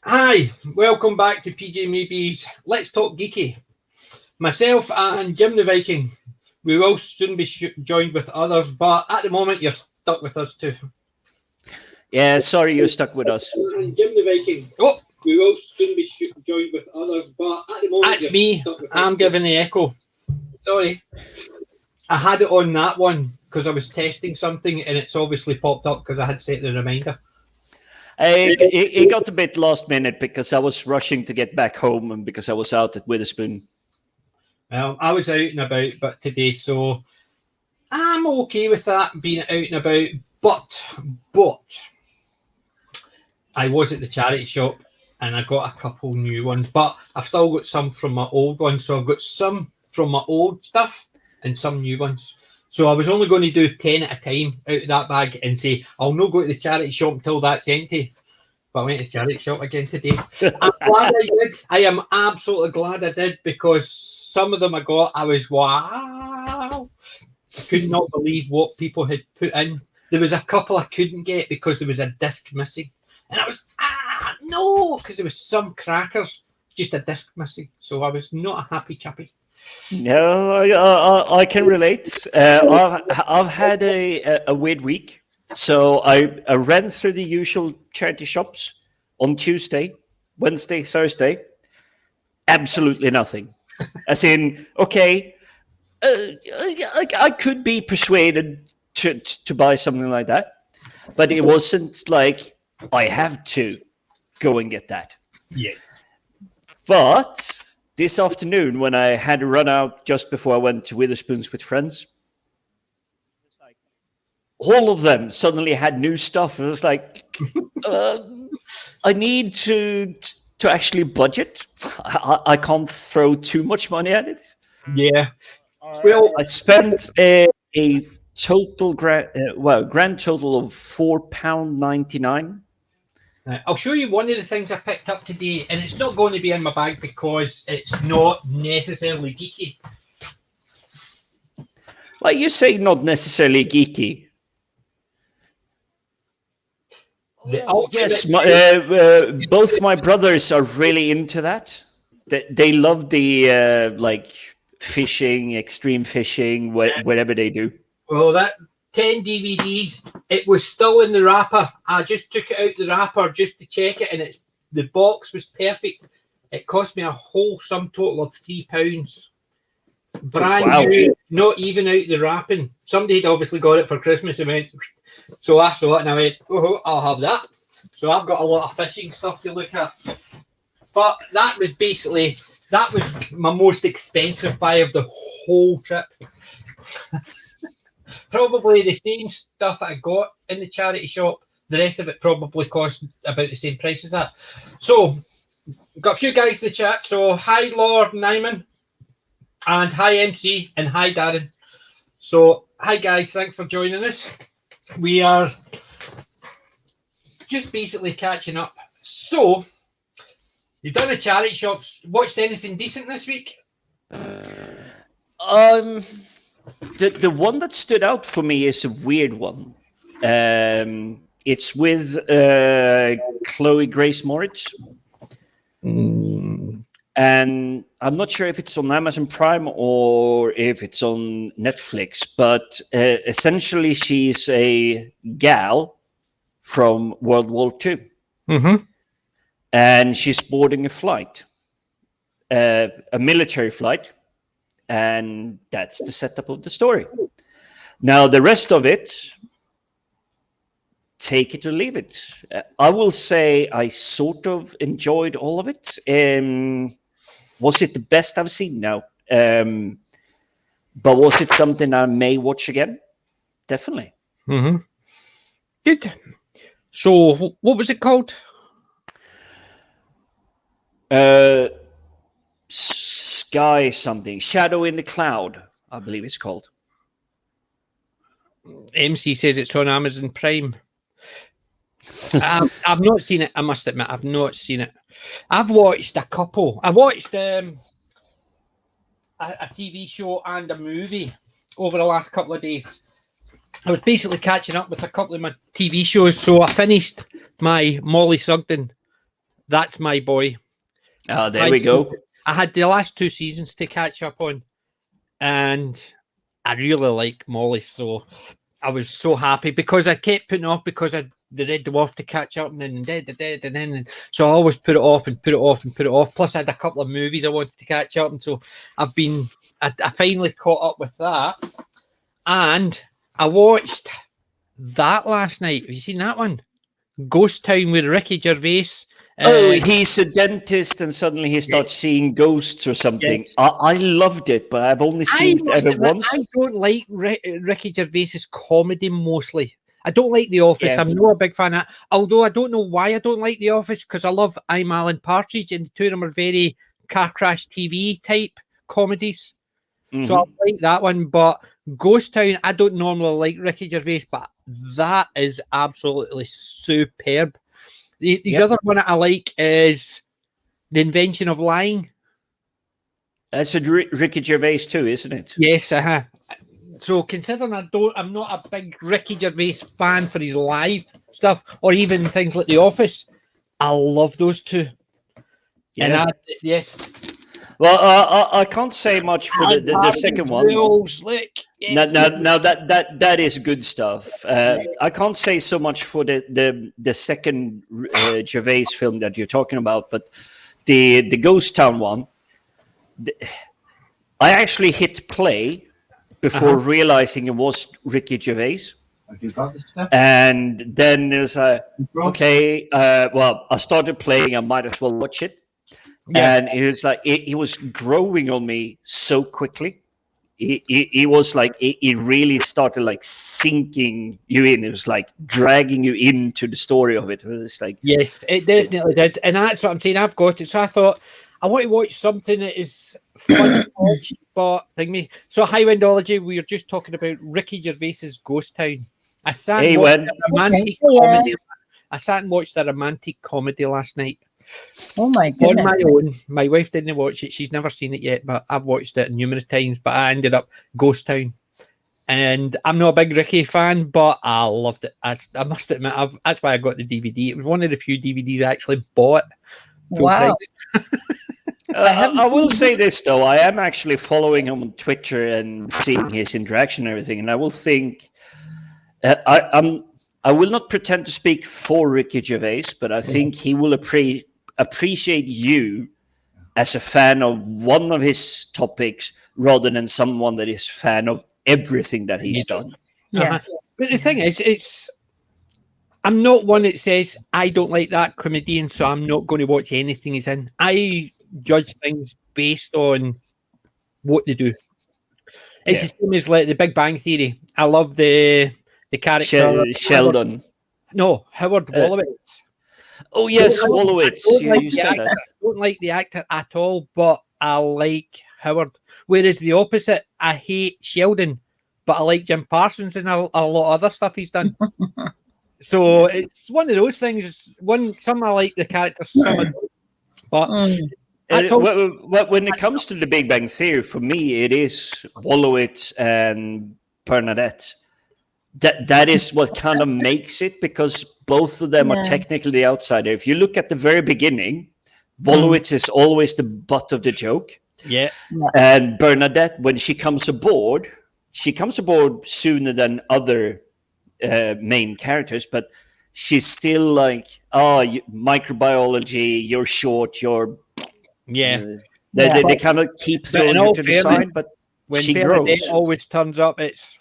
Hi, welcome back to PJ Maybe's Let's Talk Geeky. Myself and Jim the Viking. We will soon be joined with others, but at the moment you're stuck with us too. Yeah, sorry you're stuck with us. And Jim the Viking. Oh, we will soon be joined with others, but at the moment that's me. I'm giving the echo. Sorry. I had it on that one because I was testing something and it's obviously popped up because I had set the reminder. It got a bit last minute because I was rushing to get back home and because I was out at Witherspoon. Well, I was out and about, but today, so I'm okay with that being out and about. But I was at the charity shop and I got a couple new ones, but I've still got some from my old ones. So I've got some from my old stuff and some new ones. So I was only going to do 10 at a time out of that bag and say, I'll not go to the charity shop until that's empty. But I went to the charity shop again today. I'm glad I did. I am absolutely glad I did because some of them I got, I was, wow. I could not believe what people had put in. There was a couple I couldn't get because there was a disc missing. And I was, no, because there was some crackers, just a disc missing. So I was not a happy chappy. No, I can relate. I've had a weird week. So I ran through the usual charity shops on Tuesday, Wednesday, Thursday. Absolutely nothing. As in, okay, I could be persuaded to buy something like that. But it wasn't like I have to go and get that. Yes. But this afternoon, when I had to run out just before I went to Witherspoons with friends, all of them suddenly had new stuff. It was like, I need to actually budget. I can't throw too much money at it. Yeah. Well, I spent a total grand total of £4.99. I'll show you one of the things I picked up today, and it's not going to be in my bag because it's not necessarily geeky. Well, you say not necessarily geeky. Yes, both my brothers are really into that. They love the like fishing, extreme fishing, whatever they do. Well, that 10 DVDs, it was still in the wrapper. I just took it out the wrapper just to check it, and the box was perfect. It cost me a whole sum total of £3. Brand new, not even out the wrapping. Somebody had obviously got it for Christmas and went, so I saw it and I went, oh, I'll have that. So I've got a lot of fishing stuff to look at. But that was my most expensive buy of the whole trip. Probably the same stuff I got in the charity shop. The rest of it probably cost about the same price as that. So, we've got a few guys in the chat. So, hi, Lord Nyman. And hi, MC. And hi, Darren. So, hi, guys. Thanks for joining us. We are just basically catching up. So, you've done the charity shops. Watched anything decent this week? The one that stood out for me is a weird one. It's with Chloe Grace Moritz. And I'm not sure if it's on Amazon Prime or if it's on Netflix, but essentially she's a gal from World War II. Mm-hmm. And she's boarding a flight, a military flight. And that's the setup of the story. Now, the rest of it, take it or leave it. I will say I sort of enjoyed all of it. Was it the best I've seen? No. But was it something I may watch again? Definitely. Mm-hmm. Good. So, what was it called? Sky something. Shadow in the Cloud, I believe it's called. MC says it's on Amazon Prime. I've not seen it. I must admit, I've not seen it. I've watched a couple. I watched a TV show and a movie over the last couple of days. I was basically catching up with a couple of my TV shows, so I finished my Molly Sugden That's my boy. Oh, there we go. I had the last 2 seasons to catch up on, and I really like Molly, so I was so happy because I kept putting off because I the Red Dwarf to catch up, and then so I always put it off and put it off and put it off. Plus, I had a couple of movies I wanted to catch up, and so I finally caught up with that, and I watched that last night. Have you seen that one? Ghost Town with Ricky Gervais. He's a dentist and suddenly he starts seeing ghosts or something. Yes. I loved it, but I've only seen it ever once. I don't like Ricky Gervais's comedy mostly. I don't like The Office. Yeah. I'm not a big fan of that. Although I don't know why I don't like The Office, because I love I'm Alan Partridge, and the two of them are very car crash TV type comedies. Mm-hmm. So I like that one. But Ghost Town, I don't normally like Ricky Gervais, but that is absolutely superb. The other one that I like is The Invention of Lying. That's a Ricky Gervais too, isn't it? Yes, So considering I'm not a big Ricky Gervais fan for his live stuff or even things like The Office, I love those two. Yeah. And yes. Well, I can't say much for the second one. Yes. Now that is good stuff. I can't say so much for the second Gervais film that you're talking about, but the Ghost Town one, I actually hit play before realizing it was Ricky Gervais. Have you got the stuff? And then there's okay. Well, I started playing. I might as well watch it. Yeah. And it was like it was growing on me so quickly. It was like it really started like sinking you in. It was like dragging you into the story of it. It was like yes, it definitely did, and that's what I'm saying. I've got it, so I thought I want to watch something that is fun to watch. But me, so Highwindology, we were just talking about Ricky Gervais's Ghost Town. I sat and watched a romantic comedy. I sat and watched a romantic comedy last night. Oh my goodness. On my own. My wife didn't watch it. She's never seen it yet, but I've watched it numerous times. But I ended up Ghost Town. And I'm not a big Ricky fan, but I loved it. I must admit, that's why I got the DVD. It was one of the few DVDs I actually bought. Wow. I will say this, though. I am actually following him on Twitter and seeing his interaction and everything. And I will think... I will not pretend to speak for Ricky Gervais, but I think he will appreciate you as a fan of one of his topics rather than someone that is fan of everything that he's done. Yes. But the thing is, I'm not one that says I don't like that comedian, so I'm not going to watch anything he's in. I judge things based on what they do. It's the same as like the Big Bang Theory. I love the character Sheldon. Howard Wolowitz. Oh yes, Wolowitz. You said that. I don't like the actor at all, but I like Howard. Whereas the opposite, I hate Sheldon, but I like Jim Parsons and a lot of other stuff he's done. So it's one of those things. Some I like the characters, some I don't. But when it comes to the Big Bang Theory, for me, it is Wolowitz and Bernadette. That is what kind of makes it, because both of them are technically the outsider. If you look at the very beginning, Wolowitz is always the butt of the joke. Yeah. And Bernadette, when she comes aboard sooner than other main characters, but she's still like, microbiology, you're short, you're... They kind of keep throwing her to the side, but when she Bernadette grows. always turns up, it's...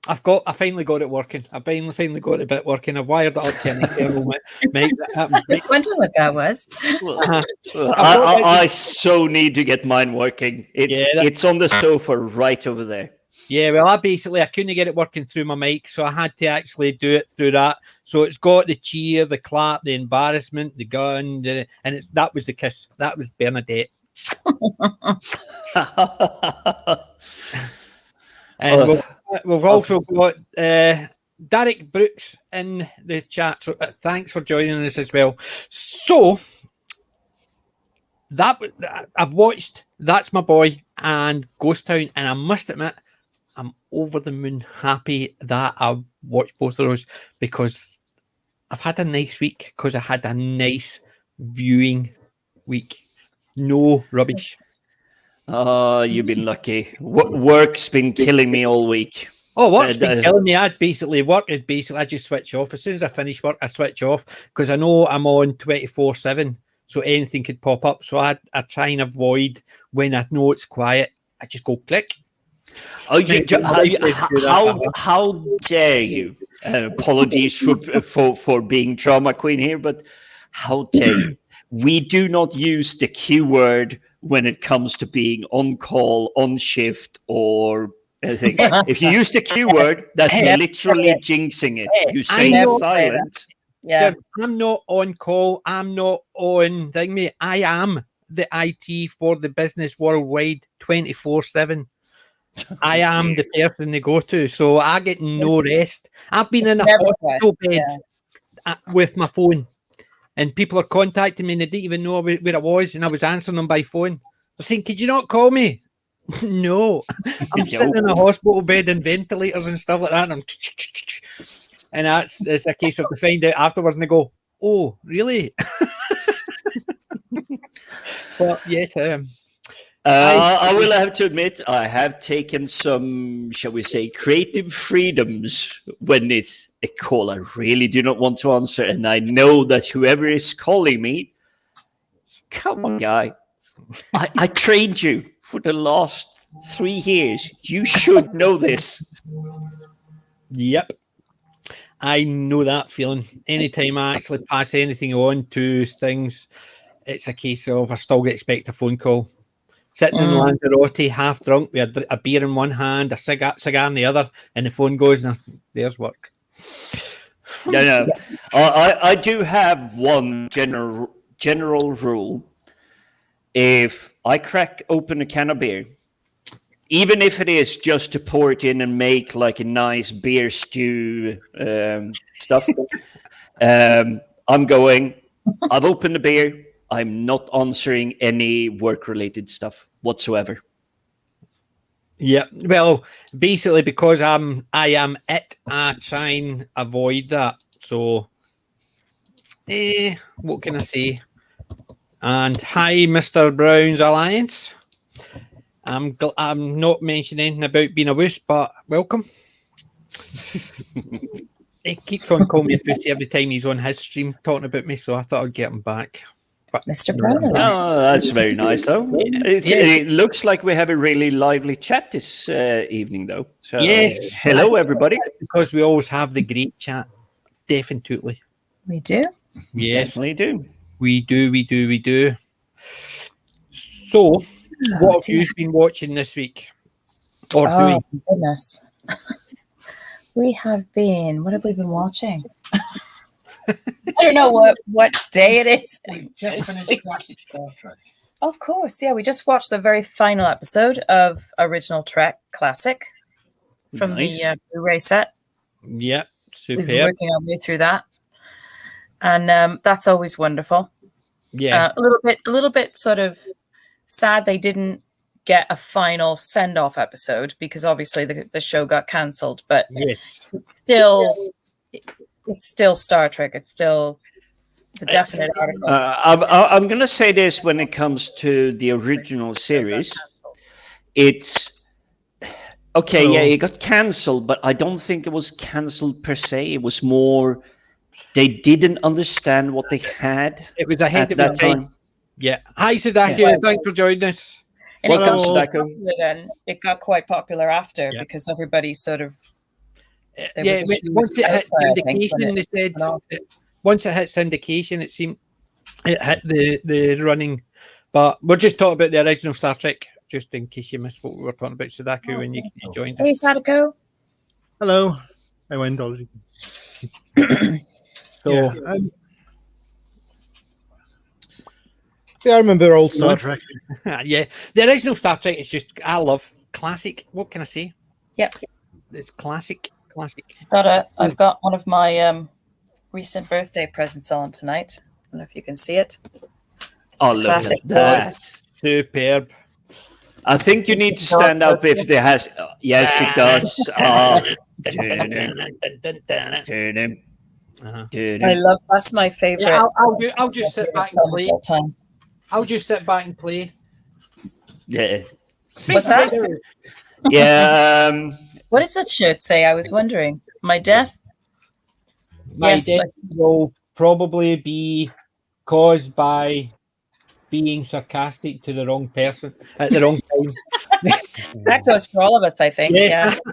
I finally got it working. I finally got it a bit working. I've wired it up to an external mic. I was wondering what that was. I so need to get mine working. It's on the sofa right over there. Yeah, well, I couldn't get it working through my mic, so I had to actually do it through that. So it's got the cheer, the clap, the embarrassment, the gun, and that was the kiss. That was Bernadette. And we've also got Derek Brooks in the chat. So thanks for joining us as well. So that I've watched That's My Boy and Ghost Town, and I must admit, I'm over the moon happy that I've watched both of those, because I've had a nice week because I had a nice viewing week. No rubbish. Oh, you've been lucky. Work's been killing me all week. Oh, work's been killing me. I just switch off. As soon as I finish work, I switch off because I know I'm on 24/7. So anything could pop up. So I try and avoid when I know it's quiet. I just go click. Oh, how dare you? Apologies for being drama queen here, but how dare you? We do not use the keyword when it comes to being on call, on shift, or anything. If you use the keyword, that's literally jinxing it. You say silent. Yeah. I'm not on call. I'm not on thing, mate. I am the IT for the business worldwide 24/7. I am the person they go to, so I get no rest. I've been in a hospital bed with my phone, and people are contacting me and they didn't even know where I was, and I was answering them by phone. They're saying, "Could you not call me?" No, I'm sitting in a hospital bed and ventilators and stuff like that, and it's a case of to find out afterwards, and they go, "Oh, really?" But yes, I will have to admit, I have taken some, shall we say, creative freedoms when it's a call I really do not want to answer. And I know that whoever is calling me, come on, guy, I trained you for the last 3 years. You should know this. Yep. I know that feeling. Anytime I actually pass anything on to things, it's a case of I still expect a phone call. Sitting in Lanzarote, half drunk, with a beer in one hand, a cigar in the other, and the phone goes, and there's work. No. I do have one general rule. If I crack open a can of beer, even if it is just to pour it in and make like a nice beer stew stuff, I'm going, I've opened the beer. I'm not answering any work-related stuff whatsoever. Yeah, well, basically because I am it, I try and avoid that. So, what can I say? And hi, Mr. Brown's Alliance. I'm not mentioning anything about being a wuss, but welcome. He keeps on calling me a pussy every time he's on his stream talking about me, so I thought I'd get him back. But, Mr. Brown. Oh, that's very nice, though. It looks like we have a really lively chat this evening, though. So, yes. Hello, everybody. Because we always have the great chat. Definitely. We do. Yes. Definitely do. We do. So, what have you been watching this week? Or doing? Oh, goodness. What have we been watching? I don't know what day it is. We just finished classic Star Trek. Of course, yeah. We just watched the very final episode of Original Trek Classic from the Blu-ray set. Yep, We've been superb. working our way through that, and that's always wonderful. Yeah, a little bit sort of sad they didn't get a final send-off episode because obviously the show got cancelled. But yes, it's still Star Trek. It's a definite article. I'm going to say this when it comes to the original series. It's okay. Yeah, it got cancelled, but I don't think it was cancelled per se. It was more they didn't understand what they had. it was ahead of that its time. Yeah. Hi, Sadako. Yeah. Thanks for joining us. And Welcome, it Sadako. got quite popular after because everybody sort of once it hit syndication, they said once it hit syndication, it seemed it hit the running. But we're just talking about the original Star Trek, just in case you missed what we were talking about, Sadako, when you joined us. Hey, Sadako. Hello. I went already. So, I remember old Star Trek. yeah, the original Star Trek is just I love classic. What can I say? Yep. It's classic. I've got one of my recent birthday presents on tonight. I don't know if you can see it. Oh, look Classic. at that. Superb. I think you need to stand up if there has. Yes, it does. Turn him. Dude. I love that's my favorite. Yeah, I'll just sit back and play. Time. I'll just sit back and play. Yeah. What's that? Yeah. What does that shirt say? I was wondering. My death? My Yes, death I see. will probably be caused by being sarcastic to the wrong person at the wrong time. That goes for all of us, I think. Yes. Yeah.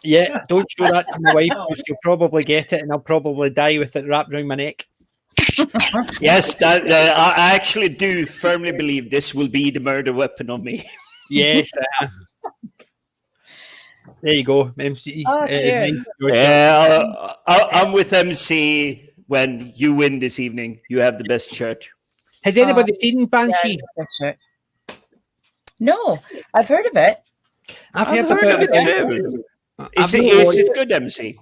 Yeah, don't show that to my wife because she'll probably get it and I'll probably die with it wrapped around my neck. Yes, that I actually do firmly believe this will be the murder weapon on me. Yes. There you go, MC. Oh, cheers. Yeah, I'm with MC when you win this evening. You have the best shirt. Has anybody seen Banshee? Yeah, shirt. No, I've heard of it. I've I've heard heard of about it too. Is it good, MC?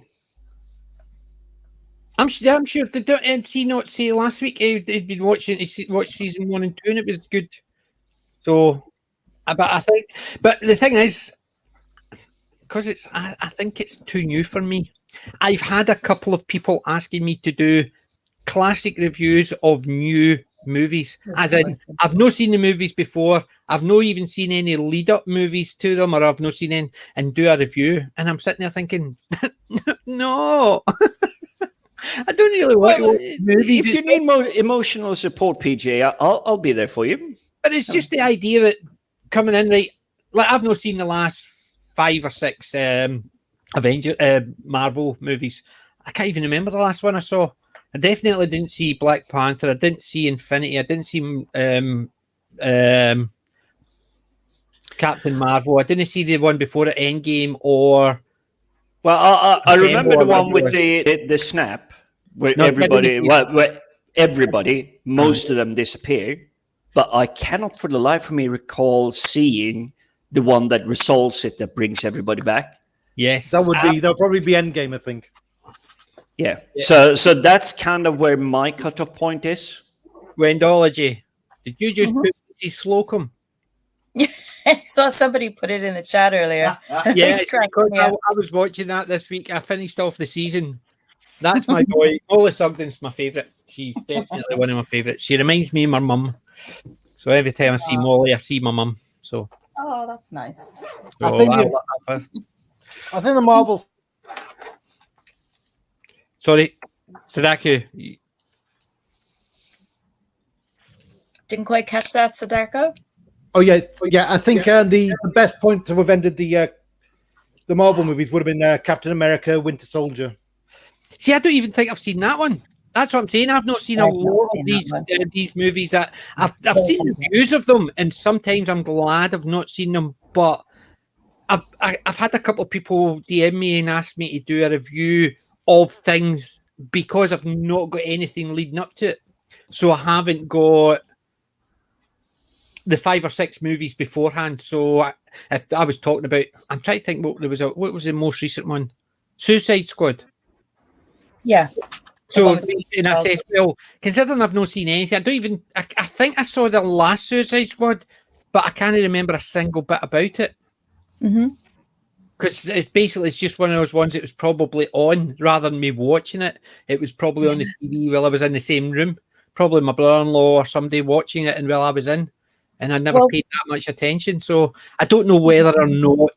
I'm sure. Did MC not say last week he'd been watching? He watched season 1 and 2, and it was good. So, but the thing is, because I think it's too new for me. I've had a couple of people asking me to do classic reviews of new movies, as in I've not seen the movies before. I've not even seen any lead-up movies to them, or I've not seen any, and do a review. And I'm sitting there thinking, no. I don't really want movies. If you need more emotional support, PJ, I'll be there for you. But it's just the idea that coming in, right? Like I've not seen the last 5 or 6 Marvel movies. I can't even remember the last one I saw. I definitely didn't see Black Panther. I didn't see Infinity. I didn't see Captain Marvel. I didn't see the one before it, Endgame or. Well, I remember the one with the snap where everybody, most of them disappear, but I cannot for the life of me recall seeing the one that resolves it, that brings everybody back. Yes, that'll probably be Endgame, I think. Yeah. So that's kind of where my cutoff point is. Wendology. Did you just put Mrs. Slocum? I saw somebody put it in the chat earlier. Yeah, I was watching that this week. I finished off the season. That's my boy. Molly Sugden's my favourite. She's definitely one of my favourites. She reminds me of my mum. So every time I see Molly, I see my mum. So. Oh, that's nice. I think the Marvel. Sorry, Sadako. Didn't quite catch that, Sadako. Oh yeah. I think the best point to have ended the Marvel movies would have been Captain America: Winter Soldier. See, I don't even think I've seen that one. That's what I'm saying. I've not seen a lot of these movies. That I've seen reviews of them, and sometimes I'm glad I've not seen them. But I've had a couple of people DM me and ask me to do a review of things because I've not got anything leading up to it. So I haven't got the 5 or 6 movies beforehand. So I was talking about, I'm trying to think what was the most recent one? Suicide Squad. Yeah. So and I says, well, considering I've not seen anything, I think I saw the last Suicide Squad, but I can't remember a single bit about it. Because it's just one of those ones that was probably on rather than me watching it. It was probably on the TV while I was in the same room. Probably my brother-in-law or somebody watching it and while I was in. And I never paid that much attention. So I don't know whether or not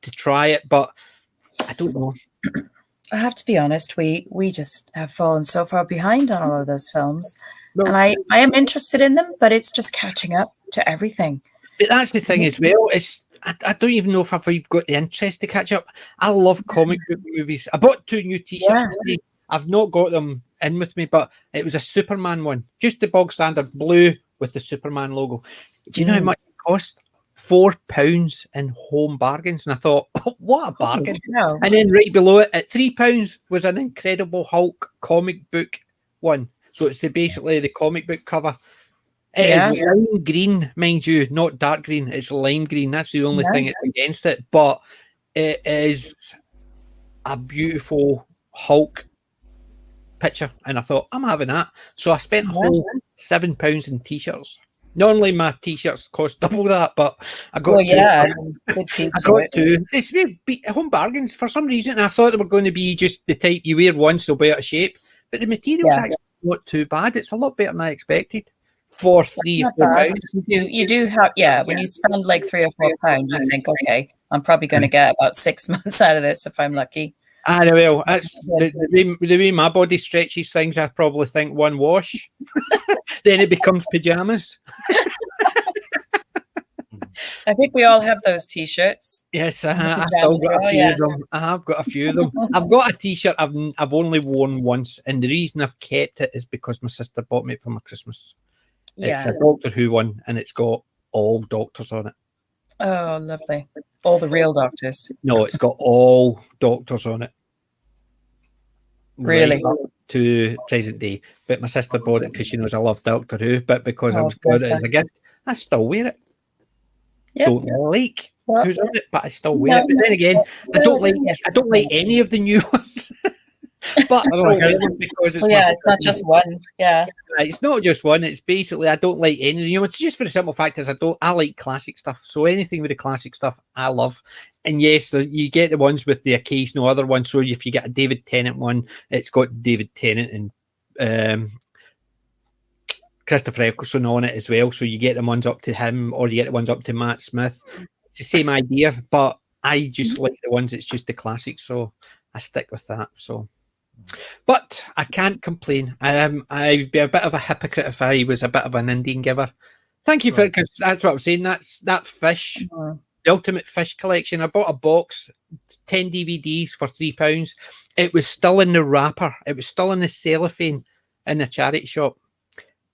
to try it, but I don't know. I have to be honest, we just have fallen so far behind on all of those films. And I am interested in them, but it's just catching up to everything. But that's the thing as well. I don't even know if I've got the interest to catch up. I love comic book movies. I bought 2 new T-shirts today. I've not got them in with me, but it was a Superman one. Just the bog standard blue with the Superman logo. Do you know how much it cost? £4 in home bargains. And I thought, oh, what a bargain. No. And then right below it at £3 was an Incredible Hulk comic book one. So it's basically the comic book cover. It is lime green, mind you, not dark green. It's lime green. That's the only thing that's against it. But it is a beautiful Hulk picture. And I thought, I'm having that. So I spent a whole £7 in T-shirts. Normally my t-shirts cost double that, but I got Well, two. yeah, good I got t-shirt. two. It's home bargains for some reason. I thought they were going to be just the type you wear once, they'll be out of shape. But the material's Yeah. actually not too bad. It's a lot better than I expected. For £3 Not or £4. bad. You do have, when you spend like £3 or £4, you think, okay, I'm probably going to get about 6 months out of this if I'm lucky. Well, that's the way my body stretches things. I probably think one wash, then it becomes pajamas. I think we all have those t-shirts. Yes, I've still got a few of them. I have got a few of them. I've got a t-shirt I've only worn once, and the reason I've kept it is because my sister bought me it for my Christmas. It's a Doctor Who one, and it's got all doctors on it. Oh, lovely. All the real doctors. No, it's got all doctors on it. Really? Right up to present day. But my sister bought it because she knows I love Doctor Who, but because I was got it as a gift, I still wear it. Yep. Don't like who's on it, but I still wear it. But then again, I don't like any of the new ones. But I don't like them because it's it's not just one. Yeah. It's not just one. It's basically I don't like any of the new ones. It's just for the simple fact is I like classic stuff. So anything with the classic stuff I love. And yes, you get the ones with the occasional other one. So if you get a David Tennant one, it's got David Tennant and Christopher Eccleston on it as well. So you get the ones up to him or you get the ones up to Matt Smith. It's the same idea, but I just like the ones it's just the classics. So I stick with that. So but I can't complain. I'd be a bit of a hypocrite if I was a bit of an Indian giver. Thank you for it, because that's what I was saying. That's that fish, the Ultimate Fish Collection. I bought a box, 10 DVDs for £3. It was still in the wrapper. It was still in the cellophane in the charity shop.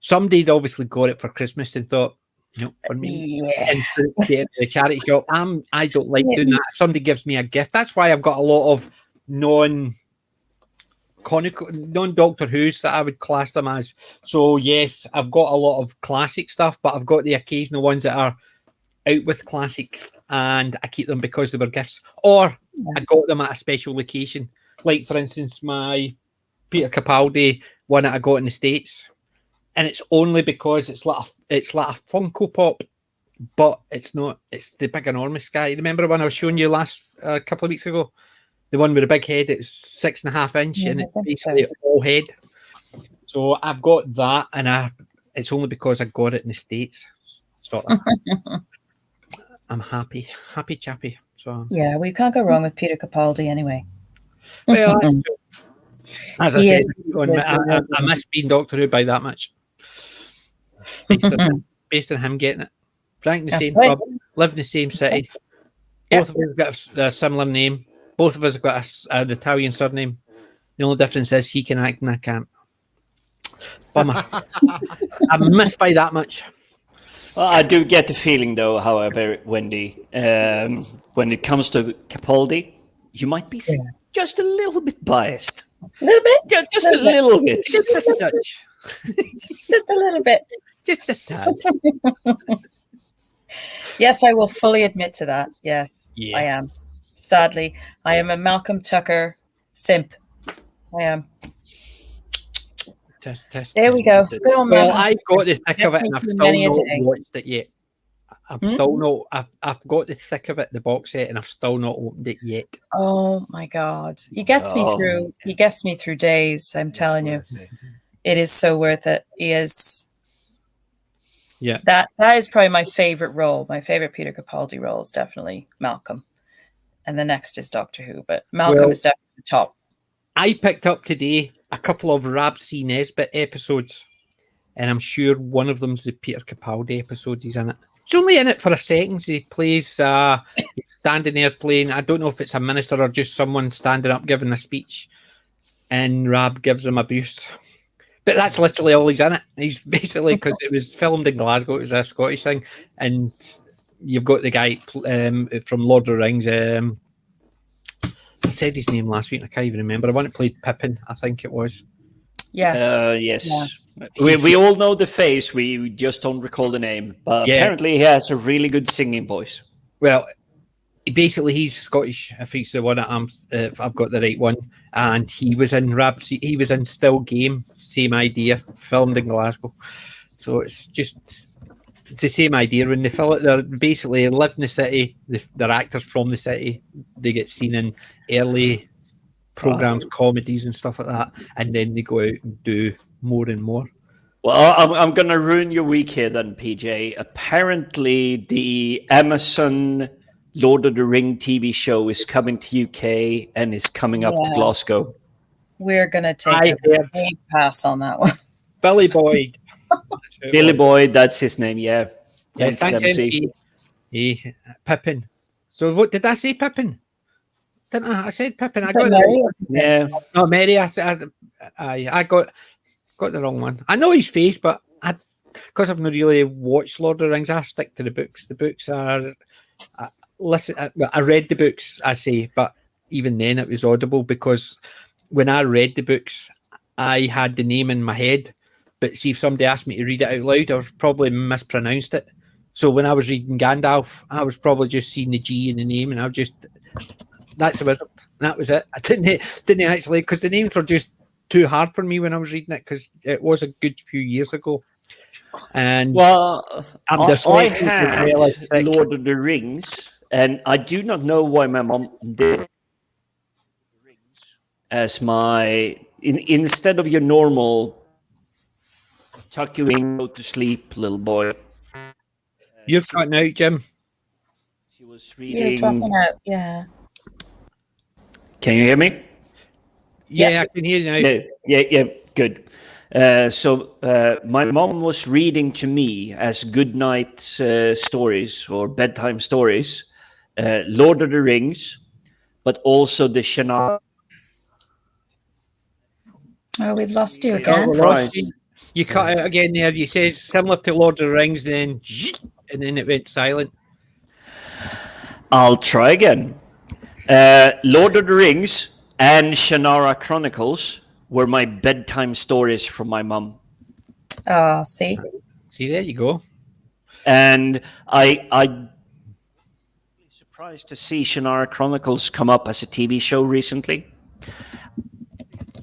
Somebody'd obviously got it for Christmas and thought, no, for me. And put it in the charity shop. I don't like doing that. If somebody gives me a gift. That's why I've got a lot of non-Doctor Who's that I would class them as. So yes, I've got a lot of classic stuff, but I've got the occasional ones that are out with classics, and I keep them because they were gifts, or I got them at a special occasion. Like for instance, my Peter Capaldi one that I got in the States, and it's only because it's like a Funko Pop, but it's not. It's the big enormous guy. Remember the one I was showing you last couple of weeks ago? The one with the big head, it's 6.5 inch, and it's basically all head. So I've got that, and it's only because I got it in the States. Sort of. I'm happy chappy. So yeah, we can't go wrong with Peter Capaldi anyway. Well, that's true. As I said, I miss being Doctor Who by that much. Based on him getting it. Drank the same pub, lived in the same city. Both of us got a similar name. Both of us have got an Italian surname. The only difference is he can act and I can't. Bummer. I'm missed by that much. Well, I do get the feeling, though, however, Wendy, when it comes to Capaldi, you might be just a little bit biased. A little bit? Just a little bit. Just a touch. Just a little bit. Just a tad. Yes, I will fully admit to that. Yes, I am. Sadly, I am a Malcolm Tucker simp. I am. Test. There we go. Good old well, I've got the thick of it, and I've still not day. watched it yet. I've still not. I've got the thick of it, the box set, and I've still not opened it yet. Oh my god, he gets me through. He gets me through days. I'm telling you, it is so worth it. He is. Yeah, that is probably my favorite role. My favorite Peter Capaldi role is definitely Malcolm, and the next is Doctor Who. But Malcolm is definitely the top. I picked up today a couple of Rab C. Nesbitt episodes, and I'm sure one of them's the Peter Capaldi episode. He's in it. He's only in it for a second. He plays he's standing there playing. I don't know if it's a minister or just someone standing up giving a speech, and Rab gives him abuse. But that's literally all he's in it. He's basically, because it was filmed in Glasgow, it was a Scottish thing, and you've got the guy from Lord of the Rings. I said his name last week, and I can't even remember. I want to play Pippin, I think it was. Yes. Yeah. We all know the face. We just don't recall the name. But apparently he has a really good singing voice. Well, basically he's Scottish. If he's the one that if I've got the right one, and he was in he was in Still Game, same idea, filmed in Glasgow. So it's just it's the same idea when they fill it. They're basically live in the city. They're actors from the city. They get seen in early programs, comedies, and stuff like that, and then they go out and do more and more. Well, I'm going to ruin your week here then, PJ. Apparently, the Amazon Lord of the Ring TV show is coming to UK and is coming up to Glasgow. We're going to take a big pass on that one. Billy Boyd. Billy Boyd, that's his name, yeah. Thanks, MC. Pippin. So what did I say, Pippin? Didn't I? I said Pippin. I got it. Yeah. No, Mary. I got the wrong one. I know his face, but because I've not really watched Lord of the Rings, I stick to the books. The books are I read the books, I say, but even then it was audible because when I read the books, I had the name in my head. But see, if somebody asked me to read it out loud, I would probably mispronounced it. So when I was reading Gandalf, I was probably just seeing the G in the name, and that's a wizard. That was it. I didn't actually, because the names were just too hard for me when I was reading it, because it was a good few years ago. And well, I'm I had Lord of the Rings, and I do not know why my mom did as my instead of your normal tuck you in, go to sleep, little boy. You've gotten out, Jim. She was reading. You're dropping out, yeah. Can you hear me? Yeah, I can hear you now. Yeah, good. So my mom was reading to me as good night stories or bedtime stories, Lord of the Rings, but also the Shannara. Oh, we've lost you again. You cut out again there. You said similar to Lord of the Rings, and then it went silent. I'll try again. Lord of the Rings and Shannara Chronicles were my bedtime stories from my mum. Oh, see, there you go. And I surprised to see Shannara Chronicles come up as a TV show recently.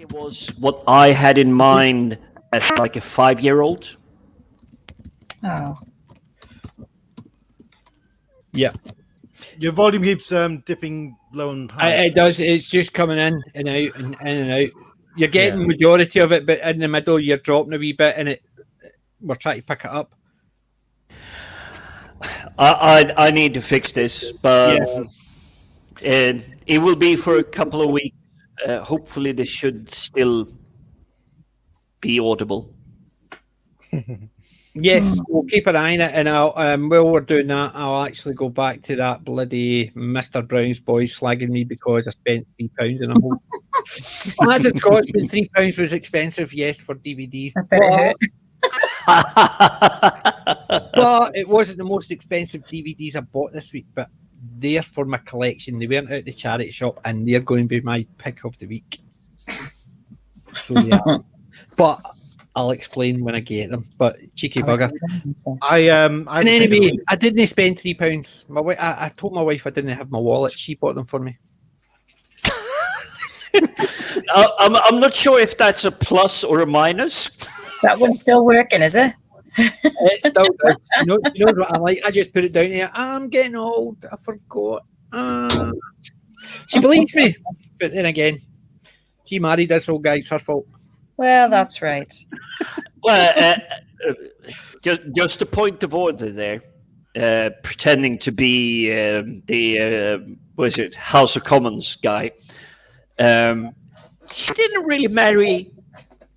It was what I had in mind as like a 5-year-old. Oh. Yeah. Your volume keeps dipping low and high. It does. It's just coming in and out and in and out. You're getting majority of it, but in the middle you're dropping a wee bit, and we're trying to pick it up. I need to fix this, but it will be for a couple of weeks. Hopefully, this should still be audible. Yes, we'll keep an eye on it, and I'll while we're doing that, I'll actually go back to that bloody Mr. Brown's boys slagging me because I spent £3 in a whole. Well, as a Scotsman, £3 was expensive, yes, for DVDs. But it wasn't the most expensive DVDs I bought this week, but they're for my collection. They weren't out the charity shop, and they're going to be my pick of the week. So yeah, but I'll explain when I get them. But cheeky bugger. And anyway, I didn't spend £3. I told my wife I didn't have my wallet. She bought them for me. I'm not sure if that's a plus or a minus. That one's still working, is it? It's still does. You know what I like? I just put it down here. I'm getting old. I forgot. She believes me, but then again, she married this old guy. It's her fault. Well, that's right. Well, just a point of order there. Pretending to be the was it House of Commons guy. She didn't really marry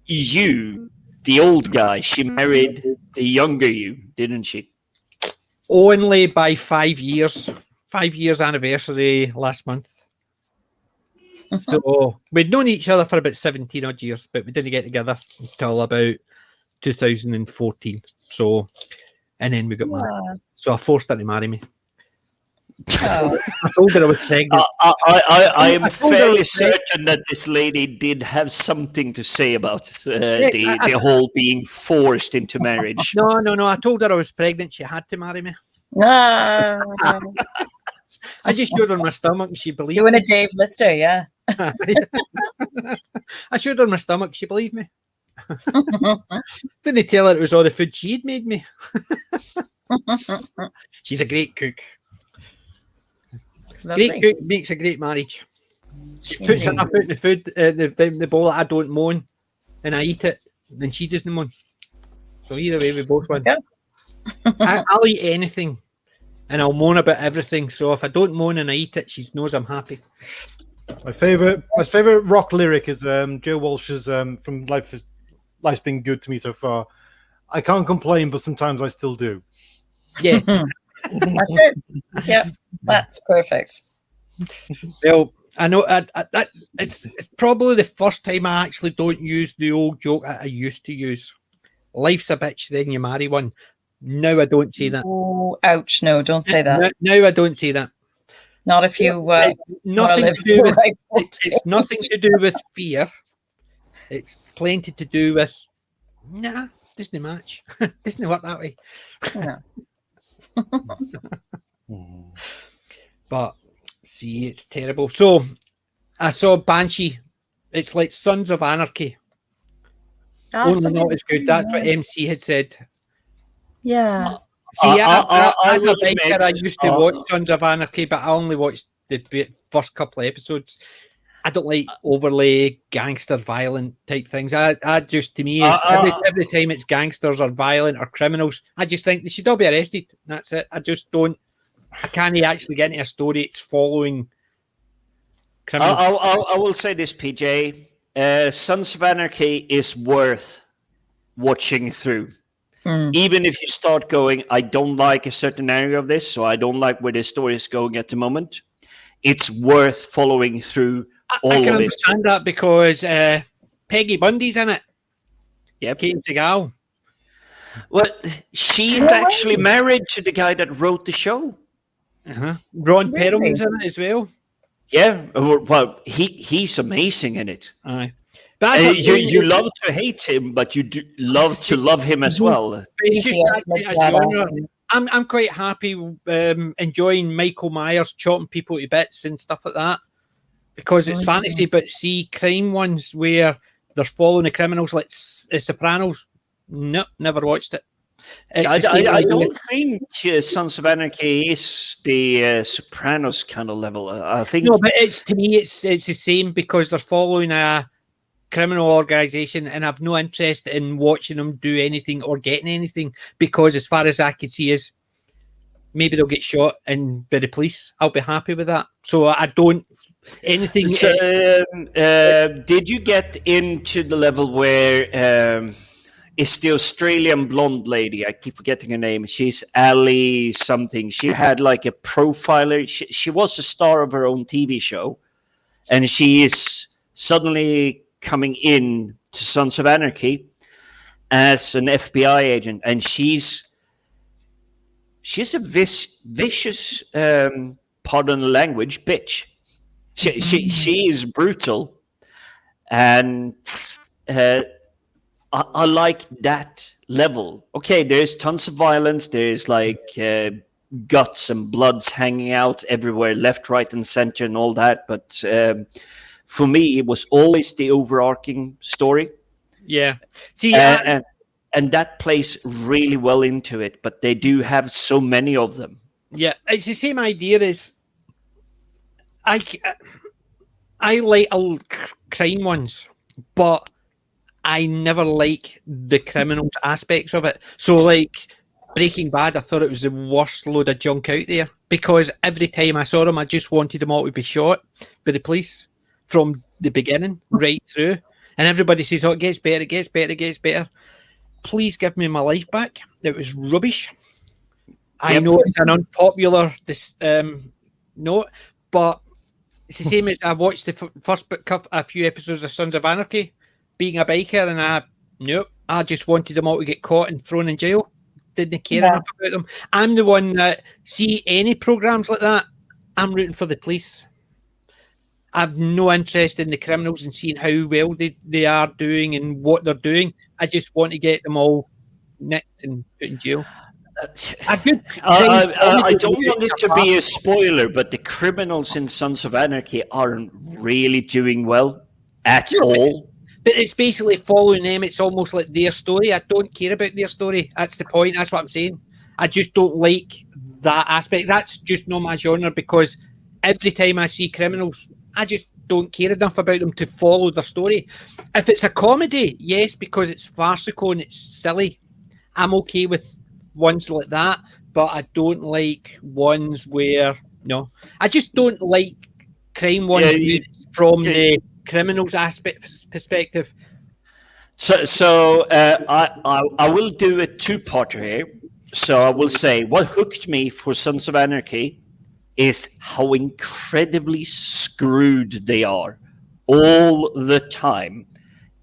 you, the old guy. She married the younger you, didn't she? Only by 5 years. 5 years anniversary last month. So we'd known each other for about 17 odd years, but we didn't get together until about 2014. So, and then we got married. So I forced her to marry me. Oh. I told her I was pregnant. I am fairly certain that this lady did have something to say about the whole being forced into marriage. No. I told her I was pregnant. She had to marry me. No. I just showed her my stomach and she believed You and me. a Dave Lister, yeah. I showed her my stomach. She believed me. Didn't tell her it was all the food she'd made me. She's a great cook. Lovely. Great cook makes a great marriage. She puts enough out in the food, the bowl that I don't moan, and I eat it, then she doesn't moan. So either way, we both win. Yeah. I'll eat anything, and I'll moan about everything. So if I don't moan and I eat it, she knows I'm happy. My favorite rock lyric is Joe Walsh's from Life's Been Good to Me So Far. I can't complain, but sometimes I still do. Yeah. That's it. Yep, that's perfect. Well, I know it's probably the first time I actually don't use the old joke that I used to use. Life's a bitch, then you marry one. Now I don't say that. Oh, ouch! No, don't say that. Now I don't say that. Not if you. It's nothing to do with. Right. It's nothing to do with fear. It's plenty to do with. Nah, doesn't match. Doesn't work that way. No. But see, it's terrible. So I saw Banshee. It's like Sons of Anarchy. Only not as good. That's what MC had said. Yeah. See, as a will biker, admit, I used to watch Sons of Anarchy, but I only watched the first couple of episodes. I don't like overly gangster, violent type things. I just, to me, is every time it's gangsters or violent or criminals, I just think they should all be arrested. That's it. I just don't. I can't actually get into a story. It's following criminals. I will say this, PJ. Sons of Anarchy is worth watching through. Even if you start going, I don't like a certain area of this, so I don't like where the story is going at the moment. It's worth following through all I can of it. understand that because Peggy Bundy's in it. Yep. Kate Segal. Well, she's actually married to the guy that wrote the show. Ron Perlman's in it as well. Yeah, well, he's amazing in it. Aye. But you love to hate him, but you do love to love him as well. It's just a genre. I'm quite happy enjoying Michael Myers chopping people to bits and stuff like that because it's fantasy. But see, crime ones where they're following the criminals like Sopranos. No, never watched it. I don't think Sons of Anarchy is the Sopranos kind of level. I think no, but it's to me it's the same because they're following a criminal organization, and I've no interest in watching them do anything or getting anything because, as far as I can see, is maybe they'll get shot and by the police. I'll be happy with that. So I don't anything. So, did you get into the level where? It's the Australian blonde lady. I keep forgetting her name. She's Ali something. She had like a profiler. She was a star of her own TV show. And she is suddenly coming in to Sons of Anarchy as an FBI agent. And she's a vicious, pardon the language, bitch. She is brutal. And I like that level. Okay, there's tons of violence. There's like guts and bloods hanging out everywhere, left, right, and center, and all that. But for me, it was always the overarching story. Yeah. See, and that plays really well into it. But they do have so many of them. Yeah, it's the same idea as I like crime ones, but I never like the criminal aspects of it. So, like Breaking Bad, I thought it was the worst load of junk out there because every time I saw them, I just wanted them all to be shot by the police from the beginning right through. And everybody says, "Oh, it gets better, it gets better, it gets better." Please give me my life back. It was rubbish. I know it's an unpopular note, but it's the same as I watched the first a few episodes of Sons of Anarchy. Being a biker, and I just wanted them all to get caught and thrown in jail. Didn't care enough about them. I'm the one that see any programs like that, I'm rooting for the police. I've no interest in the criminals and seeing how well they are doing and what they're doing. I just want to get them all nicked and put in jail. I don't want it to be a spoiler, but the criminals in Sons of Anarchy aren't really doing well at all. But it's basically following them. It's almost like their story. I don't care about their story. That's the point. That's what I'm saying. I just don't like that aspect. That's just not my genre, because every time I see criminals, I just don't care enough about them to follow their story. If it's a comedy, yes, because it's farcical and it's silly, I'm okay with ones like that, but I don't like ones where, no, I just don't like crime ones from the criminals aspect perspective. So I will do a two-parter here. So I will say what hooked me for Sons of Anarchy is how incredibly screwed they are all the time.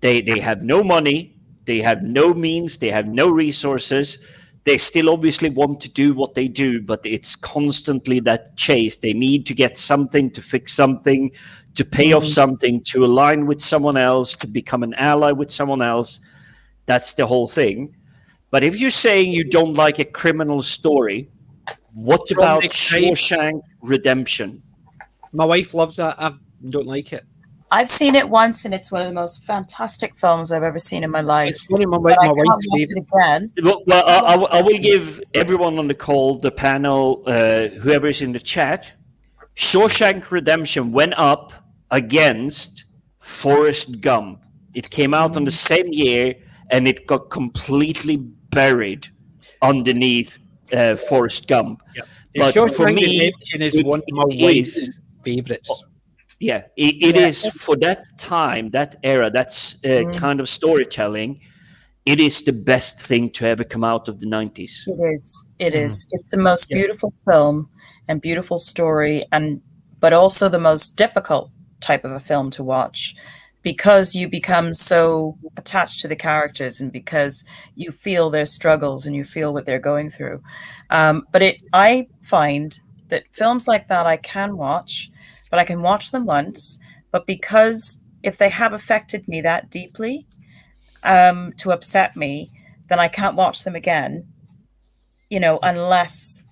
They have no money, they have no means, they have no resources. They still obviously want to do what they do, but it's constantly that chase. They need to get something, to fix something, to pay off something, to align with someone else, to become an ally with someone else. That's the whole thing. But if you're saying you don't like a criminal story, what about Shawshank Redemption? My wife loves that. I don't like it. I've seen it once, and it's one of the most fantastic films I've ever seen in my life. It's one of my But I can't wife's watch it favorite. again. Well, I will give everyone on the call, the panel, whoever is in the chat, Shawshank Redemption went up against Forrest Gump. It came out on the same year, and it got completely buried underneath Forrest Gump. Yeah. But Shawshank for me, Redemption is one of my wife's favorites. Yeah, it is for that time, that era, that's kind of storytelling. It is the best thing to ever come out of the 90s. It is. It is. It's the most beautiful film and beautiful story, but also the most difficult type of a film to watch, because you become so attached to the characters and because you feel their struggles and you feel what they're going through. I find that films like that I can watch, but I can watch them once. But because if they have affected me that deeply to upset me, then I can't watch them again, unless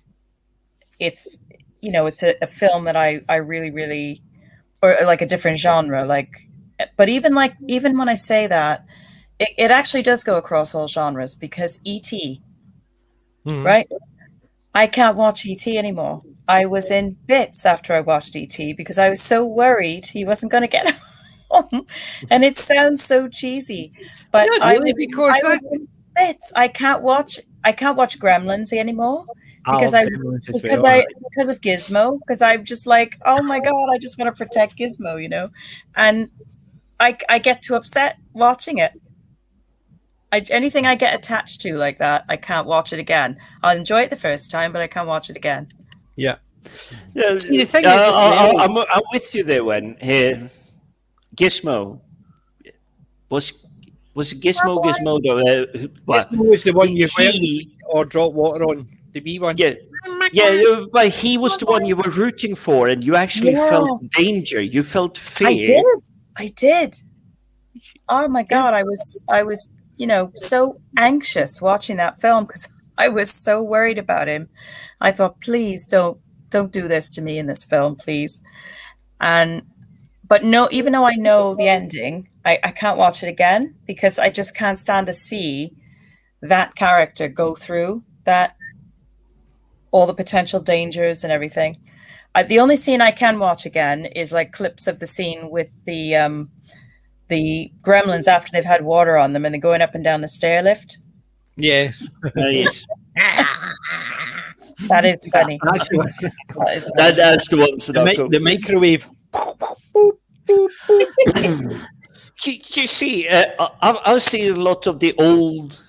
it's, it's a film that I really, really, or like a different genre. But even when I say that, it actually does go across all genres, because E.T., right? I can't watch E.T. anymore. I was in bits after I watched E.T. because I was so worried he wasn't going to get home. And it sounds so cheesy, but I was in bits. I can't watch Gremlins anymore because because of Gizmo. Because I'm just like, oh my god, I just want to protect Gizmo, and I get too upset watching it. Anything I get attached to like that, I can't watch it again. I'll enjoy it the first time, but I can't watch it again. Yeah. See, the thing is, I'm with you there. When Gizmo was Gizmo though? Gizmo was the one you or drop water on, the wee one. Yeah, but he was the one you were rooting for, and you actually felt danger. You felt fear. I did. Oh my god, I was so anxious watching that film because I was so worried about him. I thought, please don't do this to me in this film, please. But no, even though I know the ending, I can't watch it again because I just can't stand to see that character go through that, all the potential dangers and everything. The only scene I can watch again is like clips of the scene with the gremlins after they've had water on them and they're going up and down the stair lift. Yes. Yes. That is funny. That's the one. The microwave. You see, I've seen a lot of the old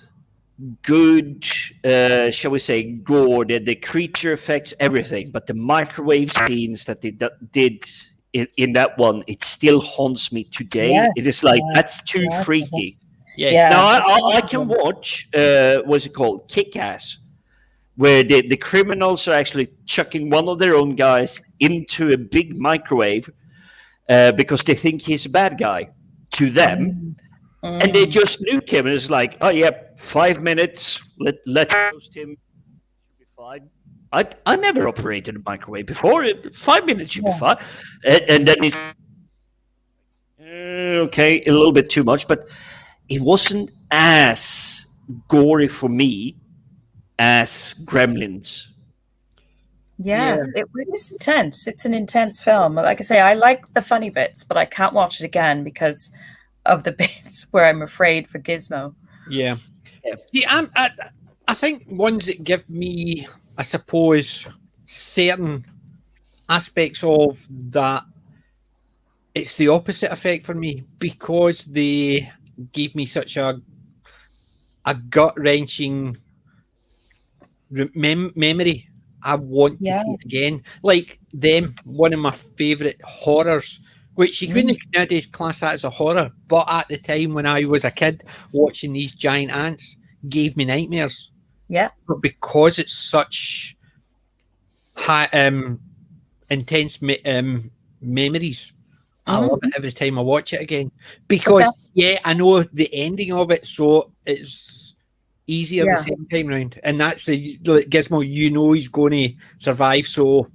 good, shall we say, gore, the creature effects, everything, but the microwave scenes that they did in that one, it still haunts me today. Yes. It is like, that's too freaky. Yes. Yeah. Now I can watch, what's it called, Kick-Ass, where the criminals are actually chucking one of their own guys into a big microwave because they think he's a bad guy to them. And they just nuke him, and it's like, oh yeah, 5 minutes, let's roast him, should be fine. I never operated a microwave before. 5 minutes should be fine. And then he's okay, a little bit too much, but it wasn't as gory for me as Gremlins. Yeah, it is intense. It's an intense film. Like I say, I like the funny bits, but I can't watch it again because of the bits where I'm afraid for Gizmo. Yeah. Yeah. See, I think ones that give me, I suppose, certain aspects of that, it's the opposite effect for me because they gave me such a gut wrenching memory. I want to see it again. Like them, one of my favourite horrors, which you couldn't nowadays class that as a horror, but at the time when I was a kid, watching these giant ants gave me nightmares. Yeah. But because it's such high, intense memories, I love it every time I watch it again. Because, I know the ending of it, so it's easier the second time round. And that's the Gizmo, he's going to survive, so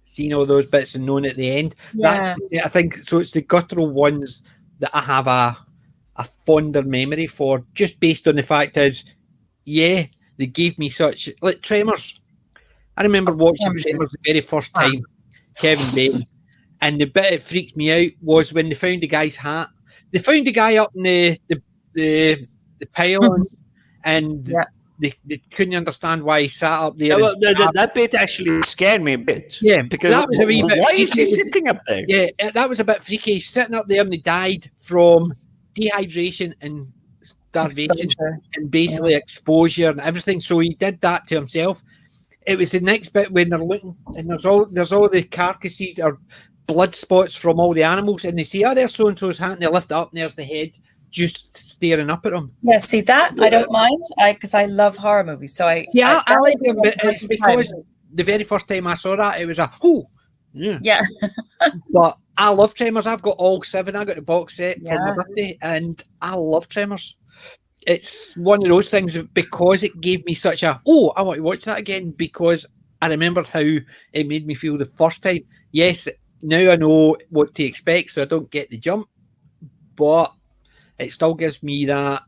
seeing all those bits and knowing at the end, that's, I think, so it's the guttural ones that I have a fonder memory for, just based on the fact is, they gave me such, like Tremors. I remember watching Tremors the very first time, Kevin Bacon, and the bit that freaked me out was when they found the guy's hat. They found the guy up in the pylon, and they couldn't understand why he sat up there. That bit actually scared me a bit. Yeah, because that was a wee bit. Why is he sitting up there? Yeah, that was a bit freaky. He's sitting up there, and he died from dehydration and starvation and basically exposure and everything. So he did that to himself. It was the next bit when they're looking, and there's all the carcasses or blood spots from all the animals, and they see, there's so and so's hat, and they lift it up, and there's the head just staring up at them. Yeah, see that I don't mind, because I love horror movies. So I like them, but it's because the very first time I saw that, it was yeah. But I love Tremors. I've got all 7. I got the box set for my birthday, and I love Tremors. It's one of those things because it gave me such a I want to watch that again, because I remembered how it made me feel the first time. Yes, now I know what to expect, so I don't get the jump, but it still gives me that.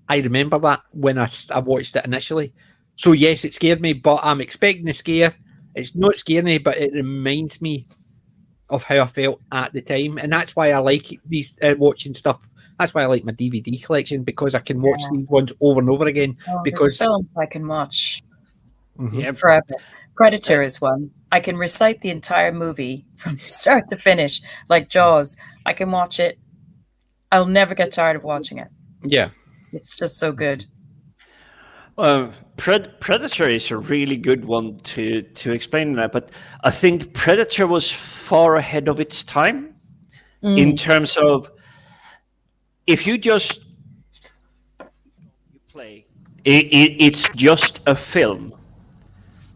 I remember that when I watched it initially. So yes, it scared me, but I'm expecting the scare. It's not scaring me, but it reminds me of how I felt at the time, and that's why I like these watching stuff. That's why I like my DVD collection, because I can watch these ones over and over again. Because films I can watch forever. Predator is one. I can recite the entire movie from start to finish, like Jaws. I can watch it. I'll never get tired of watching it. Yeah, it's just so good. Predator is a really good one to explain that, but I think Predator was far ahead of its time in terms of, if you just play, it's just a film,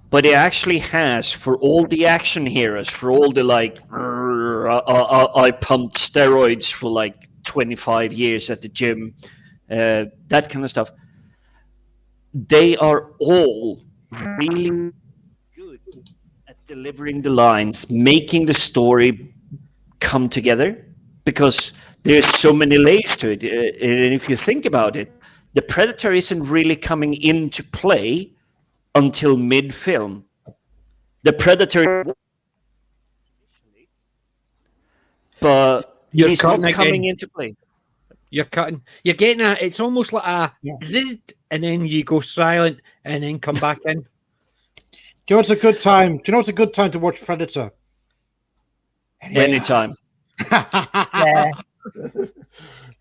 but it actually has, for all the action heroes, for all the I pumped steroids for like 25 years at the gym, that kind of stuff. They are all really good at delivering the lines, making the story come together, because there's so many layers to it. And if you think about it, the Predator isn't really coming into play until mid-film. The Predator, but he's not coming into play. You're cutting. You're getting a. It's almost like a zzz, and then you go silent, and then come back in. Do you know what's a good time? Do you know what's a good time to watch Predator? Anytime.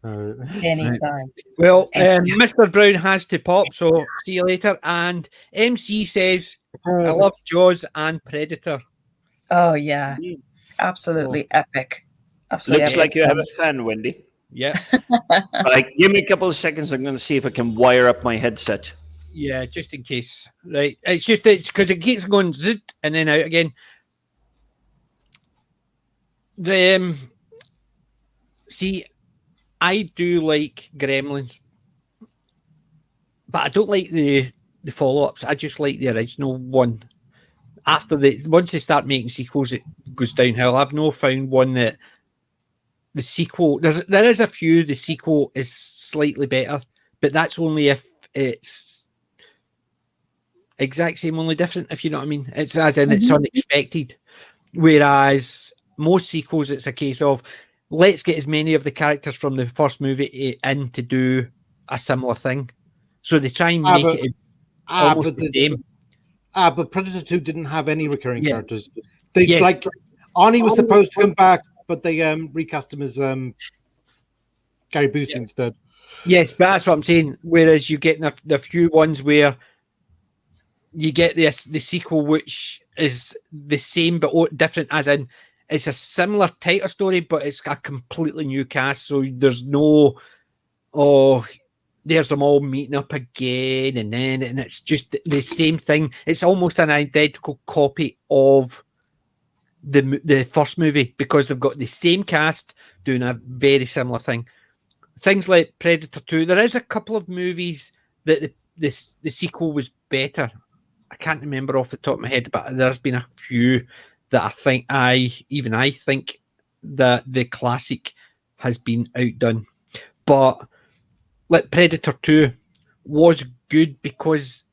Anytime. Well, Mr. Brown has to pop, so see you later. And MC says, I love Jaws and Predator. Oh, yeah. Absolutely epic. Absolutely Looks epic. like you have a fan, Wendy. Yeah. Give me a couple of seconds. I'm going to see if I can wire up my headset. Yeah, just in case. Right. It's because it keeps going zzz and then out again. See, I do like Gremlins, but I don't like the follow-ups. I just like the original one. Once they start making sequels, it goes downhill. I've not found one that the sequel. There is a few. The sequel is slightly better, but that's only if it's exact same, only different, if you know what I mean. It's as in it's unexpected. Whereas most sequels, it's a case of let's get as many of the characters from the first movie in to do a similar thing. So they try and make it almost the same. But Predator 2 didn't have any recurring Yeah. characters. They Yes. like Arnie was supposed to come back, but they recast him as Gary Busey instead. Yes, but that's what I'm saying. Whereas you get the few ones where you get the sequel, which is the same but different, as in it's a similar type of story, but it's a completely new cast. So there's no, there's them all meeting up again, and it's just the same thing. It's almost an identical copy of the first movie because they've got the same cast doing a very similar thing. Things like Predator 2, there is a couple of movies that the sequel was better. I can't remember off the top of my head, but there's been a few that I think I think that the classic has been outdone. But like Predator 2 was good because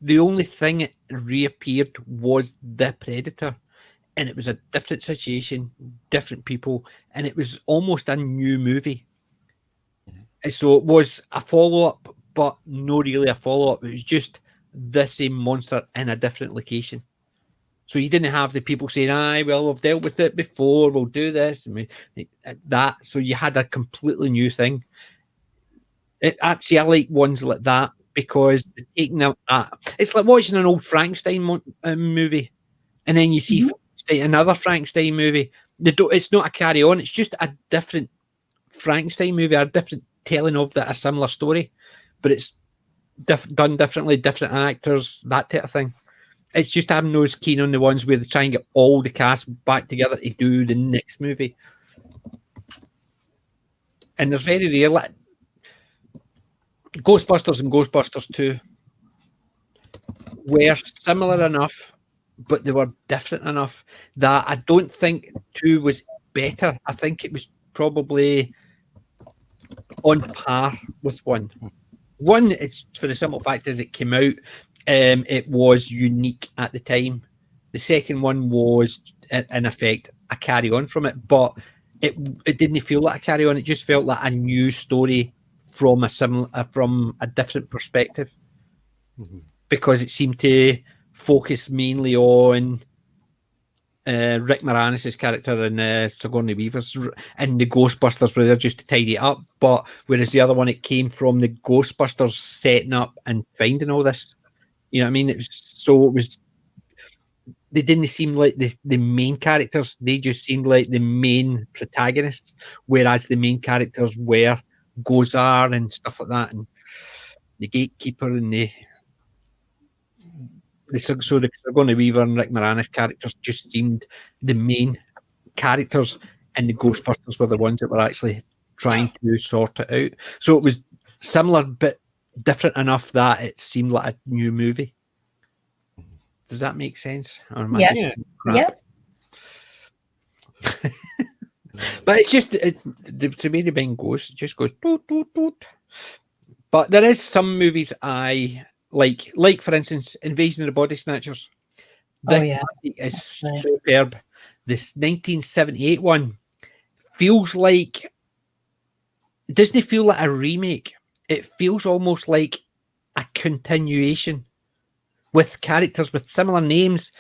the only thing it reappeared was the Predator. And it was a different situation, different people, and it was almost a new movie. So it was a follow-up, but not really a follow-up. It was just the same monster in a different location. So you didn't have the people saying, well, we've dealt with it before, we'll do this, and that. So you had a completely new thing. Actually, I like ones like that because taking out that. It's like watching an old Frankenstein movie, and then you see another Frankenstein movie. It's not a carry-on, it's just a different Frankenstein movie, a different telling of a similar story, but it's done differently, different actors, that type of thing. It's just I'm not as keen on the ones where they try and get all the cast back together to do the next movie. And there's very rare, like Ghostbusters and Ghostbusters 2 were similar enough, but they were different enough that I don't think 2 was better. I think it was probably on par with 1. 1, it's for the simple fact as it came out, it was unique at the time. The second one was, in effect, a carry on from it, but it didn't feel like a carry on. It just felt like a new story from a different perspective, because it seemed to focus mainly on Rick Moranis' character and Sigourney Weaver's and the Ghostbusters were there just to tidy it up. But whereas the other one, it came from the Ghostbusters setting up and finding all this. You know what I mean? They didn't seem like the main characters. They just seemed like the main protagonists, whereas the main characters were Gozar and stuff like that, and the Gatekeeper and the Sigourney Weaver and Rick Moranis characters just seemed the main characters, and the Ghostbusters were the ones that were actually trying to sort it out. So it was similar but different enough that it seemed like a new movie. Does that make sense? Or am I just crap? Yeah. But it's just the way the bang goes, it just goes doot, doot, doot. But there is some movies I like for instance, Invasion of the Body Snatchers. Is superb. This 1978 one feels like, it doesn't feel like a remake. It feels almost like a continuation with characters with similar names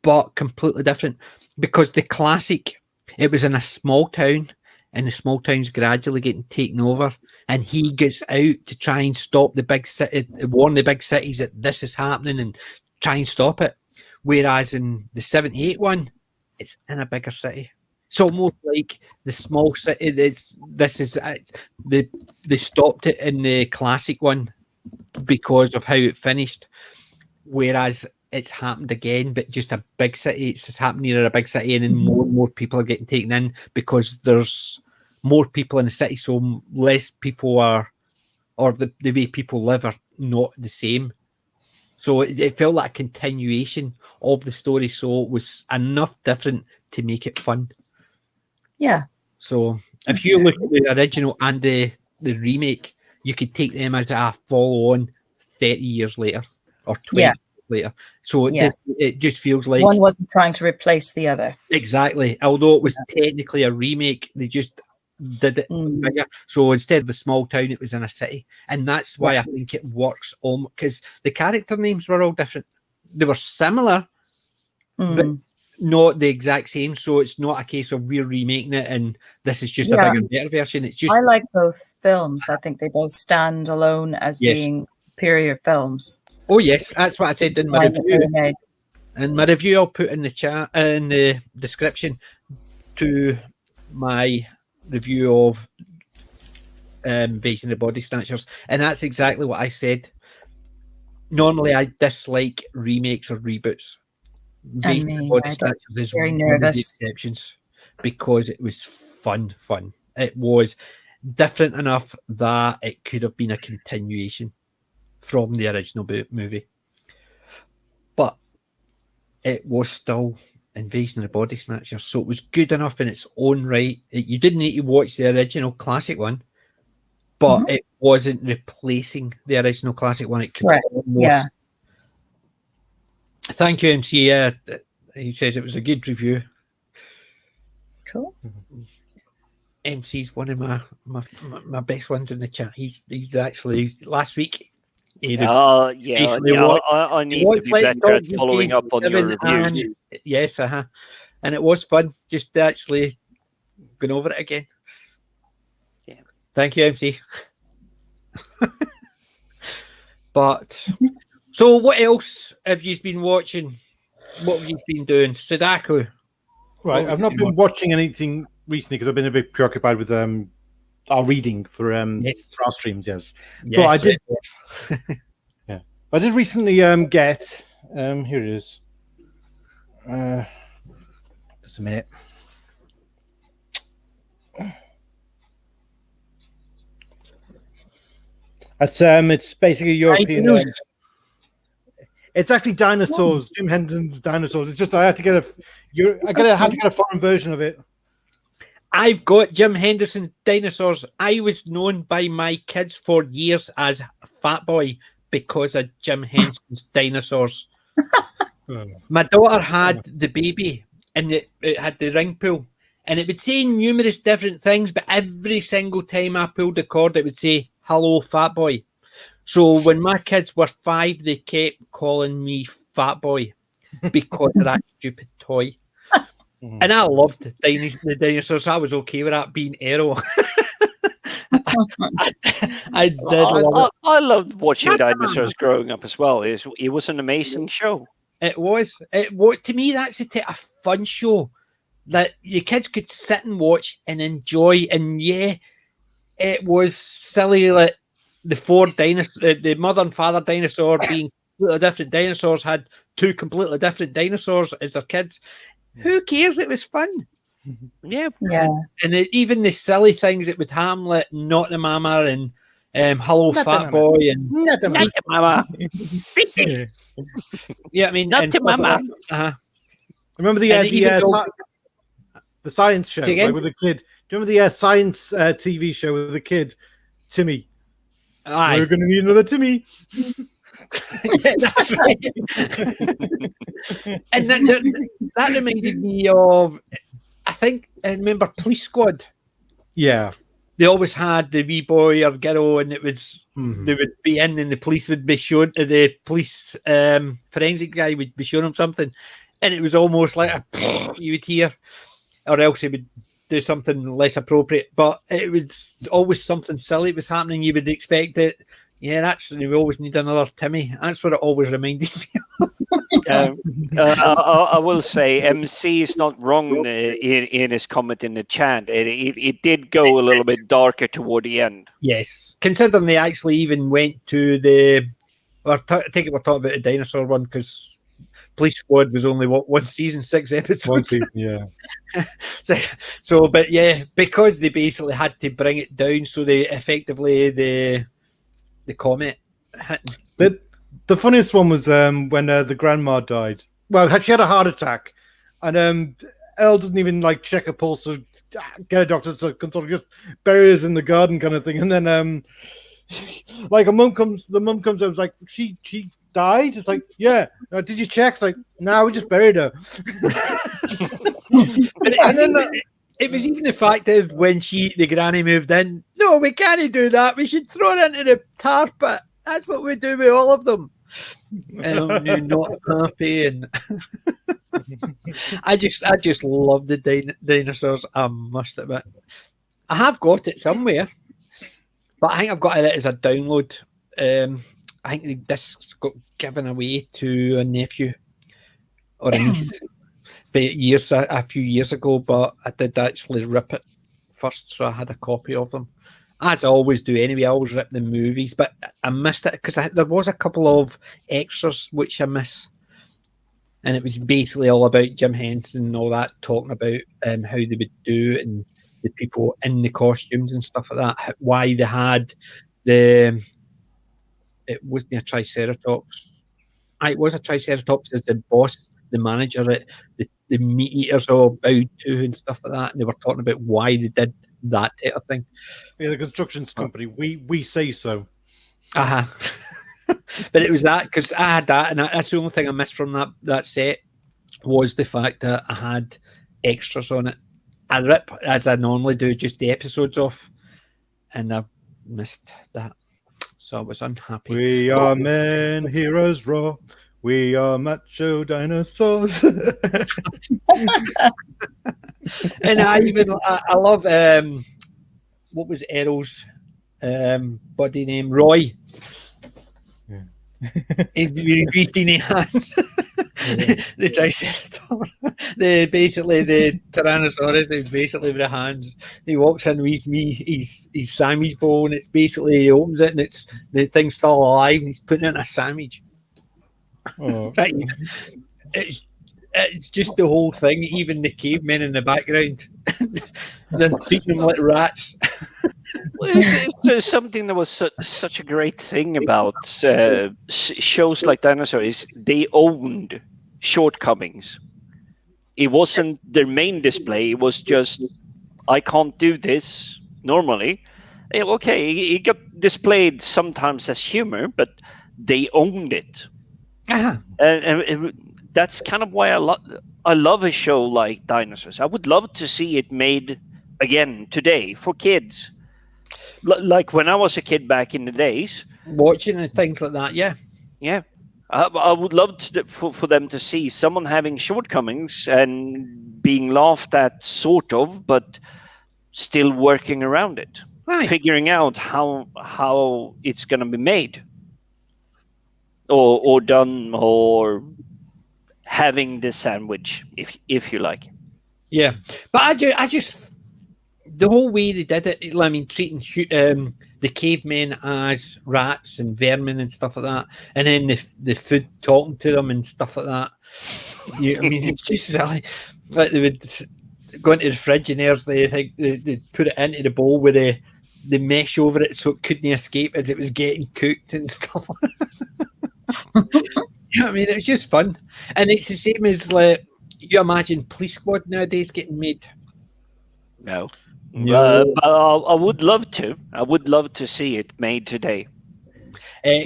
but completely different, because the classic, it was in a small town and the small town's gradually getting taken over, and he gets out to try and stop the big city, warn the big cities that this is happening and try and stop it. Whereas in the 78 one, it's in a bigger city. It's almost like the small city. They stopped it in the classic one because of how it finished. Whereas it's happened again, but just a big city. It's just happened near a big city, and then more and more people are getting taken in because there's more people in the city, so less people are, or the way people live are not the same. So it felt like a continuation of the story, so it was enough different to make it fun. Yeah. So if you look at the original and the remake, you could take them as a follow-on 30 years later. or 20 Yeah. later. So Yes. it just feels like One wasn't trying to replace the other. exactly. Although it was technically a remake, they just did it bigger. So instead of the small town, it was in a city, and that's why I think it works. Because the character names were all different. They were similar, but not the exact same. So it's not a case of we're remaking it and this is just a bigger, better version. It's just I like both films. I think they both stand alone as being superior films. Oh yes, that's what I said in my review. In my review, I'll put in the chat in the description to my review of Invasion of the Body Snatchers, and that's exactly what I said. Normally, I dislike remakes or reboots. Invasion of the Body Snatchers is very one of the nervous exceptions because it was fun. It was different enough that it could have been a continuation from the original movie, but it was still Invasion of the Body Snatchers, so it was good enough in its own right. You didn't need to watch the original classic one, but it wasn't replacing the original classic one. It could almost. Thank you, MC. He says it was a good review. Cool. MC's one of my best ones in the chat. He's actually last week. I need to be better at following up on your reviews. Yes, and it was fun just actually going over it again. Yeah. Thank you, MC. But so what else have you been watching? What have you been doing? Sadako. Right, I've not been watching anything recently because I've been a bit preoccupied with our reading for our streams. Yes, but I did. Yeah, I did recently get. Here it is. Just a minute. It's basically European. It's actually dinosaurs. Jim Henson's dinosaurs. It's just I had to get had to get a foreign version of it. I've got Jim Henderson dinosaurs. I was known by my kids for years as Fat Boy because of Jim Henson's dinosaurs. My daughter had the baby and it had the ring pull, and it would say numerous different things, but every single time I pulled the cord, it would say, "Hello, Fat Boy." So when my kids were 5, they kept calling me Fat Boy because of that stupid toy. And I loved the dinosaurs. I was okay with that being Arrow. I did love it. I loved watching dinosaurs growing up as well. It was an amazing show. It was. To me, that's a fun show that your kids could sit and watch and enjoy. And yeah, it was silly that the 4 dinosaurs, the mother and father dinosaur being completely different dinosaurs, had 2 completely different dinosaurs as their kids. Who cares? It was fun. Yeah. And even the silly things that would happen, like Not the Mama and Hello Not Fat Boy and Not the Mama. Yeah, I mean, Not the Mama. Remember the science show with the kid? Do you remember the science TV show with the kid, Timmy? Aye. We're going to need another Timmy. Yeah, that's right. And that reminded me of, I remember Police Squad. Yeah. They always had the wee boy or girl, and it was they would be in, and the police would be showing the police forensic guy would be showing him something, and it was almost like you would hear, or else he would do something less appropriate. But it was always something silly was happening. You would expect it. Yeah, we always need another Timmy. That's what it always reminded me of. I will say MC is not wrong in his comment in the chat. It did go a little bit darker toward the end. Yes, considering they actually even went to the. I take it we're talking about the dinosaur one because Police Squad was only one season, 6 episodes. 1 season, yeah. so, but yeah, because they basically had to bring it down, so they effectively the comet hit. The funniest one was when the grandma died. Well, she had a heart attack, and Elle doesn't even check a pulse or get a doctor to consult. Just bury us in the garden, kind of thing. And then Like the mum comes over, was like, she died. It's like, yeah. Did you check? It's like, no, we just buried her. It was even the fact that when the granny moved in, no, we can't do that. We should throw her into the tar pit. That's what we do with all of them. Not happy, and I just love the dinosaurs. I must admit, I have got it somewhere, but I think I've got it as a download. I think the discs got given away to a nephew or a niece, but a few years ago. But I did actually rip it first, so I had a copy of them. As I always do anyway, I always rip the movies, but I missed it because there was a couple of extras which I miss. And it was basically all about Jim Henson and all that, talking about how they would do it and the people in the costumes and stuff like that, why they had it wasn't a Triceratops. It was a Triceratops as the boss, the manager that the meat eaters all bowed to and stuff like that. And they were talking about why they did that type of thing. Yeah, the construction company, we say so. But it was that, because I had that, and that's the only thing I missed from that set was the fact that I had extras on it. I rip, as I normally do, just the episodes off, and I missed that. So I was unhappy. We are men, heroes raw. We are macho dinosaurs. And I love what was Errol's body name? Roy. Yeah. With his teeny hands. The Triceratops. The Tyrannosaurus is basically with the hands. He walks in with his sandwich bowl, and it's basically, he opens it and it's the thing's still alive and he's putting it in a sandwich. Oh. Right. It's just the whole thing, even the cavemen in the background. They're treating them like rats. Well, it's something that was such a great thing about shows like Dinosaur is they owned shortcomings. It wasn't their main display. It was just, I can't do this normally. Okay, it got displayed sometimes as humor, but they owned it. And that's kind of why I love a show like Dinosaurs. I would love to see it made again today for kids. Like when I was a kid back in the days. Watching and things like that, yeah. Yeah. I would love for them to see someone having shortcomings and being laughed at, sort of, but still working around it. Right. Figuring out how it's going to be made. Or done, or having the sandwich, if you like. Yeah, but I just the whole way they did it. I mean, treating the cavemen as rats and vermin and stuff like that, and then the food talking to them and stuff like that. I mean, it's just silly. Like they would go into the fridge and they put it into the bowl with the mesh over it so it couldn't escape as it was getting cooked and stuff. You know what I mean? It's just fun, and it's the same as like you imagine Police Squad nowadays getting made. No. But I would love to. I would love to see it made today,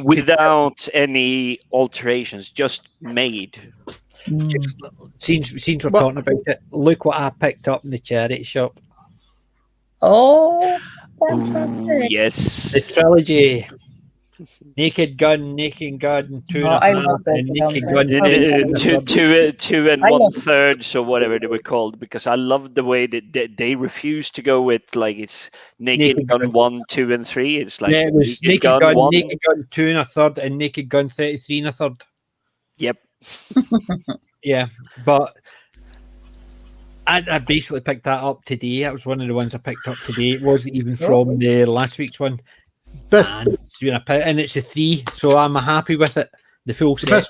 without any alterations, just made. Just, since we're talking about it, look what I picked up in the charity shop. Oh, fantastic! Ooh, yes, the trilogy. Naked Gun, Two and a Half, and Naked Gun. Two and 1/3, so whatever they were called, because I love the way that they refuse to go with like it's Naked Gun 1, 2, and 3. It's like it was Naked Gun 1, Naked Gun 2 and a third, and Naked Gun 33 and a third. Yep. Yeah, but I basically picked that up today. That was one of the ones I picked up today. It wasn't even from the last week's one. And it's a 3, so I'm happy with it. The full set.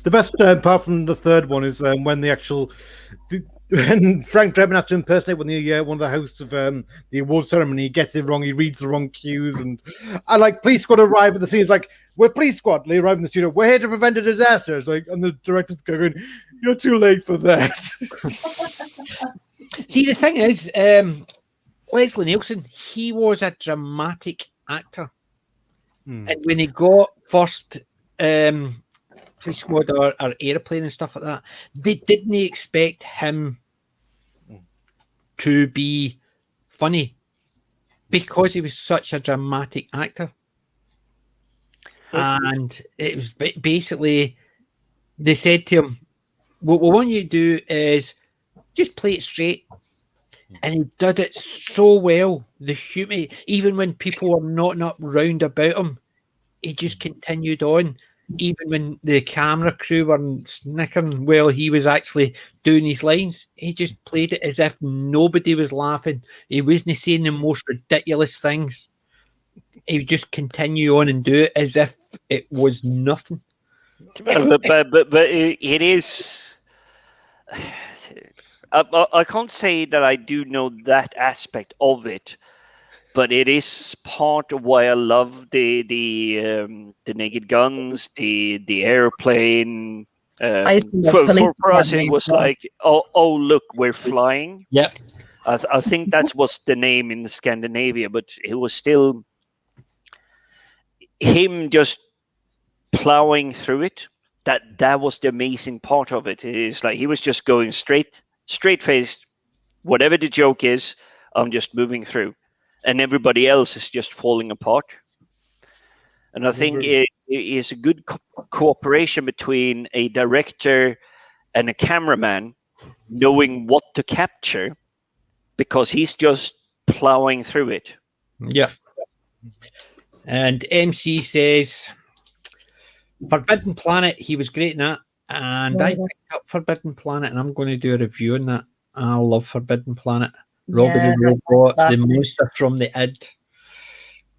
The best apart from the third one is when the actual when Frank Drebin has to impersonate one of the hosts of the award ceremony. He gets it wrong. He reads the wrong cues, and I like Police Squad arrive at the scene. It's like, we're Police Squad. They arrive in the studio. We're here to prevent a disaster. It's like, and the director's going, "You're too late for that." See, the thing is, Leslie Nielsen, he was a dramatic actor. And when he got first police squad or airplane and stuff like that, they didn't expect him to be funny because he was such a dramatic actor. And it was basically, they said to him, what we want you to do is just play it straight. And he did it so well. The humor, even when people were knotting up round about him, he just continued on. Even when the camera crew were snickering while he was actually doing his lines, he just played it as if nobody was laughing. He wasn't saying the most ridiculous things. He would just continue on and do it as if it was nothing. But it is. I can't say that I do know that aspect of it, but it is part of why I love the Naked Guns, the airplane. For us, it was like, oh, look, we're flying. Yeah, I think that was the name in Scandinavia, but it was still him just plowing through it. That was the amazing part of it. It is like he was just going straight-faced. Whatever the joke is, I'm just moving through, and everybody else is just falling apart. And I think it is a good cooperation between a director and a cameraman, knowing what to capture, because he's just plowing through it. Yeah. And MC says, Forbidden Planet, he was great in that. And I picked up Forbidden Planet, and I'm going to do a review on that. I love Forbidden Planet. Robin got the monster from the id.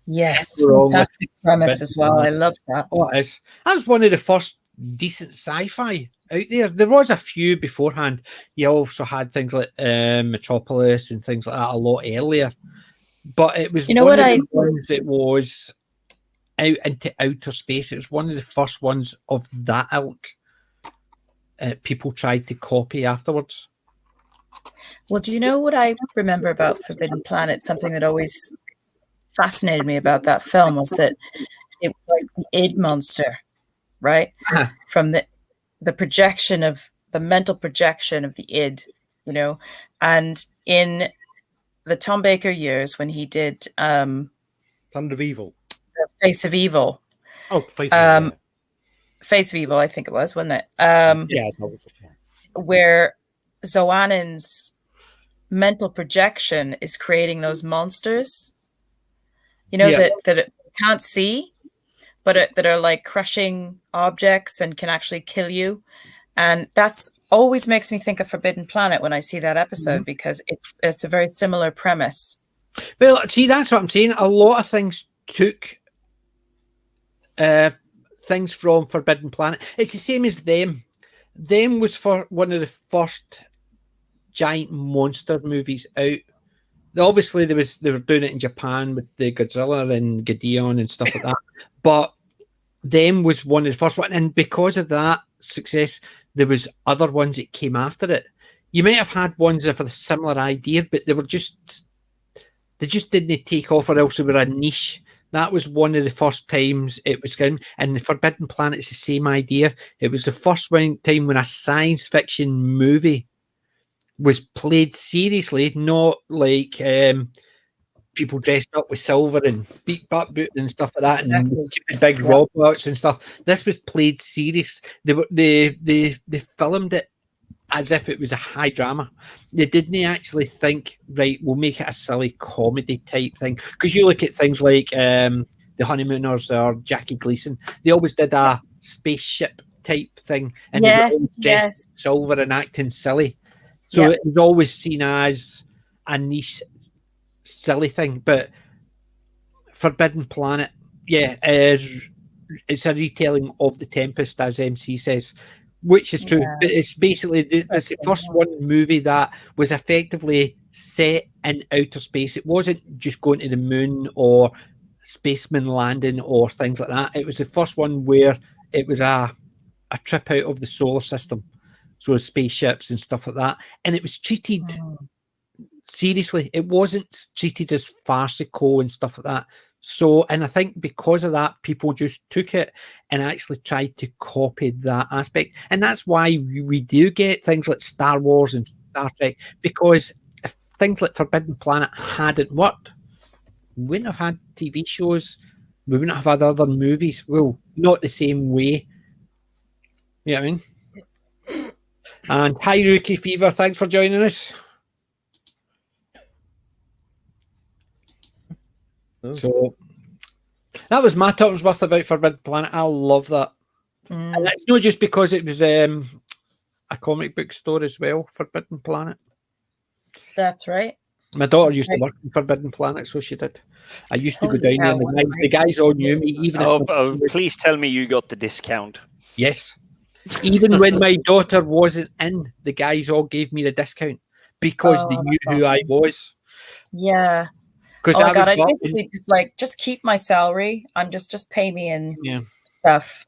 Yes, fantastic premise as well. I love that. Oh, it is. That was one of the first decent sci-fi out there. There was a few beforehand. You also had things like Metropolis and things like that a lot earlier. But it was one of the ones that was out into outer space. It was one of the first ones of that ilk. People tried to copy afterwards. Well, do you know what I remember about Forbidden Planet? Something that always fascinated me about that film was that it was like the id monster, right? From the projection of the mental projection of the id, you know. And in the Tom Baker years when he did Land of Evil, Face of Evil. Oh, Face of Evil. Face of Evil, I think it was, wasn't it? Yeah. Where Zoanin's mental projection is creating those monsters, you know, that it can't see, but that are like crushing objects and can actually kill you. And that's always makes me think of Forbidden Planet when I see that episode, because it's a very similar premise. Well, see, that's what I'm saying. A lot of things took things from Forbidden Planet. It's the same as Them. Them was for one of the first giant monster movies out. Obviously, they were doing it in Japan with the Godzilla and Gideon and stuff like that. But Them was one of the first ones, and because of that success, there was other ones that came after it. You might have had ones of a similar idea, but they just didn't take off, or else they were a niche. That was one of the first times it was going. And the Forbidden Planet is the same idea. It was the first time when a science fiction movie was played seriously, not like people dressed up with silver and beat boot and stuff like that, and big robots and stuff. This was played serious. They filmed it as if it was a high drama. They didn't actually think, right, we'll make it a silly comedy type thing. Because you look at things like The Honeymooners or Jackie Gleason, they always did a spaceship type thing, and they were always dressed silver and acting silly. So it was always seen as a niche, silly thing. But Forbidden Planet, it's a retelling of The Tempest, as MC says, which is true. But it's basically it's the first one movie that was effectively set in outer space. It wasn't just going to the moon or spaceman landing or things like that. It was the first one where it was a trip out of the solar system. So spaceships and stuff like that. And it was treated seriously. It wasn't treated as farcical and stuff like that. So, and I think because of that, people just took it and actually tried to copy that aspect. And that's why we do get things like Star Wars and Star Trek, because if things like Forbidden Planet hadn't worked, we wouldn't have had TV shows, we wouldn't have had other movies. Well, not the same way. You know what I mean? And hi, Rookie Fever, thanks for joining us. So that was my talking's worth about Forbidden Planet. I love that. And it's not just because it was a comic book store as well, Forbidden Planet. That's right. My daughter used to work in Forbidden Planet, so she did. I used to go down there, and the guys all knew me. Even please tell me you got the discount. Yes. Even when my daughter wasn't in, the guys all gave me the discount because they knew who I was. Yeah. Oh my God, I basically just keep my salary. I'm just pay me in stuff.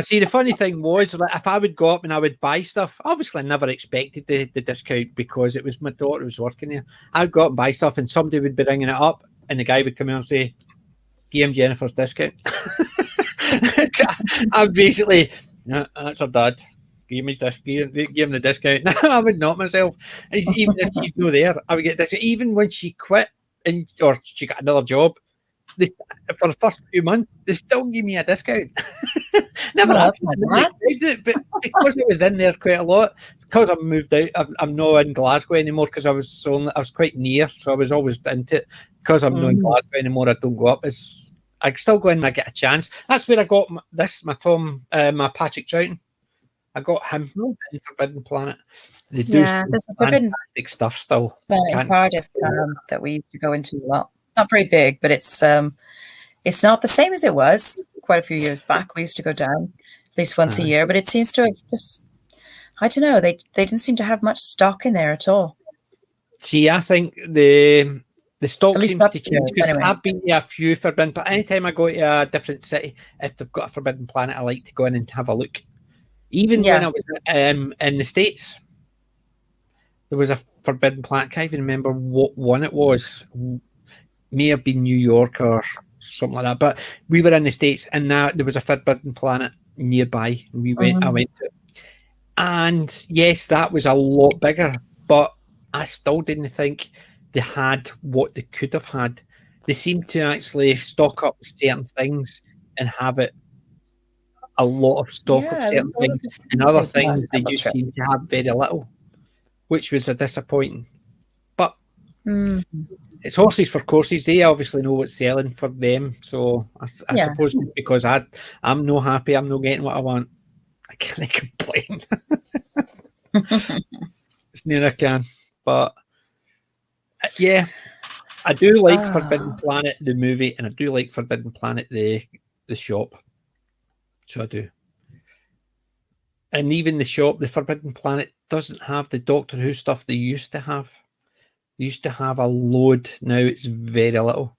See, the funny thing was, like, if I would go up and I would buy stuff, obviously I never expected the discount because it was my daughter who was working there. I'd go up and buy stuff and somebody would be ringing it up and the guy would come in and say, give him Jennifer's discount. I'm basically, no, that's her dad. Give him the discount. I would not myself. Even if she's not there, I would get this. Even when she quit, or she got another job, for the first few months, they still give me a discount. Never asked it, but because I was in there quite a lot, because I moved out, I'm not in Glasgow anymore because I was quite near, so I was always into it. Because I'm not in Glasgow anymore, I don't go up. I still go in when I get a chance. That's where I got my Patrick Troughton. I got him in Forbidden Planet. They do there's fantastic stuff still. In Cardiff that we used to go into a lot. Not very big, but it's not the same as it was quite a few years back. We used to go down at least once a year, but it seems to have just, I don't know, they didn't seem to have much stock in there at all. See, I think the stock seems to change because anyway. I've been to a few Forbidden Planet. Anytime I go to a different city, if they've got a Forbidden Planet, I like to go in and have a look. Even when I was in the States, there was a Forbidden Planet. I can't even remember what one it was. May have been New York or something like that. But we were in the States, and there was a Forbidden Planet nearby. I went to it. And yes, that was a lot bigger, but I still didn't think they had what they could have had. They seemed to actually stock up certain things and have it a lot of stock of certain things, and other things they just seem to have very little, which was a disappointing. But it's horses for courses. They obviously know what's selling for them. So I suppose because I'm not happy, I'm not getting what I want, I can't complain. It's near I can. But yeah, I do like Forbidden Planet, the movie, and I do like Forbidden Planet, the shop. So I do. And even the shop, the Forbidden Planet, doesn't have the Doctor Who stuff they used to have. They used to have a load. Now it's very little.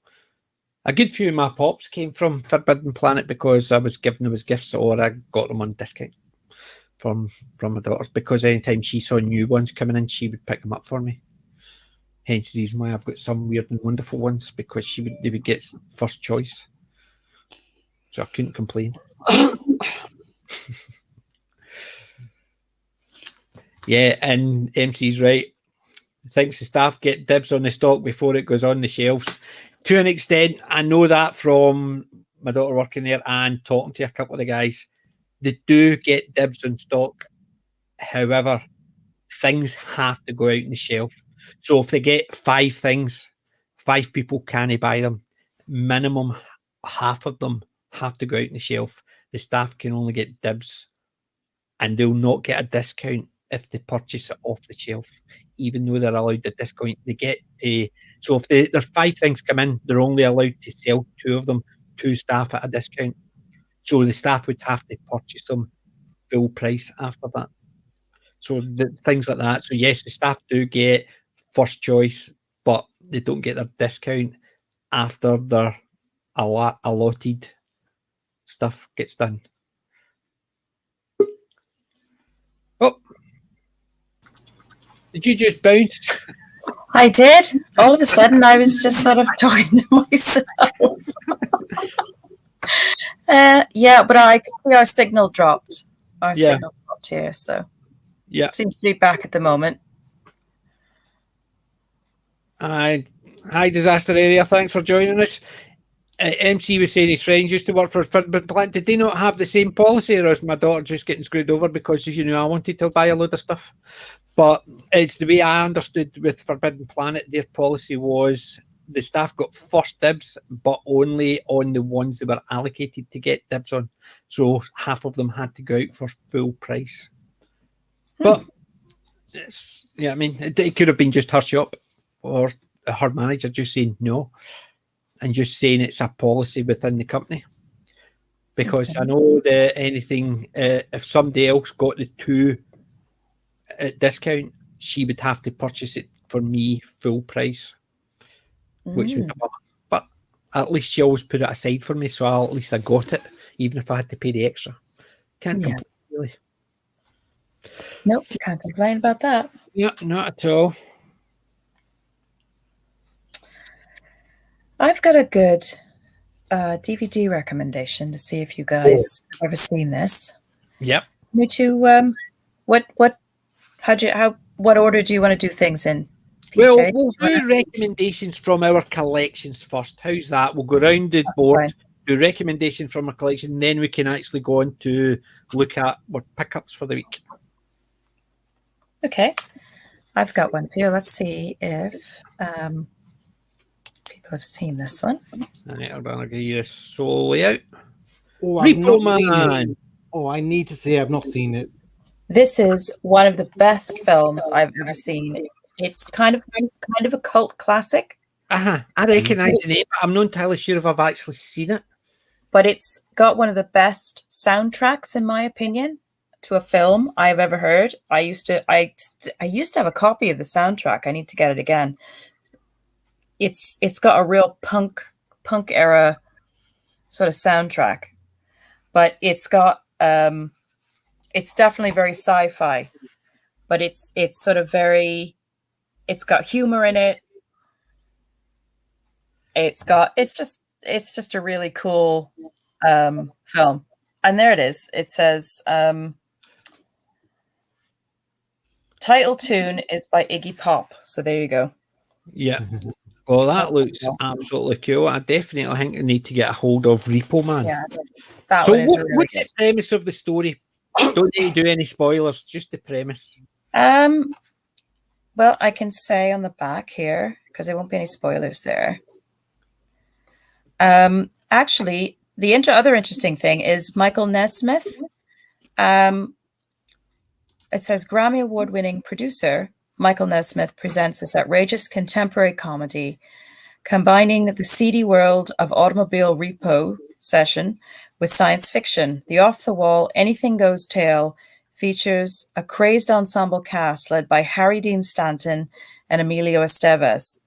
A good few of my pops came from Forbidden Planet because I was giving them as gifts, or I got them on discount from my daughters, because anytime she saw new ones coming in, she would pick them up for me. Hence the reason why I've got some weird and wonderful ones, because they would get first choice. So I couldn't complain. Yeah, and MC's right. Thinks the staff get dibs on the stock before it goes on the shelves. To an extent, I know that from my daughter working there and talking to a couple of the guys. They do get dibs on stock. However, things have to go out on the shelf. So if they get 5 things, 5 people can't buy them. Minimum half of them have to go out on the shelf. The staff can only get dibs, and they'll not get a discount if they purchase it off the shelf, even though they're allowed the discount. They get so if there's 5 things come in, they're only allowed to sell 2 of them to staff at a discount. So the staff would have to purchase them full price after that. So things like that. So yes, the staff do get first choice, but they don't get their discount after their allotted stuff gets done. Oh, did you just bounce? I did. All of a sudden, I was just sort of talking to myself. Yeah, but I see our signal dropped. Our signal dropped here, so seems to be back at the moment. Hi, Disaster Area. Thanks for joining us. MC was saying his friends used to work for Forbidden Planet. Did they not have the same policy, or is my daughter just getting screwed over because, you know, I wanted to buy a load of stuff? But it's the way I understood with Forbidden Planet, their policy was the staff got first dibs, but only on the ones they were allocated to get dibs on. So half of them had to go out for full price. But I mean, it could have been just her shop or her manager just saying no and just saying it's a policy within the company. Because I know that anything, if somebody else got the 2 at discount, she would have to purchase it for me full price, which was a bummer. But at least she always put it aside for me, so at least I got it, even if I had to pay the extra. Can't complain, really. Nope, can't complain about that. Yeah, not at all. I've got a good DVD recommendation to see if you guys have ever seen this. Yep. Me too. What order do you want to do things in? PJ? Well, we'll do recommendations from our collections first. How's that? We'll go round the board, do recommendations from our collection, and then we can actually go on to look at what pickups for the week. Okay. I've got one for you. Let's see if people have seen this one. I'm going to give you a solo layout. Repo Man. I need to see. I've not seen it. This is one of the best films I've ever seen. It's kind of a cult classic. I recognise the name, but I'm not entirely sure if I've actually seen it. But it's got one of the best soundtracks, in my opinion, to a film I've ever heard. I used to have a copy of the soundtrack. I need to get it again. It's got a real punk era sort of soundtrack, but it's got it's definitely very sci-fi, but it's sort of very, it's got humor in it. It's just a really cool film. And there it is. It says title tune is by Iggy Pop. So there you go. Yeah. Well, that looks absolutely cool. I definitely think I need to get a hold of Repo Man. Yeah, so what's the premise of the story? Don't need to do any spoilers, just the premise. Well, I can say on the back here, because there won't be any spoilers there. Actually, the other interesting thing is Michael Nesmith. It says Grammy Award-winning producer Michael Nesmith presents this outrageous contemporary comedy, combining the seedy world of automobile repo session with science fiction. The off-the-wall, anything-goes tale features a crazed ensemble cast led by Harry Dean Stanton and Emilio Estevez.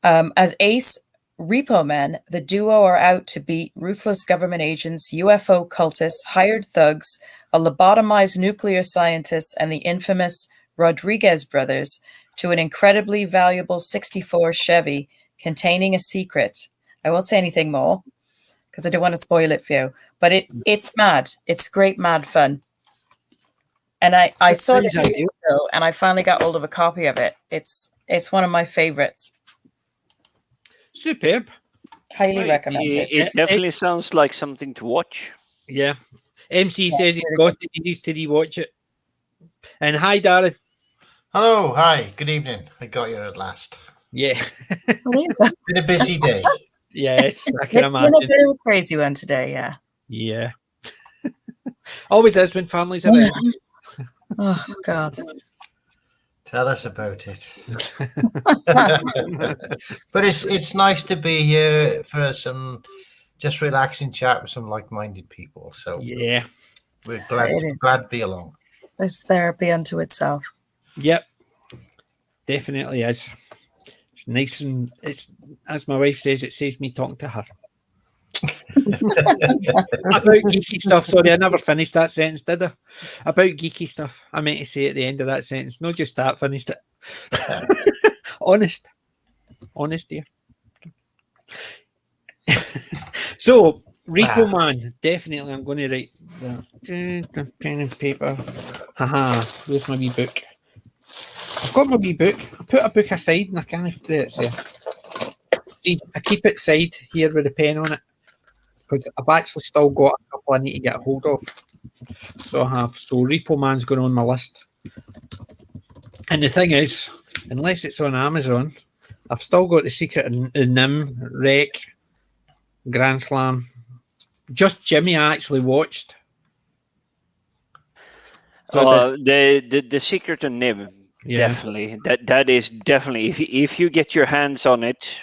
As ace repo men, the duo are out to beat ruthless government agents, UFO cultists, hired thugs, a lobotomized nuclear scientist, and the infamous Rodriguez brothers to an incredibly valuable 64 Chevy containing a secret. I won't say anything more because I don't want to spoil it for you, but it's mad. It's great, mad fun. And I saw this video and I finally got hold of a copy of it. It's one of my favorites. Superb. Highly recommended. It definitely sounds like something to watch. Yeah. MC says he's got it. He needs to rewatch it. And hi, Darren. Hello. Hi. Good evening. I got you at last. Yeah. Been a busy day. Yes, I can imagine. It's been a bit of a crazy one today, yeah. Yeah. Always is when families are around. Oh, God. Tell us about it. But it's nice to be here for some just relaxing chat with some like-minded people. So yeah, we're glad to be along. It's therapy unto itself. Yep, definitely is. It's nice, and it's, as my wife says, it saves me talking to her. About geeky stuff. Sorry, I never finished that sentence, did I? About geeky stuff. I meant to say at the end of that sentence. Not just that, finished it. Honest dear. So, Repo Man, definitely I'm going to write the pen and paper. Haha, where's my wee book? I've got my wee book. I put a book aside and I can't find it there. See, I keep it side here with a pen on it because I've actually still got a couple I need to get a hold of. So I have. So Repo Man's going on my list. And the thing is, unless it's on Amazon, I've still got The Secret of Nim, Wreck, Grand Slam. Just Jimmy I actually watched. So the Secret of Nim, definitely. That is definitely, if you get your hands on it,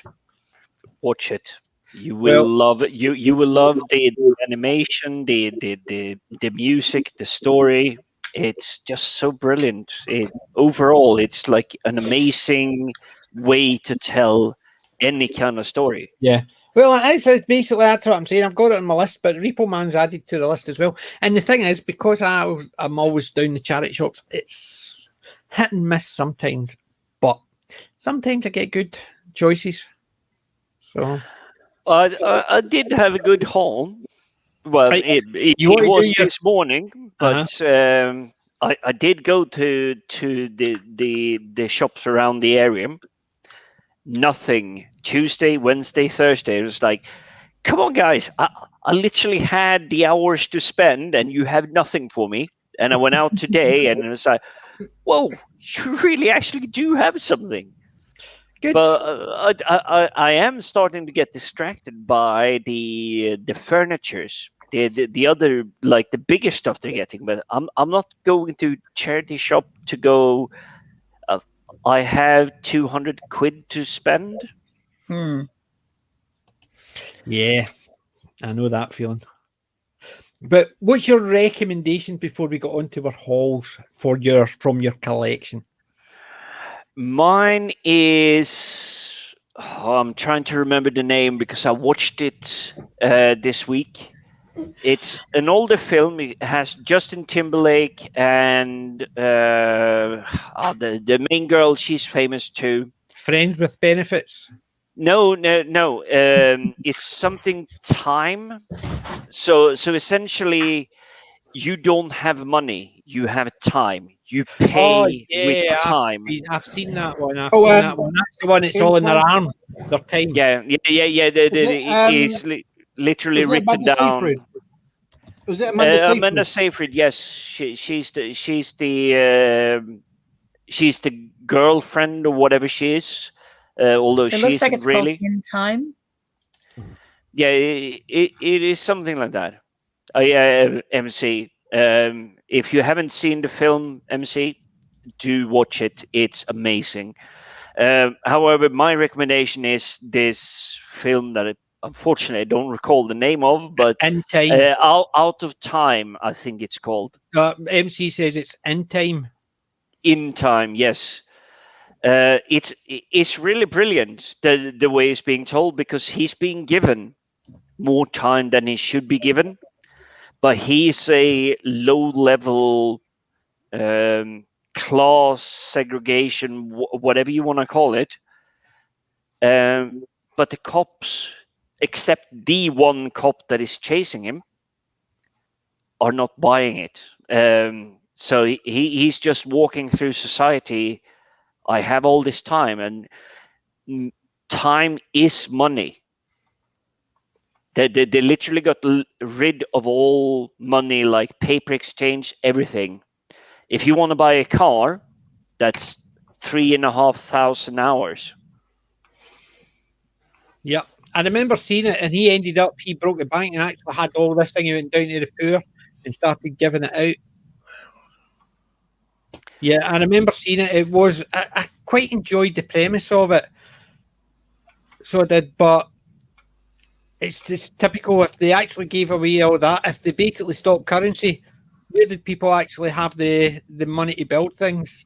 watch it. You will love it. You will love the animation, the music, the story. It's just so brilliant. Overall, it's like an amazing way to tell any kind of story. Yeah. Well, it's basically that's what I'm saying. I've got it on my list, but Repo Man's added to the list as well. And the thing is, because I'm always down the charity shops, it's hit and miss sometimes, but sometimes I get good choices. So I did have a good haul. Well, it was this morning, but I did go to the shops around the area. Nothing. Tuesday, Wednesday, Thursday. It was like, come on, guys. I literally had the hours to spend, and you have nothing for me. And I went out today, and it was like, whoa, you really actually do have something. Good. But I am starting to get distracted by the furnitures, the other, like the bigger stuff they're getting. But I'm not going to charity shop to go. I have 200 quid to spend. Yeah, I know that feeling. But what's your recommendation before we got on to our hauls from your collection? Mine is, I'm trying to remember the name because I watched it this week. It's an older film. It has Justin Timberlake and the main girl. She's famous too. Friends with Benefits. No. It's something time. So essentially, you don't have money. You have time. You pay with time. I've seen that one. I've seen that one. That's the one. It's all in their arm. Their time. Yeah. It's literally written down. Seyfried? Was it Amanda Seyfried? Amanda Seyfried, yes. She's the girlfriend or whatever she is. Although it looks like it's really called In Time. Yeah, it is something like that. MC. If you haven't seen the film, MC, do watch it. It's amazing. However, my recommendation is this film that unfortunately I don't recall the name of, but In Time. Out of Time, I think it's called. MC says it's In Time. In Time, yes. It's really brilliant the way it's being told, because he's being given more time than he should be given, but he's a low-level class segregation, whatever you want to call it. But the cops, except the one cop that is chasing him, are not buying it. So he's just walking through society. I have all this time, and time is money. They literally got rid of all money, like paper exchange, everything. If you want to buy a car, that's 3,500 hours. Yep. I remember seeing it, and he broke the bank and actually had all this thing. He went down to the poor and started giving it out. Yeah, I remember seeing it. It was, I quite enjoyed the premise of it. So I did, but it's just typical. If they actually gave away all that, if they basically stopped currency, where did people actually have the money to build things?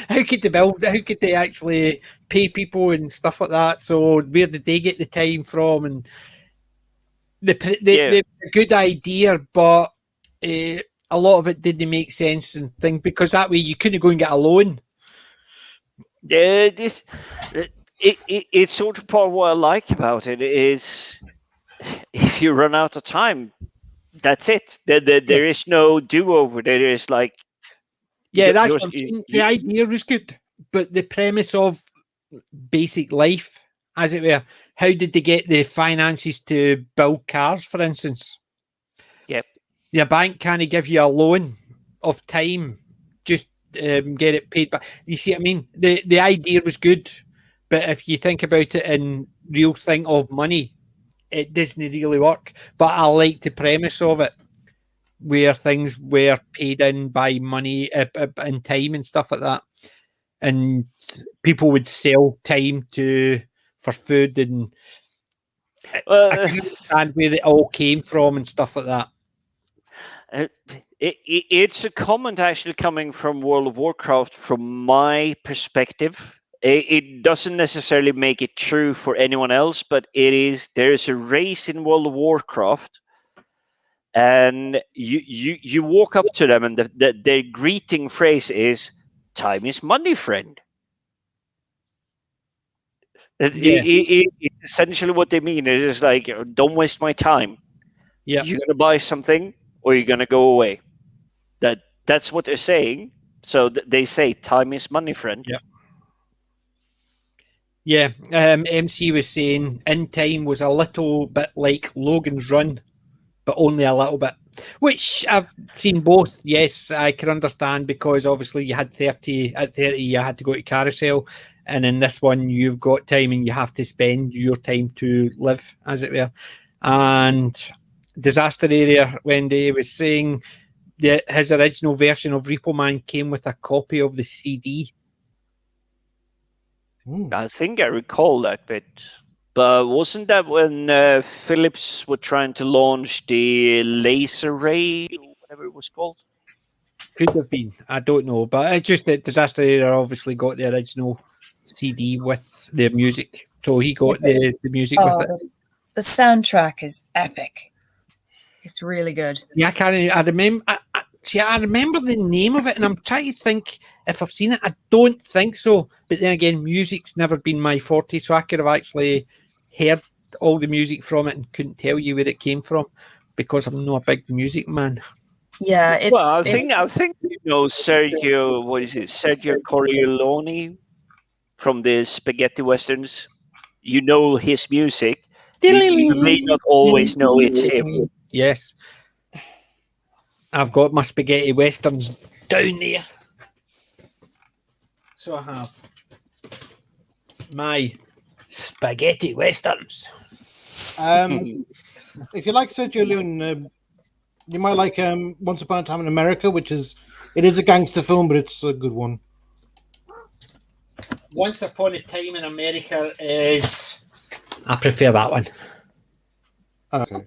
How could they build? How could they actually pay people and stuff like that? So where did they get the time from? And the good idea, but a lot of it didn't make sense and things, because that way you couldn't go and get a loan. Yeah, it's sort of part of what I like about it is if you run out of time, that's it. There is no do-over. There is like that's what I'm saying. The idea was good, but the premise of basic life, as it were, how did they get the finances to build cars, for instance? Yep. Your bank can't give you a loan of time, just get it paid back. You see what I mean? The idea was good, but if you think about it in real thing of money, it doesn't really work. But I like the premise of it, where things were paid in by money and time and stuff like that, and people would sell time for food, and I can understand where it all came from and stuff like that. It's a comment actually coming from World of Warcraft from my perspective. It doesn't necessarily make it true for anyone else, but there is a race in World of Warcraft, and you walk up to them, and their greeting phrase is "Time is money, friend." It's essentially what they mean. It is like, don't waste my time. Yeah, you're gonna buy something or you're gonna go away. That's what they're saying. So they say time is money, friend. Yeah. MC was saying In Time was a little bit like Logan's Run, but only a little bit. Which I've seen both. Yes, I can understand, because obviously you had 30 at 30, you had to go to Carousel, and in this one you've got time and you have to spend your time to live, as it were. And Disaster Area, Wendy was saying that his original version of Repo Man came with a copy of the CD. I think I recall that bit. But wasn't that when Philips were trying to launch the laser ray, or whatever it was called? Could have been. I don't know. But it's just that Disaster Area obviously got the original CD with the music. So he got the music with it. The soundtrack is epic. It's really good. Yeah, I remember. I remember the name of it, and I'm trying to think if I've seen it. I don't think so. But then again, music's never been my forte, so I could have actually heard all the music from it and couldn't tell you where it came from, because I'm not a big music man. Yeah, I think Sergio. What is it? Sergio Corleone from the spaghetti westerns. You know his music. You may not always know it's him. Yes. I've got my spaghetti westerns down there. So I have my spaghetti westerns. If you like Sergio Leone, you might like Once Upon a Time in America, it is a gangster film, but it's a good one. Once Upon a Time in America is... I prefer that one. Okay.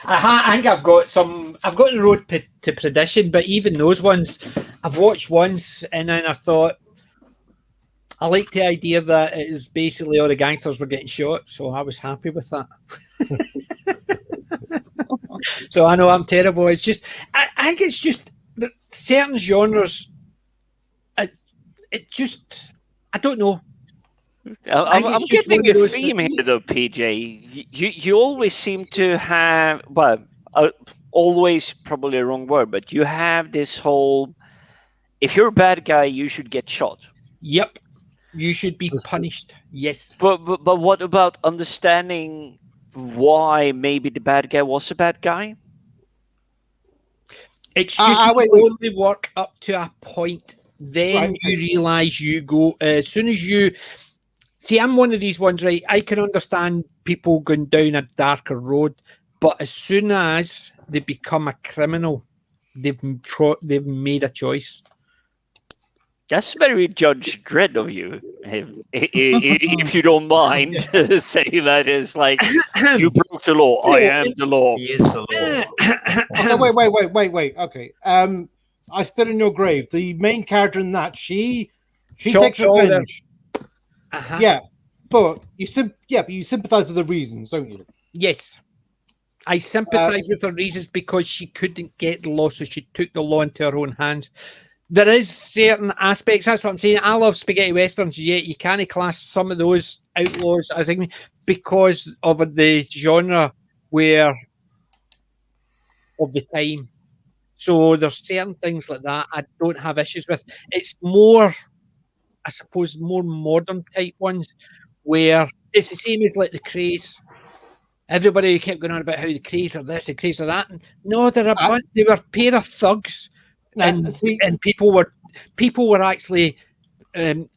I think I've got the Road to Perdition, but even those ones I've watched once, and then I thought I like the idea that it is basically all the gangsters were getting shot, so I was happy with that. So I know I'm terrible. It's just I think it's just certain genres. It just I don't know. I'm getting a theme here, though, PJ. You always seem to have, always probably a wrong word, but you have this whole, if you're a bad guy, you should get shot. Yep, you should be punished. Yes, but what about understanding why maybe the bad guy was a bad guy? It's just only work up to a point. Then you realise you go as soon as you. See, I'm one of these ones, right? I can understand people going down a darker road, but as soon as they become a criminal, they've made a choice. That's very Judge Dredd of you, if you don't mind saying that. Is like, you broke the law. I am the law. He is the law. Wait. Okay. I Spit in Your Grave. The main character in that, she takes revenge. Uh-huh. Yeah, but you sympathise with the reasons, don't you? Yes, I sympathise with her reasons because she couldn't get the law, so she took the law into her own hands. there is certain aspects. That's what I'm saying. I love spaghetti westerns. Yet you can't class some of those outlaws as because of the genre of the time. So there's certain things like that I don't have issues with. It's more, I suppose, more modern type ones where it's the same as like the Krays. Everybody kept going on about how the Krays are this, the Krays are that. No, they were a pair of thugs, and people were actually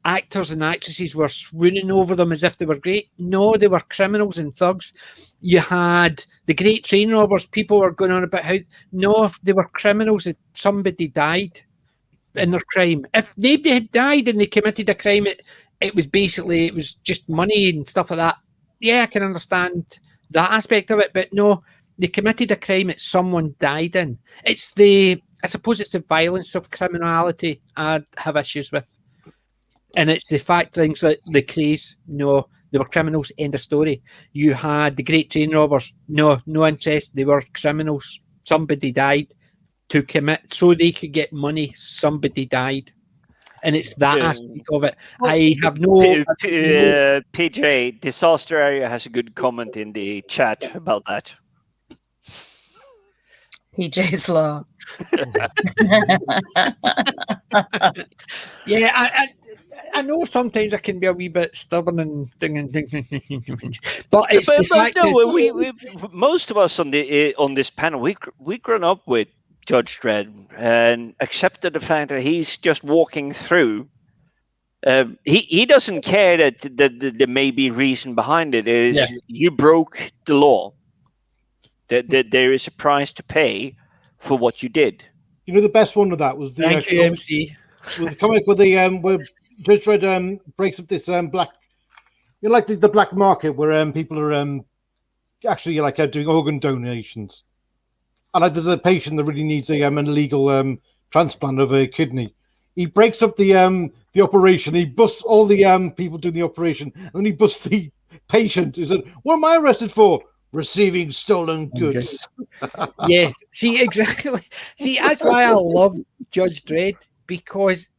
actors and actresses were swooning over them as if they were great. No, they were criminals and thugs. You had the Great Train Robbers. People were going on about how no, they were criminals. Somebody died in their crime. If nobody had died and they committed a crime, it was just money and stuff like that. Yeah, I can understand that aspect of it, but no, they committed a crime that someone died in. I suppose it's the violence of criminality I have issues with. And it's the fact things like the Krays, no, they were criminals, end of story. You had the Great Train Robbers, no interest, they were criminals. Somebody died to commit, so they could get money, somebody died. And it's that aspect of it. I have no... PJ, Disaster Area has a good comment in the chat about that. PJ's Law. Yeah, I know sometimes I can be a wee bit stubborn and things, but it's the fact most of us on this panel, we grown up with Judge Dredd and accepted the fact that he's just walking through. He doesn't care that there may be reason behind it. You broke the law. That there is a price to pay for what you did. You know, the best one of that was the Thank you, MC. Was the comic where where Judge Dredd breaks up this black, like the black market where people are actually doing organ donations. And there's a patient that really needs an illegal transplant of a kidney. He breaks up the operation. He busts all the people doing the operation, and then he busts the patient. He said, "What am I arrested for? Receiving stolen goods." Yes. See, exactly. See, that's why I love Judge Dredd, because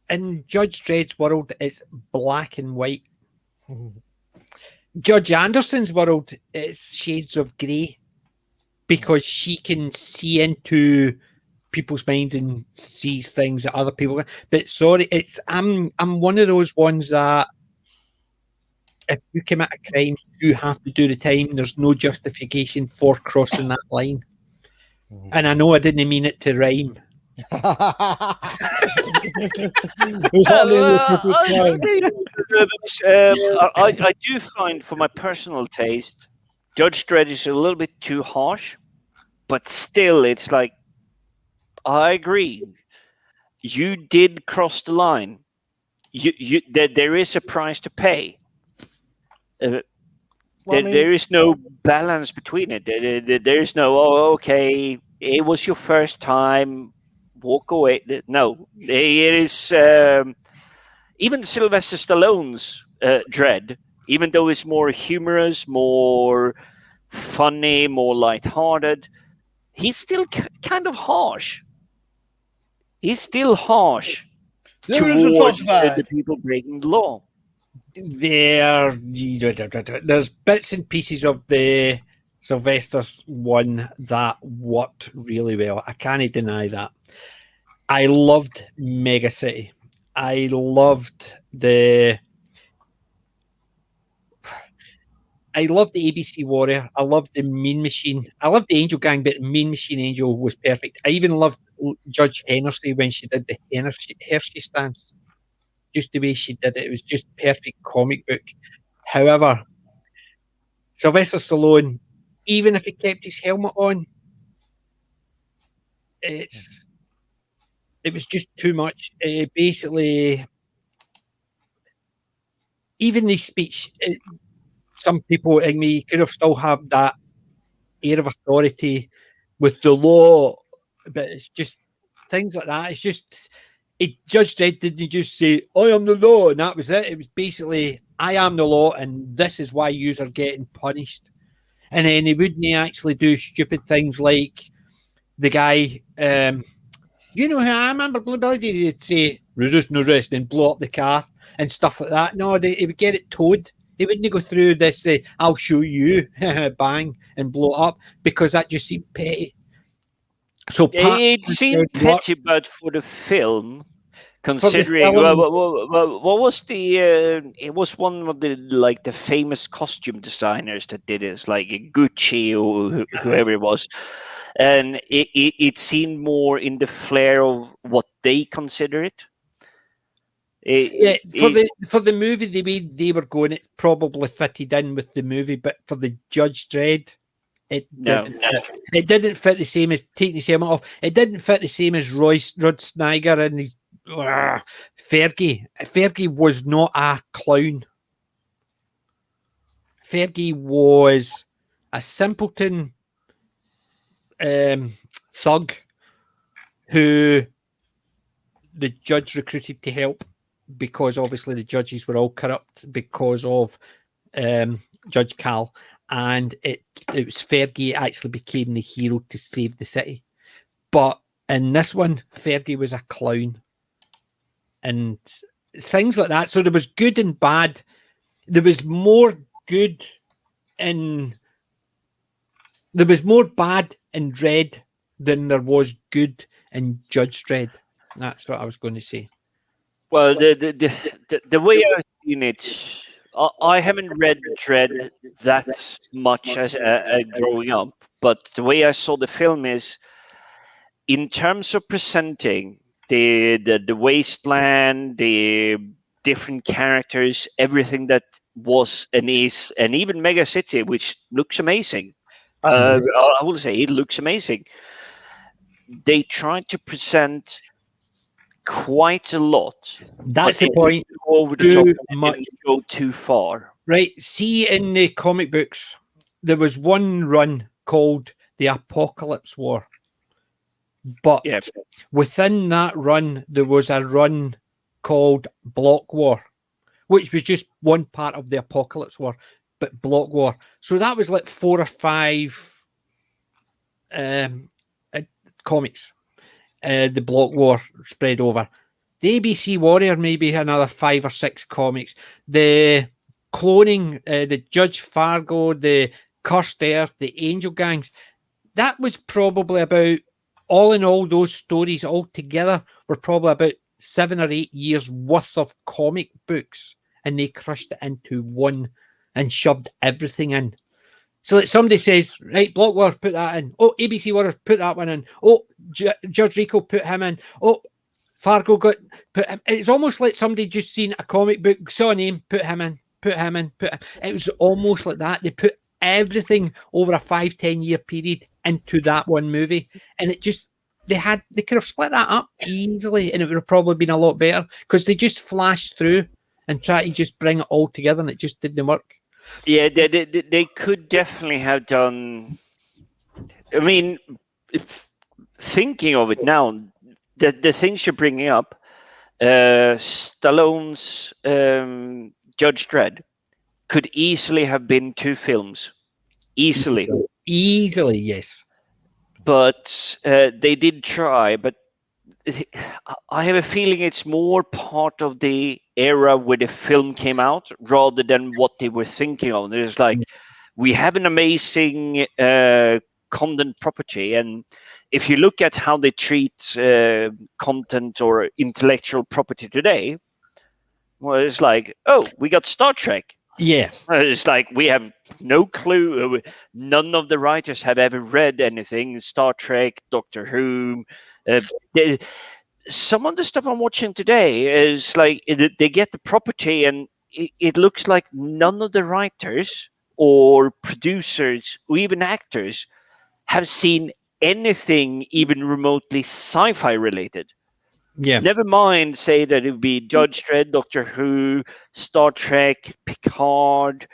in Judge Dredd's world, it's black and white. Judge Anderson's world, it's shades of grey, because she can see into people's minds and sees things that other people can. But sorry, I'm one of those ones that if you commit a crime, you have to do the time. There's no justification for crossing that line. And I know I didn't mean it to rhyme. I do find, for my personal taste, Judge Dredd is a little bit too harsh, but still, it's like, I agree. You did cross the line. There is a price to pay. There is no balance between it. There is no, okay, it was your first time, walk away. No, it is even Sylvester Stallone's Dredd, even though it's more humorous, more funny, more lighthearted, he's still kind of harsh. He's still harsh towards the people breaking the law. There's bits and pieces of the Sylvester's one that worked really well. I can't deny that. I loved Mega City. I loved the ABC Warrior. I loved the Mean Machine. I loved the Angel Gang, but Mean Machine Angel was perfect. I even loved Judge Henderson when she did the Hershey stance. Just the way she did it. It was just perfect comic book. However, Sylvester Stallone, even if he kept his helmet on, it was just too much. Basically, even the speech, some people in me could have still have that air of authority with the law, but it's just things like that. It's just Judge Dredd didn't just say, "I am the law," and that was it. It was basically, "I am the law, and this is why you are getting punished." And then he wouldn't actually do stupid things like the guy, You know how I remember Billy, they'd say, resist no rest, and blow up the car and stuff like that. No, he would get it towed. He wouldn't go through this, I'll show you, bang, and blow it up, because that just seemed petty. So it seemed petty, but for the film, considering what was the it was one of the like the famous costume designers that did this, like Gucci or whoever it was, and it seemed more in the flair of what they consider it. For the movie, the way they were going, it probably fitted in with the movie, but for the Judge Dredd, it didn't fit the same as taking his helmet off. It didn't fit the same as Rod Steiger and his Fergie. Fergie was not a clown. Fergie was a simpleton thug who the judge recruited to help, because obviously the judges were all corrupt because of Judge Cal, and it was Fergie actually became the hero to save the city. But in this one, Fergie was a clown, and things like that. So there was good and bad. There was more good in. There was more bad in Dredd than there was good in Judge Dredd. That's what I was going to say. Well, the way I've seen it, I haven't read Dredd that much as growing up, but the way I saw the film is, in terms of presenting the wasteland, the different characters, everything that was and is, and even Mega City, which looks amazing. I will say it looks amazing. They tried to present quite a lot. That's the point. Over the top and go too far. Right. See, in the comic books, there was one run called the Apocalypse War. But within that run, there was a run called Block War, which was just one part of the Apocalypse War, but Block War. So that was like 4 or 5 comics. The Block War spread over. The ABC Warrior, maybe another 5 or 6 comics. The cloning, the Judge Fargo, the Cursed Earth, the Angel Gangs. That was probably about, all in all, those stories all together were probably about 7 or 8 years worth of comic books, and they crushed it into one and shoved everything in. So that somebody says, right, Block War, put that in. Oh, ABC Warrior, put that one in. Oh, Judge Rico, put him in. Oh, Fargo got put him. It's almost like somebody just seen a comic book, saw a name, put him in, put him in, put him. It was almost like that. They put everything over a 5-10 year period into that one movie, and it just they could have split that up easily, and it would have probably been a lot better, because they just flashed through and tried to just bring it all together, and it just didn't work. Yeah, they could definitely have done. I mean, thinking of it now, the things you're bringing up, Stallone's Judge Dredd could easily have been 2 films. Easily, yes. But they did try. But I have a feeling it's more part of the era where the film came out rather than what they were thinking of. There's like, we have an amazing content property, and if you look at how they treat content or intellectual property today, well, it's like, oh, we got Star Trek. Yeah. It's like, we have no clue. None of the writers have ever read anything. Star Trek, Doctor Who. Some of the stuff I'm watching today is like, they get the property, and it looks like none of the writers or producers or even actors have seen anything even remotely sci-fi related. Yeah. Never mind say that it would be Judge Dredd, Doctor Who, Star Trek, Picard,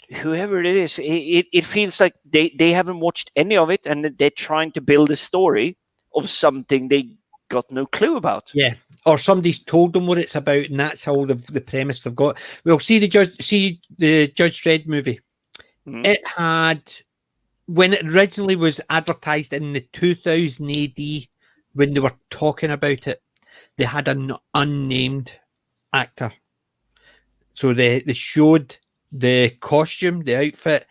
whoever it is. It feels like they haven't watched any of it, and they're trying to build a story of something they got no clue about. Yeah. Or somebody's told them what it's about, and that's all the premise they've got. Well, see the Judge Dredd movie. Mm-hmm. It had, when it originally was advertised in the 2000 AD when they were talking about it, they had an unnamed actor. So they showed the costume, the outfit,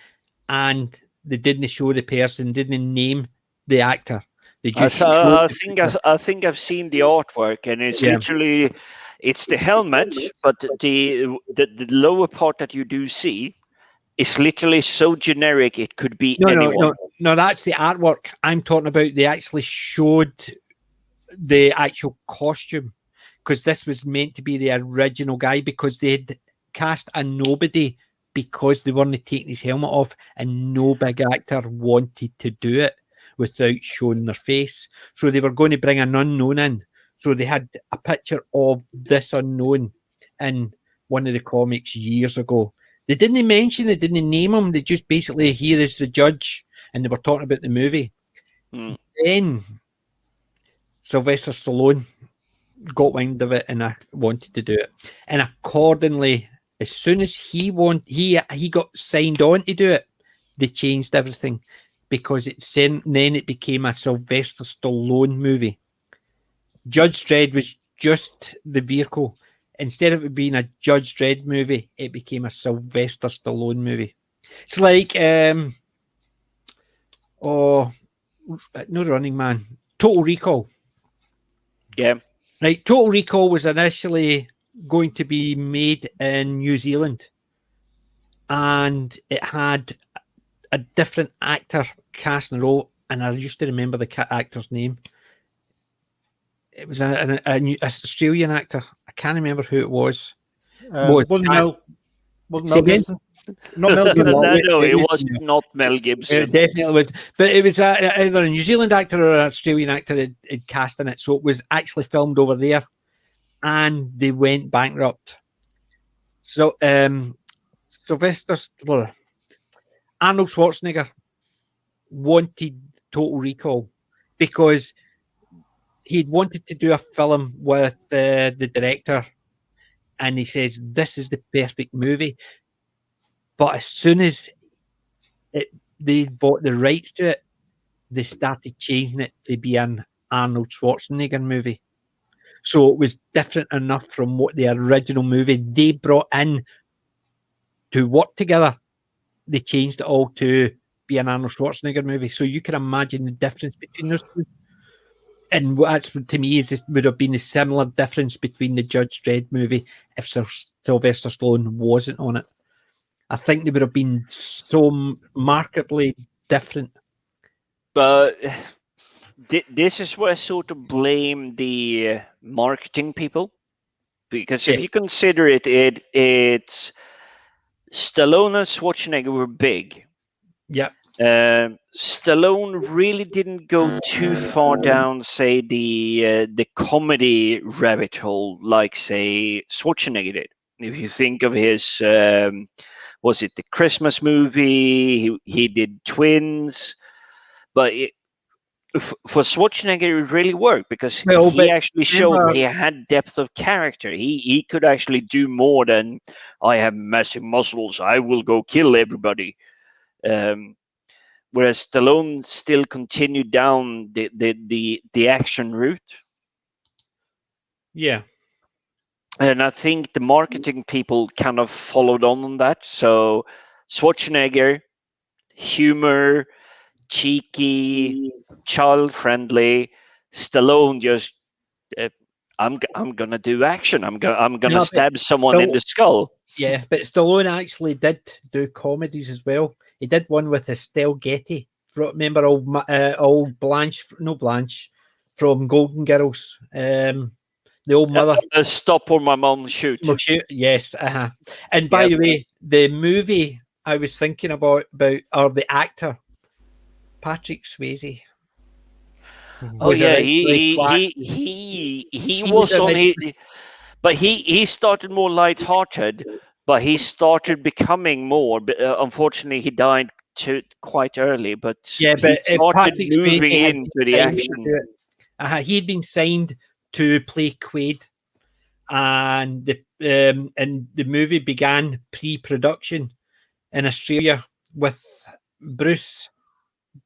and they didn't show the person, didn't name the actor. They just I think I've seen the artwork, and it's literally it's the helmet, but the lower part that you do see is literally so generic it could be anyone. No, that's the artwork. I'm talking about they actually showed the actual costume, because this was meant to be the original guy, because they'd cast a nobody because they weren't taking his helmet off, and no big actor wanted to do it without showing their face. So they were going to bring an unknown in. So they had a picture of this unknown in one of the comics years ago. They didn't mention it, didn't name him. They just basically, here is the judge, and they were talking about the movie. Then Sylvester Stallone got wind of it and I wanted to do it. And accordingly, as soon as he got signed on to do it, they changed everything, because then it became a Sylvester Stallone movie. Judge Dredd was just the vehicle. Instead of it being a Judge Dredd movie, it became a Sylvester Stallone movie. It's like no Running Man, Total Recall. Yeah. Right, Total Recall was initially going to be made in New Zealand, and it had a different actor cast in a role, and I used to remember the actor's name. It was an Australian actor. I can't remember who it was. Wasn't Mel Gibson? Not Mel Gibson. No, it was not Mel Gibson. It definitely was. But it was either a New Zealand actor or an Australian actor that cast in it. So it was actually filmed over there, and they went bankrupt. So Arnold Schwarzenegger wanted Total Recall because he'd wanted to do a film with the director, and he says, this is the perfect movie. But as soon as they bought the rights to it, they started changing it to be an Arnold Schwarzenegger movie. So it was different enough from what the original movie they brought in to work together. They changed it all to be an Arnold Schwarzenegger movie. So you can imagine the difference between those two. And that's, to me, would have been a similar difference between the Judge Dredd movie if Sylvester Stallone wasn't on it. I think they would have been so markedly different. But this is where I sort of blame the marketing people, because if you consider it's Stallone and Schwarzenegger were big. Yeah. Stallone really didn't go too far down, say, the comedy rabbit hole like, say, Schwarzenegger did. If you think of his, was it the Christmas movie? He did Twins, but for Schwarzenegger it really worked because he actually showed he had depth of character. He could actually do more than I have massive muscles, I will go kill everybody. Whereas Stallone still continued down the action route. Yeah. And I think the marketing people kind of followed on that. So Schwarzenegger, humor, cheeky, child-friendly. Stallone just, I'm gonna do action. I'm gonna stab someone in the skull. Yeah, but Stallone actually did do comedies as well. He did one with Estelle Getty. Remember old Blanche from Golden Girls. The old mother. Stop or my mom shoot. Yes. And by the way, the movie I was thinking about or the actor, Patrick Swayze. Oh yeah, he was on his, but he started more light-hearted, but he started becoming more. Unfortunately, he died quite early. But he started moving into the action. He'd been signed to play Quaid, and the movie began pre-production in Australia with Bruce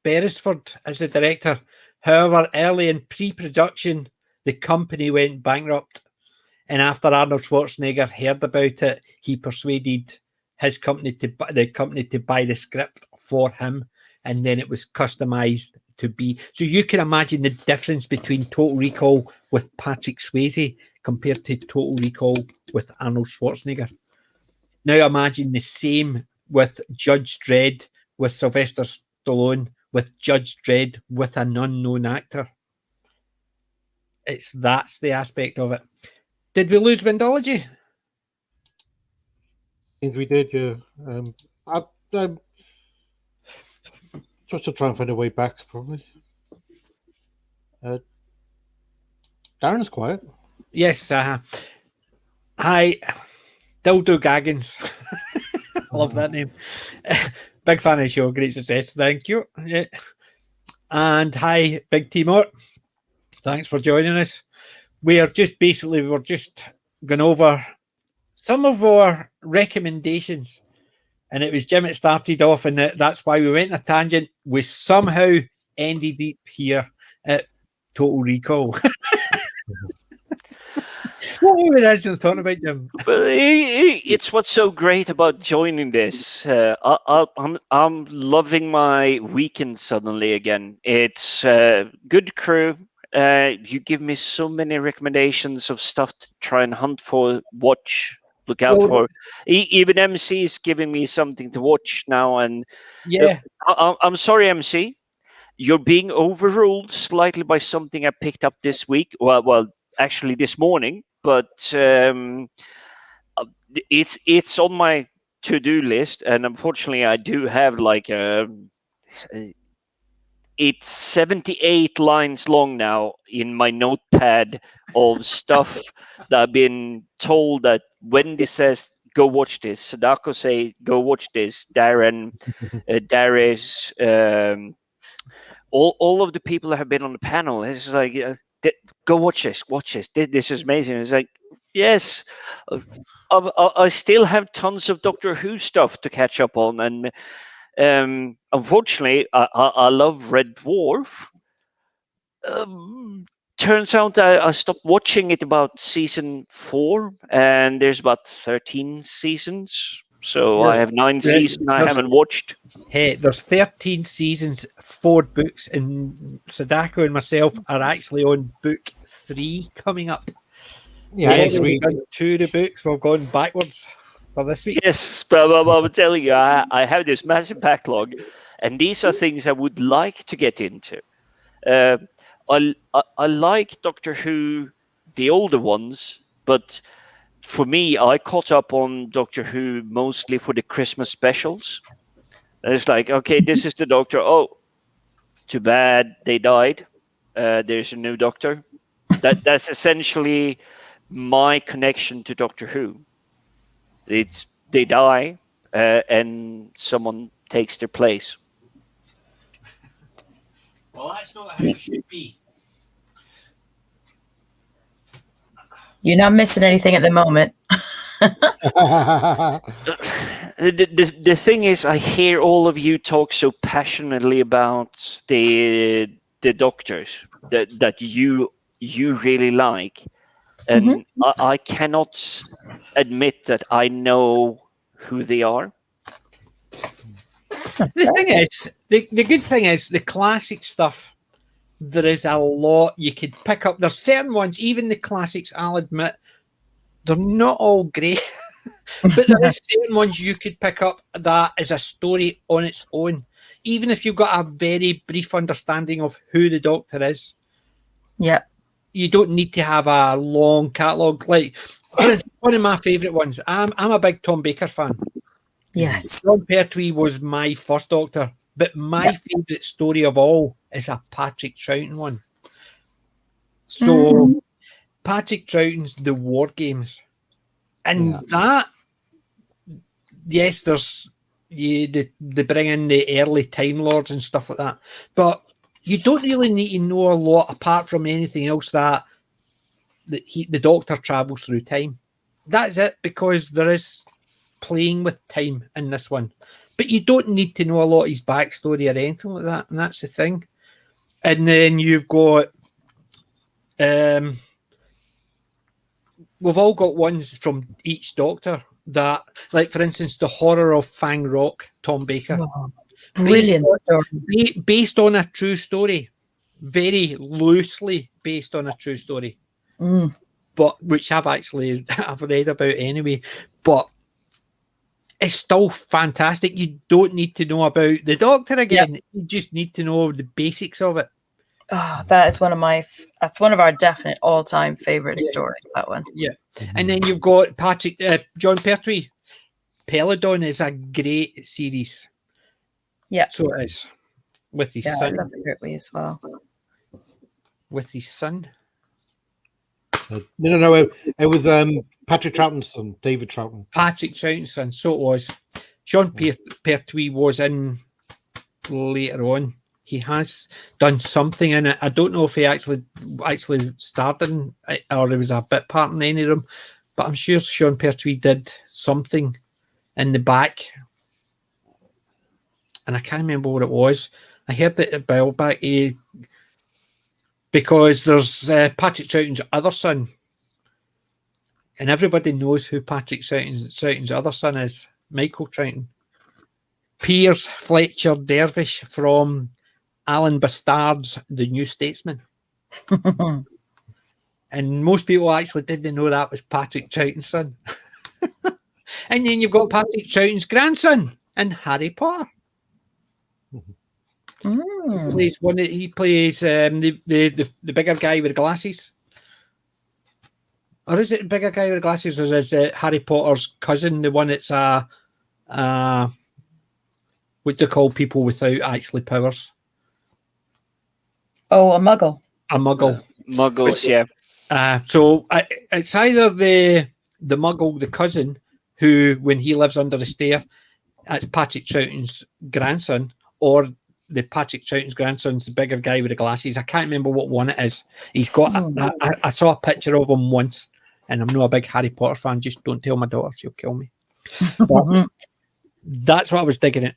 Beresford as the director, However, early in pre-production, the company went bankrupt. And after Arnold Schwarzenegger heard about it, he persuaded the company to buy the script for him, and then it was customized to be. So you can imagine the difference between Total Recall with Patrick Swayze compared to Total Recall with Arnold Schwarzenegger. Now imagine the same with Judge Dredd with Sylvester Stallone, with Judge Dredd with an unknown actor. That's the aspect of it. Did we lose Windology? I think we did, yeah. I'm just to try and find a way back, probably. Darren's quiet. Yes. Hi, Dildo Gaggins. I love that name. Big fan of the show. Great success. Thank you. Yeah. And hi, Big Timor. Thanks for joining us. We're just going over some of our recommendations. And it was Jim that started off, and that's why we went on a tangent. We somehow ended it here at Total Recall. What were we actually talking about, Jim? Well, it's what's so great about joining this. I'm loving my weekend suddenly again. It's good crew. You give me so many recommendations of stuff to try and hunt for, watch, look out for. Even MC is giving me something to watch now. And yeah, I'm sorry, MC. You're being overruled slightly by something I picked up this week. Well, actually this morning. But it's on my to-do list, and unfortunately, I do have like it's 78 lines long now in my notepad of stuff that I've been told that Wendy says go watch this, Sadako say go watch this, Darren, Darius, all of the people that have been on the panel. It's like. Go watch this. This is amazing. It's like, yes, I still have tons of Doctor Who stuff to catch up on, and unfortunately, I love Red Dwarf. Turns out I stopped watching it about season 4, and there's about 13 seasons. So I have 9 seasons I haven't watched. Hey, there's 13 seasons, 4 books, and Sadako and myself are actually on book 3 coming up. Yeah, yes, we've done 2 of the books. We've gone backwards for this week. Yes, but I'm telling you, I have this massive backlog, and these are things I would like to get into. I like Doctor Who, the older ones, but for me, I caught up on Doctor Who mostly for the Christmas specials. And it's like, okay, this is the Doctor. Oh, too bad they died. There's a new Doctor. That's essentially my connection to Doctor Who. It's they die and someone takes their place. Well, that's not how it should be. You're not missing anything at the moment. The thing is, I hear all of you talk so passionately about the doctors that you really like, and I cannot admit that I know who they are. The thing is, the good thing is the classic stuff. There is a lot you could pick up. There's certain ones, even the classics, I'll admit, they're not all great. But there is certain ones you could pick up that is a story on its own. Even if you've got a very brief understanding of who the Doctor is. Yeah. You don't need to have a long catalogue. Like, one of my favourite ones, I'm a big Tom Baker fan. Yes. Ron Pertwee was my first Doctor. But my favourite story of all is a Patrick Troughton one. So Patrick Troughton's The War Games. And that, yes, there's they bring in the early Time Lords and stuff like that. But you don't really need to know a lot apart from anything else that the Doctor travels through time. That's it, because there is playing with time in this one. But you don't need to know a lot of his backstory or anything like that, and that's the thing. And then you've got, we've all got ones from each Doctor that, like for instance, the Horror of Fang Rock, Tom Baker. Oh, brilliant story. Based on a true story. Very loosely based on a true story. But which I've read about anyway. But it's still fantastic. You don't need to know about the Doctor again. Yep. You just need to know the basics of it. Oh, that's one of our definite all-time favorite stories. That one. Yeah, and then you've got John Pertwee. Peladon is a great series. Yeah, so it is with his son. I love Pertwee as well. With his son. No. It was Patrick Troughton's son, David Troughton. Patrick Troughton's son. So it was. John Pertwee was in later on. He has done something in it. I don't know if he actually starred in it or he was a bit part in any of them, but I'm sure Sean Pertwee did something in the back. And I can't remember what it was. I heard it a while back because there's Patrick Troughton's other son. And everybody knows who Patrick Troughton's other son is, Michael Troughton. Piers Fletcher Dervish from Alan Bastard's The New Statesman. And most people actually didn't know that was Patrick Troughton's son. And then you've got Patrick Troughton's grandson in Harry Potter. He plays the bigger guy with the glasses. Or is it the bigger guy with the glasses, or is it Harry Potter's cousin, the one that's what do they call people without actually powers? Oh, a muggle. A muggle. Muggles, yeah. So it's either the muggle, the cousin, who, when he lives under the stair, that's Patrick Troughton's grandson, or the Patrick Troughton's grandson's the bigger guy with the glasses. I can't remember what one it is. He's got. I saw a picture of him once, and I'm not a big Harry Potter fan. Just don't tell my daughter; she'll kill me. But that's what I was digging at.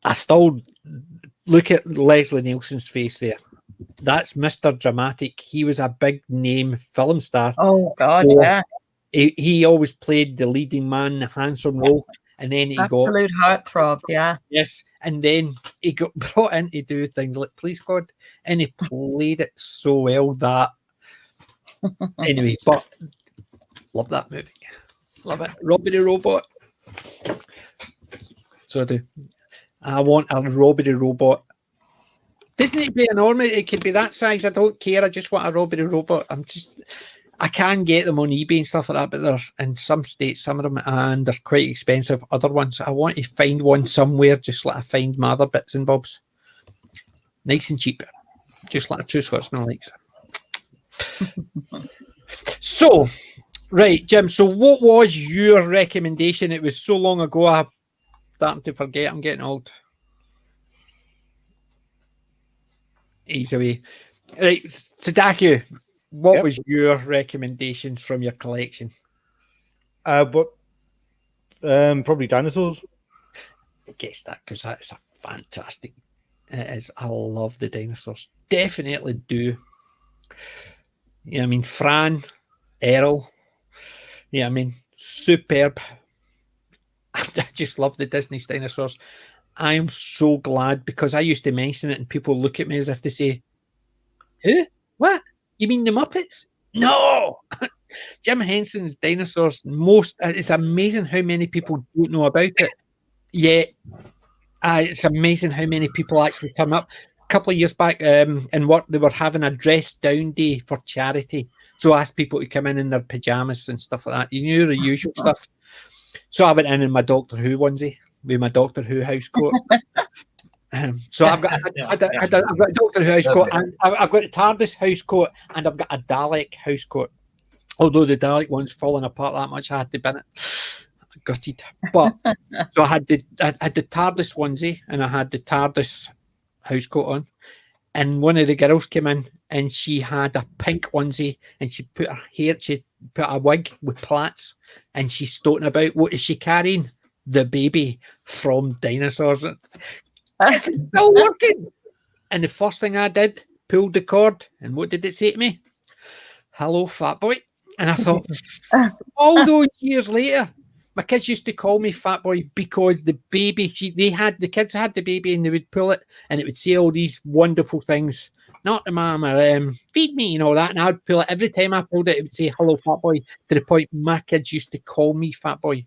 I still look at Leslie Nielsen's face there. That's Mr. Dramatic. He was a big name film star. Oh God, yeah. He always played the leading man, the handsome role, and then he absolute heartthrob, yeah. Yes, and then he got brought in to do things like Police Squad, and he played it so well that. Anyway, but love that movie. Love it. Robbie the Robot. So I do. I want a Robbie the Robot. Doesn't it be enormous? It could be that size. I don't care. I just want a Robbie the Robot. I can get them on eBay and stuff like that, but they're in some states, some of them, and they're quite expensive. Other ones, I want to find one somewhere, just like I find my other bits and bobs. Nice and cheap. Just like a true Scotsman likes. So, right, Jim, so what was your recommendation? It was so long ago, I'm starting to forget. I'm getting old. Easy away. Right, Sadaku, what was your recommendations from your collection? Probably dinosaurs. I guess that, because that's a fantastic. It is. I love the dinosaurs. Definitely do. Yeah, I mean, Fran, Errol. Yeah, I mean, superb. I just love the Disney dinosaurs. I am so glad, because I used to mention it and people look at me as if to say, who? What? You mean the Muppets? No! Jim Henson's dinosaurs, it's amazing how many people don't know about it. Yet, it's amazing how many people actually turn up. A couple of years back in work, they were having a dress down day for charity. So I asked people to come in their pajamas and stuff like that. You know, the usual stuff. So I went in my Doctor Who onesie with my Doctor Who house coat. So I've got a Doctor Who house coat, and I've got a TARDIS house coat, and I've got a Dalek house coat. Although the Dalek one's falling apart that much, I had to bin it. Gutted. But so I had the TARDIS onesie, and I had the TARDIS house coat on. And one of the girls came in, and she had a pink onesie, and she put a wig with plaits, and she's stoating about. What is she carrying? The baby from Dinosaurs. It's still working. And the first thing I did, pulled the cord, and what did it say to me? Hello, fat boy. And I thought, all those years later, my kids used to call me fat boy because the baby, the kids had the baby and they would pull it and it would say all these wonderful things. Not the mama, feed me and all that. And I'd pull it. Every time I pulled it, it would say, hello, fat boy, to the point my kids used to call me fat boy.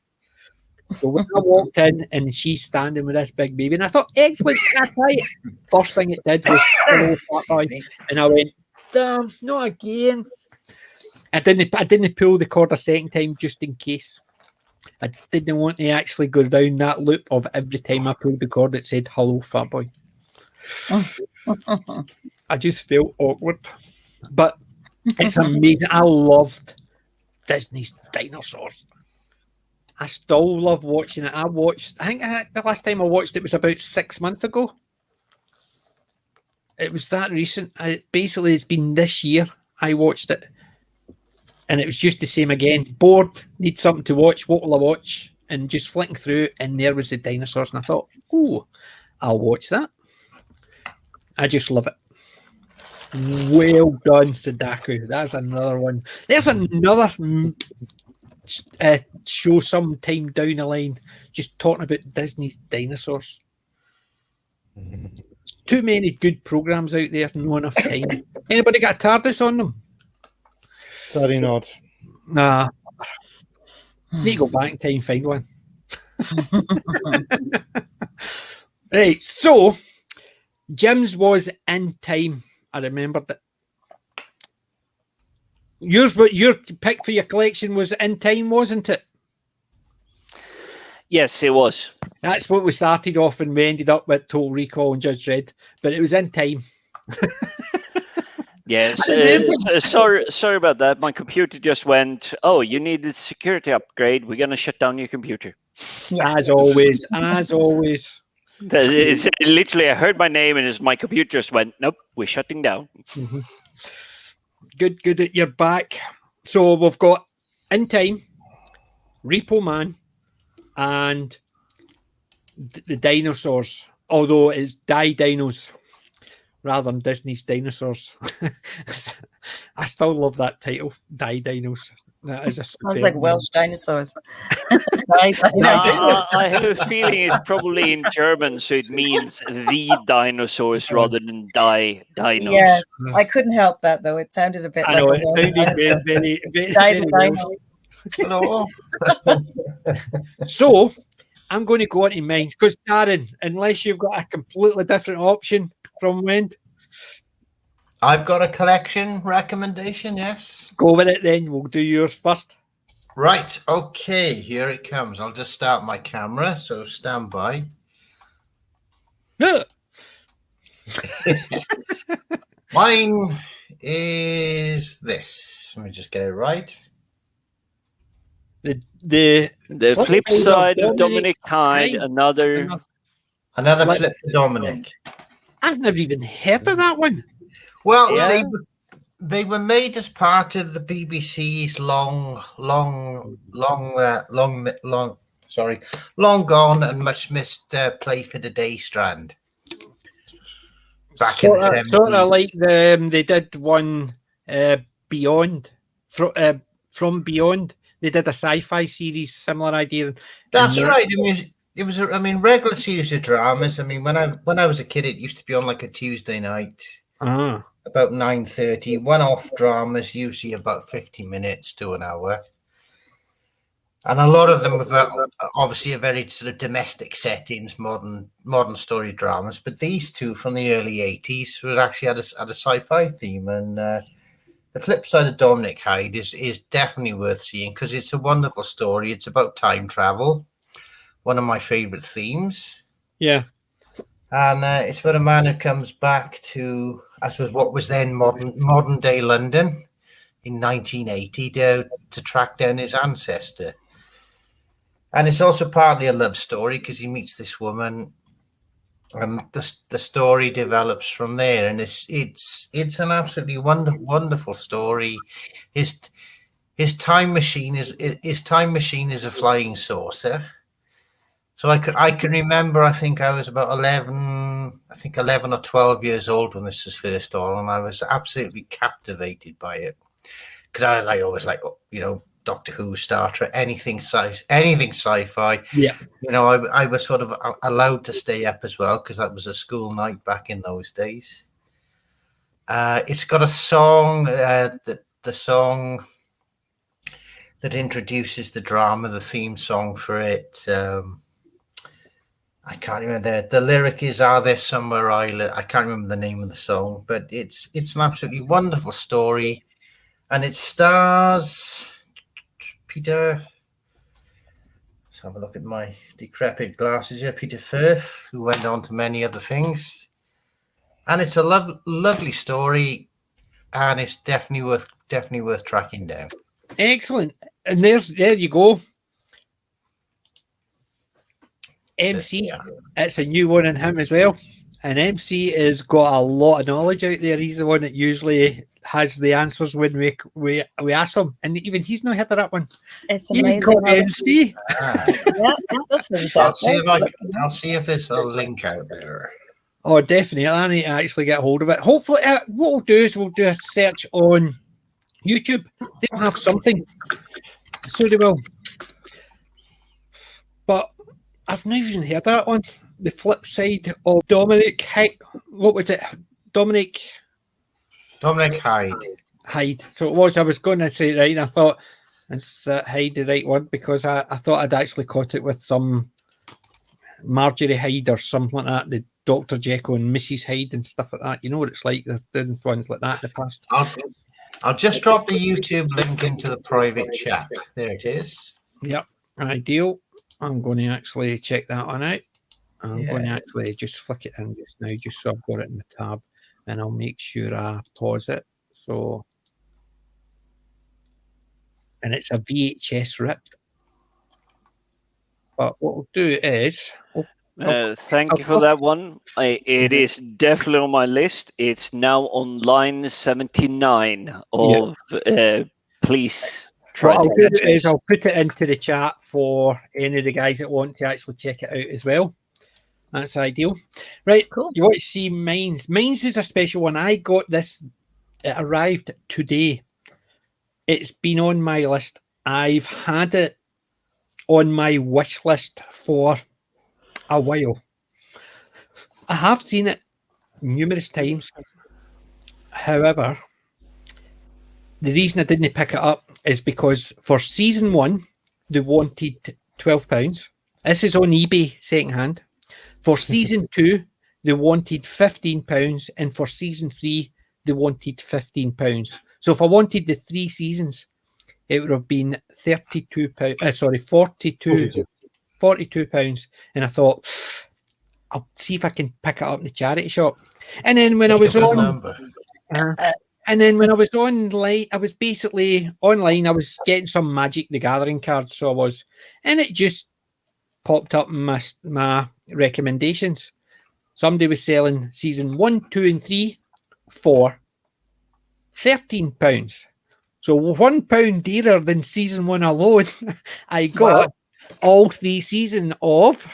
So when I walked in and she's standing with this big baby, and I thought, excellent, can I try it? First thing it did was, hello, fat boy. And I went, damn, not again. I didn't pull the cord a second time just in case. I didn't want to actually go down that loop of every time I pulled the cord it said, hello, fat boy. I just felt awkward. But it's amazing. I loved Disney's dinosaurs. I still love watching it. I think the last time I watched it was about 6 months ago. It was that recent. Basically, it's been this year I watched it. And it was just the same again. Bored, need something to watch. What will I watch? And just flicking through, and there was the dinosaurs. And I thought, oh, I'll watch that. I just love it. Well done, Sadaku. That's another one. There's another show sometime down the line just talking about Disney's dinosaurs. Too many good programs out there, not enough time. Anybody got a TARDIS on them? Sorry, not. Nah. Need to go back in time and find one. Right, so Jim's was In Time. I remembered it. Your pick for your collection was In Time, wasn't it? Yes, it was. That's what we started off, and we ended up with Total Recall and Judge Dredd, but it was In Time. Yes, sorry about that. My computer just went, oh, you need a security upgrade. We're going to shut down your computer. As always. It's literally, I heard my name and my computer just went, nope, we're shutting down. Mm-hmm. Good that you're back. So we've got In Time, Repo Man, and the dinosaurs, although it's Die Dinos rather than Disney's dinosaurs. I still love that title, Die Dinos. That is sounds like Welsh dinosaurs. I have a feeling it's probably in German, so it means the dinosaurs rather than Die Dinos. Yes, I couldn't help that though. It sounded a bit. I know it sounded very No. So I'm going to go on to mine because Darren, unless you've got a completely different option from Wendy. I've got a collection recommendation, yes. Go with it then. We'll do yours first. Right, okay, here it comes. I'll just start my camera, so stand by. Mine is this. Let me just get it right. The flip side of Dominic Hyde, another flip for Dominic. I've never even heard of that one. Well, yeah. They were made as part of the BBC's long gone and much missed Play for the Day strand. Back in the 70s. Sort of like they did one Beyond, from Beyond. They did a sci-fi series, similar idea. That's right. I mean, it was. Regular series of dramas. I mean, when I was a kid, it used to be on like a Tuesday night. About 9:30, one-off dramas, usually about 50 minutes to an hour. And a lot of them were obviously a very sort of domestic settings, modern story dramas. But these two from the early 80s were actually had a sci-fi theme. And the flip side of Dominic Hyde is definitely worth seeing because it's a wonderful story. It's about time travel, one of my favorite themes. Yeah. And it's about a man who comes back to, I suppose, what was then modern day London in 1980 to track down his ancestor. And it's also partly a love story because he meets this woman, and the story develops from there. And it's an absolutely wonderful story. His time machine is a flying saucer. So I can remember, I think I was about 11 I think 11 or 12 years old when this was first on, and I was absolutely captivated by it because I always like, you know, Doctor Who, Star Trek, anything sci-fi. Yeah. You know, I was sort of allowed to stay up as well because that was a school night back in those days. It's got a song, the song that introduces the drama, the theme song for it. I can't remember the lyric is "Are There Somewhere I can't remember the name of the song, but it's an absolutely wonderful story, and it stars Peter. Let's have a look at my decrepit glasses here. Peter Firth, who went on to many other things, and it's a lovely story, and it's definitely worth tracking down. Excellent, and there you go. MC, it's a new one in him as well. And MC has got a lot of knowledge out there. He's the one that usually has the answers when we ask him, and even he's not heard of that one. It's amazing. MC. I'll see if there's a link out there. Oh, definitely. I need to actually get hold of it. Hopefully, what we'll do is we'll just search on YouTube. They'll have something. So they will. But I've never even heard that one. The flip side of Dominic. What was it? Dominic Hyde. Hyde. So it was. I was going to say it right, and I thought it's Hyde the right one because I thought I'd actually caught it with some Marjorie Hyde or something like that. The Dr. Jekyll and Mrs. Hyde and stuff like that. You know what it's like. There's been ones like that in the past. I'll just drop the YouTube link into the private chat. There it is. Yep. Ideal. I'm going to actually check that one out. I'm going to actually just flick it in just now, just so I've got it in the tab, and I'll make sure I pause it. So, and it's a VHS rip. But what we'll do is... thank you for that one. It is definitely on my list. It's now on line 79 of Please Try. What I'll do is I'll put it into the chat for any of the guys that want to actually check it out as well. That's ideal. Right, cool. You want to see Mines. Mines is a special one. I got this. It arrived today. It's been on my list. I've had it on my wish list for a while. I have seen it numerous times. However, the reason I didn't pick it up is because for season 1, they wanted £12. This is on eBay secondhand. For season 2, they wanted £15, and for season 3, they wanted £15. So if I wanted the 3 seasons, it would have been £42. And I thought, I'll see if I can pick it up in the charity shop. And then when I was online, I was basically online. I was getting some Magic the Gathering cards, so I was, and it just popped up in my recommendations. Somebody was selling season 1, 2, and 3 for £13. So £1 dearer than season 1 alone. I got all 3 seasons of.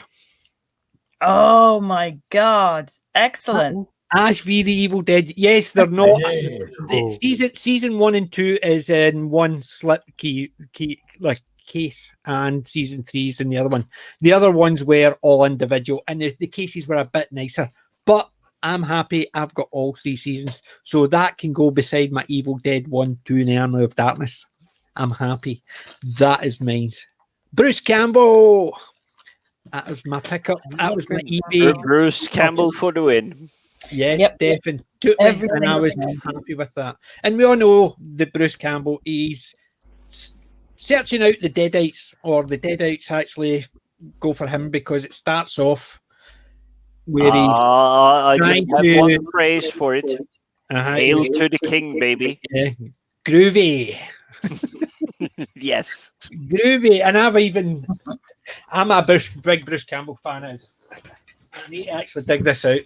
Oh my God! Excellent. Ash v the Evil Dead. Yes, they're not. Season 1 and 2 is in one slip key like case, and season 3 is in the other one. The other ones were all individual, and the cases were a bit nicer. But I'm happy I've got all 3 seasons, so that can go beside my Evil Dead 1, 2, and the Army of Darkness. I'm happy. That is mine. Bruce Campbell. That was my pickup. That was my eBay. Bruce Campbell for the win. Yes, definitely. And I was happy with that. And we all know the Bruce Campbell, he's searching out the Deadites, or the Deadites actually go for him because it starts off where he's I just have one phrase for it. Hail to the king, baby. Yeah. Groovy. Yes. Groovy. And I'm a big Bruce Campbell fan. I need to actually dig this out.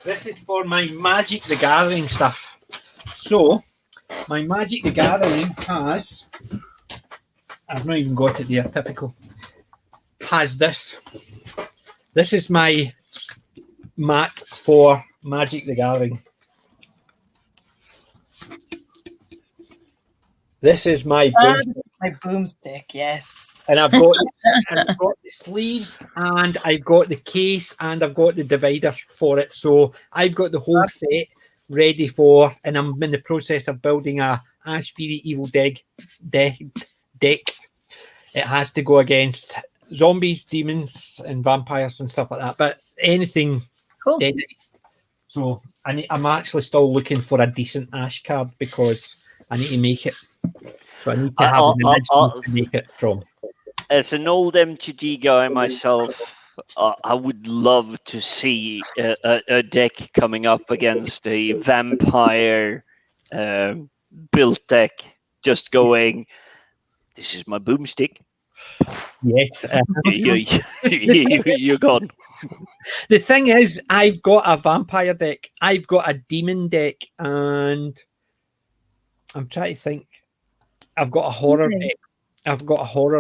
This is for my Magic the Gathering stuff. So, my Magic the Gathering has... I've not even got it there, typical. Has this. This is my mat for Magic the Gathering. This is my boomstick, yes. And I've got the sleeves, and I've got the case, and I've got the divider for it. So I've got the whole set ready for, and I'm in the process of building a Ash Fury Evil deck. It has to go against zombies, demons, and vampires and stuff like that. But anything deadly. So I'm actually still looking for a decent Ash card because I need to make it. So I need to have to make it from. As an old MTG guy myself, I would love to see a deck coming up against a vampire built deck, just going, this is my boomstick. Yes. You're gone. The thing is, I've got a vampire deck, I've got a demon deck, and I'm trying to think. I've got a horror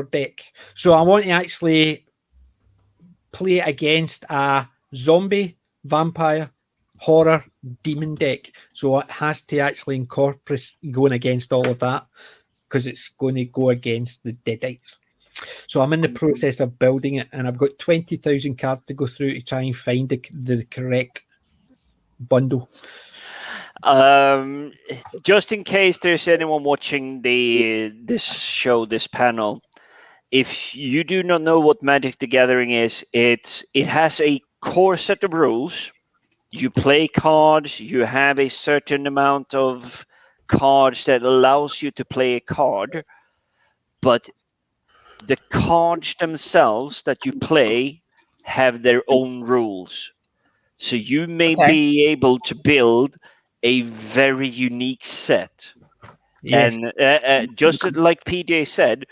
deck. So I want to actually play against a zombie, vampire, horror, demon deck. So it has to actually incorporate going against all of that because it's going to go against the Deadites. So I'm in the process of building it, and I've got 20,000 cards to go through to try and find the correct bundle. Just in case there's anyone watching this panel, if you do not know what Magic the Gathering is, it has a core set of rules. You play cards, you have a certain amount of cards that allows you to play a card, but the cards themselves that you play have their own rules. So you may be able to build a very unique set. Yes. And just like PJ said,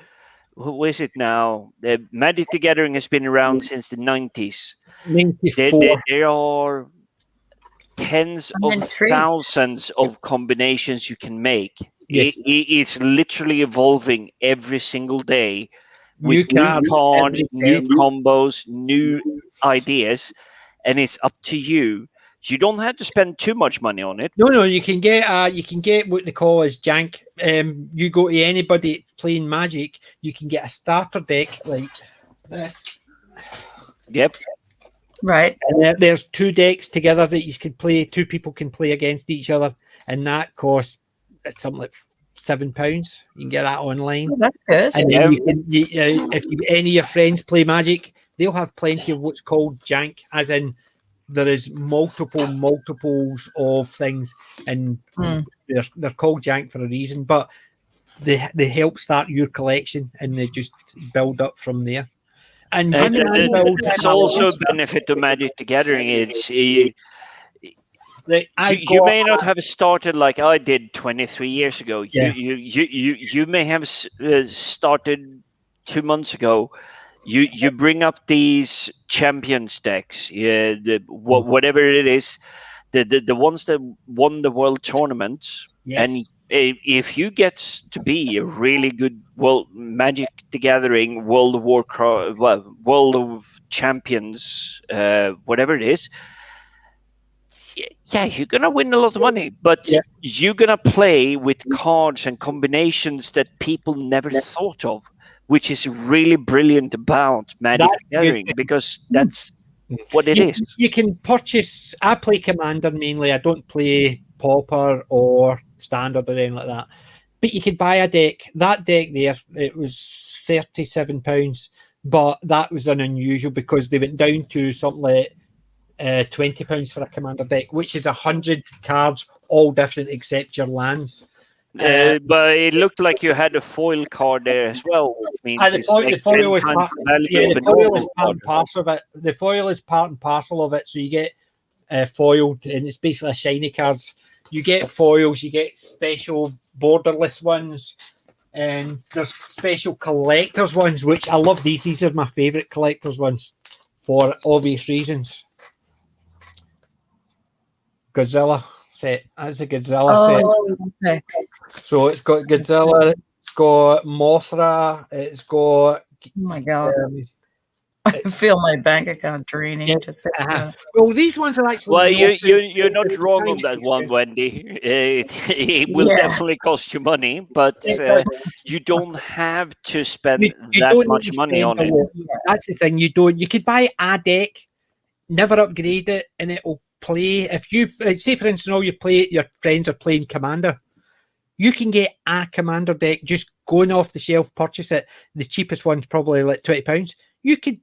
who is it now? Magic the Gathering has been around since the 90s. 94. There are tens of thousands of combinations you can make. Yes. It's literally evolving every single day with new cards, new combos, new ideas, and it's up to you. You don't have to spend too much money on it. No, you can get what they call as jank. You go to anybody playing Magic, you can get a starter deck like this. Yep. Right. And there's two decks together that you can play. Two people can play against each other, and that costs something like £7. You can get that online. Oh, that's good. And then if any of your friends play Magic, they'll have plenty of what's called jank, as in there is multiples of things, and they're called jank for a reason. But they help start your collection, and they just build up from there. And it's also a benefit to Magic the Gathering. It's you may not have started like I did 23 years ago. Yeah. You may have started 2 months ago. You bring up these champions decks, whatever it is, the ones that won the world tournament, and if you get to be a really good Magic the Gathering, World of Warcraft, World of Champions, whatever it is, you're gonna win a lot of money, but you're gonna play with cards and combinations that people never thought of, which is really brilliant about Magic the Gathering, because that's what it is. You can purchase. I play Commander mainly. I don't play Pauper or Standard or anything like that. But you could buy a deck. That deck there, it was £37, but that was an unusual because they went down to something like £20 for a Commander deck, which is 100 cards, all different except your lands. But it looked like you had a foil card there as well. The foil is part and parcel of it. The foil is part and parcel of it. So you get foiled, and it's basically a shiny cards. You get foils, you get special borderless ones, and there's special collector's ones, which I love. These are my favourite collector's ones for obvious reasons. Godzilla set. That's a Godzilla set. Okay. So it's got Godzilla, it's got Mothra, it's got... Oh my god. I feel my bank account draining. Yeah, Just thinking about it. Well, these ones are actually. Well, you're not wrong on that one, Wendy. It will definitely cost you money, but you don't have to spend You that don't need much to money spend on a it. lot. That's the thing. You don't. You could buy a deck, never upgrade it, and it'll play. If you say, for instance, all your friends are playing Commander, you can get a Commander deck just going off the shelf, purchase it. The cheapest one's probably like £20. You could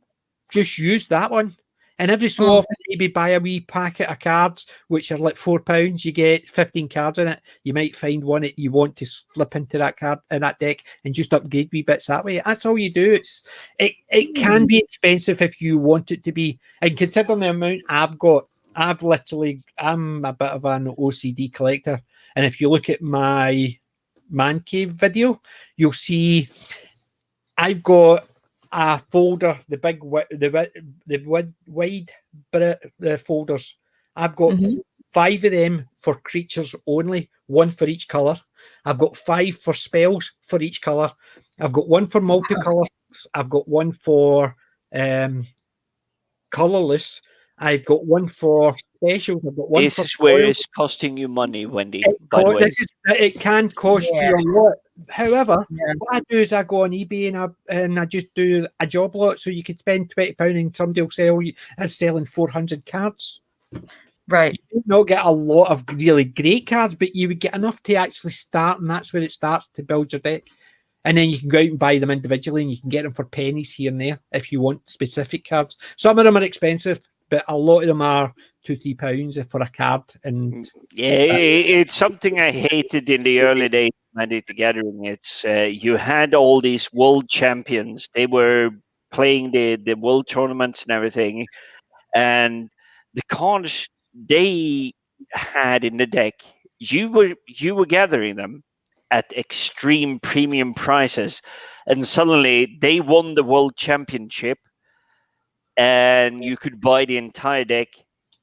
just use that one. And every so often, maybe buy a wee packet of cards, which are like £4. You get 15 cards in it. You might find one that you want to slip into that card in that deck and just upgrade wee bits that way. That's all you do. It can be expensive if you want it to be. And considering the amount I've got, I'm a bit of an OCD collector. And if you look at my man cave video, you'll see I've got a folder, the big, the wide folders. I've got 5 of them for creatures only, 1 for each color. I've got 5 for spells for each color. I've got 1 for multicolors. I've got 1 for colorless. I've got 1 for specials. I've got 1 this for is where foil. it's costing you money, Wendy. By the way, It can cost you a lot. However, what I do is I go on eBay and I just do a job lot. So you could spend £20 and somebody will sell you as selling 400 cards. Right. You would not get a lot of really great cards, but you would get enough to actually start, and that's where it starts to build your deck. And then you can go out and buy them individually, and you can get them for pennies here and there if you want specific cards. Some of them are expensive, but a lot of them are £2-3 for a card. And it's something I hated in the early days of Magic the Gathering. It's you had all these world champions. They were playing the world tournaments and everything, and the cards they had in the deck, you were gathering them at extreme premium prices, and suddenly they won the world championship, and you could buy the entire deck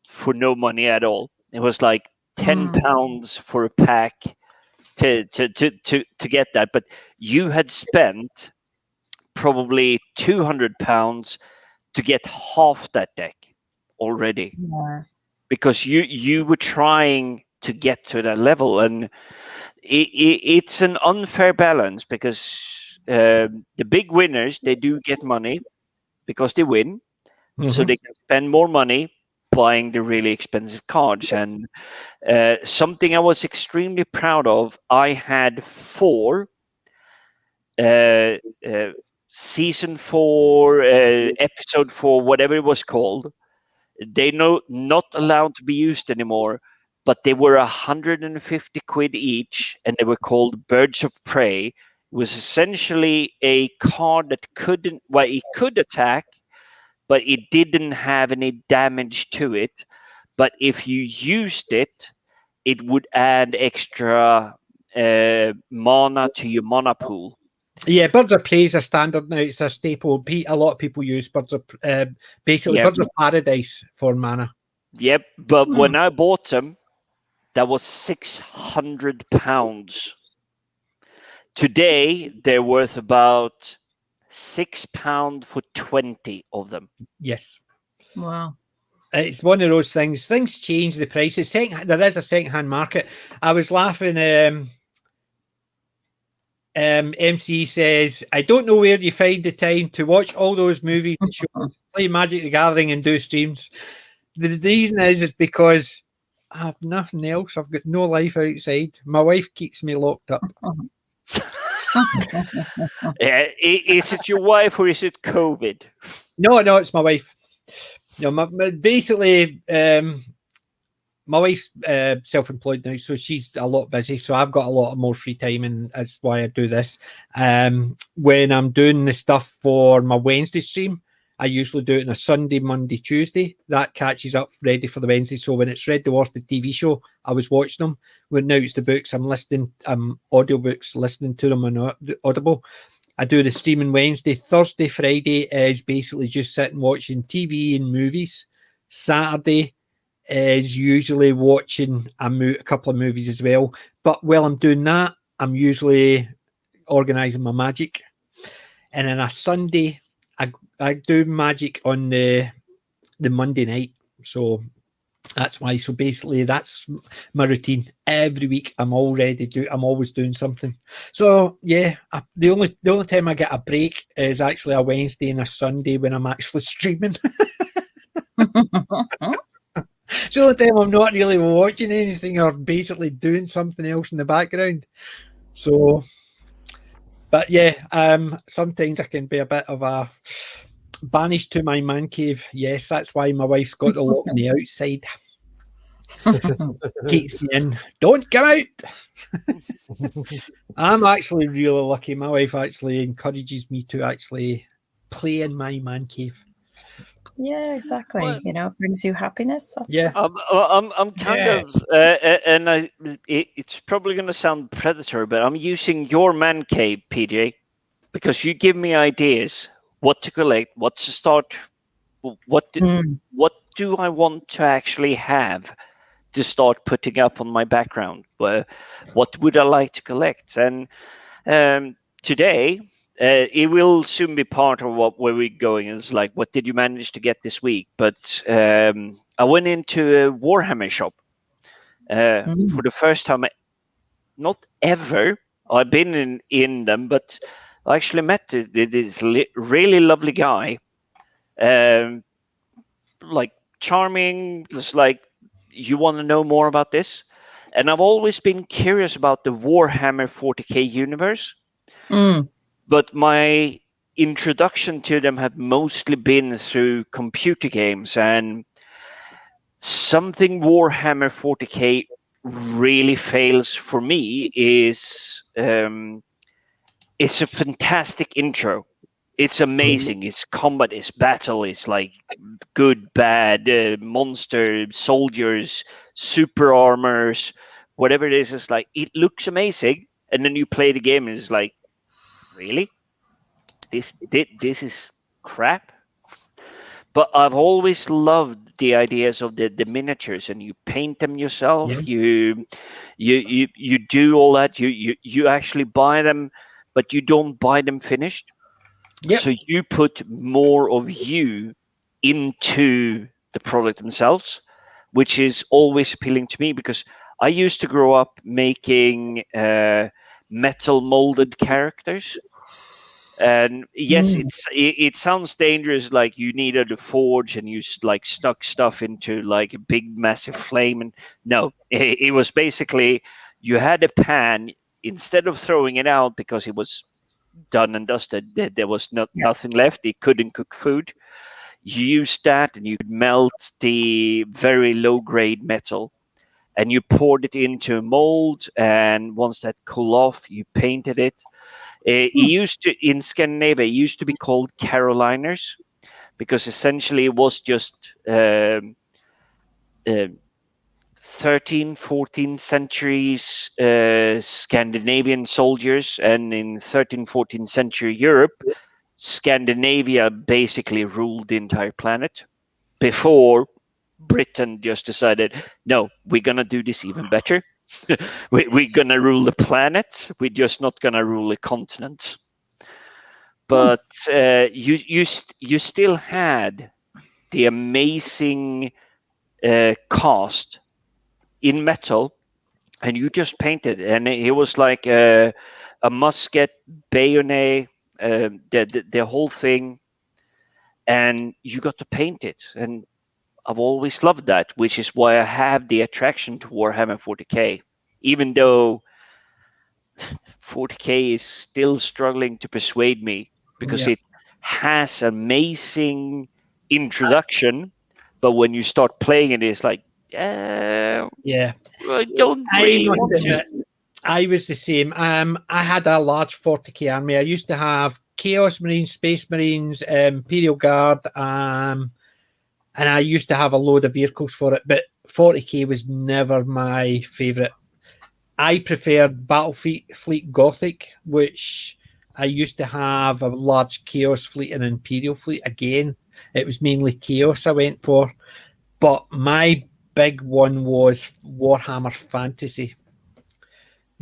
for no money at all. It was like £10 for a pack to get that, but you had spent probably £200 to get half that deck already, because you were trying to get to that level, and it's an unfair balance, because the big winners, they do get money because they win, so they can spend more money buying the really expensive cards. And something I was extremely proud of, I had 4 season 4 episode 4, whatever it was called. They not allowed to be used anymore, but they were 150 quid each, and they were called Birds of Prey. It was essentially a card that it could attack, but it didn't have any damage to it. But if you used it, it would add extra mana to your mana pool. Yeah, Birds of Prey is a standard now. It's a staple. A lot of people use Birds of Birds of Paradise for mana. Yep, but when I bought them, that was £600. Today, they're worth about £6 for 20 of them. Yes. Wow. It's one of those things. Things change the prices. There is a second-hand market. I was laughing. MC says, I don't know where you find the time to watch all those movies and shows, play Magic the Gathering and do streams. The reason is because I have nothing else. I've got no life outside. My wife keeps me locked up. Is it your wife or is it COVID? No, it's my wife. No, basically, my wife's self-employed now, so she's a lot busy. So I've got a lot more free time, and that's why I do this. When I'm doing the stuff for my Wednesday stream, I usually do it on a Sunday, Monday, Tuesday. That catches up ready for the Wednesday. So when it's Red Dwarf, the TV show, I was watching them. When now it's the books, I'm audiobooks, listening to them on Audible. I do the stream on Wednesday. Thursday, Friday is basically just sitting watching TV and movies. Saturday is usually watching a couple of movies as well. But while I'm doing that, I'm usually organising my Magic. And then a Sunday, do Magic on the Monday night, so that's why. So basically, that's my routine every week. I'm always doing something. So yeah, the only time I get a break is actually a Wednesday and a Sunday when I'm actually streaming. It's the only time I'm not really watching anything or basically doing something else in the background. So, but yeah, sometimes I can be a bit of a banished to my man cave. Yes, that's why my wife's got to lock me outside. Keeps me in. Don't come out. I'm actually really lucky. My wife actually encourages me to actually play in my man cave. Yeah, exactly. Well, it brings you happiness. Yeah, I'm kind of, and it's probably going to sound predatory, but I'm using your man cave, PJ, because you give me ideas what to collect, what to start, what do I want to actually have to start putting up on my background. What would I like to collect? And today. It will soon be part of where we're going. It's like, what did you manage to get this week? But I went into a Warhammer shop for the first time. Not ever. I've been in them, but I actually met this really lovely guy. Like charming. It's like, you want to know more about this? And I've always been curious about the Warhammer 40k universe. But my introduction to them have mostly been through computer games, and something Warhammer 40k really fails for me is it's a fantastic intro. It's amazing. It's combat, it's battle, it's like good, bad, monster, soldiers, super armors, whatever it is. It's like, it looks amazing, and then you play the game and it's like, really? This is crap. But I've always loved the ideas of the miniatures, and you paint them yourself. Yeah. You do all that. You actually buy them, but you don't buy them finished. Yep. So you put more of you into the product themselves, which is always appealing to me, because I used to grow up making metal molded characters. And yes, it sounds dangerous, like you needed a forge and you like stuck stuff into like a big massive flame. And no, it was basically, you had a pan, instead of throwing it out because it was done and dusted, there was nothing left, it couldn't cook food. You used that and you could melt the very low grade metal, and you poured it into a mold, and once that cooled off, you painted it. It used to, in Scandinavia, it used to be called Caroliners, because essentially it was just 13th, 14th centuries Scandinavian soldiers, and in 13th, 14th century Europe, Scandinavia basically ruled the entire planet before Britain just decided, no, we're going to do this even better. We're going to rule the planet. We're just not going to rule a continent. But you still had the amazing cast in metal, and you just painted, and it was like a musket, bayonet, the whole thing, and you got to paint it. And I've always loved that, which is why I have the attraction to Warhammer 40k, even though 40k is still struggling to persuade me, because it has amazing introduction, but when you start playing it, it's like, I don't really want to. I was the same. I had a large 40k army. I used to have Chaos Marines, Space Marines, Imperial Guard, and I used to have a load of vehicles for it, but 40k was never my favourite. I preferred Battlefleet Gothic, which I used to have a large Chaos fleet and Imperial fleet. Again, it was mainly Chaos I went for, but my big one was Warhammer Fantasy.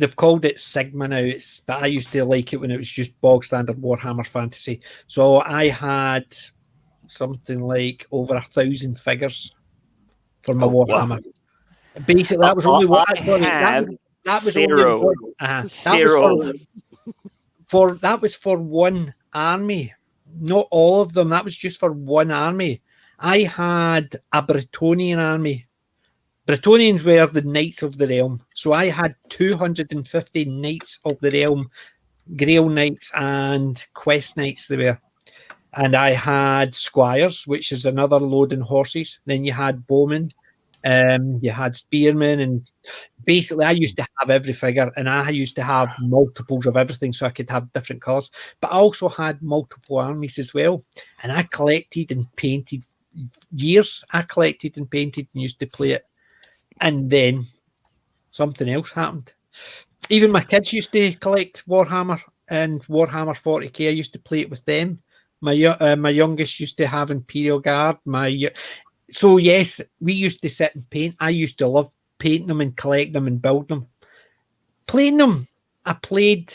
they've called it Sigma now. But I used to like it when it was just bog standard Warhammer Fantasy. So I had something like over 1,000 figures for my Warhammer. Wow. Basically, that was only what that was zero. Only Zero. That was for one army, not all of them. That was just for one army. I had a Bretonian army. Bretonians were the Knights of the Realm. So I had 250 Knights of the Realm, Grail Knights and Quest Knights they were. And I had Squires, which is another load in horses. Then you had Bowmen, you had Spearmen, and basically I used to have every figure, and I used to have multiples of everything so I could have different colours. But I also had multiple armies as well. And I collected and painted years. I collected and painted and used to play it. And then something else happened. Even my kids used to collect Warhammer and Warhammer 40k. I used to play it with them. My youngest used to have Imperial Guard. So yes, we used to sit and paint. I used to love painting them and collect them and build them. Playing them, I played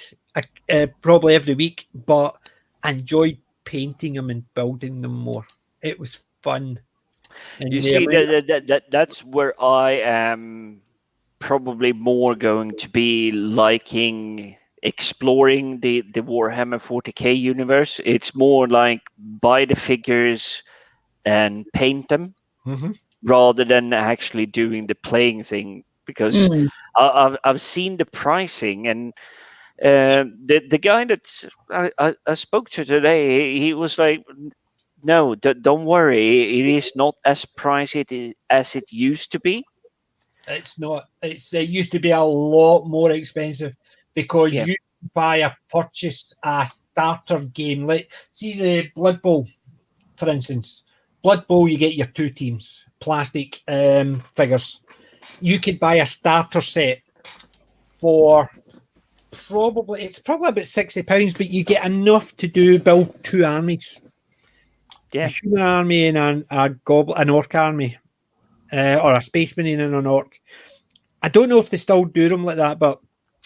probably every week, but I enjoyed painting them and building them more. It was fun. And you see, that's where I am probably more going to be liking exploring the Warhammer 40k universe. It's more like buy the figures and paint them rather than actually doing the playing thing, because I've seen the pricing, and the guy that I spoke to today, he was like, no, don't worry, it is not as pricey as it used to be. It's not. It used to be a lot more expensive because you buy a starter game. Like, see the Blood Bowl, for instance. Blood Bowl, you get your 2 teams, plastic figures. You could buy a starter set for probably about £60, but you get enough to build 2 armies. Yeah, a human army and an orc army, or a space marine and an orc. I don't know if they still do them like that, but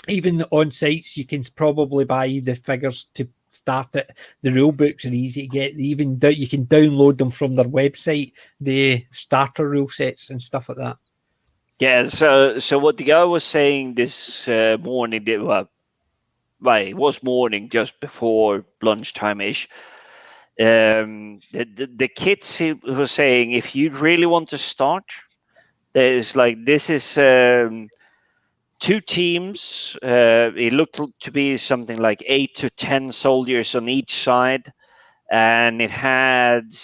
even on sites, you can probably buy the figures to start it. The rule books are easy to get. Even you can download them from their website, the starter rule sets and stuff like that. Yeah. So what the guy was saying this morning, it was morning just before lunchtime ish. The kids, he was saying, if you really want to start, this is 2 teams. It looked to be something like 8 to 10 soldiers on each side, and it had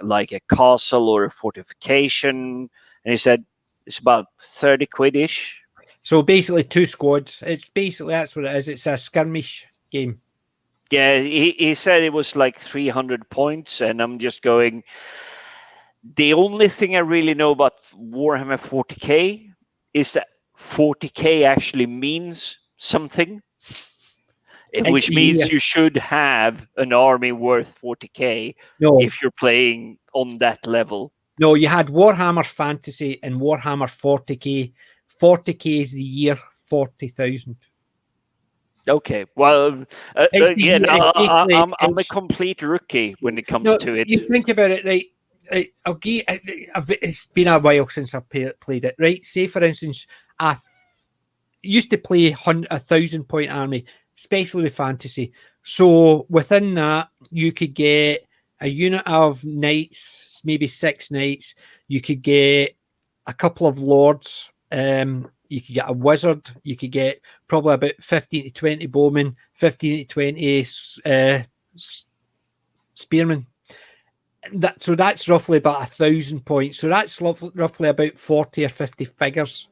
like a castle or a fortification. And he said it's about 30 quid-ish. So basically 2 squads. That's what it is. It's a skirmish game. Yeah, he said it was like 300 points, and I'm just going, the only thing I really know about Warhammer 40k is that 40k actually means something, which means you should have an army worth 40k if you're playing on that level. No, you had Warhammer Fantasy and Warhammer 40k. 40k is the year 40,000. Okay, well, again, I'm a complete rookie when it comes to it. You think about it, right? It's been a while since I've played it, right? Say, for instance, I used to play 1,000 point army, especially with fantasy. So within that, you could get a unit of knights, maybe 6 knights. You could get a couple of lords. You could get a wizard. You could get probably about 15 to 20 bowmen, 15 to 20 spearmen. So that's roughly about 1,000 points. So that's roughly about 40 or 50 figures.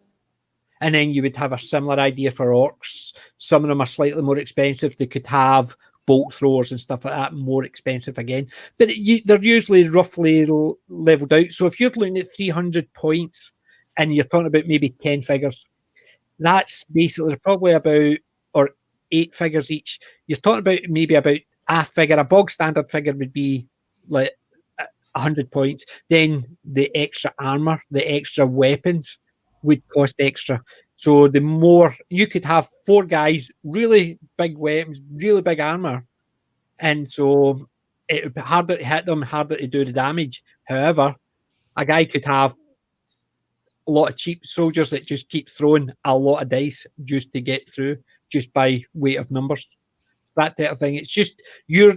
And then you would have a similar idea for orcs. Some of them are slightly more expensive. They could have bolt throwers and stuff like that, more expensive again. But they're usually roughly leveled out. So if you're looking at 300 points and you're talking about maybe 10 figures, that's basically probably about, or 8 figures each. You're talking about maybe about a figure. A bog standard figure would be like 100 points. Then the extra armor, the extra weapons would cost extra. So the more you could have 4 guys, really big weapons, really big armor, and so it would be harder to hit them, harder to do the damage. However, a guy could have a lot of cheap soldiers that just keep throwing a lot of dice just to get through, just by weight of numbers. It's that type of thing. It's just your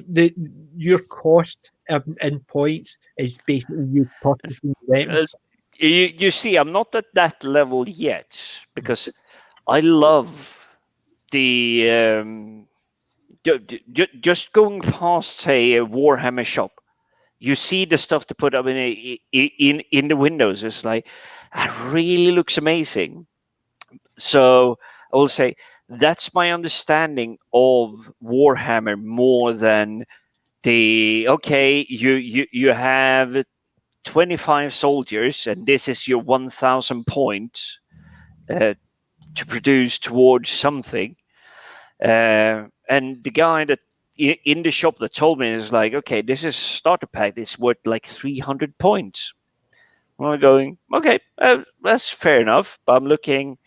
cost in points is basically you purchasing weapons. You see, I'm not at that level yet because I love the just going past, say, a Warhammer shop. You see the stuff to put up in the windows. It's like, it really looks amazing. So I will say that's my understanding of Warhammer more than you have 25 soldiers and this is your 1,000 points to produce towards something. And the guy that in the shop that told me is like, okay, this is starter pack. It's worth like 300 points. I'm going, okay, that's fair enough. But I'm looking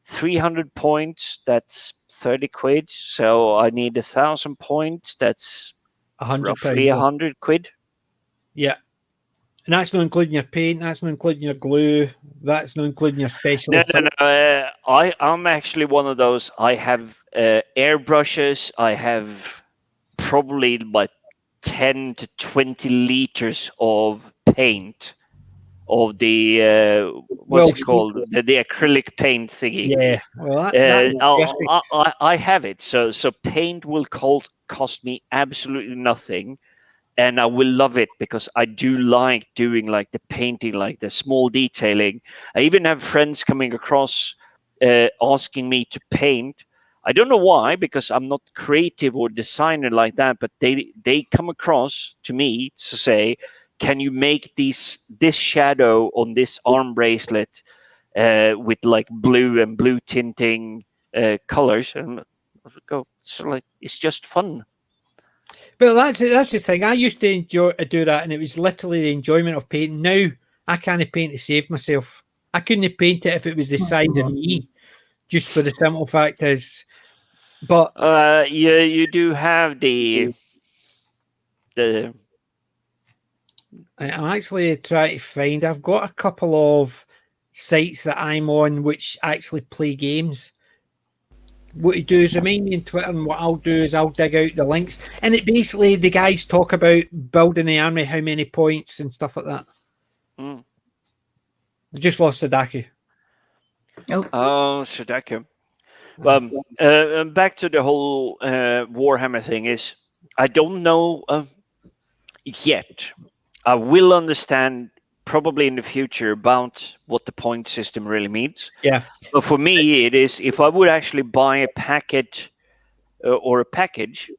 300 points. That's 30 quid. So I need 1,000 points. That's roughly 100 quid. Yeah. And that's not including your paint. That's not including your glue. That's not including your special. No. I'm actually one of those. I have airbrushes. I have probably like 10 to 20 liters of paint of the what's it called, the acrylic paint thingy. Yeah, well, I have it. So paint will cost me absolutely nothing, and I will love it because I do like doing like the painting, like the small detailing. I even have friends coming across asking me to paint. I don't know why, because I'm not creative or designer like that, but they come across to me to say, can you make this shadow on this arm bracelet with like blue and blue tinting colors? And I go, so like, it's just fun. Well, that's the thing. I used to do that, and it was literally the enjoyment of painting. Now I can't paint to save myself. I couldn't paint it if it was the size of me, just for the simple fact is. But you do have the. I'm actually trying to find. I've got a couple of sites that I'm on which actually play games. What you do is remind me on Twitter, and what I'll do is I'll dig out the links, and it basically the guys talk about building the army, how many points and stuff like that. I just lost Sudaku. Oh, Sudaku. Back to the whole Warhammer thing is, I don't know yet. I will understand probably in the future about what the point system really means. Yeah. But for me, it is, if I would actually buy a packet or a package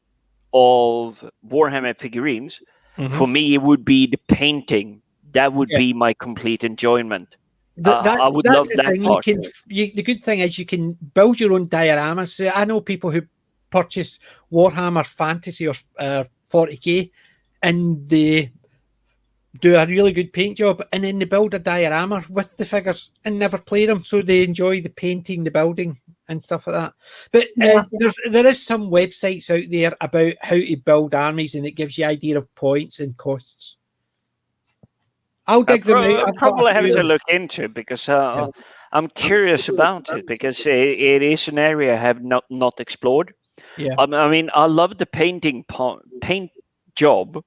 of Warhammer figurines, for me, it would be the painting. That would be my complete enjoyment. I would love that part. The good thing is you can build your own dioramas. So I know people who purchase Warhammer Fantasy or 40k, and they do a really good paint job, and then they build a diorama with the figures and never play them, so they enjoy the painting, the building, and stuff like that. But there is some websites out there about how to build armies, and it gives you idea of points and costs. I'll dig them out. I probably have to look into it because I'm curious about it, because it is an area I have not explored. Yeah. I mean, I love the paint job.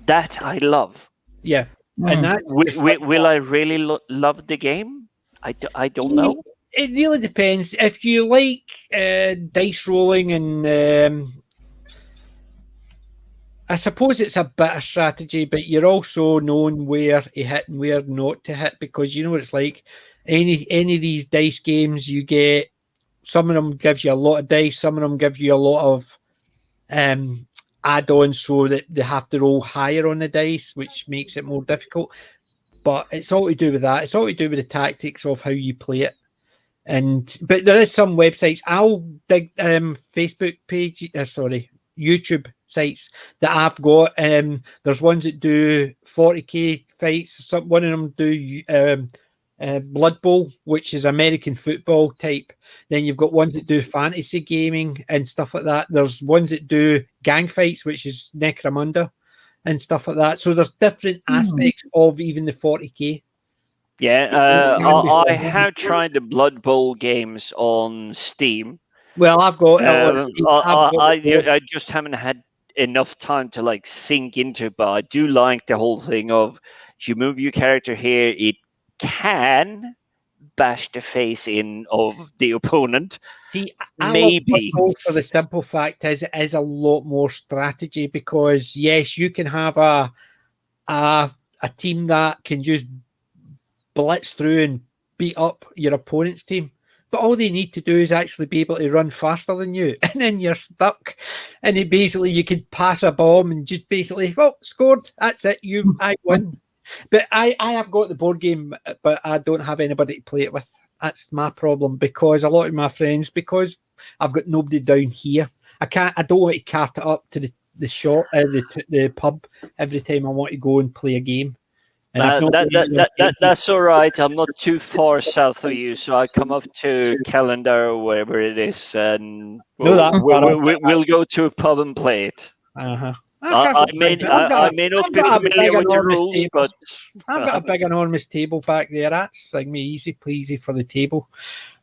That I love. Yeah. And that will I really love the game? I don't know. It really depends. If you like dice rolling, and I suppose it's a bit of strategy, but you're also knowing where to hit and where not to hit, because you know what it's like. Any of these dice games, you get, some of them gives you a lot of dice, some of them give you a lot of add-ons so that they have to roll higher on the dice, which makes it more difficult. But it's all to do with that. It's all to do with the tactics of how you play it. But there is some websites. I'll dig Facebook page, YouTube sites that I've got. There's ones that do 40k fights. One of them do Blood Bowl, which is American football type. Then you've got ones that do fantasy gaming and stuff like that. There's ones that do gang fights, which is Necromunda and stuff like that. So there's different aspects of even the 40k. Yeah, I have tried the Blood Bowl games on Steam. Well, I've got. I just haven't had enough time to like sink into it, but I do like the whole thing of you move your character here, it can bash the face in of the opponent. See, maybe for the simple fact is it is a lot more strategy, because yes, you can have a team that can just blitz through and beat up your opponent's team, but all they need to do is actually be able to run faster than you, and then you're stuck. And you could pass a bomb and just basically, scored. That's it. I won. But I have got the board game, but I don't have anybody to play it with. That's my problem, because a lot of my friends, because I've got nobody down here, I don't want to cart it up to the shop, the pub every time I want to go and play a game. That's all right. I'm not too far south of you, so I come up to Calendar or wherever it is, and we'll go to a pub and play it. I may not be familiar with the rules, but I've got a big enormous table back there. That's like me easy peasy for the table.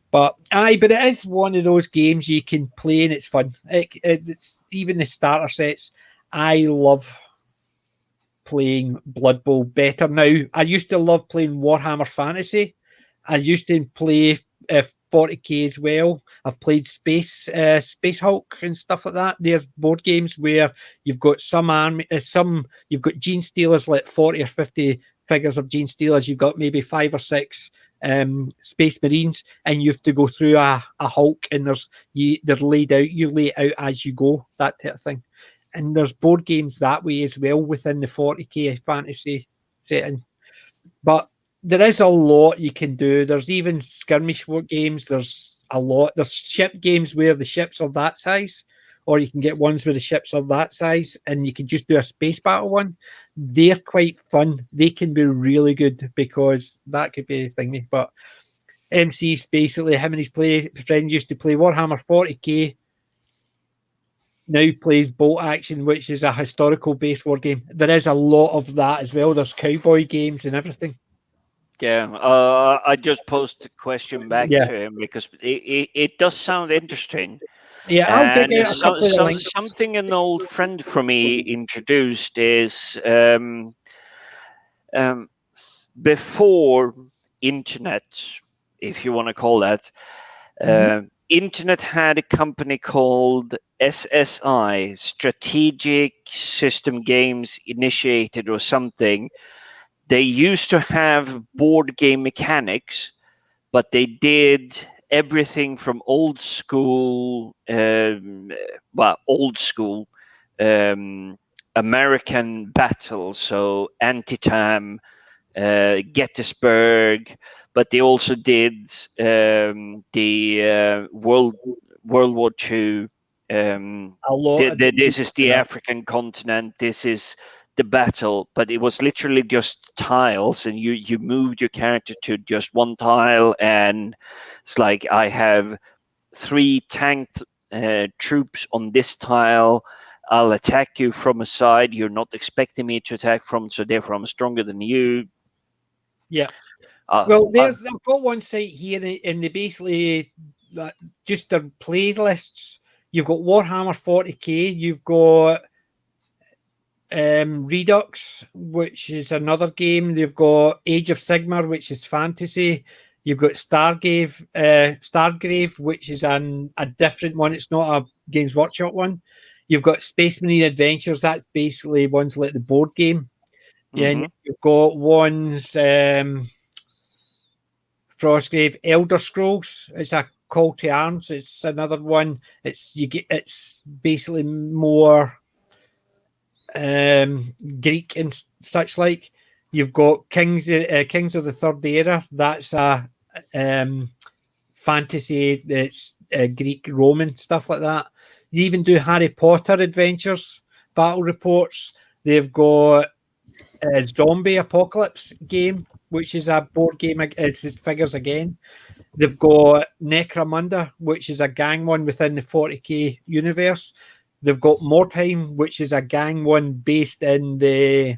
But it is one of those games you can play and it's fun. It's even the starter sets. I love playing Blood Bowl better now. I used to love playing Warhammer Fantasy. I used to play 40k as well. I've played Space Hulk and stuff like that. There's board games where you've got you've got Gene Stealers, like 40 or 50 figures of Gene Stealers. You've got maybe 5 or 6 Space Marines, and you have to go through a Hulk, and they're laid out. You lay it out as you go, that type of thing. And there's board games that way as well within the 40k fantasy setting. But there is a lot you can do. There's even skirmish games. There's a lot. There's ship games where the ships are that size, or you can get ones where the ships are that size, and you can just do a space battle one. They're quite fun. They can be really good, because that could be a thingy. But MC's basically, him and his friend used to play Warhammer 40k. Now plays Bolt Action, which is a historical based war game. There is a lot of that as well. There's cowboy games and everything. Yeah, I just posted a question back to him because it does sound interesting. Yeah, I'll dig out a couple of links. Something an old friend from me introduced is before internet, if you want to call that. Internet had a company called SSI, Strategic System Games Initiated or something. They used to have board game mechanics, but they did everything from old school American battles, so Antietam, Gettysburg, but they also did the World War II. This is the African continent. This is the battle, but it was literally just tiles, and you moved your character to just one tile, and it's like, I have 3 tanked troops on this tile. I'll attack you from a side you're not expecting me to attack from, so therefore I'm stronger than you. Yeah. Well, I've got one site here, and they basically just their playlists. You've got Warhammer 40k. You've got Redux, which is another game. They've got Age of Sigmar, which is fantasy. You've got Stargrave, which is a different one. It's not a Games Workshop one. You've got Space Marine Adventures. That's basically ones like the board game. Yeah, and you've got ones Frostgrave, Elder Scrolls. It's a call to arms. It's another one. It's basically more Greek and such like. You've got Kings of the Third Era. That's a fantasy. It's Greek, Roman stuff like that. You even do Harry Potter adventures, battle reports. They've got Zombie Apocalypse game, which is a board game. It's figures again. They've got Necromunda, which is a gang one within the 40k universe. They've got Mordheim, which is a gang one based in the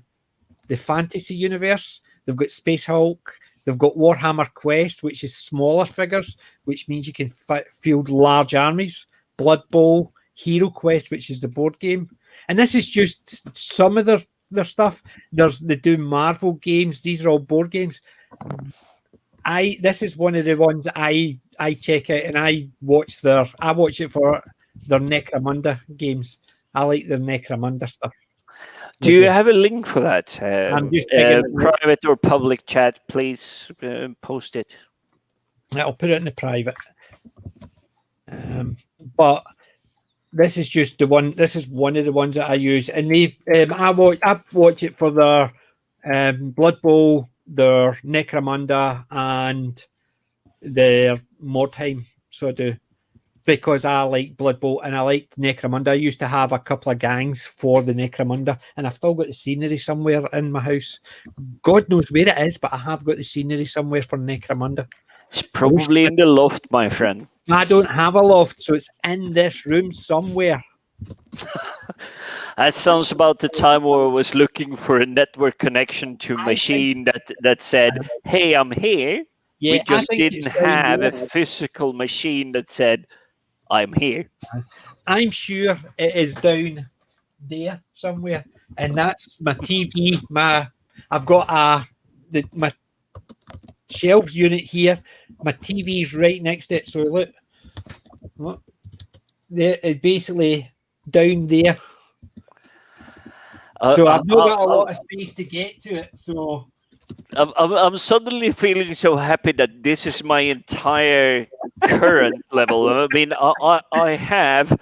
fantasy universe. They've got Space Hulk. They've got Warhammer Quest, which is smaller figures, which means you can field large armies. Blood Bowl, Hero Quest, which is the board game. And this is just some of their stuff. They do Marvel games. These are all board games. This is one of the ones I check out, and I watch it for their Necromunda games. I like their Necromunda stuff. Do you have a link for that? I'm just private or public chat, please post it. I'll put it in the private. But this is just the one. This is one of the ones that I use, and I watch it for their Blood Bowl, their Necromunda, and their Mordheim. So I do, because I like Blood Bowl and I like Necromunda. I used to have a couple of gangs for the Necromunda, and I've still got the scenery somewhere in my house. God knows where it is, but I have got the scenery somewhere for Necromunda. It's probably in the loft, my friend. I don't have a loft, so it's in this room somewhere. That sounds about the time where I was looking for a network connection to a machine that said, "Hey, I'm here." Yeah, we just didn't have a physical machine that said, "I'm here." I'm sure it is down there somewhere, and that's my TV. I've got my shelves unit here. My TV's right next to it. So look, it's basically down there. So I've not got a lot of space to get to it. So I'm suddenly feeling so happy that this is my entire current level. I mean, I have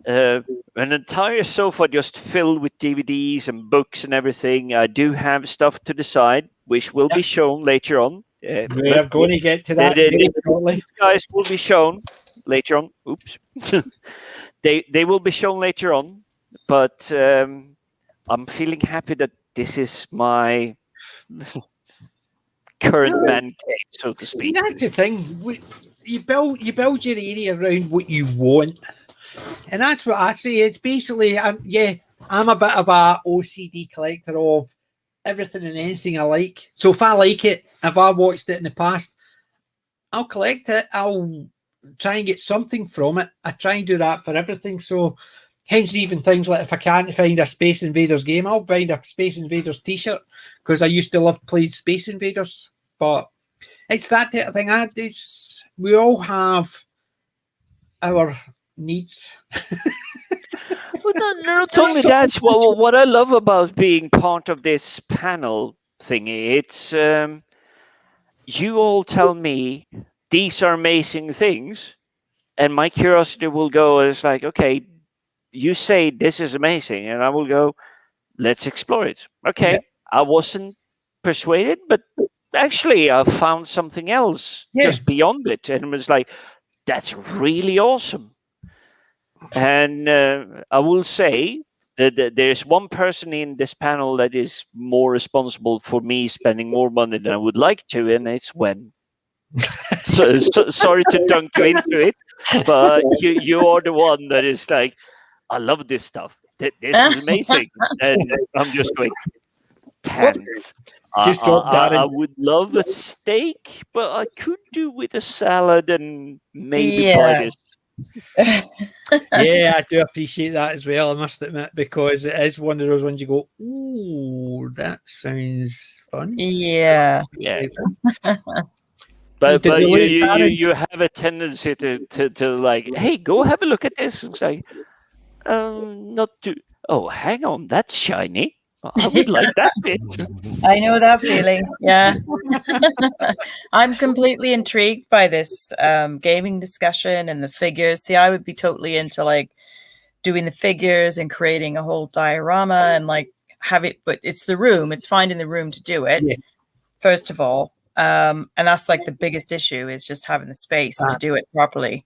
an entire sofa just filled with DVDs and books and everything. I do have stuff to the side, which will be shown later on. We're going to get to that. These guys will be shown later on. Oops. They will be shown later on, but I'm feeling happy that this is my current man cave, so to speak. That's the thing. You build your area around what you want, and that's what I say. It's basically, I'm a bit of a OCD collector of everything and anything I like. So if I like it, if I watched it in the past, I'll collect it. I'll try and get something from it. I try and do that for everything. So hence even things like if I can't find a Space Invaders game, I'll buy a Space Invaders t-shirt because I used to love playing Space Invaders. But it's that type of thing. We all have our needs. Well, not only that, what I love about being part of this panel thing, it's you all tell me these are amazing things, and my curiosity will go as like, okay, you say this is amazing, and I will go, let's explore it. Okay, yeah. I wasn't persuaded, but actually I found something else just beyond it, and it was like, that's really awesome. And I will say that there's one person in this panel that is more responsible for me spending more money than I would like to, and it's Wen. so sorry to dunk you into it, but you are the one that is like, I love this stuff. This is amazing. And I'm just going, thanks. Just drop that I would love a steak, but I could do with a salad and maybe buy this. Yeah, I do appreciate that as well, I must admit, because it is one of those ones you go, ooh, that sounds fun. Yeah. But you have a tendency to like, hey, go have a look at this. It's like, not to. Oh, hang on, that's shiny. I would like that bit. I know that feeling. Yeah. I'm completely intrigued by this gaming discussion and the figures. See, I would be totally into like doing the figures and creating a whole diorama and like have it, but it's the room. It's finding the room to do it, first of all. And that's like the biggest issue is just having the space to do it properly.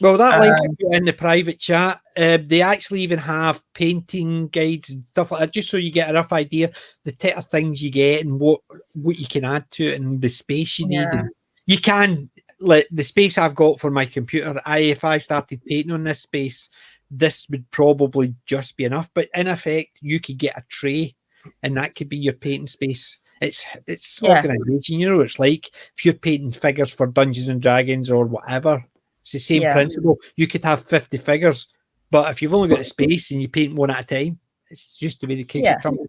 Well, that link I put in the private chat, they actually even have painting guides and stuff like that, just so you get a rough idea the type of things you get and what you can add to it and the space you need. And you can, like the space I've got for my computer, if I started painting on this space, this would probably just be enough. But in effect, you could get a tray and that could be your painting space. It's organization, you know what it's like. If you're painting figures for Dungeons and Dragons or whatever, it's the same principle. You could have 50 figures, but if you've only got a space and you paint one at a time, it's just the way the cookie crumbles.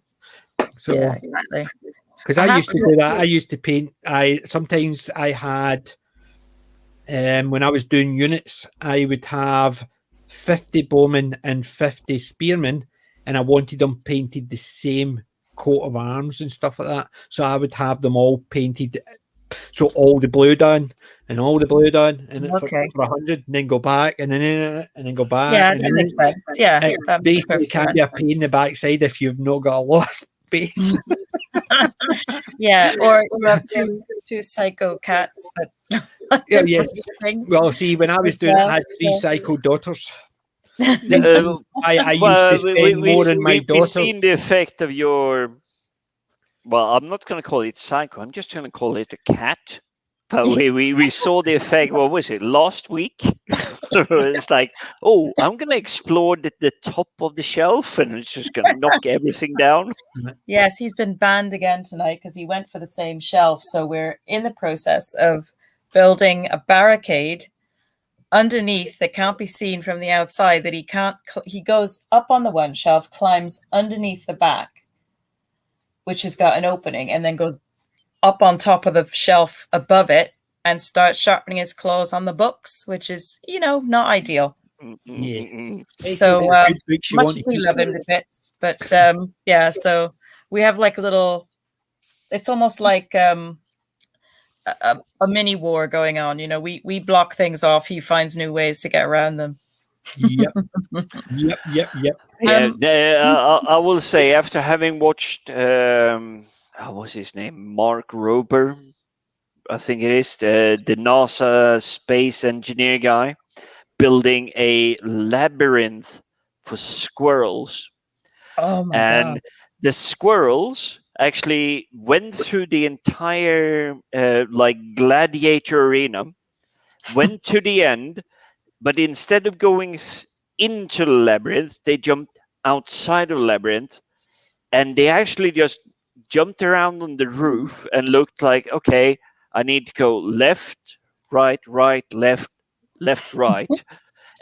So, exactly. Because I used to do that. I used to paint. Sometimes I had, when I was doing units, I would have 50 bowmen and 50 spearmen, and I wanted them painted the same coat of arms and stuff like that. So I would have them all painted. So all the blue done and all the blue done, and for 100, and then go back, and then go back. Yeah, that makes sense. Yeah, it basically can be a pain in the backside if you've not got a lot of space. Or you have two psycho cats that. Things. Well, see, when I was doing it, I had 3 psycho daughters. I used to spend more than my daughters. We've seen the effect of your. Well, I'm not going to call it psycho. I'm just going to call it a cat. But we saw the effect. What was it? Last week. So it's like, I'm going to explore the top of the shelf, and it's just going to knock everything down. Yes, he's been banned again tonight because he went for the same shelf. So we're in the process of building a barricade underneath that can't be seen from the outside. That he can't. He goes up on the one shelf, climbs underneath the back, which has got an opening, and then goes up on top of the shelf above it and starts sharpening his claws on the books, which is, not ideal. So much as we love him to bits, but so we have like a little, it's almost like a mini war going on. We block things off. He finds new ways to get around them. Yep. I will say, after having watched what's his name, Mark Rober, I think it is, the NASA space engineer guy, building a labyrinth for squirrels. Oh my and God. The squirrels actually went through the entire gladiator arena, went to the end, but instead of going into the labyrinth, they jumped outside of the labyrinth, and they actually just jumped around on the roof and looked like, okay, I need to go left, right, left, right.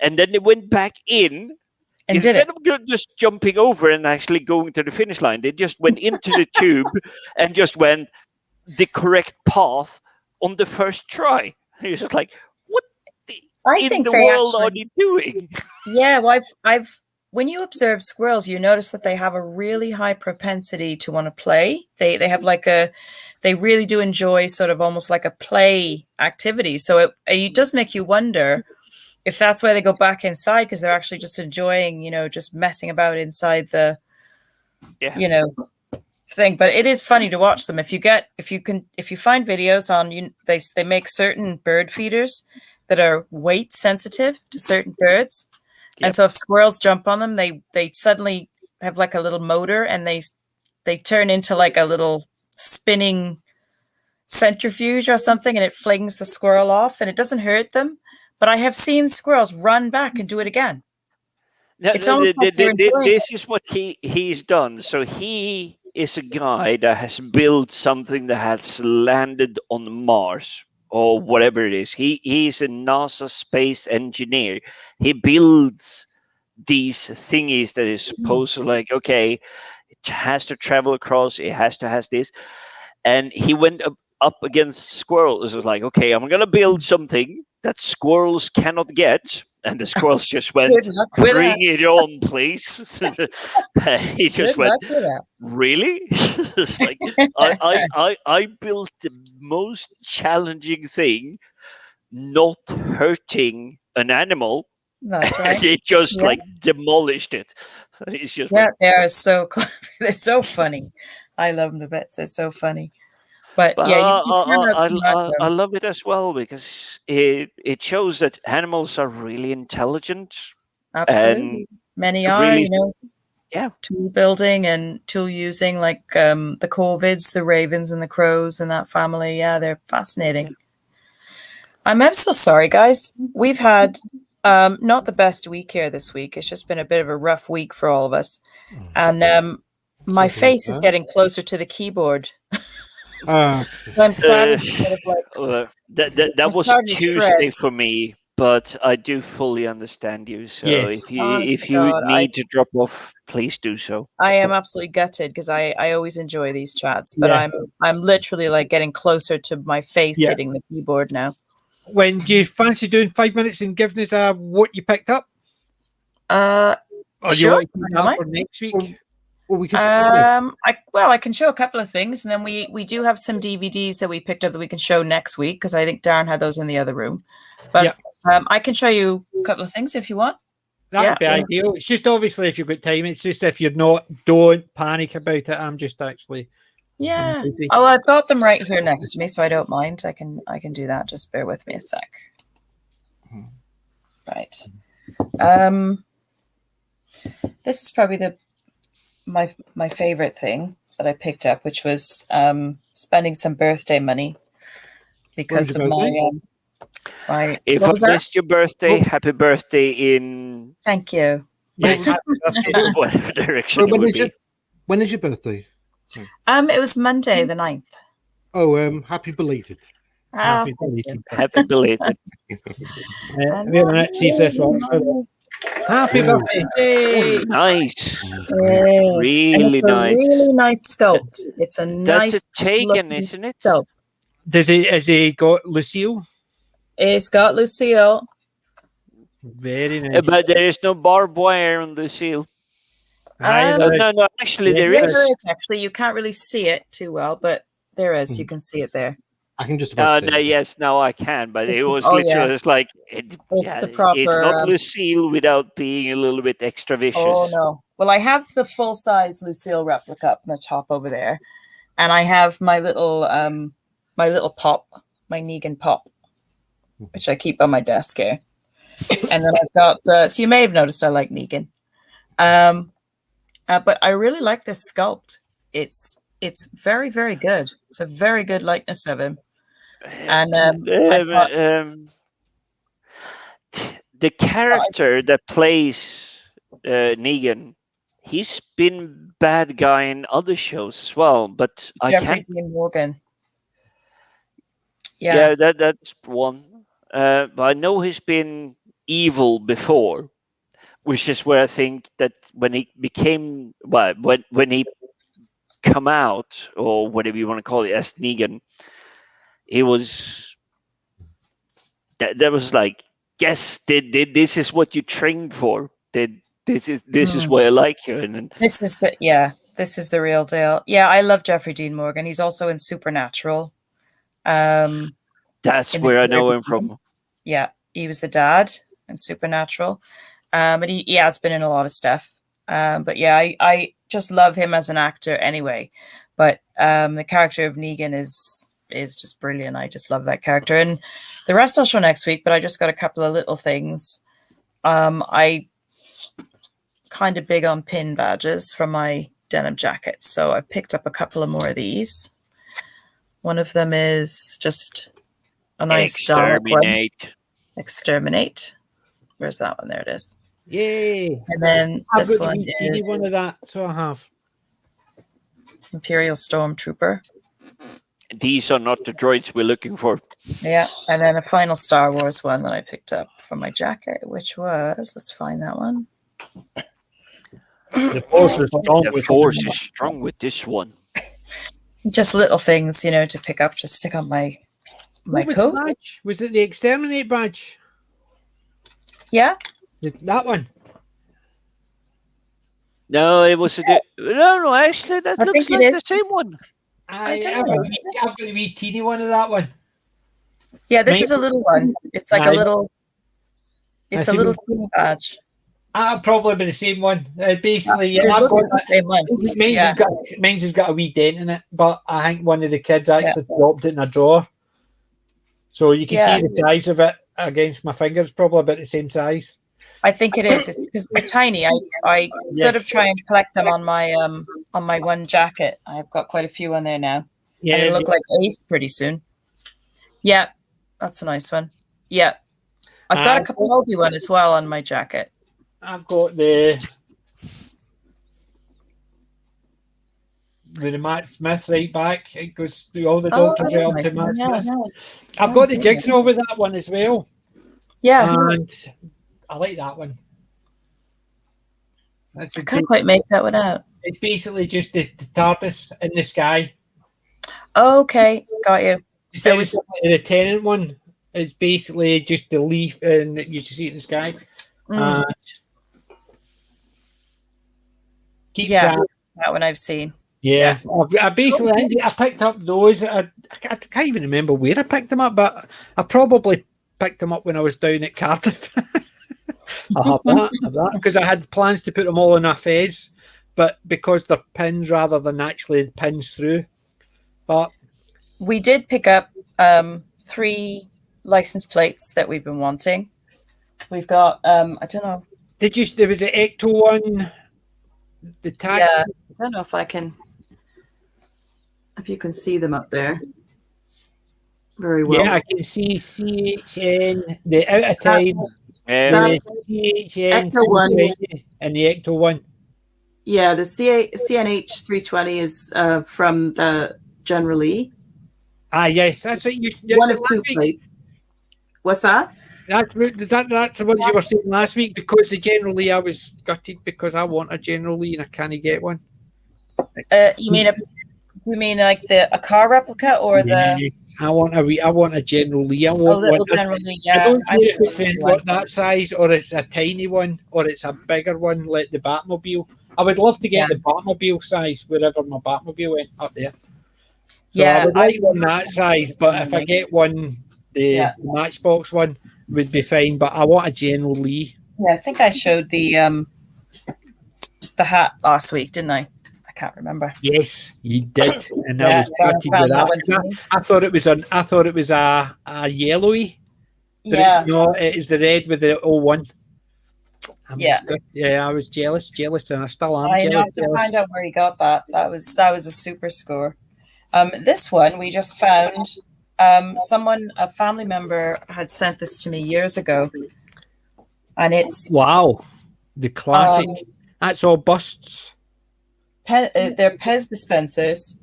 And then they went back in. And instead of just jumping over and actually going to the finish line, they just went into the tube and just went the correct path on the first try. He was just like, what in the world are you doing? Yeah, well, I've when you observe squirrels, you notice that they have a really high propensity to want to play. They have they really do enjoy sort of almost like a play activity. So it does make you wonder if that's why they go back inside, because they're actually just enjoying, just messing about inside the, thing. But it is funny to watch them. If you find videos on, they make certain bird feeders that are weight sensitive to certain birds. Yep. And so if squirrels jump on them, they suddenly have like a little motor, and they turn into like a little spinning centrifuge or something, and it flings the squirrel off, and it doesn't hurt them. But I have seen squirrels run back and do it again. This is what he's done. So he is a guy that has built something that has landed on Mars or whatever it is. He's a NASA space engineer. He builds these thingies that is supposed to okay, it has to travel across, it has this. And he went up against squirrels. It was like, okay, I'm going to build something that squirrels cannot get. And the squirrels just went, bring it on, please. He just went, really? It's like, I built the most challenging thing, not hurting an animal. That's right. And it just demolished it. It's just they are so clever. They're so funny. I love them to bits. They're so funny. But yeah, you turned out I, smart, I though. love it as well because it shows that animals are really intelligent Absolutely. Many are, really, you know, yeah. tool building and tool using, like the corvids, the ravens, and the crows, and that family. Yeah, they're fascinating. Yeah. I'm so sorry, guys. We've had not the best week here this week. It's just been a bit of a rough week for all of us, and my face is getting closer to the keyboard. I'm starting to sort of like, that was Tuesday for me, but I do fully understand you. So Yes. if you need to drop off, please do so. I am absolutely gutted because I always enjoy these chats, but I'm literally like getting closer to my face hitting the keyboard now. When do you fancy doing 5 minutes and giving us what you picked up? Or sure. You want to keep that for next week? Well, we could, I can show a couple of things, and then we do have some DVDs that we picked up that we can show next week because I think Darren had those in the other room. But I can show you a couple of things if you want. That would be ideal. It's just obviously if you've got time. It's just if you're not, don't panic about it. I'm just actually. Yeah. Oh, I've got them right here next to me, so I don't mind. I can do that. Just bear with me a sec. Right. This is probably my favorite thing that I picked up, which was spending some birthday money because of my if I missed your birthday, happy birthday in thank you. Whatever direction it would be. When is your birthday? It was Monday the 9th. Oh, happy belated. Happy belated. Happy belated. Let's see if this works. Happy birthday! Yay! Nice. Yay. Really nice. Really nice sculpt. It's a nice. That's a Taken, isn't it? Sculpt. Has he got Lucille? It's got Lucille. Very nice. But there is no barbed wire on Lucille. No. Actually, there is. Actually, you can't really see it too well, but there is. You can see it there. I can just about no, yes, now I can, but it was literally it's like it's not Lucille without being a little bit extra vicious. Oh no! Well, I have the full size Lucille replica up in the top over there, and I have my little pop, my Negan pop, which I keep on my desk here, and then I've got. So you may have noticed I like Negan, but I really like this sculpt. It's very, very good. It's a very good likeness of him. And the character that plays Negan, he's been bad guy in other shows as well. But Jeffrey Dean Morgan. Yeah, that's one. But I know he's been evil before, which is where I think that when he became when he come out, or whatever you want to call it, as Negan, it was that was like, yes, this is what you trained for. This is why I like you, and this is the real deal. Yeah, I love Jeffrey Dean Morgan. He's also in Supernatural. That's where I know him from. Yeah, he was the dad in Supernatural, but he has been in a lot of stuff. But yeah, I just love him as an actor anyway. But the character of Negan is just brilliant. I just love that character. And the rest I'll show next week, but I just got a couple of little things. I kind of big on pin badges from my denim jackets. So I picked up a couple of more of these. One of them is just a nice dark one. Exterminate. Where's that one? There it is. Yay! And then this one is one of that. So I have Imperial Stormtrooper. These are not the droids we're looking for. Yeah, and then a final Star Wars one that I picked up from my jacket, which was, let's find that one. The Force is strong. The Force is strong with this one. Just little things, to pick up, just stick on my coat. Was it the Exterminate badge? Yeah. That one. No, it was no. Actually, that looks like the same one. I've got a wee teeny one of that one. Yeah, this is a little one. It's like a little. It's a little teeny badge. I'll probably be the same one. Basically, It I've looks got like the same one. mine's has got a wee dent in it, but I think one of the kids actually dropped it in a drawer. So you can see the size of it against my fingers, probably about the same size. I think it is because they're tiny. I sort of try and collect them on my one jacket. I've got quite a few on there now. Yeah, and it'll look like Ace pretty soon. Yeah, that's a nice one. Yeah, I've got a Capaldi one as well on my jacket. I've got the Matt Smith right back. It goes through all the Dr. Realm to Matt Smith. I've got the Jigsaw with that one as well. Yeah. And I like that one. I can't quite make that one out. It's basically just the TARDIS in the sky. Okay, got you. Instead of the Tenant one, it's basically just the leaf and you see it in the sky. That one I've seen. Yeah. I picked up those. I can't even remember where I picked them up, but I probably picked them up when I was down at Cardiff. I'll have that because I had plans to put them all in a fez, but because they're pins rather than actually pins through. But we did pick up 3 license plates that we've been wanting. We've got I don't know. There was an Ecto one. The tax. Yeah, I don't know if you can see them up there very well. Yeah, I can see CHN, the out of time, the CHN Ecto one, and the Ecto one. Yeah, the CNH 320 is from the General E. Yes, that's it. One of 2 plates. What's that? That's the one you were saying last week, because the General Lee, I was gutted because I want a General Lee and I can't get one. You mean like a car replica or the? I want a General Lee. I want little General Lee. Yeah, I don't care if it's that size or it's a tiny one or it's a bigger one like the Batmobile. I would love to get the Batmobile size wherever my Batmobile went up there. So I would like one that size, but if I get one, the Matchbox one would be fine. But I want a General Lee. Yeah, I think I showed the hat last week, didn't I? I can't remember. Yes, you did, and I was gutted with that. I thought it was a yellowy, but it's not. It is the red with the 01. I was jealous, and I still am. I know. To find out where he got that. That was a super score. This one we just found. A family member had sent this to me years ago, and it's the classic. That's all busts. They're Pez dispensers,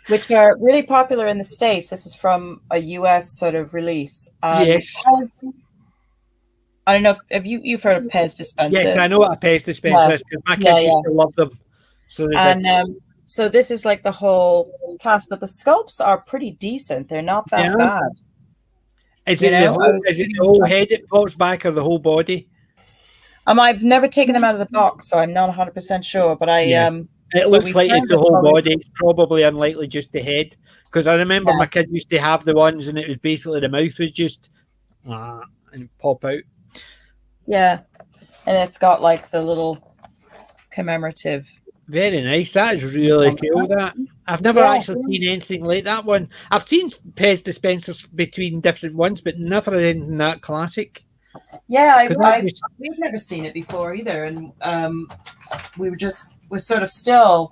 which are really popular in the States. This is from a US sort of release. Yes. Pez, I don't know if you've heard of Pez dispensers. Yes, I know what a Pez dispenser is because my kids used to love them. So this is like the whole cast, but the sculpts are pretty decent. They're not that bad. Is it the whole head it pops back or the whole body? I've never taken them out of the box, so I'm not 100% sure. But it looks like it's the whole body. It's probably unlikely just the head, because I remember my kids used to have the ones, and it was basically the mouth was just and pop out. Yeah, and it's got like the little commemorative. Very nice. That is really cool. That I've never actually seen anything like that one. I've seen Pez dispensers between different ones, but never anything that classic. Yeah, we've never seen it before either, and we're sort of still,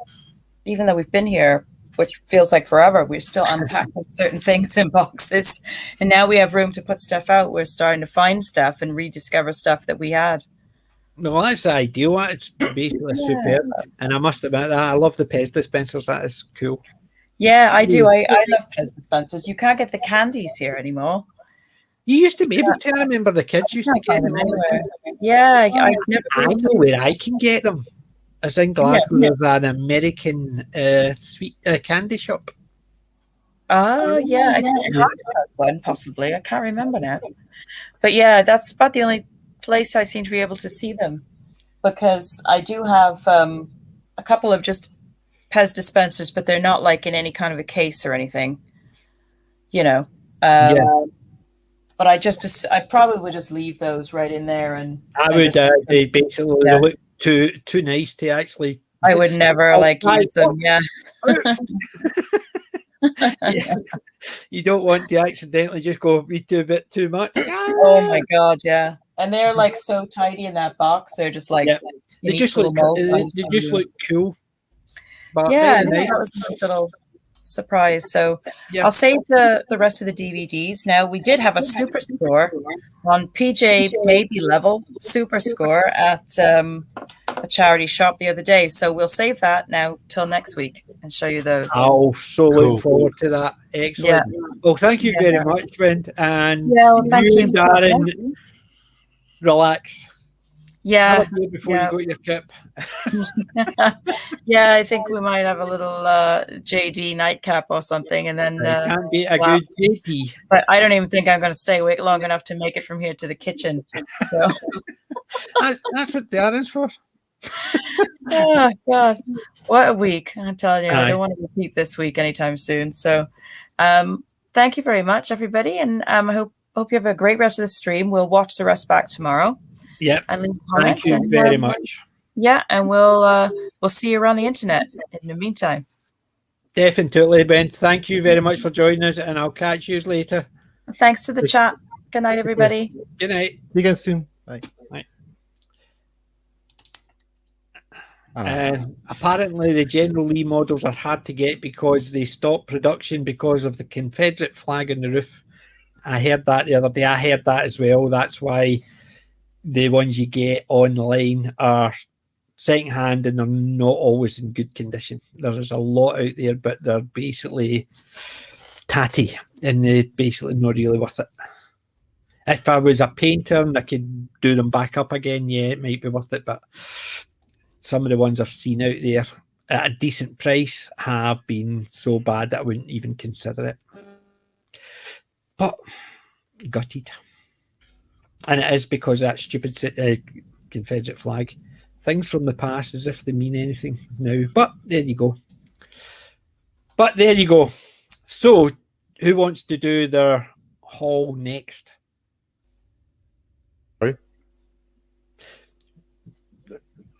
even though we've been here, which feels like forever, we're still unpacking certain things in boxes, and now we have room to put stuff out. We're starting to find stuff and rediscover stuff that we had. No, that's the ideal. It's basically superb, and I must admit that I love the Pez dispensers. That is cool. Yeah, I do. I love Pez dispensers. You can't get the candies here anymore. You used to be able to. I remember the kids used to get them anywhere. Yeah, I never. I know where I can get them. It's in Glasgow. There's an American sweet candy shop. Oh, yeah. I think Harvard has one, possibly. I can't remember now. But yeah, that's about the only place I seem to be able to see them, because I do have a couple of just Pez dispensers, but they're not like in any kind of a case or anything. but I probably would just leave those right in there, and I would. They basically they look too nice to actually. I would never use them. Yeah. Yeah. You don't want to accidentally just go read a bit too much. Oh my god, yeah. And they're like so tidy in that box. They're just like they just look cool. But yeah, that was a nice little surprise. So I'll save the rest of the DVDs. Now we did have a super score on PJ Maybe level super score at a charity shop the other day. So we'll save that now till next week and show you those. I'll so look forward to that. Excellent. Yeah. Well, thank you very much, friend. And thank you, Darren. Relax. Yeah. Before you go to your kip. Yeah, I think we might have a little JD nightcap or something, and then can be a good JD. But I don't even think I'm going to stay awake long enough to make it from here to the kitchen. So that's what Darren's for. Oh God, what a week! I'm telling you, I don't want to repeat this week anytime soon. So, thank you very much, everybody, and I hope you have a great rest of the stream. We'll watch the rest back tomorrow. Yeah, and leave comments. Thank you very much. Yeah, and we'll see you around the internet in the meantime. Definitely, Ben. Thank you very much for joining us, and I'll catch you later. Thanks to the chat. Good night, everybody. Good night. See you again soon. Bye. Bye. Apparently, the General Lee models are hard to get because they stopped production because of the Confederate flag on the roof. I heard that the other day. I heard that as well. That's why the ones you get online are second-hand and they're not always in good condition. There is a lot out there, but they're basically tatty and they're basically not really worth it. If I was a painter and I could do them back up again, yeah, it might be worth it, but some of the ones I've seen out there at a decent price have been so bad that I wouldn't even consider it. But gutted. And it is because of that stupid Confederate flag. Things from the past as if they mean anything now. But there you go. So, who wants to do their haul next? Sorry?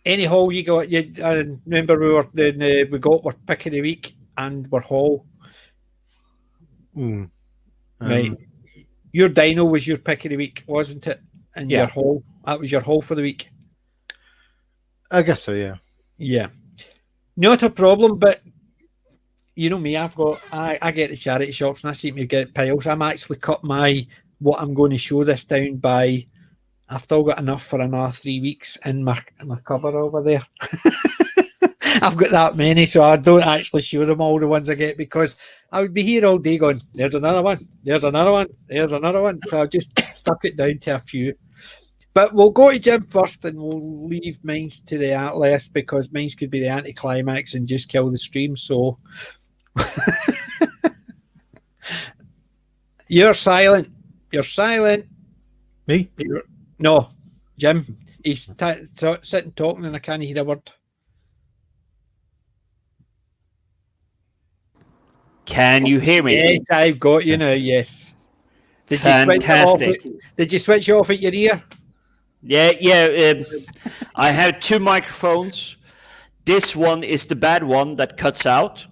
Any haul you got? I remember we got our pick of the week and our haul. Right. Your dino was your pick of the week, wasn't it? And your haul. That was your haul for the week. I guess so, yeah. Yeah. Not a problem, but you know me, I get the charity shops and I seem to get piles. I'm actually cut what I'm going to show this down by. I've still got enough for another 3 weeks in my cover over there. I've got that many, so I don't actually show them all the ones I get because I would be here all day going, there's another one, there's another one, there's another one. So I just stuck it down to a few. But we'll go to Jim first and we'll leave mines to the list because mines could be the anticlimax and just kill the stream. So you're silent. You're silent. Me? No, Jim. He's sitting talking and I can't hear a word. Can you hear me? Yes, I've got you now. Yes. Fantastic. Did you switch off at your ear? Yeah. I have two microphones. This one is the bad one that cuts out,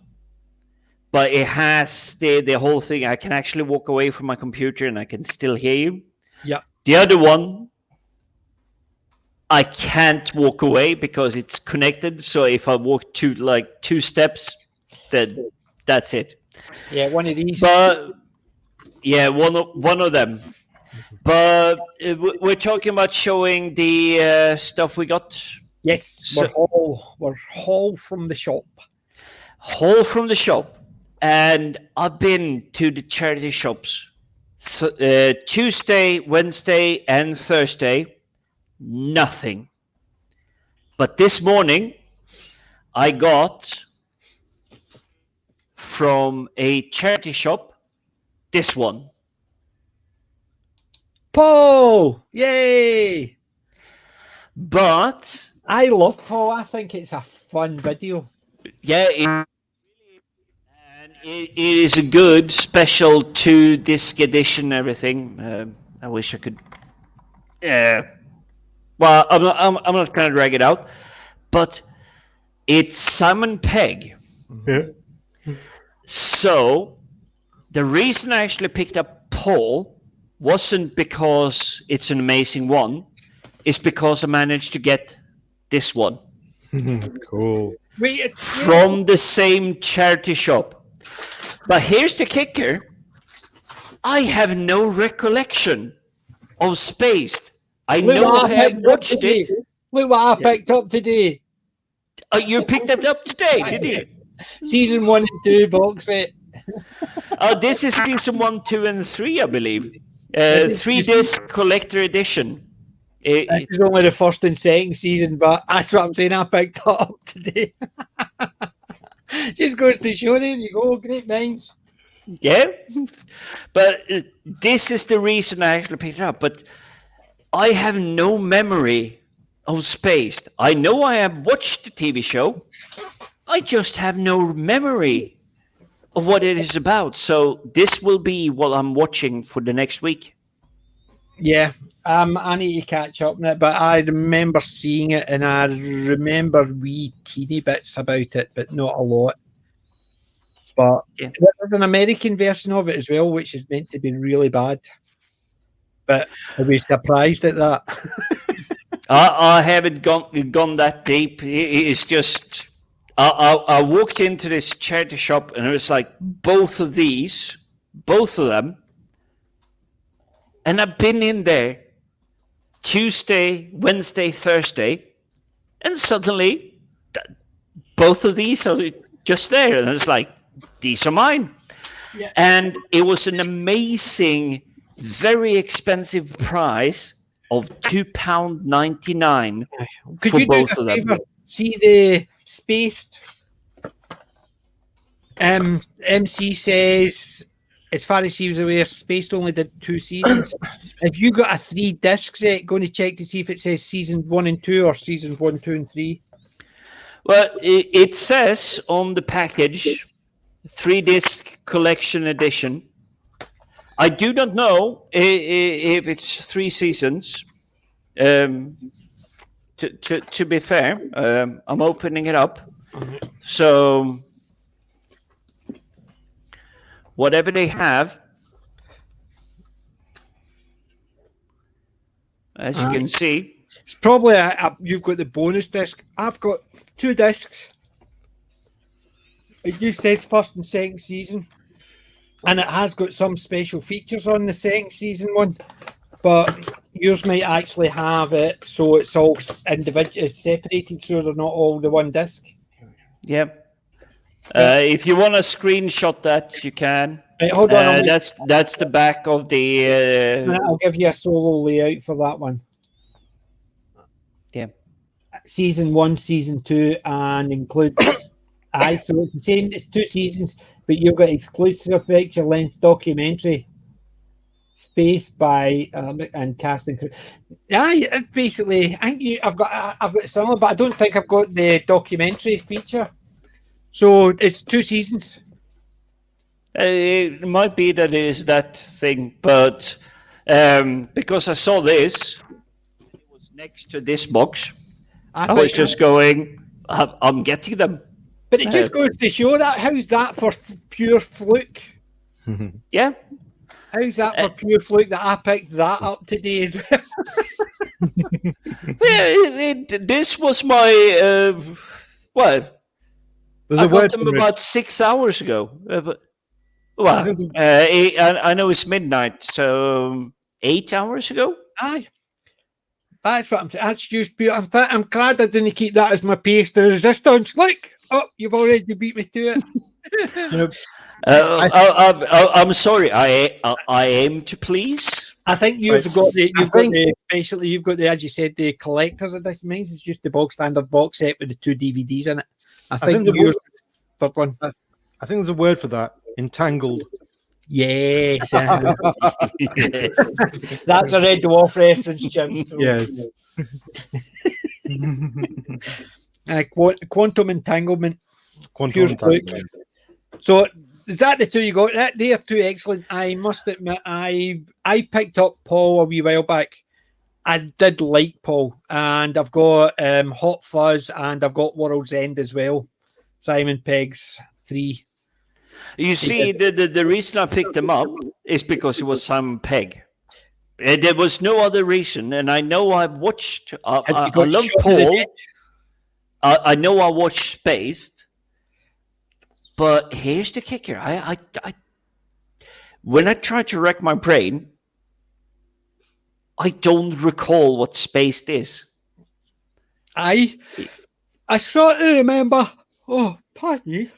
but it has the whole thing. I can actually walk away from my computer and I can still hear you. Yeah. The other one, I can't walk away because it's connected. So if I walk two steps, then that's it. Yeah, one of these. But yeah, one of them. But we're talking about showing the stuff we got. Yes, we're haul from the shop. Haul from the shop, and I've been to the charity shops. Tuesday, Wednesday, and Thursday. Nothing. But this morning, I got from a charity shop this one. Paul! Yay! But I love Paul. I think it's a fun video. Yeah, and It is a good special 2-disc edition. Everything. I wish I could. Well, I'm not going to drag it out, but it's Simon Pegg. Yeah. So the reason I actually picked up Paul wasn't because it's an amazing one. It's because I managed to get this one. Cool. From the same charity shop. But here's the kicker. I have no recollection of Spaced. I know I have watched it. Look what I picked up today. Oh, you picked it up today, did you? Season 1 and 2 box set. Oh, this is season 1, 2, and 3, I believe. 3-disc collector edition. It was only the first and second season, but that's what I'm saying. I picked it up today. Just goes to show, there you go, great minds. Yeah, but this is the reason I actually picked it up. But I have no memory of Spaced. I know I have watched the TV show. I just have no memory of what it is about. So this will be what I'm watching for the next week. Yeah, I need to catch up on it, but I remember seeing it and I remember wee teeny bits about it, but not a lot. But there's an American version of it as well, which is meant to be really bad. But I was surprised at that. I haven't gone that deep. It's just I walked into this charity shop and it was like both of them. And I've been in there Tuesday, Wednesday, Thursday, and suddenly both of these are just there. And it's like, these are mine. Yeah. And it was an amazing, very expensive price of £2.99 for both of them. See the Spaced? MC says, as far as she was aware, Spaced only did 2 seasons. If you got a 3-disc set, going to check to see if it says season 1 and 2 or seasons 1, 2, and 3. Well, it says on the package, 3-disc collection edition. I do not know if it's 3 seasons. To be fair, I'm opening it up. So whatever they have, as you can see, it's probably you've got the bonus disc. I've got 2 discs. It just says first and second season, and it has got some special features on the second season one, but yours might actually have it so it's all individual, separated, so they're not all the one disc. Yep. If you want to screenshot that, you can. Right, hold on. That's the back of the. I'll give you a solo layout for that one. Yeah. Season 1, season 2, and includes. So it's the same. It's 2 seasons, but you've got exclusive feature-length documentary, Spaced by and cast and crew. Yeah, basically, I think I've got some, but I don't think I've got the documentary feature. So it's 2 seasons. It might be that it is that thing, but because I saw this, it was next to this box. I was just going, I'm getting them. But it just goes to show that. How's that for pure fluke? Yeah. How's that for pure fluke that I picked that up today as well? This was my, I got them about 6 hours ago. I know it's midnight, so 8 hours ago. Aye, that's what I'm saying. That's just pure. I'm glad I didn't keep that as my pace to resistance. Look, you've already beat me to it. I'm sorry. I aim to please. I think you've got the, as you said, the collector's edition. Mine is just the bog standard box set with the 2 DVDs in it. I think yours third one. I think there's a word for that. Entangled. Yes. That's a Red Dwarf reference, Jim. So. Yes. Quantum entanglement. Quantum entanglement. So is that the two you got? They are two excellent. I must admit, I picked up Paul a wee while back. I did like Paul, and I've got Hot Fuzz, and I've got World's End as well. Simon Pegg's 3. You see, the reason I picked them up is because it was Simon Pegg. There was no other reason, and I know I've watched. I love Paul. I know I watched Spaced, but here's the kicker: I when I try to rack my brain, I don't recall what Spaced is. I sort of remember. Oh, pardon me.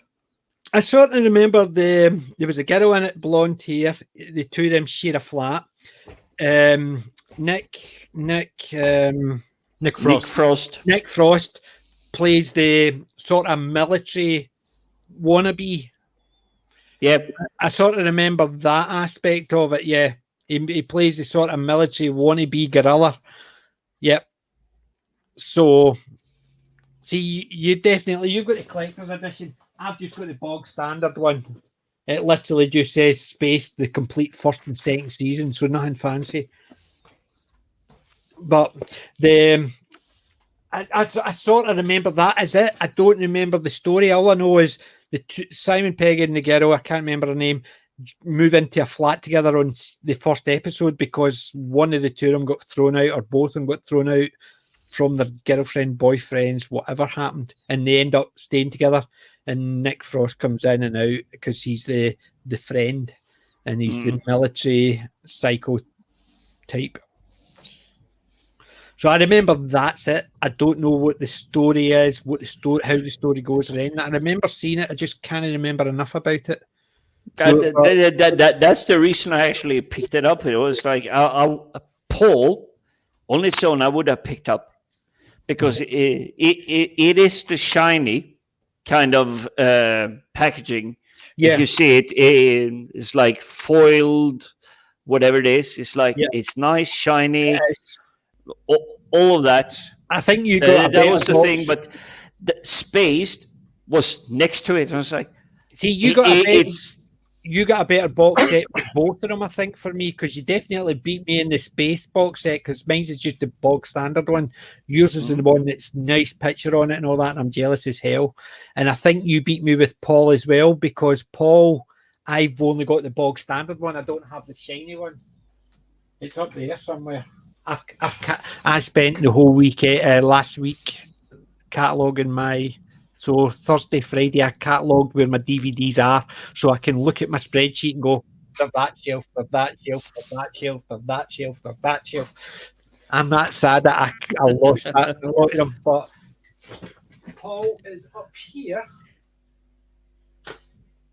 I sort of remember there was a girl in it, blonde hair. The two of them share a flat. Nick Frost plays the sort of military wannabe. Yep. I sort of remember that aspect of it. Yeah, he plays the sort of military wannabe guerrilla. Yep. So, see, you've got the collector's edition. I've just got the bog standard one. It literally just says Spaced, the complete first and second season, so nothing fancy. But I sort of remember that is it. I don't remember the story. All I know is Simon Pegg and the girl, I can't remember her name, move into a flat together on the first episode because one of the two of them got thrown out, or both of them got thrown out from their girlfriend, boyfriends, whatever happened, and they end up staying together. And Nick Frost comes in and out because he's the friend, and he's the military psycho type. So I remember that's it. I don't know what the story is, how the story goes around. I remember seeing it. I just can't remember enough about it. So, that's the reason I actually picked it up. It was like Paul on its own. I would have picked up because it is the shiny kind of packaging. Yeah. If you see it, it's like foiled, whatever it is. It's like it's nice, shiny. Yes. All of that. I think you got that was the thing, but the Spaced was next to it. I was like, see, you got a better box set with both of them, I think, for me, because you definitely beat me in the Space box set, because mine's is just the bog standard one. Yours is the one that's nice picture on it and all that, and I'm jealous as hell. And I think you beat me with Paul as well, because Paul, I've only got the bog standard one. I don't have the shiny one. It's up there somewhere. I spent the whole week last week cataloguing my... So Thursday, Friday, I catalogued where my DVDs are, so I can look at my spreadsheet and go, there's that shelf, there's that shelf, there's that shelf, there's that shelf, there's that shelf. I'm that sad that I lost that a lot of them. But Paul is up here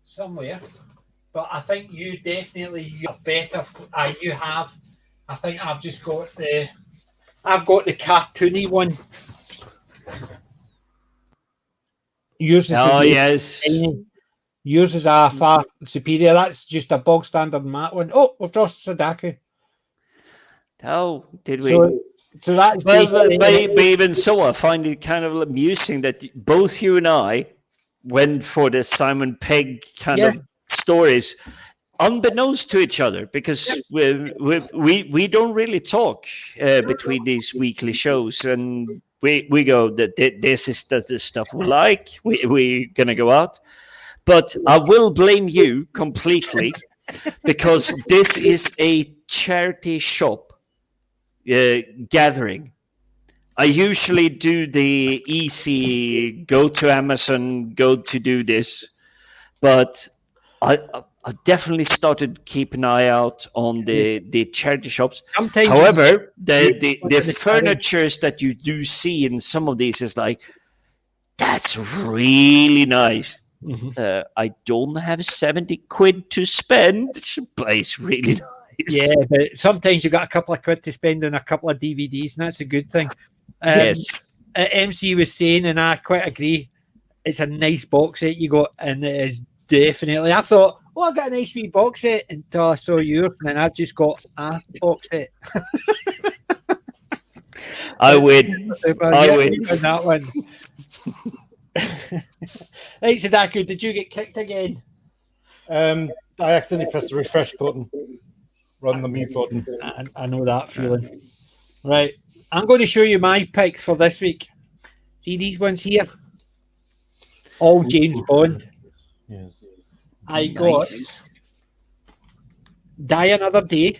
somewhere. But I think you're better. I think I've just got the cartoony one. Yours is yours is a far superior. That's just a bog standard matte one. Oh, we've lost Sudaku. Oh, did we? So that's but even so, I find it kind of amusing that both you and I went for the Simon Pegg kind of stories, unbeknownst to each other, because we don't really talk between these weekly shows, and we go that this is the stuff we like. We're gonna go out, but I will blame you completely because this is a charity shop gathering. I usually do the easy go to Amazon, go to do this, but I definitely started keep an eye out on the charity shops. Sometimes however, the furnitures that you do see in some of these is like, that's really nice. Mm-hmm. I don't have 70 quid to spend, but it's really nice. Yeah, but sometimes you got a couple of quid to spend on a couple of DVDs, and that's a good thing. Yes. MC was saying, and I quite agree, it's a nice box set you got, and it is definitely. I thought, I got a nice wee box set until I saw yours, and then I've just got a box set. I win. I win. That one. Right, Sudaku, did you get kicked again? I accidentally pressed the refresh button rather than the mute button. I know that feeling. Right. I'm going to show you my picks for this week. See these ones here? All James Bond. Yes. I got Die Another Day.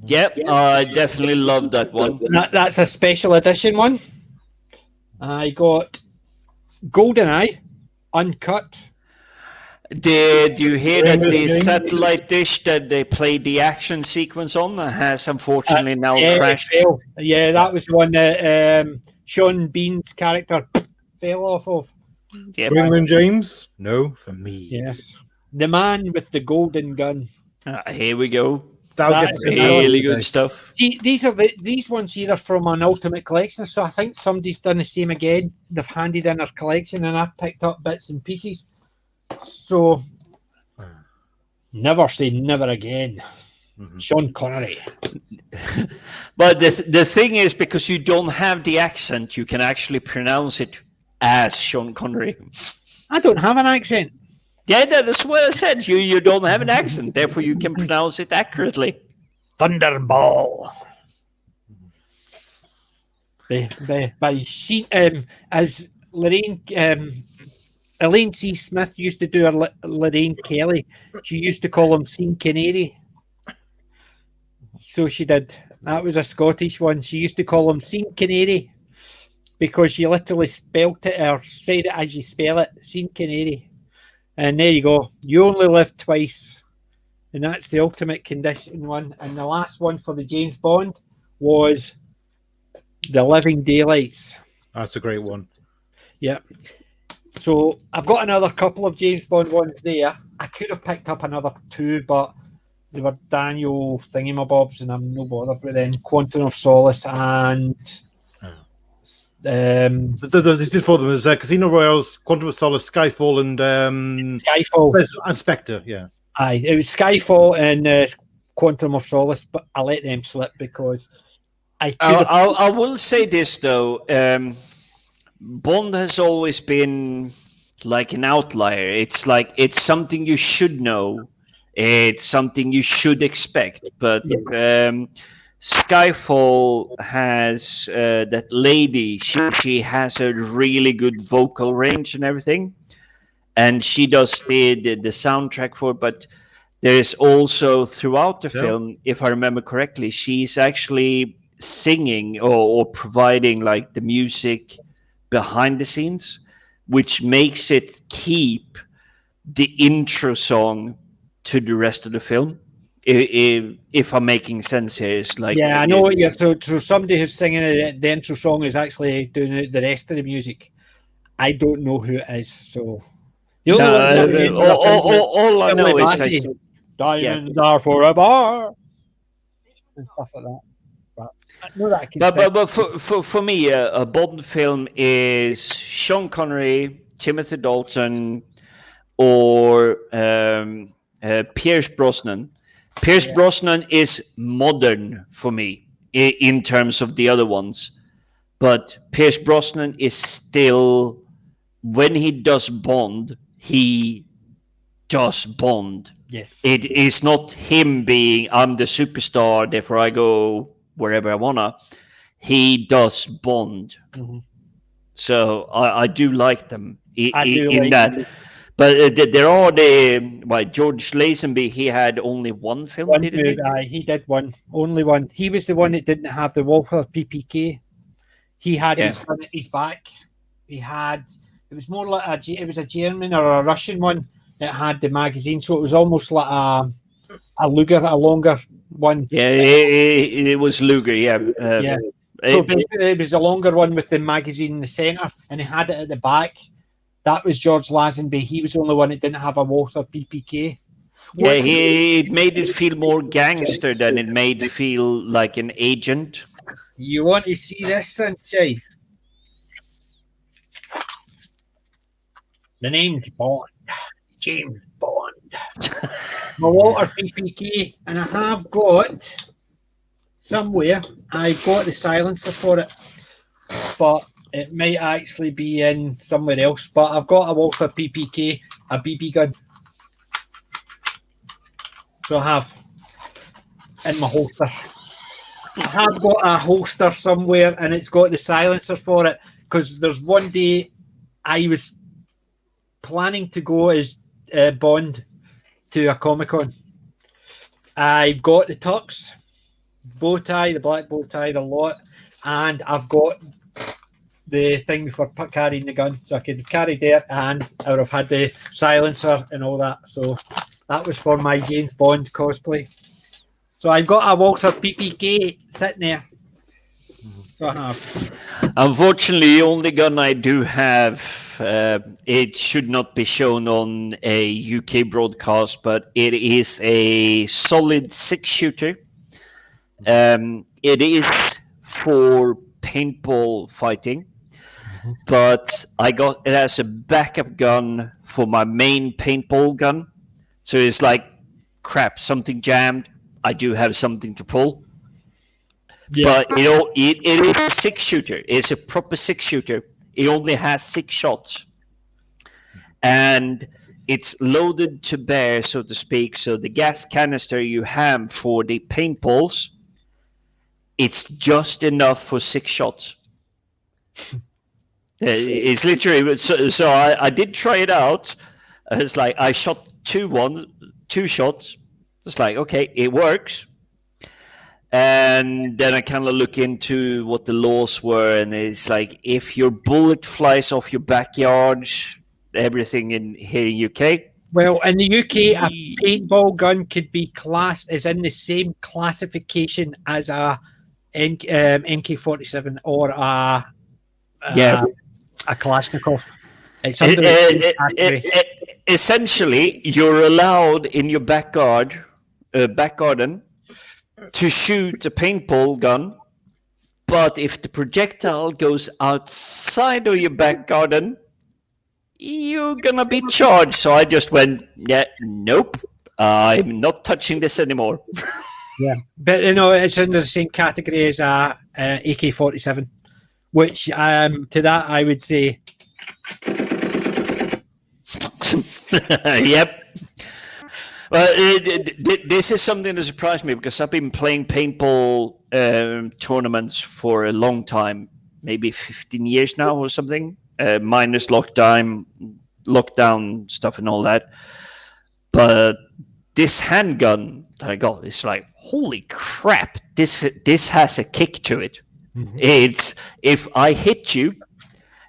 Yep, I definitely love that one. That's a special edition one. I got GoldenEye, uncut. Did you hear that the satellite dish that they played the action sequence on has unfortunately now crashed? Yeah, that was the one that Sean Bean's character fell off of. Yep. England James? No, for me. Yes. The Man with the Golden Gun. Here we go. That's really good stuff. See, these ones here are from an Ultimate Collection, so I think somebody's done the same again. They've handed in their collection, and I've picked up bits and pieces. So, never say never again. Sean Connery. But the thing is, because you don't have the accent, you can actually pronounce it as Sean Connery. I don't have an accent. Yeah, that's what I said. You don't have an accent, therefore you can pronounce it accurately. Thunderball. As Lorraine, Elaine C. Smith used to do her Lorraine Kelly. She used to call him Sean Canary. So she did. That was a Scottish one. She used to call him Sean Canary because she literally spelt it or said it as you spell it, Sean Canary. And there you go. You only live twice. And that's the ultimate condition one. And the last one for the James Bond was The Living Daylights. That's a great one. Yeah. So I've got another couple of James Bond ones there. I could have picked up another two, but they were Daniel thingamabobs, and I'm no bothered with them. Quantum of Solace and... There's four of them. There's Casino Royale, Quantum of Solace, Skyfall, and Skyfall. And Spectre, yeah. Aye, it was Skyfall and Quantum of Solace, but I let them slip because I will say this though. Bond has always been like an outlier. It's like it's something you should know. It's something you should expect. But Skyfall has that lady. She has a really good vocal range and everything, and she does the soundtrack for it. But there is also throughout the film, if I remember correctly, she's actually singing or providing like the music behind the scenes, which makes it keep the intro song to the rest of the film. If I'm making sense here, it's like I know what you're. So somebody who's singing the intro song is actually doing the rest of the music. I don't know who it is. So all I know is like, diamonds are forever and stuff like that. But for me, a Bond film is Sean Connery, Timothy Dalton, or Pierce Brosnan. Pierce Brosnan is modern for me in terms of the other ones, but Pierce Brosnan is still, when he does Bond, he does Bond. Yes, it is not him being I'm the superstar, therefore I go wherever I wanna. He does Bond. Mm-hmm. So I do like them in like that. them. But there are George Lazenby. He had only one film. He did one, only one. He was the one that didn't have the Walther PPK. He had his gun at his back. He had. It was more like it was a German or a Russian one that had the magazine. So it was almost like a Luger, a longer one. Yeah, it was Luger. Yeah. So basically, it was a longer one with the magazine in the centre, and he had it at the back. That was George Lazenby. He was the only one that didn't have a Walther PPK. Yeah, it made it feel more gangster than it made it feel like an agent. You want to see this, Sunshine? The name's Bond. James Bond. My Walther PPK, and I have got somewhere, I got the silencer for it, but it might actually be in somewhere else. But I've got a Walther PPK, a BB gun. So I have in my holster. I have got a holster somewhere, and it's got the silencer for it. Because there's one day I was planning to go as Bond to a Comic-Con. I've got the tux, bow tie, the black bow tie, the lot, and I've got the thing for carrying the gun, so I could carry there, and I would have had the silencer and all that. So that was for my James Bond cosplay. So I've got a Walther PPK sitting there. So I have. Unfortunately, the only gun I do have, it should not be shown on a UK broadcast, but it is a solid 6-shooter. It is for paintball fighting, but I got it as a backup gun for my main paintball gun. So it's like, crap, something jammed. I do have something to pull. Yeah. But it is a 6-shooter. It's a proper 6-shooter. It only has 6 shots. And it's loaded to bear, so to speak. So the gas canister you have for the paintballs, it's just enough for 6 shots. It's literally... So I did try it out. It's like I shot 2 shots. It's like, okay, it works. And then I kind of look into what the laws were, and it's like, if your bullet flies off your backyard, everything here in UK. Well, in the UK, a paintball gun could be classed as in the same classification as a MK47 or a Kalashnikov. It's essentially, you're allowed in your back garden to shoot a paintball gun, but if the projectile goes outside of your back garden, you're gonna be charged. So I just went, nope, I'm not touching this anymore. Yeah, but it's in the same category as a AK-47, which to that I would say, yep. Well, this is something that surprised me, because I've been playing paintball tournaments for a long time, maybe 15 years now or something, minus lockdown stuff and all that. But this handgun that I got is like, holy crap, this has a kick to it. Mm-hmm. It's, if I hit you,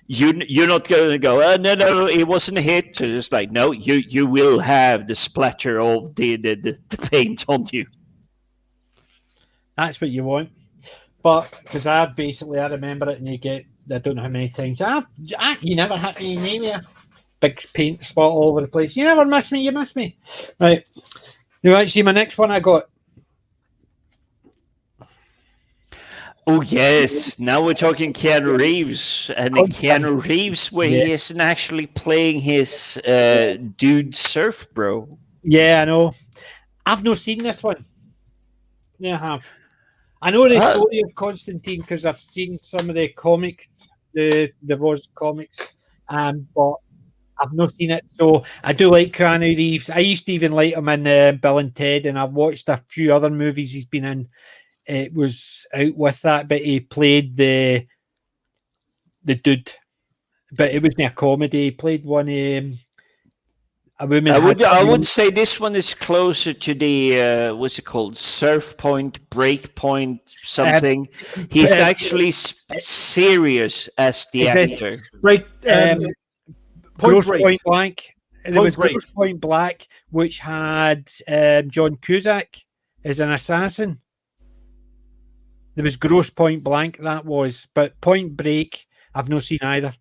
you're not going to go, no, it wasn't a hit. So it's like, no, you will have the splatter of the paint on you. That's what you want. But because I remember it, and you get, I don't know how many times, you never hit me anywhere. Big paint spot all over the place. You never miss me, you miss me. Right. You want to see my next one I got? Oh, yes. Now we're talking Keanu Reeves. And Keanu Reeves, where he isn't actually playing his dude surf bro. Yeah, I know. I've not seen this one. Yeah, I have. I know the story of Constantine because I've seen some of the comics, the Roz comics, but I've not seen it. So I do like Keanu Reeves. I used to even like him in Bill and Ted, and I've watched a few other movies he's been in. It was out with that, but he played the dude. But it wasn't a comedy. He played one. A woman. I would say this one is closer to the what's it called? Surf Point, Break Point, something. He's actually serious as the actor. Grosse Point Blank. There was Grosse Point Blank, which had John Cusack as an assassin. There was Grosse Point Blank, that was, but Point Break, I've not seen either.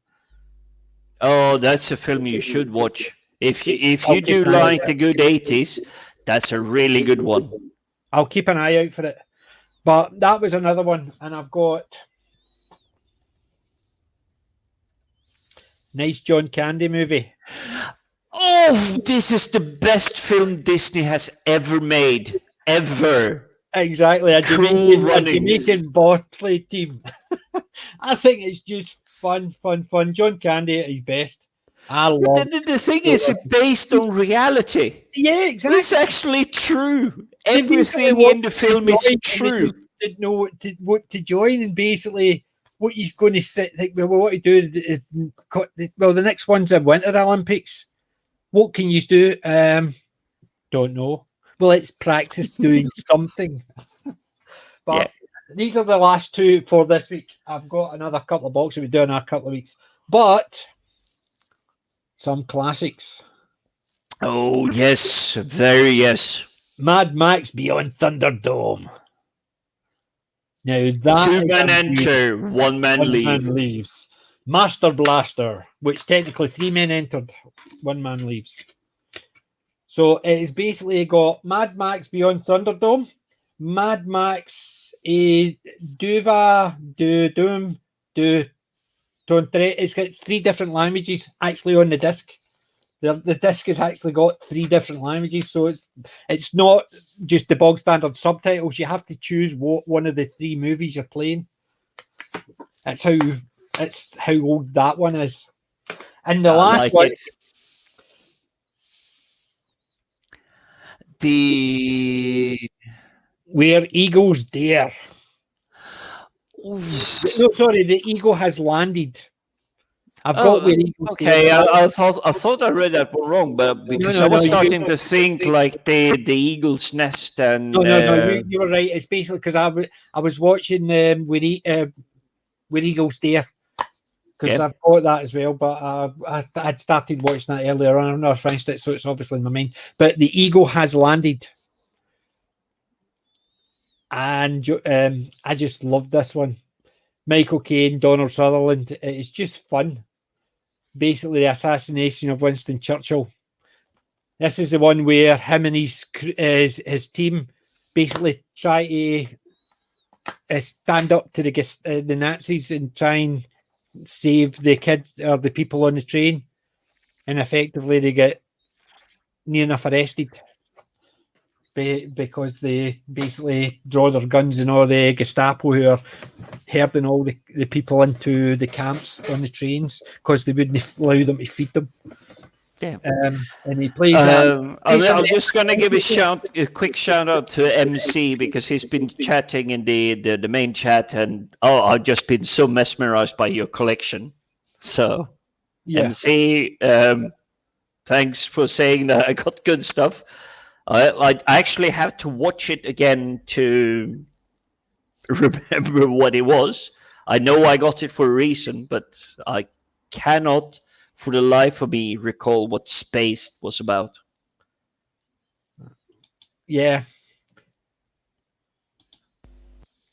Oh, that's a film you should watch. If you do like the good 80s, that's a really good one. I'll keep an eye out for it. But that was another one, and I've got nice John Candy movie. Oh, this is the best film Disney has ever made. Ever. Exactly, a Jamaican bobsleigh team. I think it's just fun. John Candy at his best. I love. The thing is, it's based on reality. Yeah, exactly. It's actually true. Everything in the film is true. Didn't know what to join, and basically what he's going to sit. Think, well, what to do is, well, the next one's the Winter Olympics. What can you do? Don't know. Well, let's practice doing something. But these are the last two for this week. I've got another couple of boxes we do in a couple of weeks, but some classics. Oh yes, very yes. Mad Max Beyond Thunderdome. Now that 2 men enter, 1 man leaves. Master Blaster, which technically 3 men entered, 1 man leaves. So it is basically got Mad Max Beyond Thunderdome, Mad Max Duva, Doom, It's got 3 different languages actually on the disc. The disc has actually got 3 different languages, so it's not just the bog standard subtitles. You have to choose what one of the 3 movies you're playing. That's how old that one is. And the last one. Where Eagles Dare. No, sorry, the eagle has landed. I've got where Eagles okay, Dare. I thought I read that one wrong, but because I was starting to think like the eagle's nest and no, you were right. It's basically because I was watching where Eagles Dare. Because I've got that as well, but I'd started watching that earlier on. I've never finished it, so it's obviously in my mind. But the eagle has landed, and I just love this one. Michael Caine, Donald Sutherland. It's just fun. Basically, the assassination of Winston Churchill. This is the one where him and his team basically try to stand up to the Nazis and try and save the kids or the people on the train, and effectively they get near enough arrested because they basically draw their guns and all the Gestapo who are herding all the people into the camps on the trains because they wouldn't allow them to feed them. Yeah. And he plays. I'm just going to give a quick shout out to MC because he's been chatting in the main chat, and I've just been so mesmerized by your collection. So, MC, thanks for saying that I got good stuff. I actually have to watch it again to remember what it was. I know I got it for a reason, but I cannot for the life of me recall what Spaced was about. Yeah.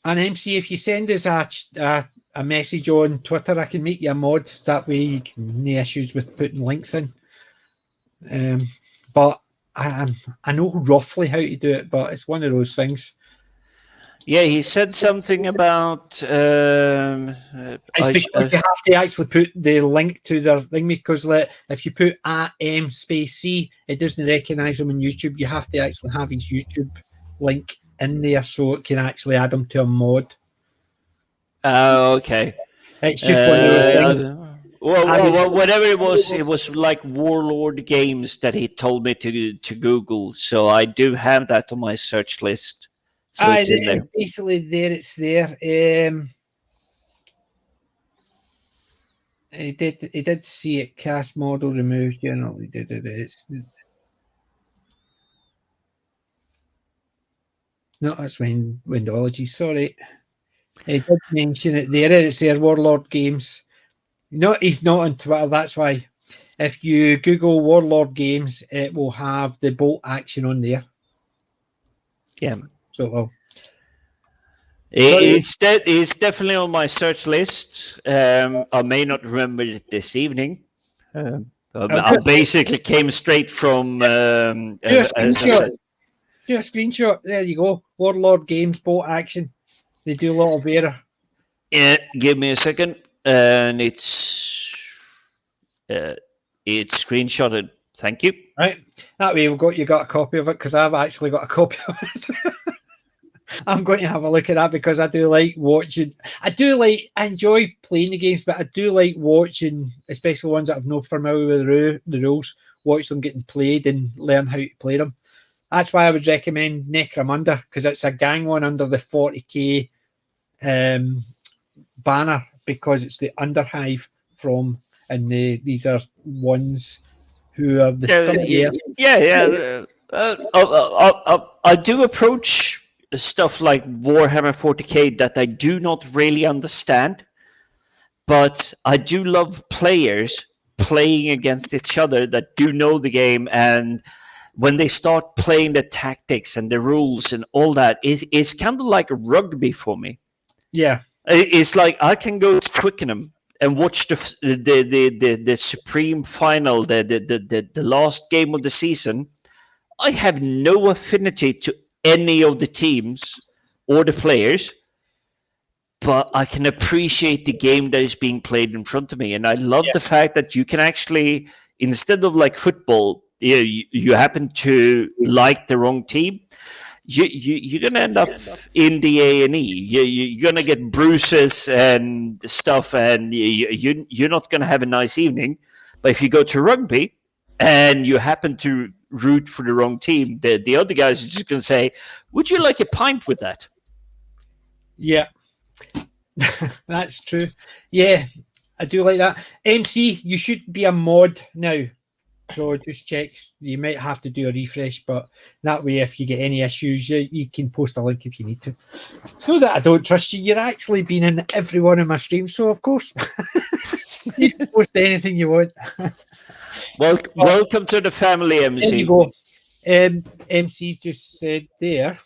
And MC, if you send us a message on Twitter, I can make you a mod. That way you can no issues with putting links in. But I know roughly how to do it, but it's one of those things. Yeah, he said something about. It's because you have to actually put the link to their thing, because if you put @M_C, it doesn't recognise them on YouTube. You have to actually have his YouTube link in there so it can actually add them to a mod. Oh, okay. It's just one of those things. Well, whatever it was like Warlord Games that he told me to Google. So I do have that on my search list. So it's in there. Basically, it's there. He did see it. Cast model removed. He did it. That's Windology. Sorry, he did mention it there. It's there. Warlord Games. No, he's not on Twitter. That's why. If you Google Warlord Games, it will have the bolt action on there. Yeah. So well. It's definitely on my search list. I may not remember it this evening. I basically came straight from. Do a screenshot. There you go. Warlord Games bolt action. They do a lot of error. Yeah, give me a second, and it's screenshotted. Thank you. Right, that way you got a copy of it, because I've actually got a copy of it. I'm going to have a look at that because I do like watching. I enjoy playing the games, but I do like watching, especially ones that I'm not familiar with the rules. Watch them getting played and learn how to play them. That's why I would recommend Necromunda, because it's a gang one under the 40k banner, because it's the Underhive from, and these are ones who are the I do approach stuff like Warhammer 40k that I do not really understand, but I do love players playing against each other that do know the game, and when they start playing the tactics and the rules and all that, it's kind of like rugby for me. Yeah, it's like I can go to Twickenham and watch the supreme final, the last game of the season. I have no affinity to any of the teams or the players, but I can appreciate the game that is being played in front of me. And I love the fact that you can actually, instead of like football, you happen to like the wrong team, you're going to end up in the A&E. You're going to get bruises and stuff, and you're not going to have a nice evening. But if you go to rugby and you happen to root for the wrong team, the other guys are just going to say, would you like a pint with that? Yeah, that's true. Yeah, I do like that. MC, you should be a mod now. So just checks. You might have to do a refresh, but that way, if you get any issues, you can post a link if you need to. So that I don't trust you. You're actually been in every one of my streams, so of course you can post anything you want. Welcome to the family, MC. There you go. MC's just said there.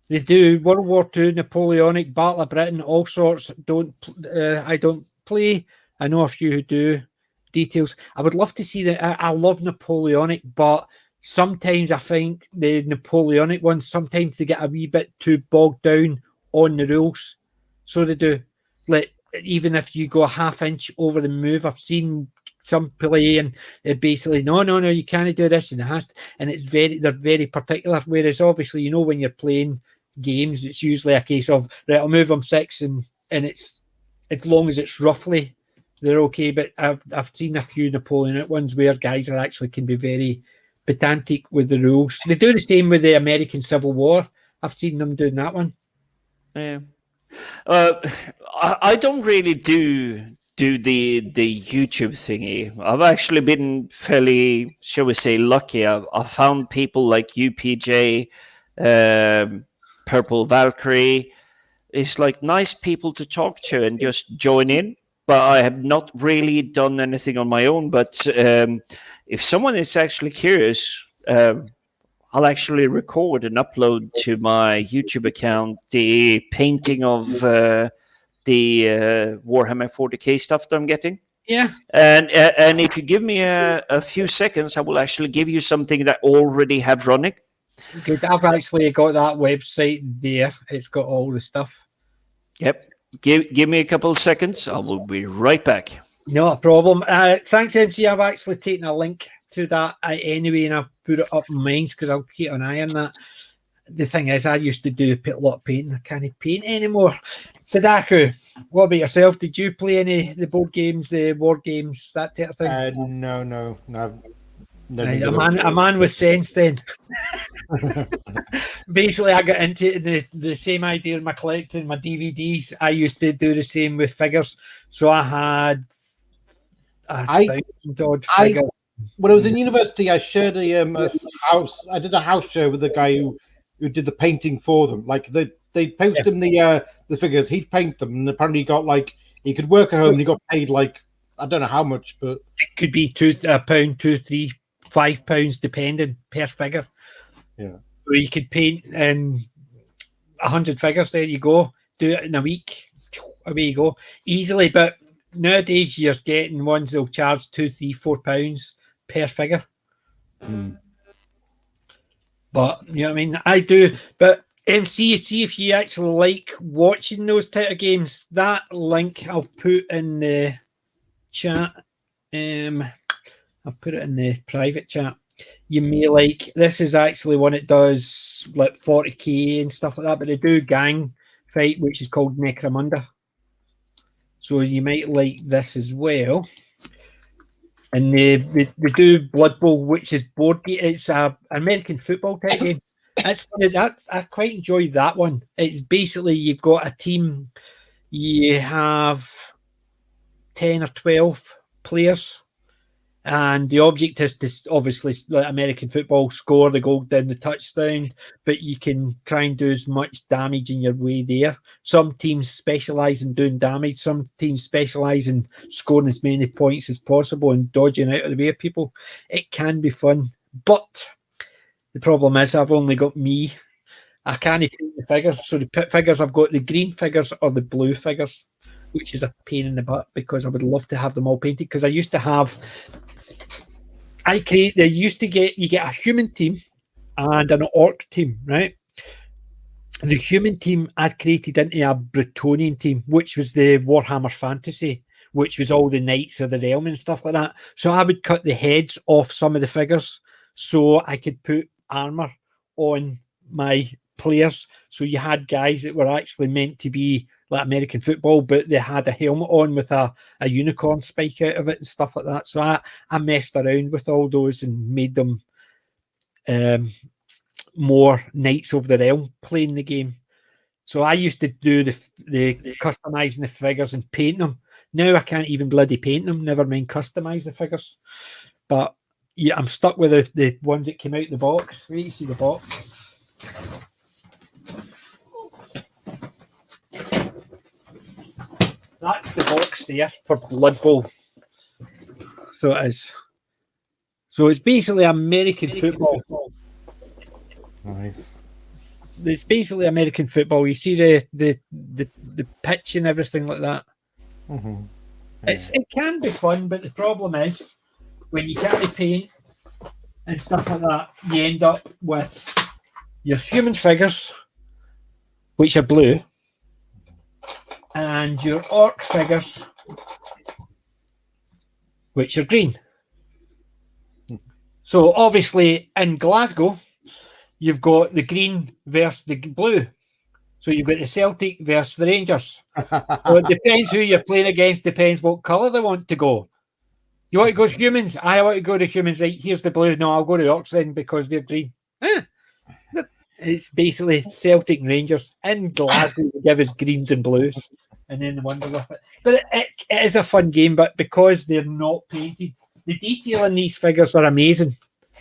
They do World War II, Napoleonic, Battle of Britain, all sorts. I don't play. I know a few who do. Details. I would love to see that. I love Napoleonic, but sometimes I think the Napoleonic ones, sometimes they get a wee bit too bogged down on the rules. So they do. Like, even if you go a half inch over the move, I've seen some play and it basically, no, you can't do this, and it has to, and they're very particular. Whereas obviously, when you're playing games, it's usually a case of, right, I'll move them 6 and it's, as long as it's roughly, they're okay. But I've seen a few Napoleonic ones where guys can be very pedantic with the rules. They do the same with the American Civil War. I've seen them doing that one. Yeah. I don't really do the YouTube thingy. I've actually been fairly, shall we say, lucky. I found people like UPJ, Purple Valkyrie. It's like nice people to talk to and just join in. But I have not really done anything on my own. But if someone is actually curious, I'll actually record and upload to my YouTube account the painting of the Warhammer 40k stuff that I'm getting. Yeah. And if you give me a few seconds, I will actually give you something that I already have running. Good. I've actually got that website there. It's got all the stuff. Yep. Give me a couple of seconds. I will be right back. Not a problem. Thanks, MC. I've actually taken a link to that anyway, and I've put it up in mine because I'll keep an eye on that. The thing is, I used to do a lot of painting. I can't paint anymore. Sadaku, what about yourself? Did you play any of the board games, the war games, that type of thing? No. Right, a man with sense then. Basically, I got into the same idea in my collecting my DVDs. I used to do the same with figures. So I had 1,000 odd figures. When I was in university, I shared a house. I did a house show with the guy who did the painting for them. Like they'd post him the figures, he'd paint them, and apparently he could work at home and he got paid like, I don't know how much, but it could be £2, £2, £3, £5 depending per figure. Yeah. So you could paint in 100 figures. There you go. Do it in a week. Away you go easily. But nowadays you're getting ones that'll charge £2, £3, £4 per figure. But you know what I mean. I do. But MC, see if you actually like watching those type of games. That link I'll put in the chat. I'll put it in the private chat. you may like. This is actually one that does like 40k and stuff like that, but they do gang fight, which is called Necromunda. So you might like this as well. And they do Blood Bowl, which is board game. It's a American football type game. That's funny. I quite enjoy that one. It's basically you've got a team. You have 10 or 12 players, and the object is to obviously, like American football, score the goal down the touchdown, but you can try and do as much damage in your way there. Some teams specialise in doing damage. Some teams specialise in scoring as many points as possible and dodging out of the way of people. It can be fun, but the problem is I've only got me. I can't paint the figures. So the figures, I've got the green figures or the blue figures, which is a pain in the butt because I would love to have them all painted. Because I used to have, you get a human team and an orc team, right? And the human team I'd created into a Bretonian team, which was the Warhammer Fantasy, which was all the Knights of the Realm and stuff like that. So I would cut the heads off some of the figures so I could put armor on my players. So you had guys that were actually meant to be like American football, but they had a helmet on with a unicorn spike out of it and stuff like that. So I messed around with all those and made them more Knights of the Realm playing the game. So I used to do the customizing the figures and paint them. Now I can't even bloody paint them, never mind customize the figures. But yeah, I'm stuck with the ones that came out the box. Wait, you see the box. That's the box there for Blood Bowl. So it is. So it's basically American football. Nice. It's basically American football. You see the pitch and everything like that. Mm-hmm. It can be fun, but the problem is when you can't paint and stuff like that, you end up with your human figures, which are blue, and your orc figures, which are green. So obviously in Glasgow, you've got the green versus the blue. So you've got the Celtic versus the Rangers. So it depends who you're playing against, depends what colour they want to go. You want to go to humans? I want to go to humans. Right, here's the blue. No, I'll go to orcs then because they're green. It's basically Celtic and Rangers. In Glasgow, they give us greens and blues. And then the wonder with it. But it is a fun game, but because they're not painted, the detail in these figures are amazing.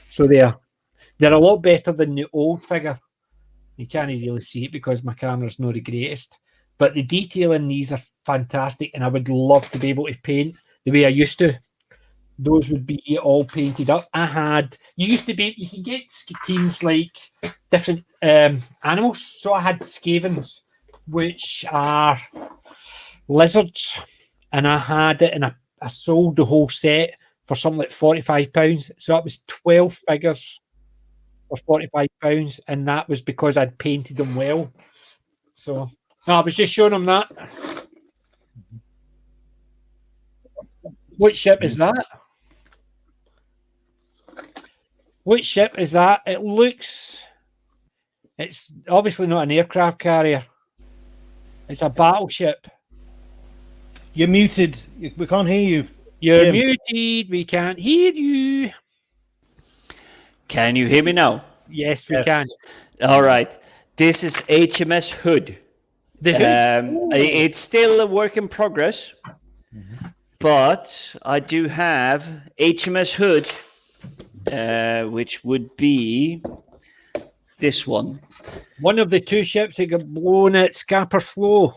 So they're a lot better than the old figure. You can't really see it because my camera's not the greatest. But the detail in these are fantastic, and I would love to be able to paint the way I used to. Those would be all painted up. You can get teams like different animals. So I had Skavens, which are lizards, and I had it, and I sold the whole set for something like £45. So that was 12 figures for £45, and that was because I'd painted them well. So no, I was just showing them that. Which ship is that? Which ship is that? It's obviously not an aircraft carrier. It's a battleship. You're muted. We can't hear you. You're muted. We can't hear you. Can you hear me now? Yes, we can. All right. This is HMS Hood. The Hood? It's still a work in progress, but I do have HMS Hood, which would be this one. One of the two ships that got blown at Scapa Flow.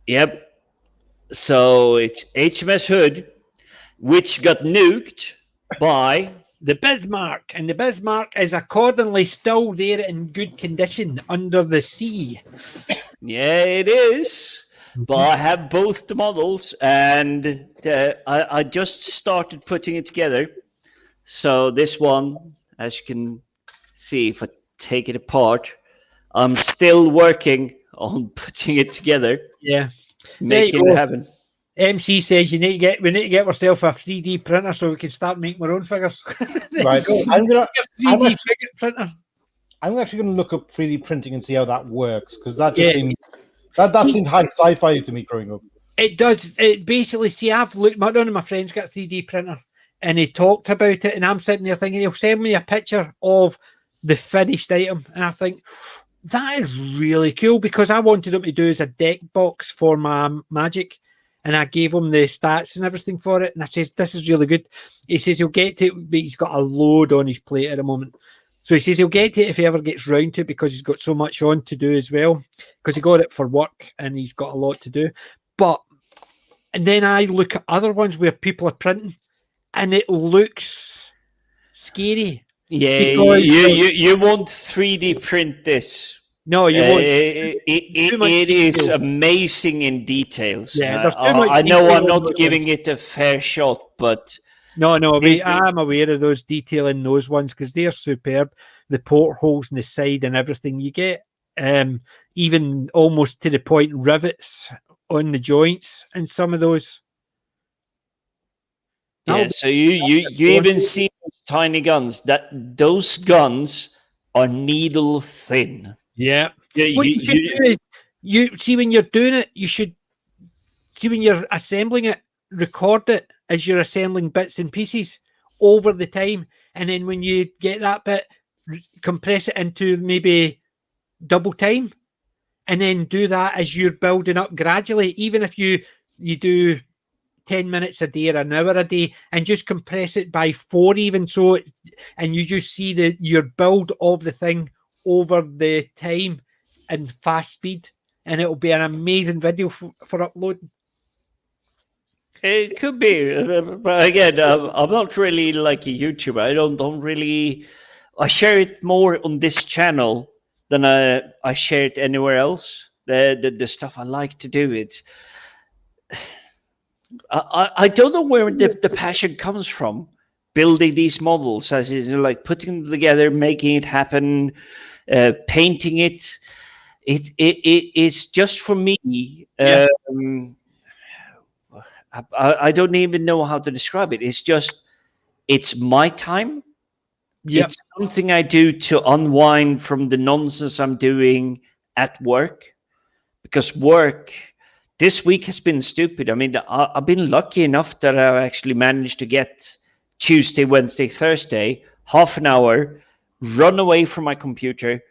Yep. So it's HMS Hood, which got nuked by the Bismarck, and the Bismarck is accordingly still there in good condition under the sea. Yeah, it is. But I have both the models, and I just started putting it together. So this one, as you can see, if I take it apart, I'm still working on putting it together. Yeah. Making it happen. MC says we need to get ourselves a 3D printer so we can start making our own figures. Right. I'm 3D figure printer. I'm actually going to look up 3D printing and see how that works, because that just seems that seemed high sci-fi to me growing up. It does. It basically, I've looked. One of my friends got a 3D printer, and he talked about it, and I'm sitting there thinking he'll send me a picture of the finished item, and I think that is really cool, because I wanted him to do as a deck box for my Magic, and I gave him the stats and everything for it, and I says this is really good. He says he'll get to it, but he's got a load on his plate at the moment. So he says he'll get to it if he ever gets round to it, because he's got so much on to do as well, because he got it for work and he's got a lot to do. And then I look at other ones where people are printing and it looks scary. Yeah, you won't 3D print this. No, you won't. It is amazing in details. Yeah, there's too much I know detail I'm not in giving those. it a fair shot, but... No, I'm aware of those detail in those ones, because they're superb. The portholes in the side and everything. You get even almost to the point rivets on the joints and some of those. Yeah, so you even see those tiny guns. Those guns are needle thin. Yeah. What you should do is, you see when you're doing it, you should see when you're assembling it, record it as you're assembling bits and pieces over the time, and then when you get that bit, compress it into maybe double time, and then do that as you're building up gradually. Even if you do 10 minutes a day or an hour a day, and just compress it by 4 even, so and you just see your build of the thing over the time and fast speed, and it'll be an amazing video for uploading. It could be, but again, I'm not really like a YouTuber. I don't really. I share it more on this channel than I share it anywhere else. The stuff I like to do, it's. I don't know where the passion comes from. Building these models, as is like putting them together, making it happen, painting it. It's just for me. Yeah. I don't even know how to describe it. It's my time. Yep. It's something I do to unwind from the nonsense I'm doing at work, because work this week has been stupid. I mean, I've been lucky enough that I actually managed to get Tuesday, Wednesday, Thursday, half an hour, run away from my computer,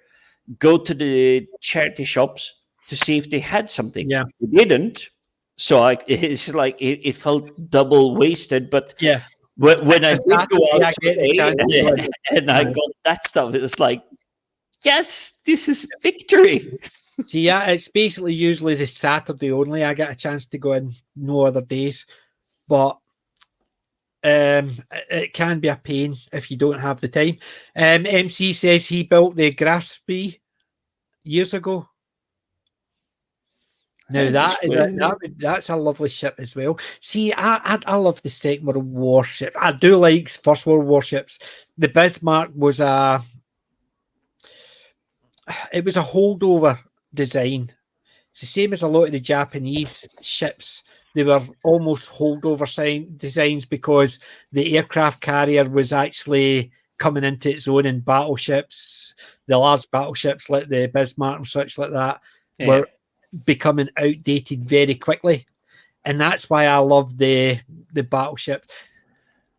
go to the charity shops to see if they had something. Yeah. They didn't. So it's like it felt double wasted. But yeah, when I did go out today and I got that stuff, it was like, yes, this is victory. See, yeah, it's basically usually the Saturday only I get a chance to go in, no other days. But it can be a pain if you don't have the time. MC says he built the Graspy years ago. Now that's a lovely ship as well. See, I love the Second World War ship. I do like First World War ships. The Bismarck was a holdover design. It's the same as a lot of the Japanese ships. They were almost holdover designs because the aircraft carrier was actually coming into its own, and battleships, the large battleships like the Bismarck and such like that, were becoming outdated very quickly. And that's why I love the battleships.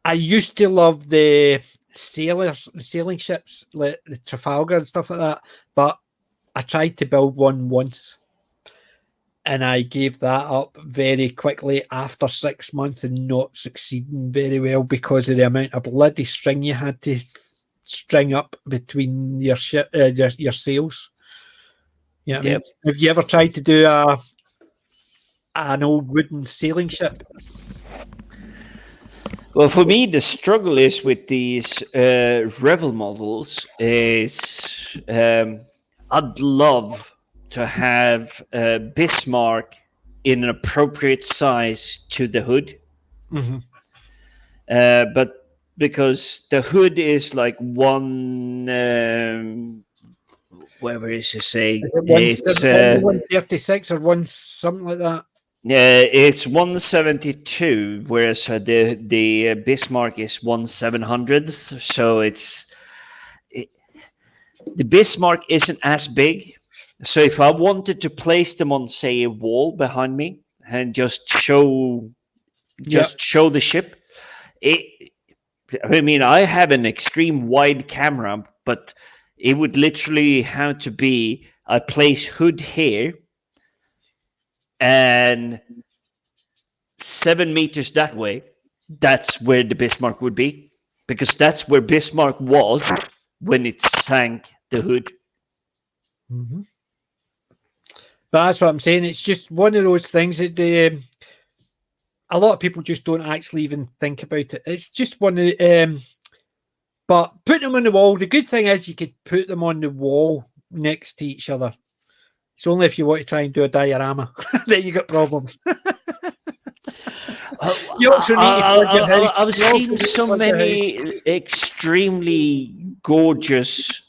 I used to love the sailing ships like the Trafalgar and stuff like that, but I tried to build one once and I gave that up very quickly after 6 months and not succeeding very well because of the amount of bloody string you had to string up between your sails. Yeah, I mean, have you ever tried to do an old wooden sailing ship? Well, for me, the struggle is with these Revel models is I'd love to have Bismarck in an appropriate size to the hood. Mm-hmm. But because the hood is like one... whatever it is to say, it's 136 or one something like that. It's 172, whereas the Bismarck is 1700. So the Bismarck isn't as big. So if I wanted to place them on, say, a wall behind me and just show the ship, I have an extreme wide camera, but it would literally have to be I place hood here and 7 meters that way. That's where the Bismarck would be, because that's where Bismarck was when it sank the hood. Mm-hmm. But that's what I'm saying. It's just one of those things that a lot of people just don't actually even think about it. It's just one of but put them on the wall. The good thing is you could put them on the wall next to each other. It's only if you want to try and do a diorama that you got problems. You also need I've seen so many extremely gorgeous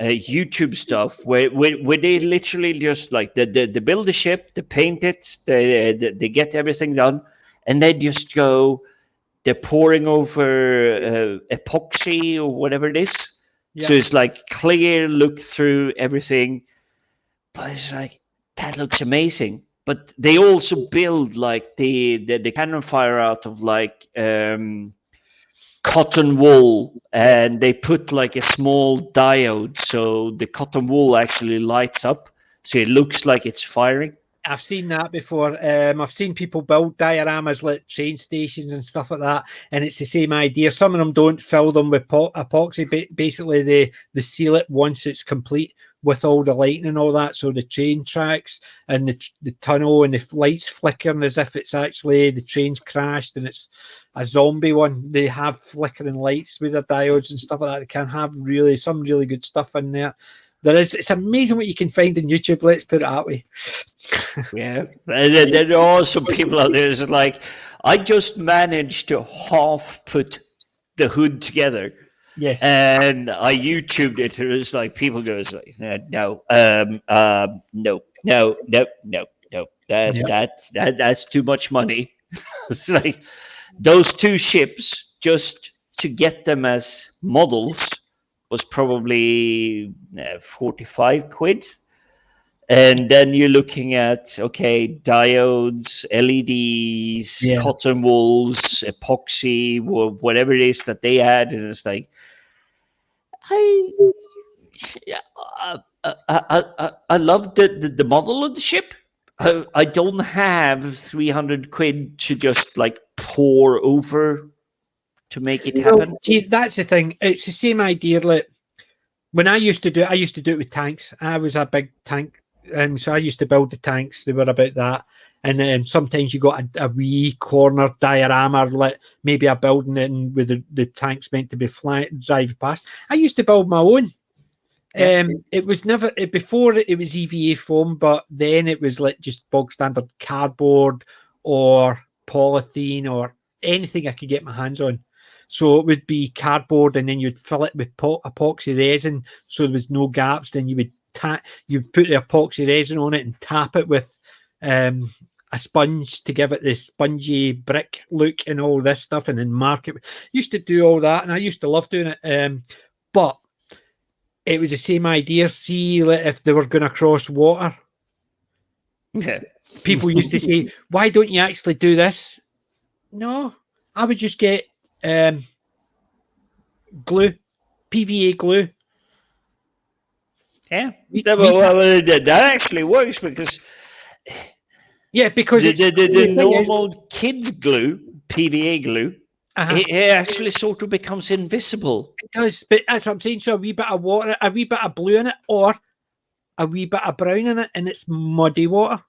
YouTube stuff where they literally just like they build a ship, they paint it, they get everything done, and they just go. They're pouring over epoxy or whatever it is. Yeah. So it's like clear look through everything. But it's like, that looks amazing. But they also build like the cannon fire out of like cotton wool, and they put like a small diode. So the cotton wool actually lights up. So it looks like it's firing. I've seen that before. I've seen people build dioramas like train stations and stuff like that, and it's the same idea. Some of them don't fill them with epoxy. Basically, they seal it once it's complete with all the lighting and all that. So the train tracks and the tunnel and the lights flickering as if it's actually the train's crashed and it's a zombie one. They have flickering lights with their diodes and stuff like that. They can have some really good stuff in there. It's amazing what you can find on YouTube. Let's put it that way. Yeah, there are some people out there that's like, I just managed to half put the hood together. Yes, and I YouTubed it. It was like people go like, no. That's too much money. It's like those two ships just to get them as models was probably 45 quid. And then you're looking at, diodes, LEDs, cotton wools, epoxy, whatever it is that they add. And it's like, I love the model of the ship. I don't have 300 quid to just like pour over to make it happen. Well, see, that's the thing. It's the same idea. Like when I used to do it with tanks. I was a big tank, and so I used to build the tanks. They were about that, and then sometimes you got a wee corner diorama, like maybe a building in with the tanks meant to be drive past. I used to build my own. It was never before it was EVA foam, but then it was like just bog standard cardboard or polythene or anything I could get my hands on. So it would be cardboard, and then you'd fill it with epoxy resin, so there was no gaps. Then you would put the epoxy resin on it and tap it with a sponge to give it this spongy brick look and all this stuff, and then mark it. Used to do all that, and I used to love doing it. But it was the same idea. See, if they were going to cross water, people used to say, "Why don't you actually do this?" No, I would just get glue, PVA glue. Yeah, that actually works because the normal kid glue, PVA glue, it actually sort of becomes invisible. It does, but that's what I'm saying. So a wee bit of water, a wee bit of blue in it, or a wee bit of brown in it, and it's muddy water.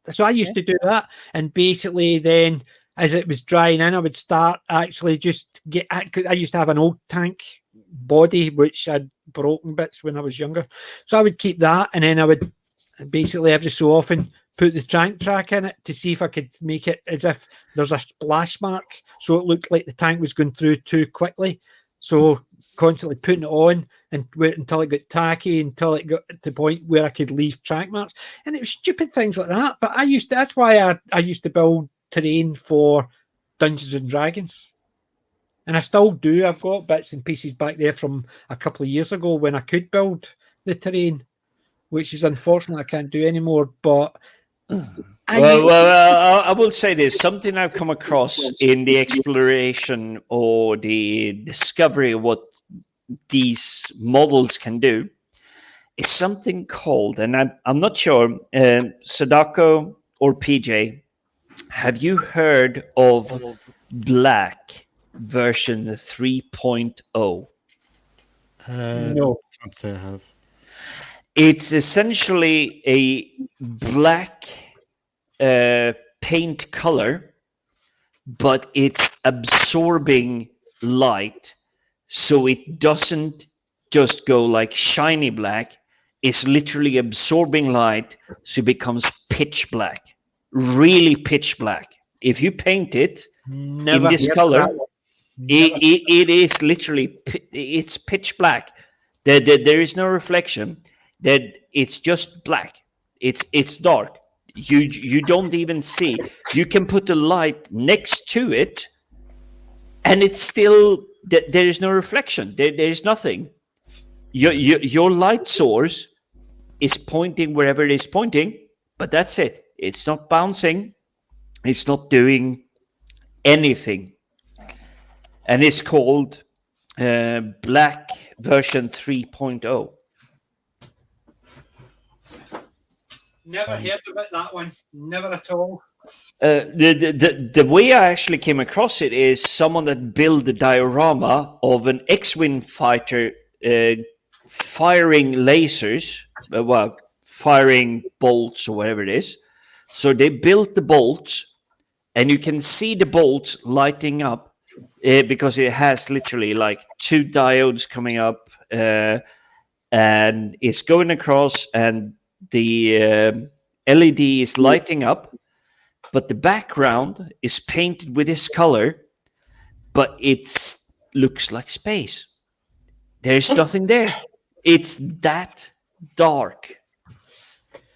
So I used to do that, and basically then, as it was drying in, I would start actually just I used to have an old tank body which had broken bits when I was younger, so I would keep that, and then I would basically every so often put the tank track in it to see if I could make it as if there's a splash mark, so it looked like the tank was going through too quickly. So constantly putting it on and wait until it got tacky, until it got to the point where I could leave track marks. And it was stupid things like that. But that's why I used to build terrain for Dungeons and Dragons. And I still do. I've got bits and pieces back there from a couple of years ago when I could build the terrain, which is unfortunate I can't do anymore. But I will say this, something I've come across in the exploration or the discovery of what these models can do is something called, and I'm not sure, Sadako or PJ, have you heard of Black version 3.0? No, can't say I have. It's essentially a black paint color, but it's absorbing light, so it doesn't just go like shiny black. It's literally absorbing light, so it becomes pitch black, really pitch black. If you paint it in this color, it is literally, it's pitch black. There is no reflection. That it's just black. It's dark. You don't even see. You can put the light next to it, and it's still there is no reflection. There is nothing. Your light source is pointing wherever it is pointing, but that's it. It's not bouncing. It's not doing anything. And it's called Black version 3.0. Never heard about that one. Never at all. The way I actually came across it is someone that built a diorama of an X-Wing fighter firing lasers, firing bolts or whatever it is. So they built the bolts, and you can see the bolts lighting up because it has literally like 2 diodes coming up, and it's going across, and the LED is lighting up, but the background is painted with this color, but it looks like space. There's nothing there. It's that dark.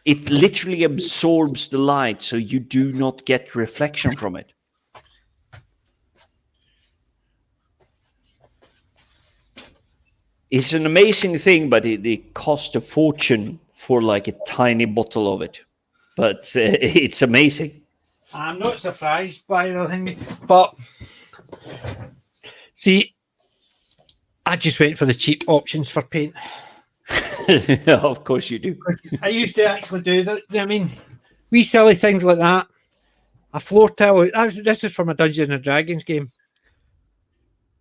It literally absorbs the light, so you do not get reflection from it. It's an amazing thing, but it cost a fortune for like a tiny bottle of it. But it's amazing. I'm not surprised by the thing, but see, I just went for the cheap options for paint. Of course you do. I used to actually do that. I mean, wee silly things like that. A floor tile. This is from a Dungeons and Dragons game.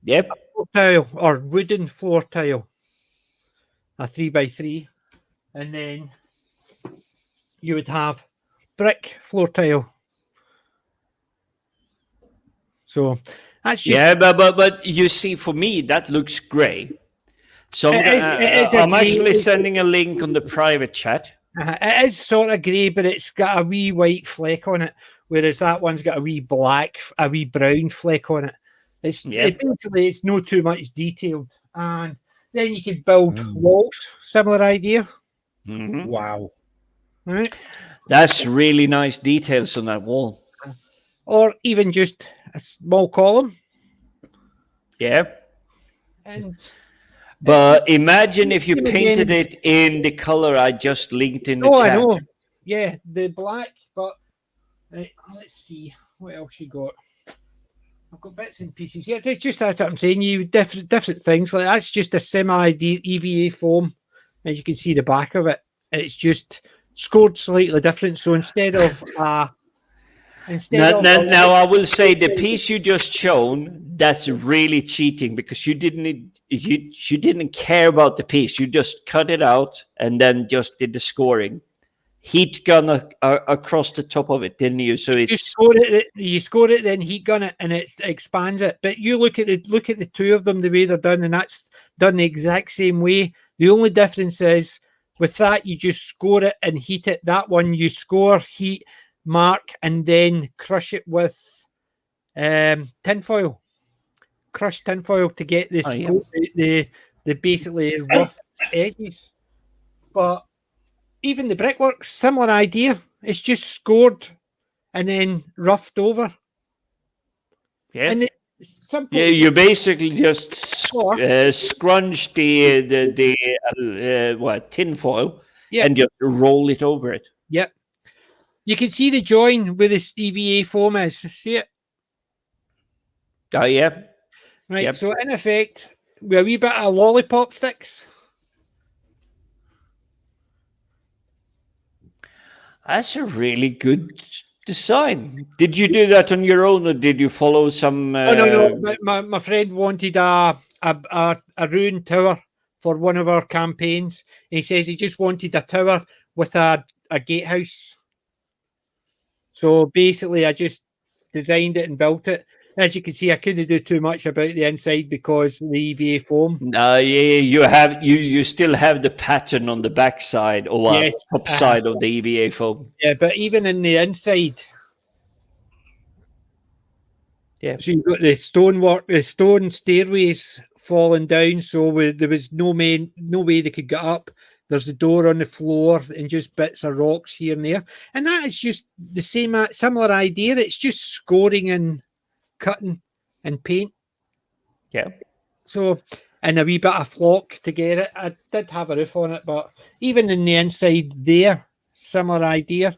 Yep. A floor tile or wooden floor tile. A 3x3. And then you would have brick floor tile. So that's just... but you see, for me that looks grey. So I'm actually sending a link on the private chat. It is sort of grey, but it's got a wee white fleck on it, whereas that one's got a wee brown fleck on it. Basically it's no too much detail, and then you could build walls. Similar idea. Mm-hmm. Wow, right? That's really nice details on that wall, or even just a small column. Yeah, but imagine if you painted it in the color I just linked in the chat. I know. Yeah, the black. But let's see what else you got. I've got bits and pieces. Yeah, it's just that's what I'm saying. You different things like that's just a semi EVA foam, as you can see the back of it. It's just scored slightly different. So instead of now I will say the piece you just shown, that's really cheating, because you didn't care about the piece. You just cut it out and then just did the scoring. Heat gun across the top of it, didn't you? So you score it, then heat gun it, and it expands it. But you look at the two of them, the way they're done, and that's done the exact same way. The only difference is with that you just score it and heat it. That one you score, heat, mark, and then crush it with tinfoil. crushed tinfoil to get the the basically rough edges. But even the brickwork's similar idea. It's just scored and then roughed over. Yeah. And it's simple. Yeah, you basically just scrunch the tinfoil and just roll it over it. Yep. You can see the join where the EVA foam is. See it? Oh, yeah. Right. Yep. So in effect, with a wee bit of lollipop sticks. That's a really good design. Did you do that on your own, or did you follow some? Oh no. My friend wanted a ruined tower for one of our campaigns. He says he just wanted a tower with a gatehouse. So basically, I just designed it and built it. As you can see, I couldn't do too much about the inside because the EVA foam. You still have the pattern on the back side or top side of the EVA foam. Yeah, but even in the inside, so you've got the stonework, the stone stairways falling down. So there was no way they could get up. There's the door on the floor and just bits of rocks here and there, and that is just the similar idea. It's just scoring and cutting and paint. Yeah. So, and a wee bit of flock to get it. I did have a roof on it, but even in the inside there, similar idea.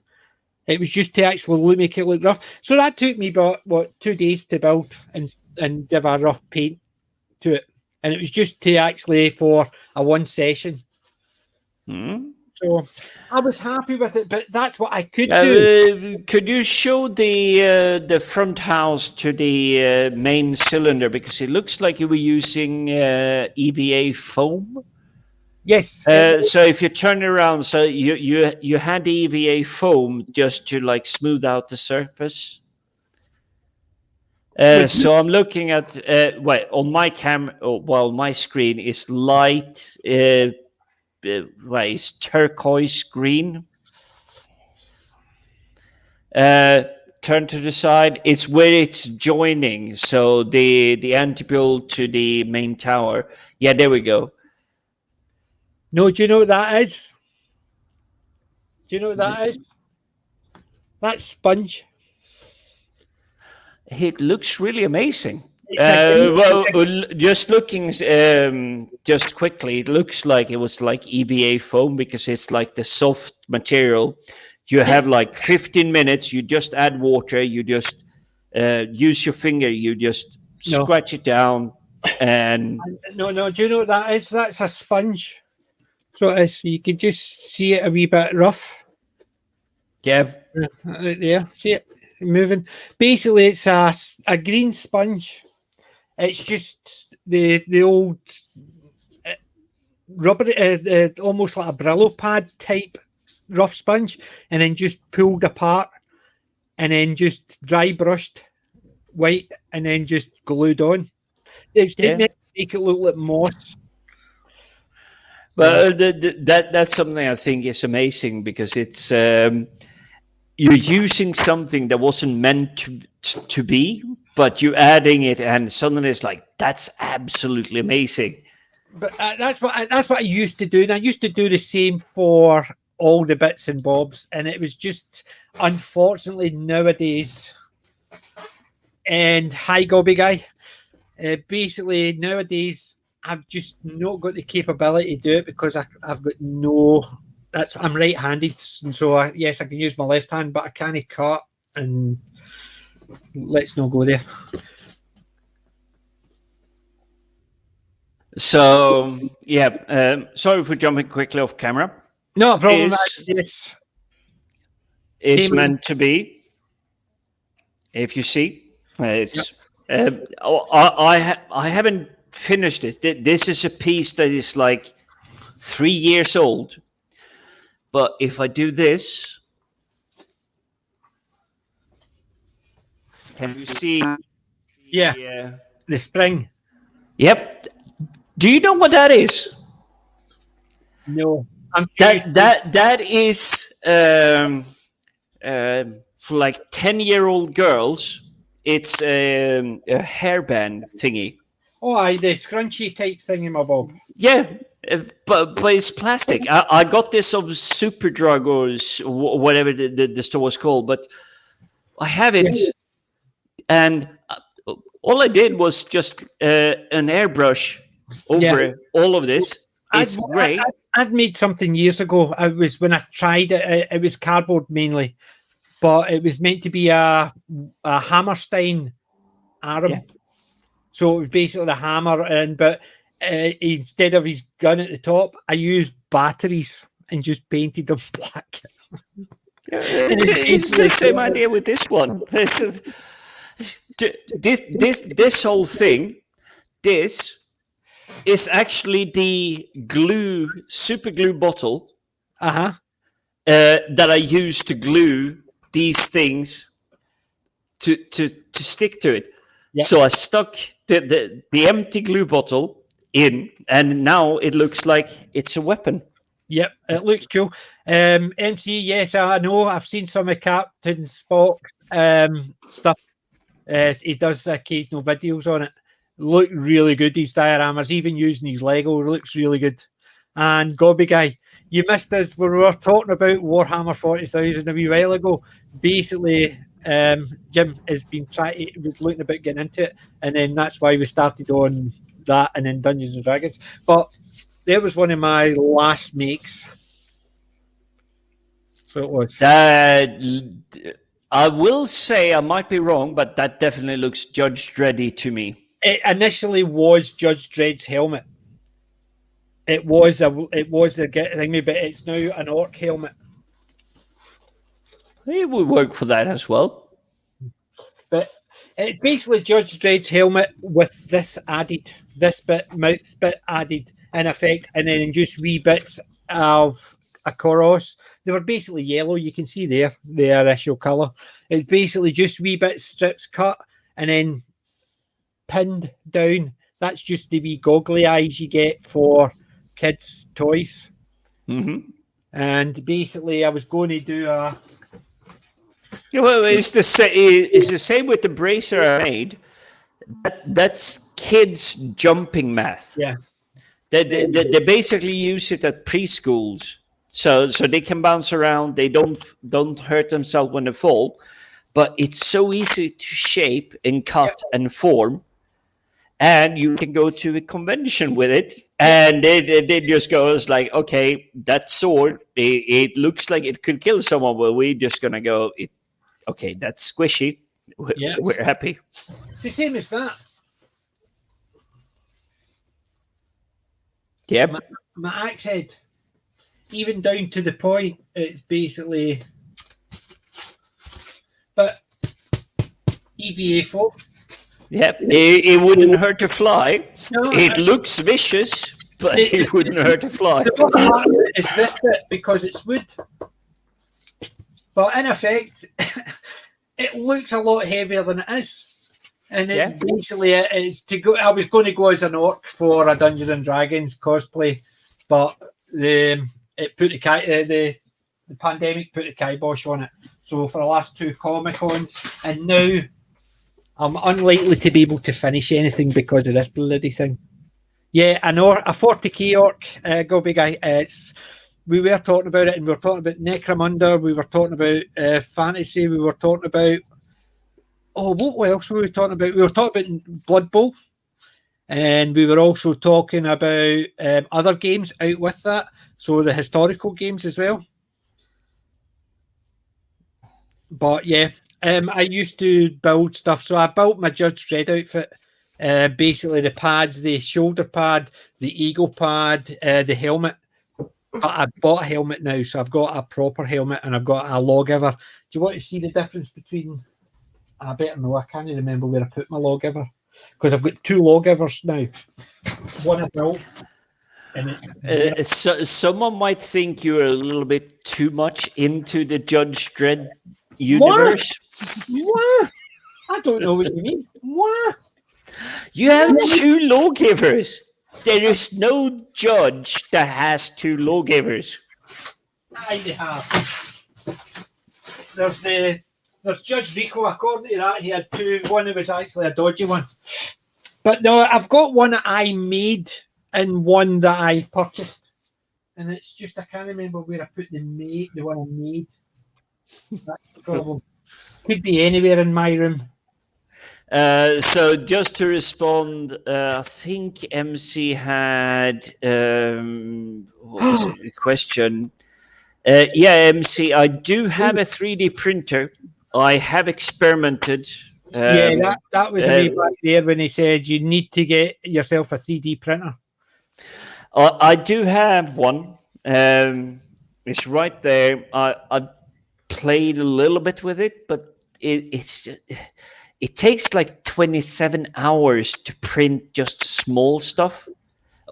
It was just to actually make it look rough. So that took me about 2 days to build and give a rough paint to it. And it was just to actually for a one session. So I was happy with it, but that's what I could do. Could you show the front house to the main cylinder, because it looks like you were using EVA foam? Yes. So if you turn around, so you had the EVA foam just to like smooth out the surface. So I'm looking at on my camera. My screen is light. It's turquoise green. Turn to the side. It's where it's joining. So the antibuild to the main tower. Yeah, there we go. No, do you know what that is? Do you know what that is? That's sponge. It looks really amazing. Just looking, just quickly, it looks like it was like EVA foam because it's like the soft material. You have like 15 minutes. You just add water. You just use your finger. You just scratch it down, and no. Do you know what that is? That's a sponge. So you can just see it a wee bit rough. Yeah. There, see it moving. Basically, it's a green sponge. It's just the old rubber, almost like a Brillo pad type rough sponge, and then just pulled apart, and then just dry brushed white, and then just glued on. It make it look like moss. Well, that's something I think is amazing because it's you're using something that wasn't meant to be, but you're adding it, and suddenly it's like that's absolutely amazing. But that's what I used to do, and I used to do the same for all the bits and bobs, and it was just unfortunately nowadays. And hi, Gobby guy. Basically nowadays, I've just not got the capability to do it because I've got no. I'm right-handed, and so yes, I can use my left hand, but I can't cut. And let's not go there. So sorry for jumping quickly off camera. No problem. It's meant to be. If you see, it's. I haven't finished it. This is a piece that is like 3 years old. But if I do this, can you see? Yeah, the spring. Yep. Do you know what that is? No. That is for like 10-year-old girls. It's a hairband thingy. Oh, aye, the scrunchy type thingamabob. Yeah, but it's plastic. I got this of Superdrug or whatever the store was called, but I have it, and all I did was just an airbrush over all of this. It's great. I'd made something years ago. I was when I tried it. It was cardboard mainly, but it was meant to be a Hammerstein arm. Yeah. So it was basically the hammer, but instead of his gun at the top, I used batteries and just painted them black. It's the same idea with this one. This whole thing, this is actually the super glue bottle that I use to glue these things to stick to it. Yep. So I stuck the empty glue bottle in, and now it looks like it's a weapon. Yep, it looks cool. MC, yes, I know. I've seen some of Captain Spock's stuff. He does occasional videos on it. Look really good, these dioramas. Even using his Lego looks really good. And Gobby Guy, you missed us when we were talking about Warhammer 40,000 a wee while ago. Basically, Jim was looking about getting into it, and then that's why we started on that, and then Dungeons and Dragons. But there was one of my last makes. So it was. I will say I might be wrong, but that definitely looks Judge Dreddy to me. It initially was Judge Dredd's helmet. It was the thing, but it's now an orc helmet. It would work for that as well. But it's basically Judge Dredd's helmet with this mouth bit added in effect, and then just wee bits of a chorus. They were basically yellow. You can see there the initial colour. It's basically just wee bits strips cut and then pinned down. That's just the wee goggly eyes you get for kids' toys. Mm-hmm. And basically, I was going to do a. Yeah, well, it's the same with the bracer I made. That's kids' jumping math. Yeah. They basically use it at preschools, so they can bounce around. They don't hurt themselves when they fall, but it's so easy to shape and cut and form, and you can go to a convention with it, and they just go, it's like, okay, that sword, it looks like it could kill someone, but we're just gonna go, okay, that's squishy. We're happy. It's the same as that. Yep. My axe head, even down to the point, it's basically. But EVA 4. Yep. It wouldn't hurt to fly. No, it looks vicious, but it wouldn't hurt to fly. The bottom part of it is this bit because it's wood. But in effect, it looks a lot heavier than it is. And it's basically it's to go. I was going to go as an orc for a Dungeons and Dragons cosplay, but the pandemic put the kibosh on it. So for the last 2 Comic-Cons, and now I'm unlikely to be able to finish anything because of this bloody thing. Yeah, a 40k orc, Gobby Guy. We were talking about it, and we were talking about Necromunda. We were talking about fantasy. We were talking about. Oh, what else were we talking about? We were talking about Blood Bowl, and we were also talking about other games out with that. So the historical games as well. But yeah, I used to build stuff. So I built my Judge Dredd outfit. Basically the pads, the shoulder pad, the eagle pad, the helmet. But I bought a helmet now, so I've got a proper helmet and I've got a lawgiver. Do you want to see the difference between? I better know. I can't remember where I put my lawgiver because I've got 2 lawgivers now. One I built. Someone might think you're a little bit too much into the Judge Dredd universe. What? I don't know what you mean. What? You have 2 lawgivers. There is no judge that has 2 lawgivers. I have. There's Judge Rico. According to that, he had 2. One that was actually a dodgy one. But no, I've got one that I made and one that I purchased. And it's just, I can't remember where I put the one I made. That's the problem. Could be anywhere in my room. So just to respond, I think MC had what was it, a question? Yeah, MC, I do have a 3D printer. I have experimented. Yeah, that was a way back there when he said you need to get yourself a 3D printer. I do have one. It's right there. I played a little bit with it, but it takes like 27 hours to print just small stuff.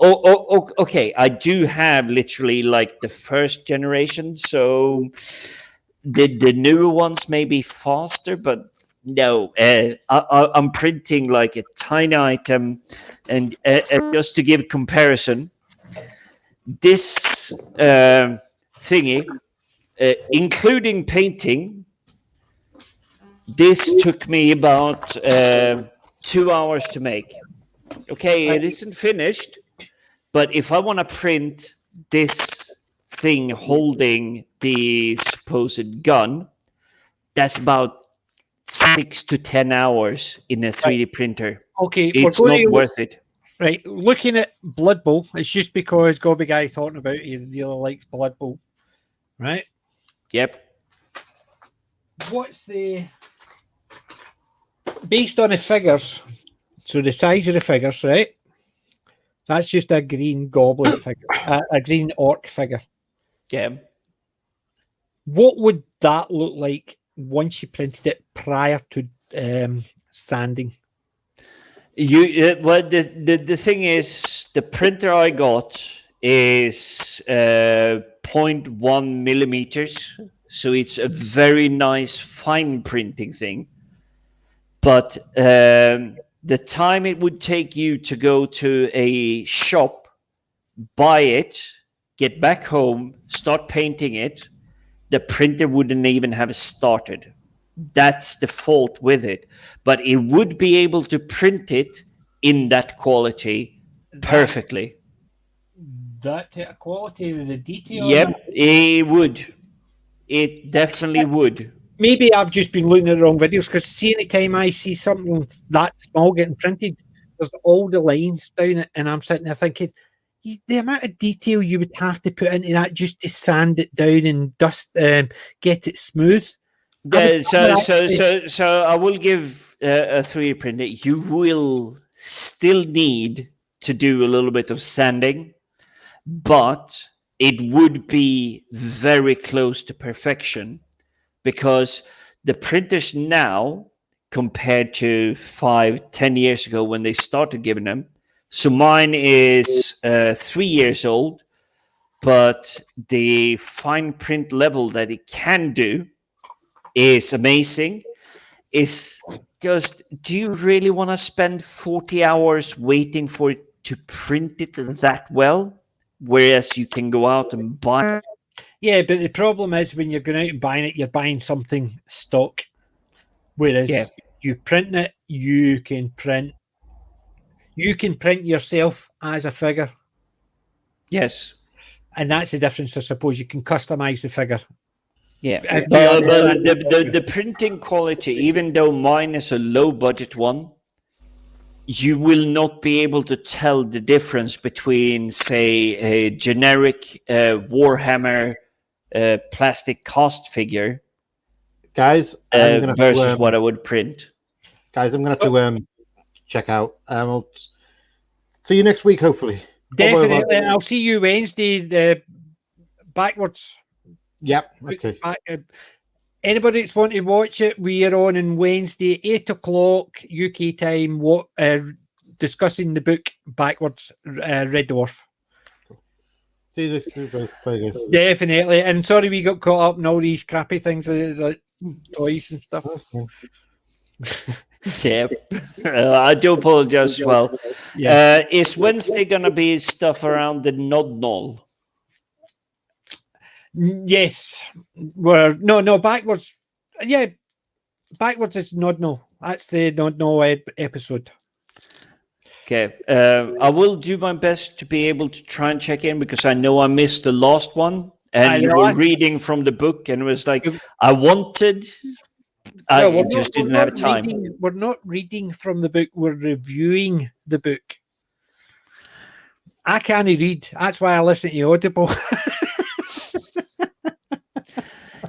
Oh, okay. I do have literally like the first generation, so the newer ones may be faster, but no, I'm printing like a tiny item, and just to give comparison, this thingy, including painting, this took me about 2 hours to make. Okay, it isn't finished, but if I want to print this thing holding the supposed gun, that's about 6 to 10 hours in a 3D printer. Okay, it's not worth it. Right, looking at Blood Bowl, it's just because Gobby Guy talking about he really likes Blood Bowl, right? Yep. What's the based on the figures? So the size of the figures, right? That's just a green goblin figure, a green orc figure. Yeah. What would that look like once you printed it prior to sanding? Well, the thing is, the printer I got is 0.1 millimeters, so it's a very nice fine printing thing. But the time it would take you to go to a shop, buy it, get back home, start painting it, the printer wouldn't even have started. That's the fault with it. But it would be able to print it in that quality perfectly. That quality, the detail? Yep, it would. It definitely would. Maybe I've just been looking at the wrong videos, because see, any time I see something that small getting printed, there's all the lines down it, and I'm sitting there thinking, the amount of detail you would have to put into that just to sand it down and dust, get it smooth. Yeah, so I will give a 3D printer. You will still need to do a little bit of sanding, but it would be very close to perfection, because the printers now, compared to 5-10 years ago when they started giving them, so mine is 3 years old, but the fine print level that it can do is amazing. Is just, do you really want to spend 40 hours waiting for it to print it that well, whereas you can go out and buy it? Yeah, but the problem is when you're going out and buying it, you're buying something stock, whereas you print it, you can print yourself as a figure. Yes, and that's the difference. I suppose you can customize the figure. Yeah, but the printing quality, even though mine is a low budget one, you will not be able to tell the difference between, say, a generic Warhammer plastic cast figure, guys, versus what I would print. Guys, I'm going to have to check out. I'll see you next week, hopefully. Definitely. I'll see you Wednesday. Backwards. Yep. Okay. Anybody that's want to watch it, we are on Wednesday, 8 o'clock UK time, discussing the book Backwards, Red Dwarf. See you both play again. Definitely. And sorry we got caught up in all these crappy things like toys and stuff. Yeah, I do apologize as well. Yeah. Is Wednesday going to be stuff around the Nodnol? Yes. No, Backwards. Yeah, Backwards is Nodno. That's the Nodno episode. Okay. I will do my best to be able to try and check in because I know I missed the last one. And you were reading from the book, and it was like, I wanted... I just didn't have time. We're not reading from the book. We're reviewing the book. I can't read. That's why I listen to Audible.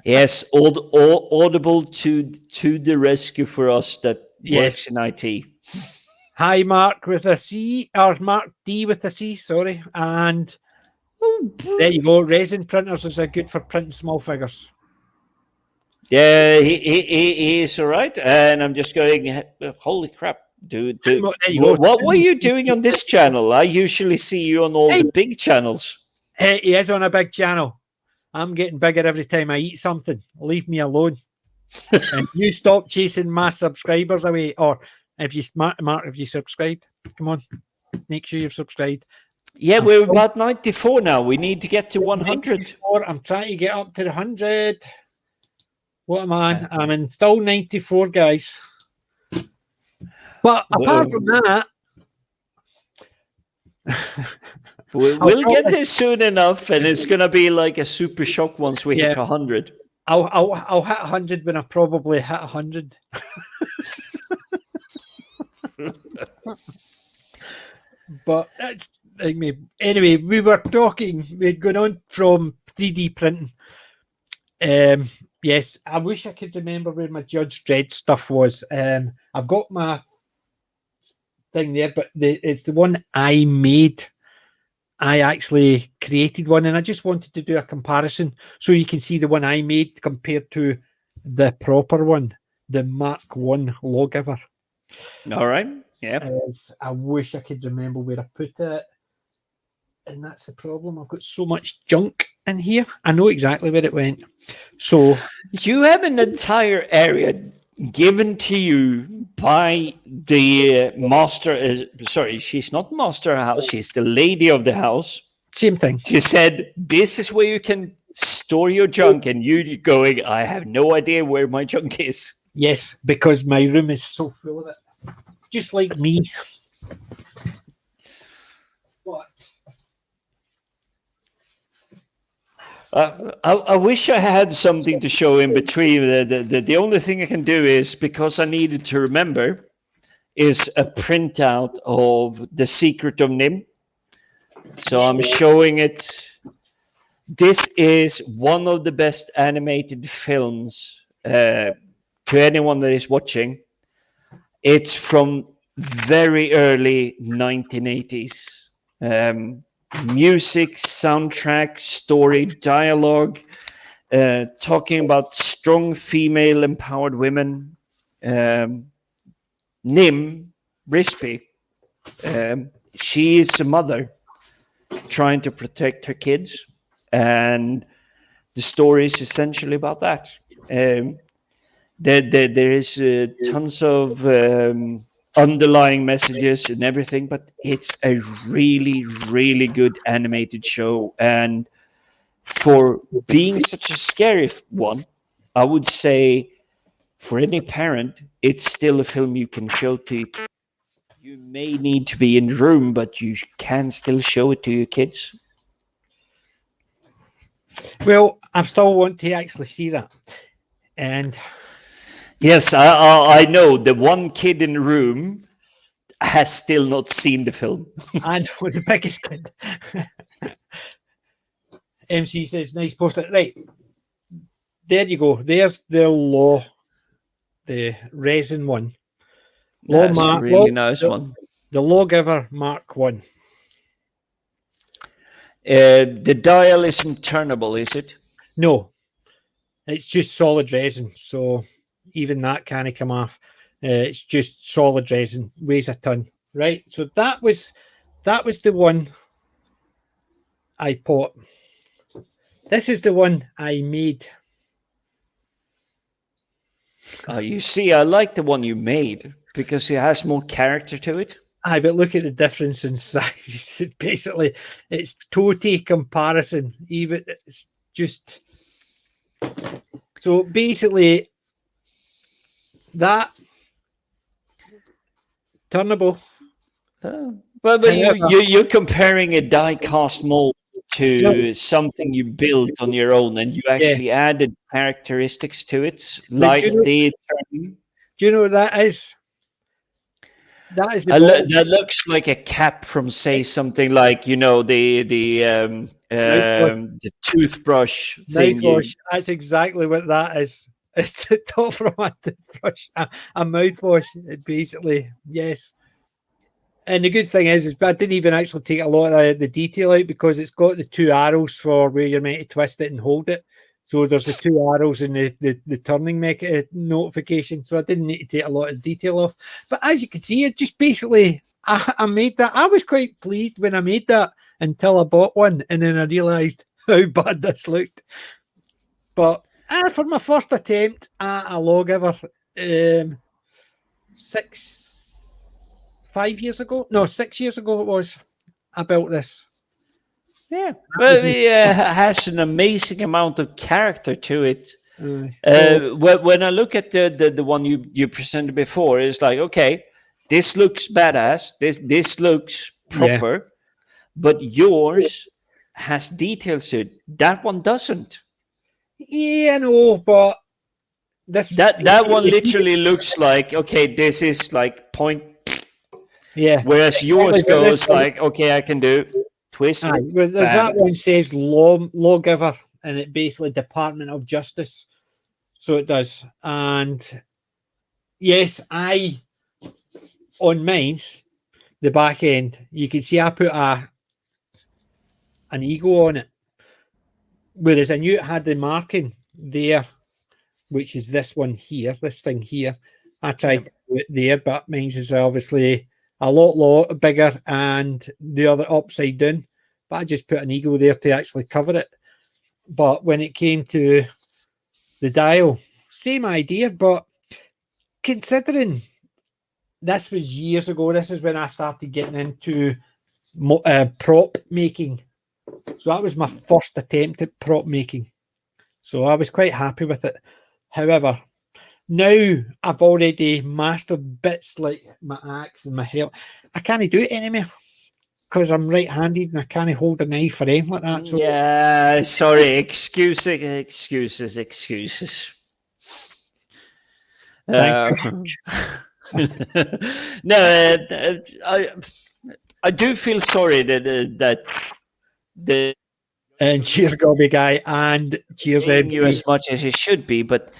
Yes, Audible to the rescue for us that works in IT. Hi, Mark with a C, or Mark D with a C, sorry. And there you go. Resin printers is good for printing small figures. Yeah, he is all right. And I'm just going, holy crap. What were you doing on this channel? I usually see you on all the big channels. Hey, he is on a big channel. I'm getting bigger every time I eat something. Leave me alone. And you stop chasing my subscribers away. Or if you, Mark, if you subscribed, come on, make sure you're subscribed. Yeah, we're about 94 now. We need to get to 100. I'm trying to get up to 100. What am I? I'm in still 94, guys. But apart from that, we'll get there soon enough, and it's going to be like a super shock once we hit 100. I'll hit 100 when I probably hit 100. But that's like me. Anyway, we were talking. We're going on from 3D printing. Yes, I wish I could remember where my Judge Dredd stuff was. I've got my thing there, but it's the one I made. I actually created one, and I just wanted to do a comparison so you can see the one I made compared to the proper one, the Mark I Lawgiver. All right. Yeah. I wish I could remember where I put it. And that's the problem. I've got so much junk in here. I know exactly where it went. So you have an entire area given to you by the master. Sorry, she's not master of the house. She's the lady of the house. Same thing. She said, "This is where you can store your junk," and you going, "I have no idea where my junk is." Yes, because my room is so full of it, just like me. What? I wish I had something to show in between. The only thing I can do is, because I needed to remember, is a printout of The Secret of Nim. So I'm showing it. This is one of the best animated films to anyone that is watching. It's from very early 1980s. Music, soundtrack, story, dialogue, talking about strong female empowered women. Nim Risby, she is a mother trying to protect her kids, and the story is essentially about that. There is tons of underlying messages and everything, but it's a really, really good animated show. And for being such a scary one, I would say for any parent, it's still a film you can show to. You may need to be in the room, but you can still show it to your kids. Well, I still want to actually see that. And yes, I know the one kid in the room has still not seen the film. And with the biggest kid. MC says, nice poster. Right. There you go. There's the resin one. That's a really nice one. The Lawgiver Mark I. The dial isn't turnable, is it? No. It's just solid resin. So even that can't come off. It's just solid resin, weighs a ton, right? So that was the one I bought. This is the one I made. You see, I like the one you made because it has more character to it. Aye, but look at the difference in size. Basically, it's total comparison. Even it's just so basically that turnable But you're comparing a die-cast mold to something you built on your own, and you actually added characteristics to it, like the turning. Do you know what that is? That is that looks like a cap from, say, something like the toothbrush thing. Mouthwash. That's exactly what that is. It's the top from a toothbrush, a mouthwash. Basically, yes. And the good thing is I didn't even actually take a lot of the detail out because it's got the 2 arrows for where you're meant to twist it and hold it. So there's the 2 arrows in the turning notification. So I didn't need to take a lot of detail off. But as you can see, it just basically, I made that. I was quite pleased when I made that until I bought one. And then I realised how bad this looked. But for my first attempt at a lawgiver, 6 years ago it was, I built this. Yeah, well, it has an amazing amount of character to it. When I look at the one you presented before, it's like, okay, this looks badass. This looks proper, but yours has details to it. That one doesn't. Yeah, no, but that one literally looks like, okay, this is like point. Yeah. Whereas yours goes like, okay, I can do. Twist. That one says lawgiver, and it basically Department of Justice. So it does. And yes, on mine's, the back end, you can see I put an eagle on it. Whereas I knew it had the marking there, which is this one here, this thing here. I tried to do it there, but mine's is obviously a lot bigger and the other upside down. But I just put an eagle there to actually cover it. But when it came to the dial, same idea. But considering this was years ago, this is when I started getting into prop making. So that was my first attempt at prop making. So I was quite happy with it. However, now I've already mastered bits like my axe and my hilt. I can't do it anymore because I'm right-handed and I can't hold a knife or anything like that. So. Yeah, sorry. Excuses. No, I do feel sorry that and cheers, Gobby Guy, and cheers, you as much as it should be, but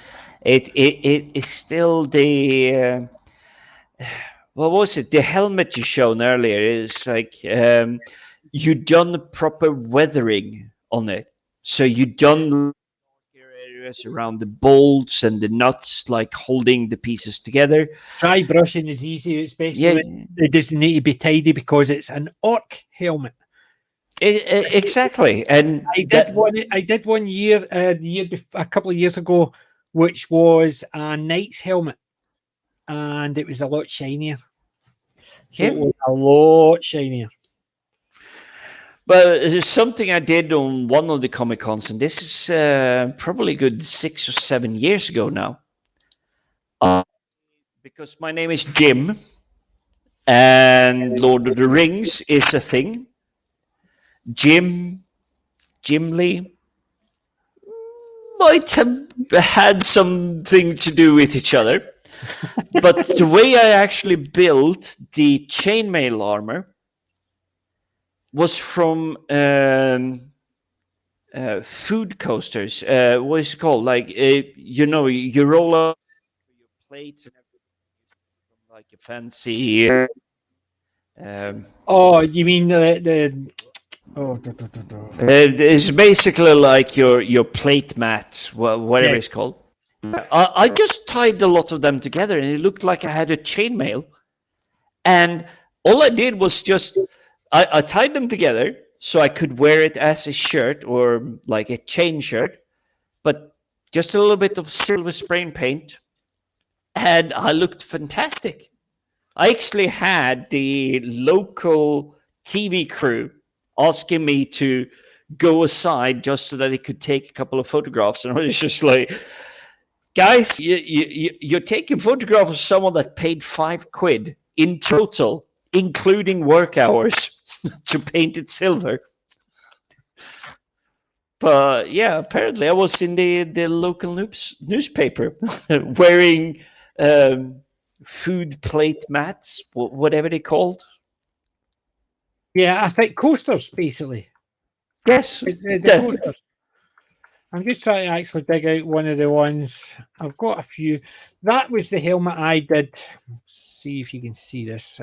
it is still the what was it? The helmet you shown earlier is like you done proper weathering on it, so you done areas around the bolts and the nuts, like holding the pieces together. Dry brushing is easy, especially when it doesn't need to be tidy because it's an orc helmet. Exactly, and I did one year, a couple of years ago, which was a knight's helmet, and it was a lot shinier. So it was a lot shinier. But there's something I did on one of the Comic Cons, and this is probably a good 6 or 7 years ago now. Because my name is Jim, and Lord of the Rings is a thing. Jim Lee might have had something to do with each other. But the way I actually built the chainmail armor was from food coasters. What is it called? Like, you roll up your plates and everything, like a fancy. You mean the it's basically like your plate mat, whatever it's called. I just tied a lot of them together, and it looked like I had a chainmail. And all I did was just I tied them together so I could wear it as a shirt or like a chain shirt, but just a little bit of silver spray paint, and I looked fantastic. I actually had the local TV crew asking me to go aside just so that they could take a couple of photographs. And I was just like, guys, you're taking photographs of someone that paid £5 in total including work hours, to paint it silver. But yeah, apparently I was in the local newspaper wearing food plate mats, whatever they called. Yeah, I think coasters, basically. Yes. The coasters. I'm just trying to actually dig out one of the ones. I've got a few. That was the helmet I did. Let's see if you can see this.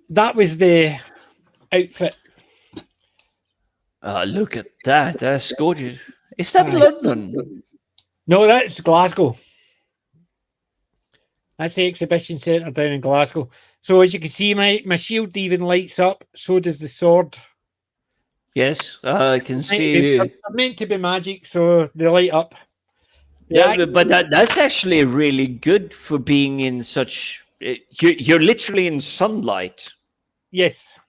That was the outfit. Look at that. That's gorgeous. Is that London? No, that's Glasgow. That's the exhibition centre down in Glasgow. So as you can see, my shield even lights up. So does the sword. Yes, I can see. They're meant to be magic, so they light up. Yeah, but that's actually really good for being in such. You're literally in sunlight. Yes.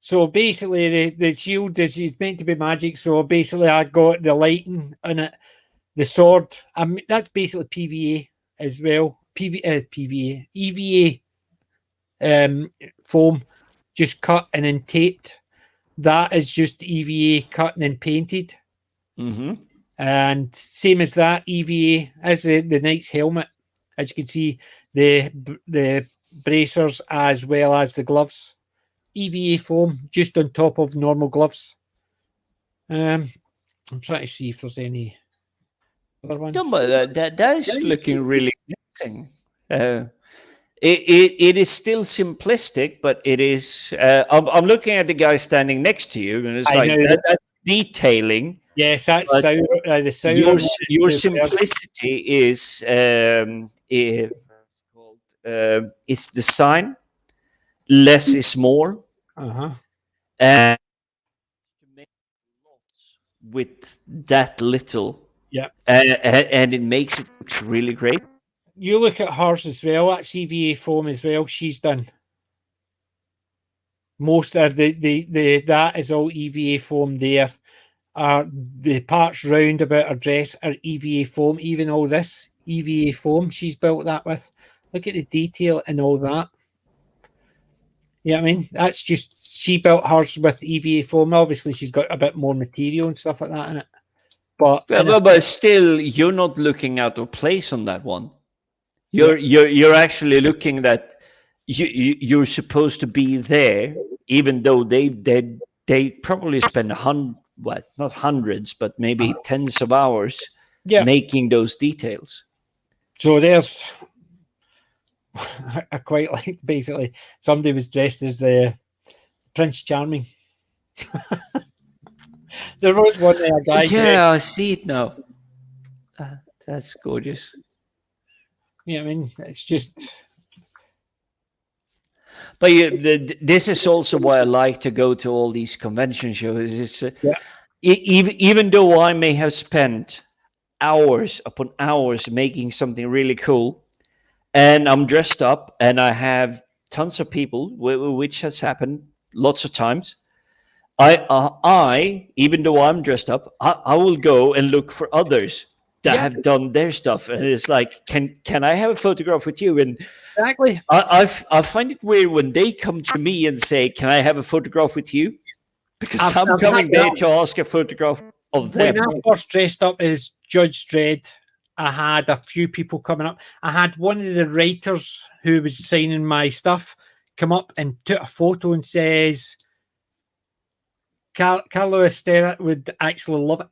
So basically, the shield is meant to be magic. So basically, I got the lighting on it. The sword, that's basically PVA as well. PVA, EVA foam, just cut and then taped. That is just EVA cut and then painted. Mm-hmm. And same as that, EVA as the knight's helmet. As you can see, the bracers as well as the gloves. EVA foam just on top of normal gloves. I'm trying to see if there's any other ones. No, but that is looking really interesting. It is still simplistic, but it is. I'm looking at the guy standing next to you, and it's like that's detailing. Yes, that's the sound. Your simplicity is called it's design. Less is more. And to make lots with that little. Yeah, and it makes it look really great. You look at hers as well. That's EVA foam as well. She's done most of the that is all EVA foam there. The parts round about her dress are EVA foam. Even all this EVA foam she's built that with. Look at the detail and all that. Yeah, I mean that's just she built hers with EVA foam. Obviously, she's got a bit more material and stuff like that in it. But still, you're not looking out of place on that one. You're actually looking that you're supposed to be there, even though they probably spend not hundreds, but maybe tens of hours making those details. So there's, I quite like basically somebody was dressed as the Prince Charming. There was one there, a guy. Yeah, I see it now. That's gorgeous. Yeah, I mean, it's just. But this is also why I like to go to all these convention shows. It's even though I may have spent hours upon hours making something really cool, and I'm dressed up, and I have tons of people, which has happened lots of times. I even though I'm dressed up, I will go and look for others that have done their stuff, and it's like, can I have a photograph with you? And exactly, I find it weird when they come to me and say, "Can I have a photograph with you?" Because I'm coming there to ask a photograph of them. When I first dressed up as Judge Dredd, I had a few people coming up. I had one of the writers who was signing my stuff come up and took a photo and says, Carlo Estera would actually love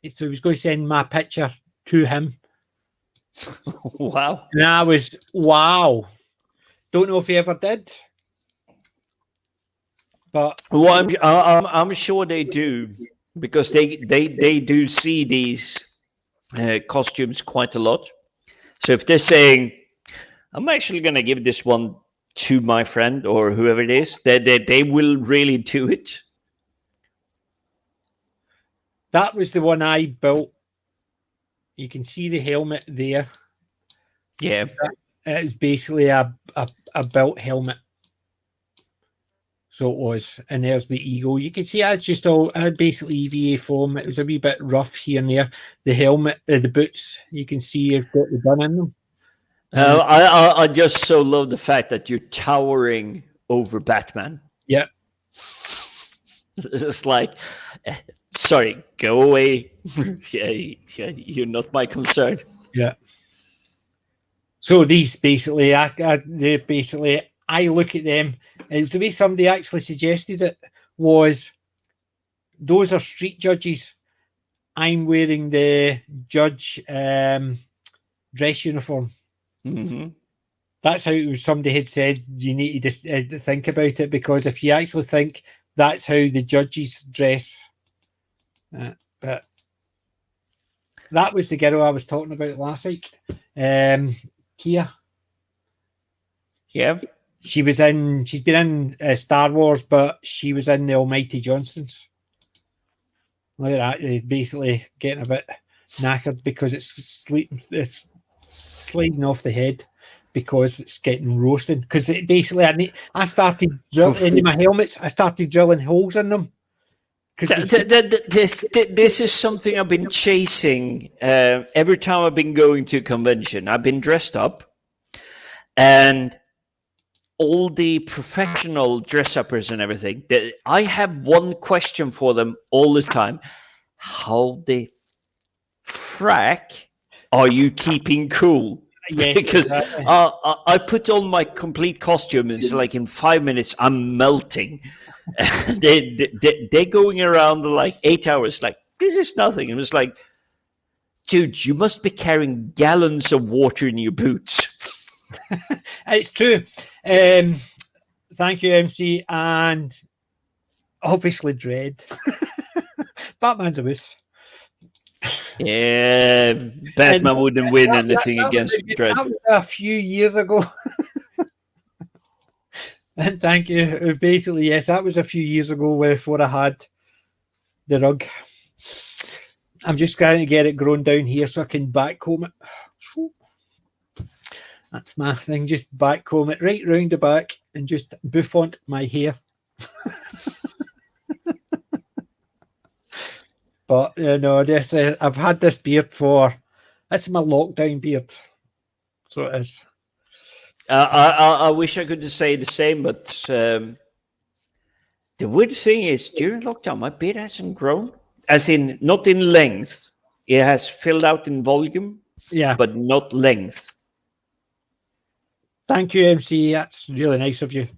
it. So he was going to send my picture to him. Wow. And I was, wow. Don't know if he ever did. But well, I'm sure they do, because they do see these costumes quite a lot. So if they're saying, I'm actually going to give this one to my friend or whoever it is, they will really do it. That was the one I built. You can see the helmet there. Yeah. It's basically a built helmet. So it was, and there's the eagle. You can see it's just all basically EVA foam. It was a wee bit rough here and there. The helmet, the boots, you can see have got the dun in them. I just so love the fact that you're towering over Batman. Yeah. It's like, sorry, go away. You're not my concern. Yeah. So these basically, I look at them. It was the way somebody actually suggested it was, those are street judges. I'm wearing the judge dress uniform. Mm-hmm. That's how it was. Somebody had said you need to just think about it, because if you actually think that's how the judges dress, but that was the girl I was talking about last week, Kia. Yeah, she's been in Star Wars, but she was in the Almighty Johnsons. Look at that, basically getting a bit knackered because it's sliding off the head because it's getting roasted. Because it basically, I started drilling into my helmets. I started drilling holes in them. This is something I've been chasing every time I've been going to a convention. I've been dressed up, and all the professional dress-uppers and everything, I have one question for them all the time. How the frack are you keeping cool? Yes, because exactly. I put on my complete costume, and it's like in 5 minutes I'm melting. They're going around like 8 hours like, this is nothing. It was like, dude, you must be carrying gallons of water in your boots. It's true. Thank you, MC, and obviously Dread. Batman's a wuss. Yeah, Batman wouldn't win anything against Dread. That was a few years ago. And thank you. Basically, yes, that was a few years ago before I had the rug. I'm just trying to get it grown down here so I can backcomb it. That's my thing, just backcomb it right round the back and just bouffant my hair. But no, I've had this beard this is my lockdown beard. So it is. I wish I could say the same, but the weird thing is, during lockdown, my beard hasn't grown. As in, not in length. It has filled out in volume, but not length. Thank you, MC. That's really nice of you.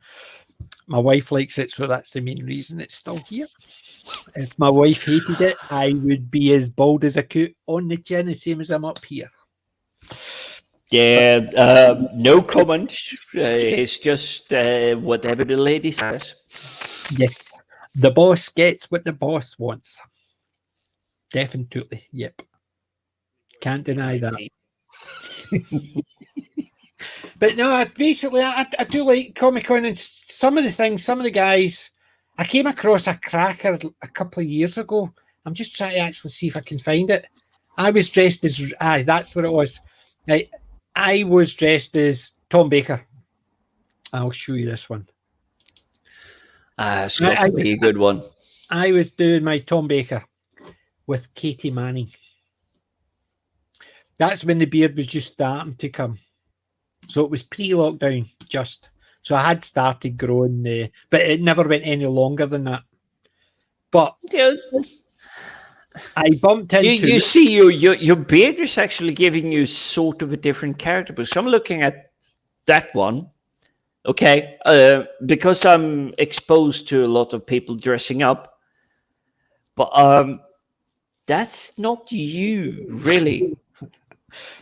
My wife likes it, so that's the main reason it's still here. If my wife hated it, I would be as bald as a coot on the chin, the same as I'm up here. Yeah, no comment. It's just whatever the lady says. Yes, the boss gets what the boss wants. Definitely, yep. Can't deny that. But no, I do like Comic-Con, and some of the guys, I came across a cracker a couple of years ago. I'm just trying to actually see if I can find it. I was dressed as, that's what it was. I was dressed as Tom Baker. I'll show you this one. It's got to be a good one. I was doing my Tom Baker with Katie Manning. That's when the beard was just starting to come. So it was pre-lockdown, just. So I had started growing, but it never went any longer than that. But I bumped into... You see, your beard is actually giving you sort of a different character. Because I'm looking at that one. Okay, because I'm exposed to a lot of people dressing up. But that's not you, really.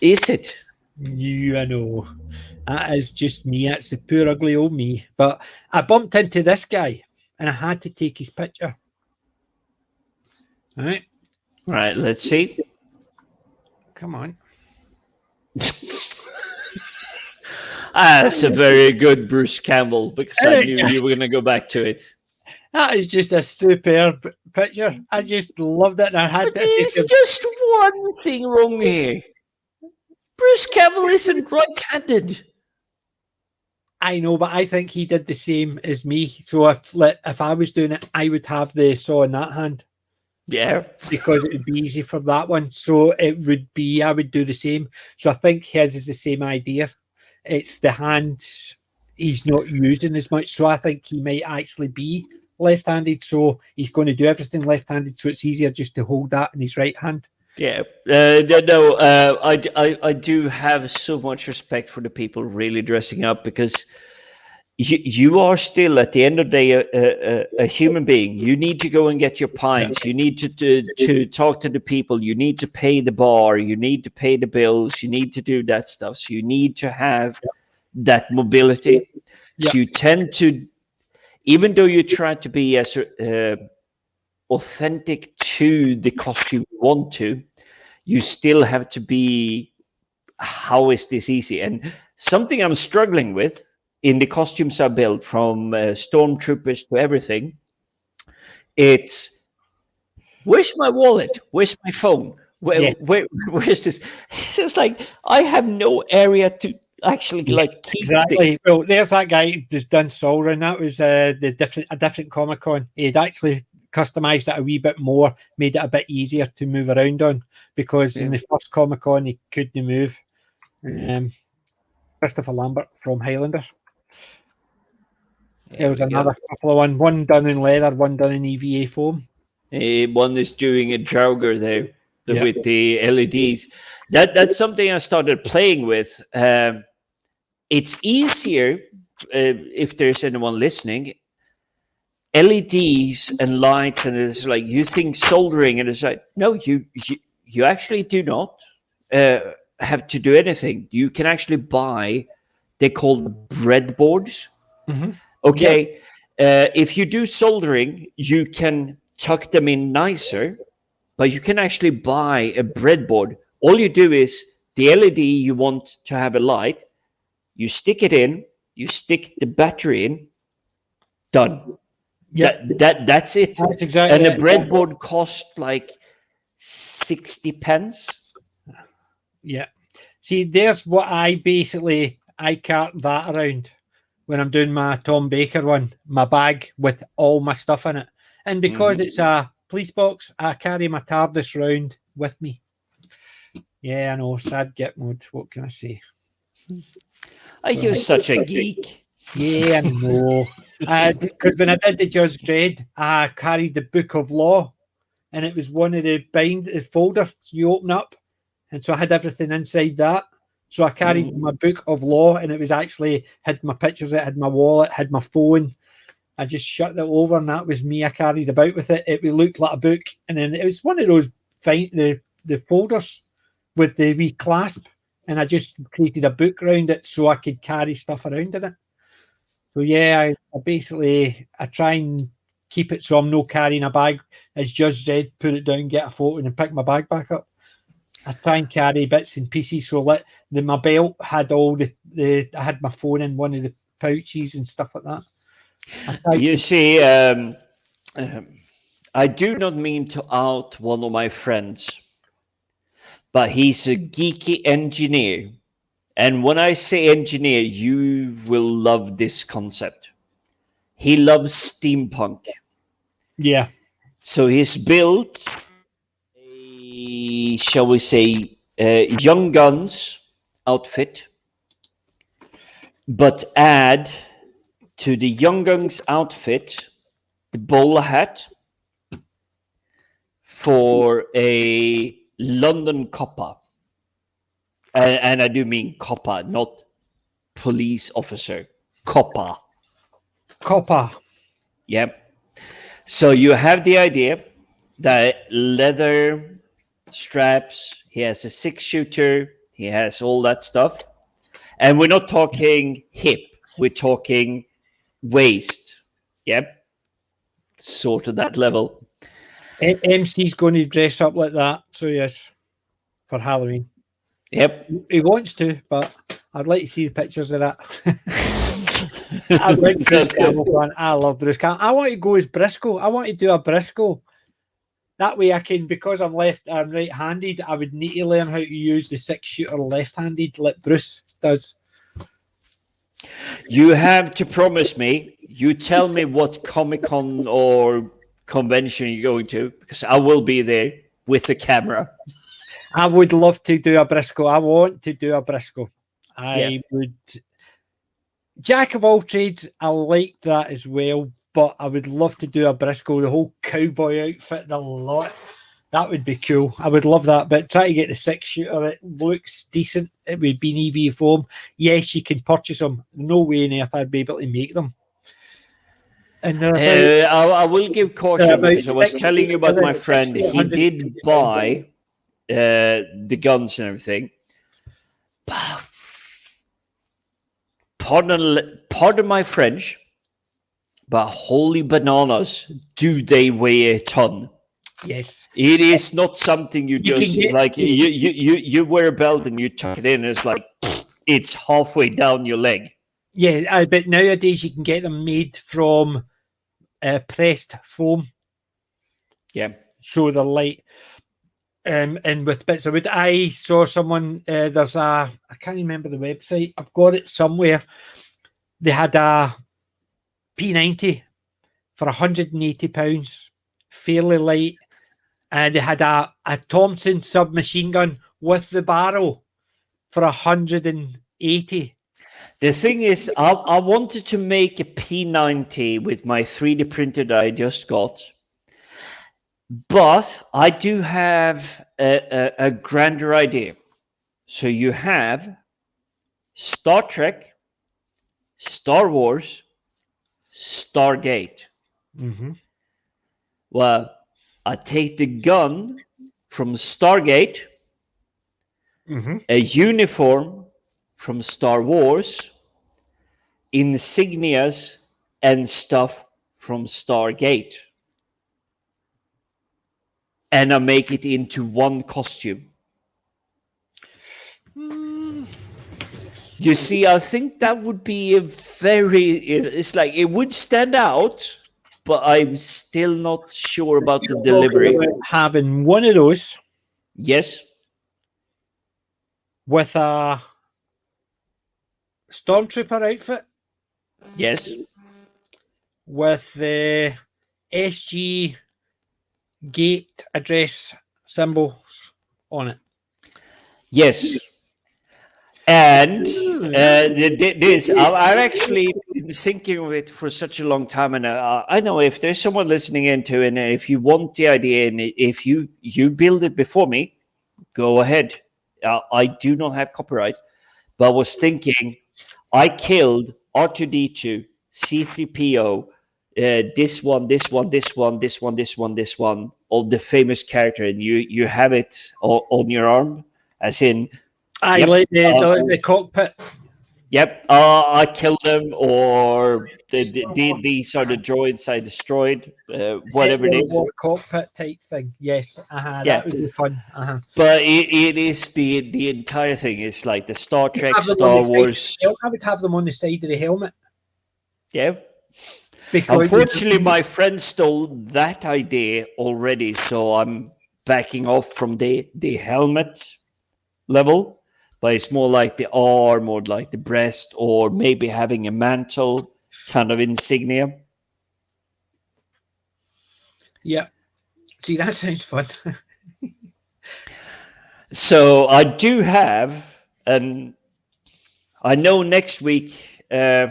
Is it? I know. That is just me. That's the poor ugly old me. But I bumped into this guy and I had to take his picture. All right, let's see. Come on. That's a very good Bruce Campbell, because I knew you were going to go back to it. That is just a superb picture. I just loved it. And I had There's just one thing wrong here. Bruce Campbell isn't right-handed. I know, but I think he did the same as me. So if I was doing it, I would have the saw in that hand. Yeah. Because it would be easy for that one. So it would be, I would do the same. So I think his is the same idea. It's the hand he's not using as much. So I think he might actually be left-handed. So he's going to do everything left-handed. So it's easier just to hold that in his right hand. Yeah, I do have so much respect for the people really dressing up, because you are still, at the end of the day, a human being. You need to go and get your pints. You need to talk to the people. You need to pay the bar. You need to pay the bills. You need to do that stuff. So you need to have that mobility. So you tend to, even though you try to be as authentic to the costume you want to, you still have to be, how is this easy? And something I'm struggling with in the costumes I build, from stormtroopers to everything, it's, where's my wallet? Where's my phone? Where's this? It's just like, I have no area to actually keep exactly. Well, there's that guy who just done Solron. That was a different Comic-Con. He'd actually customized it a wee bit more, made it a bit easier to move around on, because in the first Comic-Con he couldn't move. Christopher Lambert from Highlander. There was another couple of one done in leather, one done in EVA foam. One is doing a Draugr there with the LEDs. That's something I started playing with. It's easier, if there's anyone listening, LEDs and lights, and it's like, you think soldering, and it's like, no, you actually do not have to do anything. You can actually buy, they're called breadboards. Mm-hmm. Okay. If you do soldering, you can tuck them in nicer, but you can actually buy a breadboard. All you do is, the LED you want to have a light, you stick it in, you stick the battery in, done. That's it. That's exactly. And a breadboard cost like 60 pence. Yeah. See, there's what I cart that around when I'm doing my Tom Baker one, my bag with all my stuff in it. And because it's a police box, I carry my TARDIS round with me. Yeah, I know, sad git mode. What can I say? You're such a geek. Yeah, I know. Because when I did the Judge Dredd, I carried the Book of Law, and it was one of the folders you open up, and so I had everything inside that. So I carried my Book of Law, and it was actually had my pictures, it had my wallet, had my phone. I just shut it over, and that was me. I carried about with it. It looked like a book, and then it was one of those the folders with the wee clasp, and I just created a book around it so I could carry stuff around in it. So yeah, I try and keep it so I'm not carrying a bag. As Judge Dredd, put it down, get a photo, and pick my bag back up. I try and carry bits and pieces. So my belt had all I had my phone in one of the pouches and stuff like that. You see, I do not mean to out one of my friends, but he's a geeky engineer. And when I say engineer, you will love this concept. He loves steampunk. Yeah. So he's built a, shall we say, Young Guns outfit, but add to the Young Guns outfit the bowler hat for a London copper. And I do mean copper, not police officer. Copper. Yep. So you have the idea that leather straps, he has a 6-shooter, he has all that stuff. And we're not talking hip, we're talking waist. Yep. Sort of that level. MC's going to dress up like that. So yes, for Halloween. Yep. He wants to, but I'd like to see the pictures of that. I'd like to see Campbell. I love Bruce Campbell. I want to go as Briscoe. I want to do a Briscoe. That way I can, because I'm right-handed, I would need to learn how to use the 6-shooter left-handed like Bruce does. You have to promise me. You tell me what Comic-Con or convention you're going to, because I will be there with the camera. I would love to do a Briscoe. I want to do a Briscoe. I would. Jack of all trades, I like that as well, but I would love to do a Briscoe, the whole cowboy outfit, the lot. That would be cool. I would love that, but try to get the 6-shooter. It looks decent. It would be in EV form. Yes, you can purchase them. No way on earth I'd be able to make them. And I will give caution because I was telling you about my friend. He did buy the guns and everything. Pardon my French, but holy bananas, do they weigh a ton? Yes, it is not something you just like. You wear a belt and you tuck it in. It's like it's halfway down your leg. Yeah, but nowadays you can get them made from pressed foam. Yeah, so they're light. And with bits of wood, I saw someone. There's I can't remember the website. I've got it somewhere. They had a P90 for £180, fairly light. And they had a Thompson submachine gun with the barrel for 180. The thing is, I wanted to make a P90 with my 3D printer that I just got. But I do have a grander idea. So you have Star Trek, Star Wars, Stargate. Mm-hmm. Well, I take the gun from Stargate, a uniform from Star Wars, insignias and stuff from Stargate, and I make it into one costume. You see, I think that would be it's like it would stand out, but I'm still not sure about the delivery. Having one of those. Yes. With a Stormtrooper outfit. Yes. With the SG gate address symbols on it. Yes. And this, I've actually been thinking of it for such a long time, and I know if there's someone listening into it, and if you want the idea, and if you build it before me, go ahead. I do not have copyright, but I was thinking, I killed R2D2, C3PO, this one, all the famous character, and you have it on your arm, as in. I like the cockpit. Yep, I killed them, or these are the droids I destroyed, whatever it is. Cockpit type thing, yes. That would be fun. But it is the entire thing. It's like the Star Trek, Star Wars. I would have them on the side of the helmet. Yeah. Unfortunately, my friend stole that idea already, so I'm backing off from the helmet level. But it's more like the arm, or like the breast, or maybe having a mantle kind of insignia. Yeah. See, that sounds fun. So I do have, and I know next week, I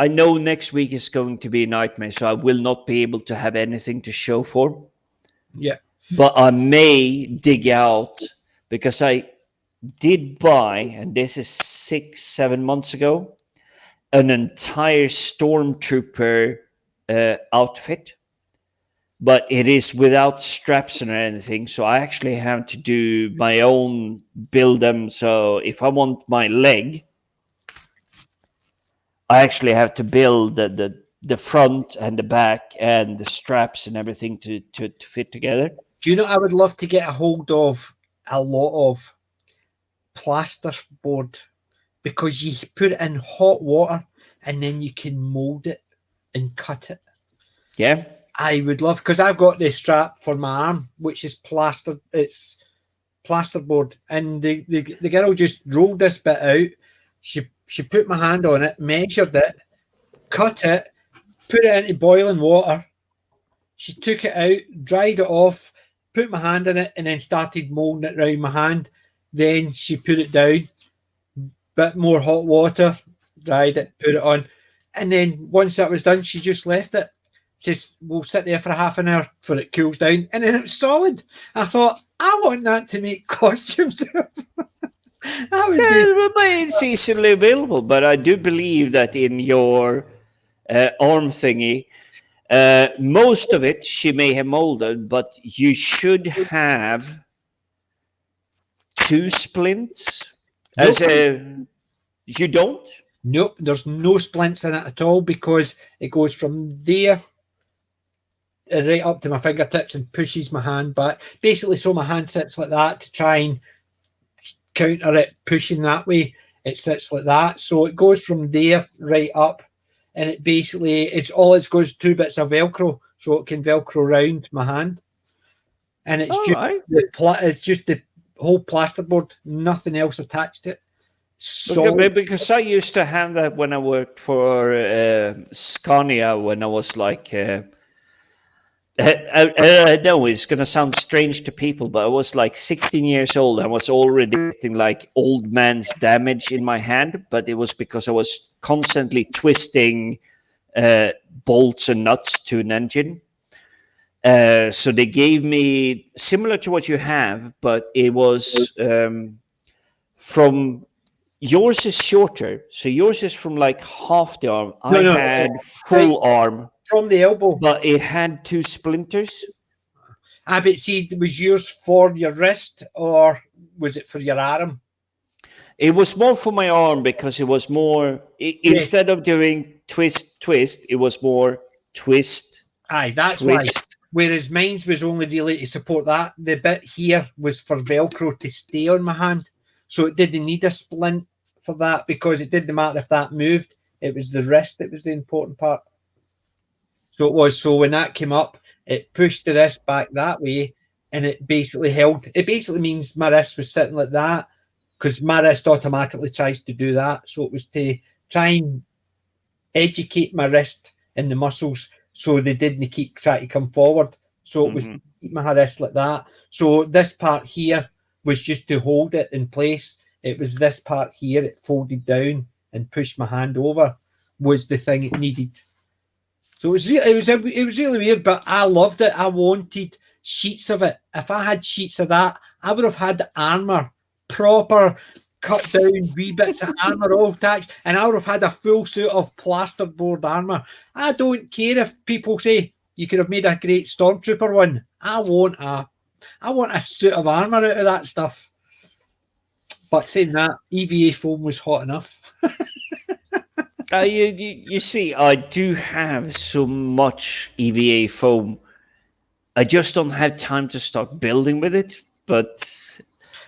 know next week is going to be a nightmare, so I will not be able to have anything to show for. Yeah. But I may dig out, because I did buy, and this is 6-7 months ago, an entire Stormtrooper outfit, but it is without straps or anything. So I actually have to do my own build them. So if I want my leg, I actually have to build the front and the back and the straps and everything to fit together. Do you know, I would love to get a hold of a lot of plasterboard, because you put it in hot water and then you can mold it and cut it. Yeah. I would love, because I've got the strap for my arm, which is plaster. It's plasterboard, and the girl just rolled this bit out, She put my hand on it, measured it, cut it, put it into boiling water. She took it out, dried it off, put my hand in it, and then started moulding it around my hand. Then she put it down, bit more hot water, dried it, put it on. And then once that was done, she just left it. Says, we'll sit there for half an hour for it cools down. And then it was solid. I thought, I want that to make costumes. It's easily available, but I do believe that in your arm thingy, most of it she may have molded, but you should have 2 splints. You don't? Nope, there's no splints in it at all because it goes from there right up to my fingertips and pushes my hand back. Basically, so my hand sits like that to try and counter it pushing that way. It sits like that. So it goes from there right up. And it basically, it goes 2 bits of Velcro, so it can Velcro around my hand. And it's it's just the whole plasterboard, nothing else attached to it. So, because I used to have that when I worked for Scania when I was like, I know it's going to sound strange to people, but I was like 16 years old. I was already getting like old man's damage in my hand, but it was because I was constantly twisting bolts and nuts to an engine. So they gave me similar to what you have, but it was from... Yours is shorter, so yours is from like half the arm. I had full arm from the elbow, but it had 2 splinters. But see, was yours for your wrist or was it for your arm? It was more for my arm because it was more. Instead of doing twist, it was more twist. Aye, that's twist. Why. Whereas mine's was only really to support that. The bit here was for Velcro to stay on my hand. So it didn't need a splint for that because it didn't matter if that moved. It was the wrist that was the important part. So it was. So when that came up, it pushed the wrist back that way and it basically held. It basically means my wrist was sitting like that because my wrist automatically tries to do that. So it was to try and educate my wrist and the muscles so they didn't try to come forward. So it was to keep my wrist like that. So this part here was just to hold it in place. It was this part here, it folded down and pushed my hand over was the thing it needed. So it was really weird, but I loved it. I wanted sheets of it. If I had sheets of that, I would have had the armor, proper cut down wee bits of armor all attached, and I would have had a full suit of plasterboard armor. I don't care if people say you could have made a great Stormtrooper one. I want a suit of armor out of that stuff. But saying that, EVA foam was hot enough. You see, I do have so much EVA foam. I just don't have time to start building with it. But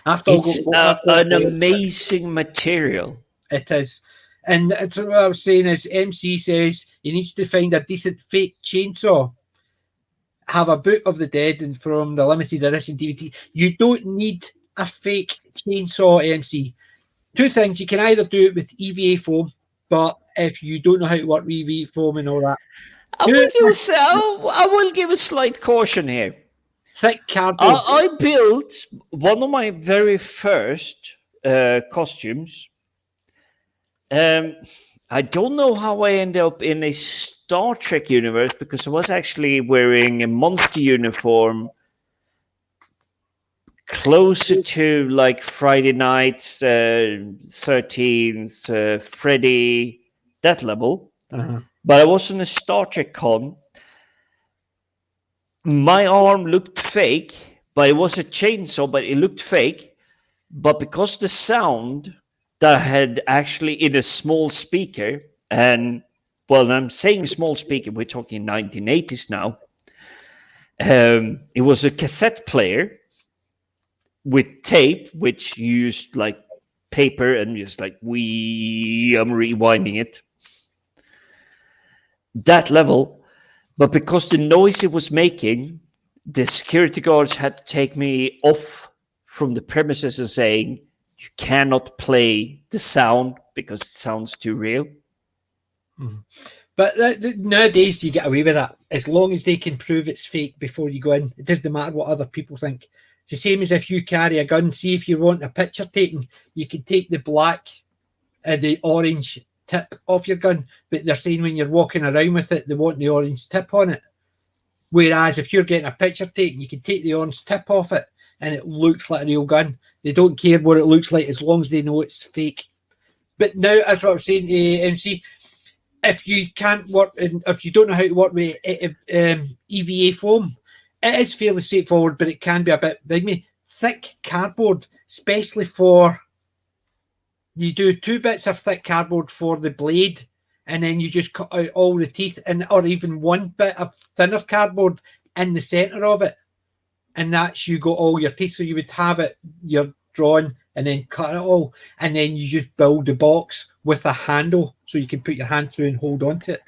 it's an amazing material. It is. And it's what I was saying is MC says he needs to find a decent fake chainsaw. Have a Book of the Dead and from the limited edition DVD. You don't need a fake chainsaw, MC. 2 things. You can either do it with EVA foam, but if you don't know how to work with EVA foam and all that, I will give a slight caution here. Thick cardboard. I built one of my very first costumes. I don't know how I ended up in a Star Trek universe because I was actually wearing a monster uniform closer to like Friday Night, 13th, Freddy, that level. But I was on a Star Trek con. My arm looked fake, but it was a chainsaw, but it looked fake. But because the sound that I had actually in a small speaker, and well, I'm saying small speaker, we're talking 1980s now. It was a cassette player with tape, which used like paper and just like I'm rewinding it. That level, but because the noise it was making, the security guards had to take me off from the premises and saying, You cannot play the sound because it sounds too real. But nowadays you get away with that as long as they can prove it's fake before you go in. It doesn't matter what other people think. It's the same as if you carry a gun. See, if you want a picture taken, you can take the black and the orange tip off your gun, but they're saying when you're walking around with it, they want the orange tip on it. Whereas if you're getting a picture taken, you can take the orange tip off it and it looks like a real gun. They don't care what it looks like as long as they know it's fake. But now, as what I was saying to MC, if you can't work, if you don't know how to work with EVA foam, it is fairly straightforward, but it can be a bit thick cardboard, especially for, you do 2 bits of thick cardboard for the blade, and then you just cut out all the teeth, or even 1 bit of thinner cardboard in the centre of it, and that's you got all your teeth. So you would have it, you're drawing, and then cut it all, and then you just build the box with a handle, so you can put your hand through and hold on to it.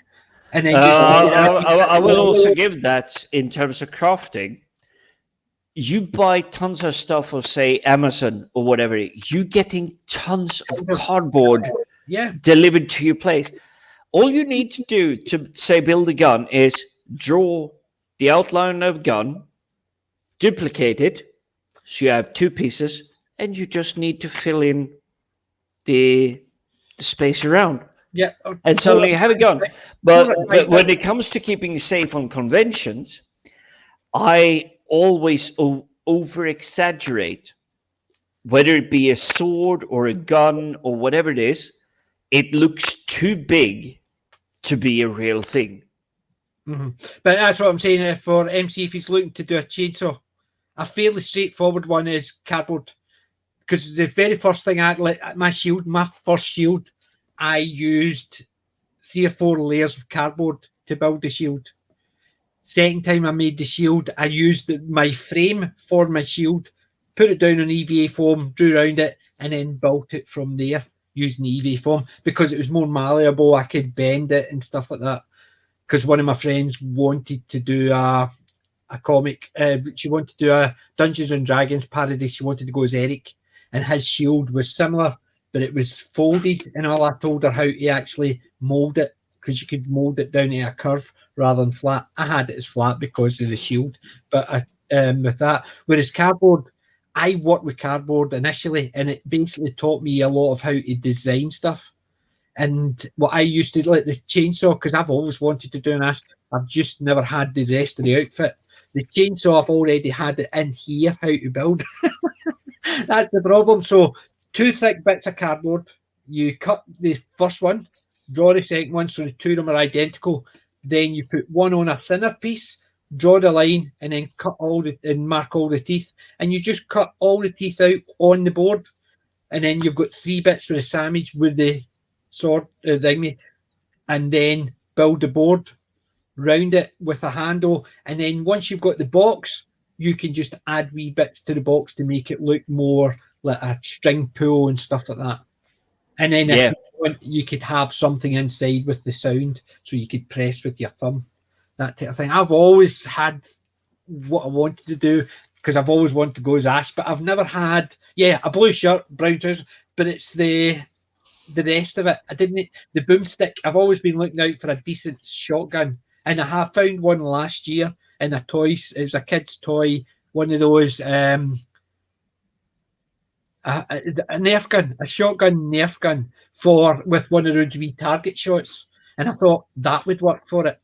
And then I will also give that in terms of crafting. You buy tons of stuff of, say, Amazon or whatever, you getting tons of cardboard delivered to your place. All you need to do to, say, build a gun is draw the outline of a gun, duplicate it, so you have 2 pieces, and you just need to fill in the space around. Yeah. And suddenly you have a gun. But when it comes to keeping safe on conventions, I always over-exaggerate, whether it be a sword or a gun or whatever it is. It looks too big to be a real thing. Mm-hmm. But that's what I'm saying for MC, if he's looking to do a chainsaw, a fairly straightforward one is cardboard. Because the very first thing my first shield, I used 3 or 4 layers of cardboard to build the shield. Second time I made the shield, I used my frame for my shield, put it down on EVA foam, drew around it, and then built it from there using EVA foam because it was more malleable. I could bend it and stuff like that. Because one of my friends wanted to do a comic. She wanted to do a Dungeons and Dragons parody. She wanted to go as Eric, and his shield was similar, but it was folded. And all I told her how to actually mold it, because you could mold it down to a curve rather than flat. I had it as flat because of the shield, but with that, whereas cardboard, I worked with cardboard initially, and it basically taught me a lot of how to design stuff. And what I used to like the chainsaw, because I've always wanted to do this, I've just never had the rest of the outfit. The chainsaw, I've already had it in here, how to build. That's the problem. So 2 thick bits of cardboard, you cut the first one, draw the second one, so the 2 of them are identical. Then you put one on a thinner piece, draw the line, and then cut and mark all the teeth. And you just cut all the teeth out on the board. And then you've got 3 bits for the sandwich with the sword thingy, and then build the board, round it with a handle. And then once you've got the box, you can just add wee bits to the box to make it look more like a string pull and stuff like that. And then if you could have something inside with the sound, so you could press with your thumb, that type of thing. I've always had what I wanted to do, because I've always wanted to go as Ash, but I've never had, a blue shirt, brown trousers, but it's the rest of it. I didn't, the boomstick, I've always been looking out for a decent shotgun, and I have found one last year in a toys, it was a kid's toy, one of those, a Nerf gun, a shotgun Nerf gun with one of those wee target shots, and I thought that would work for it.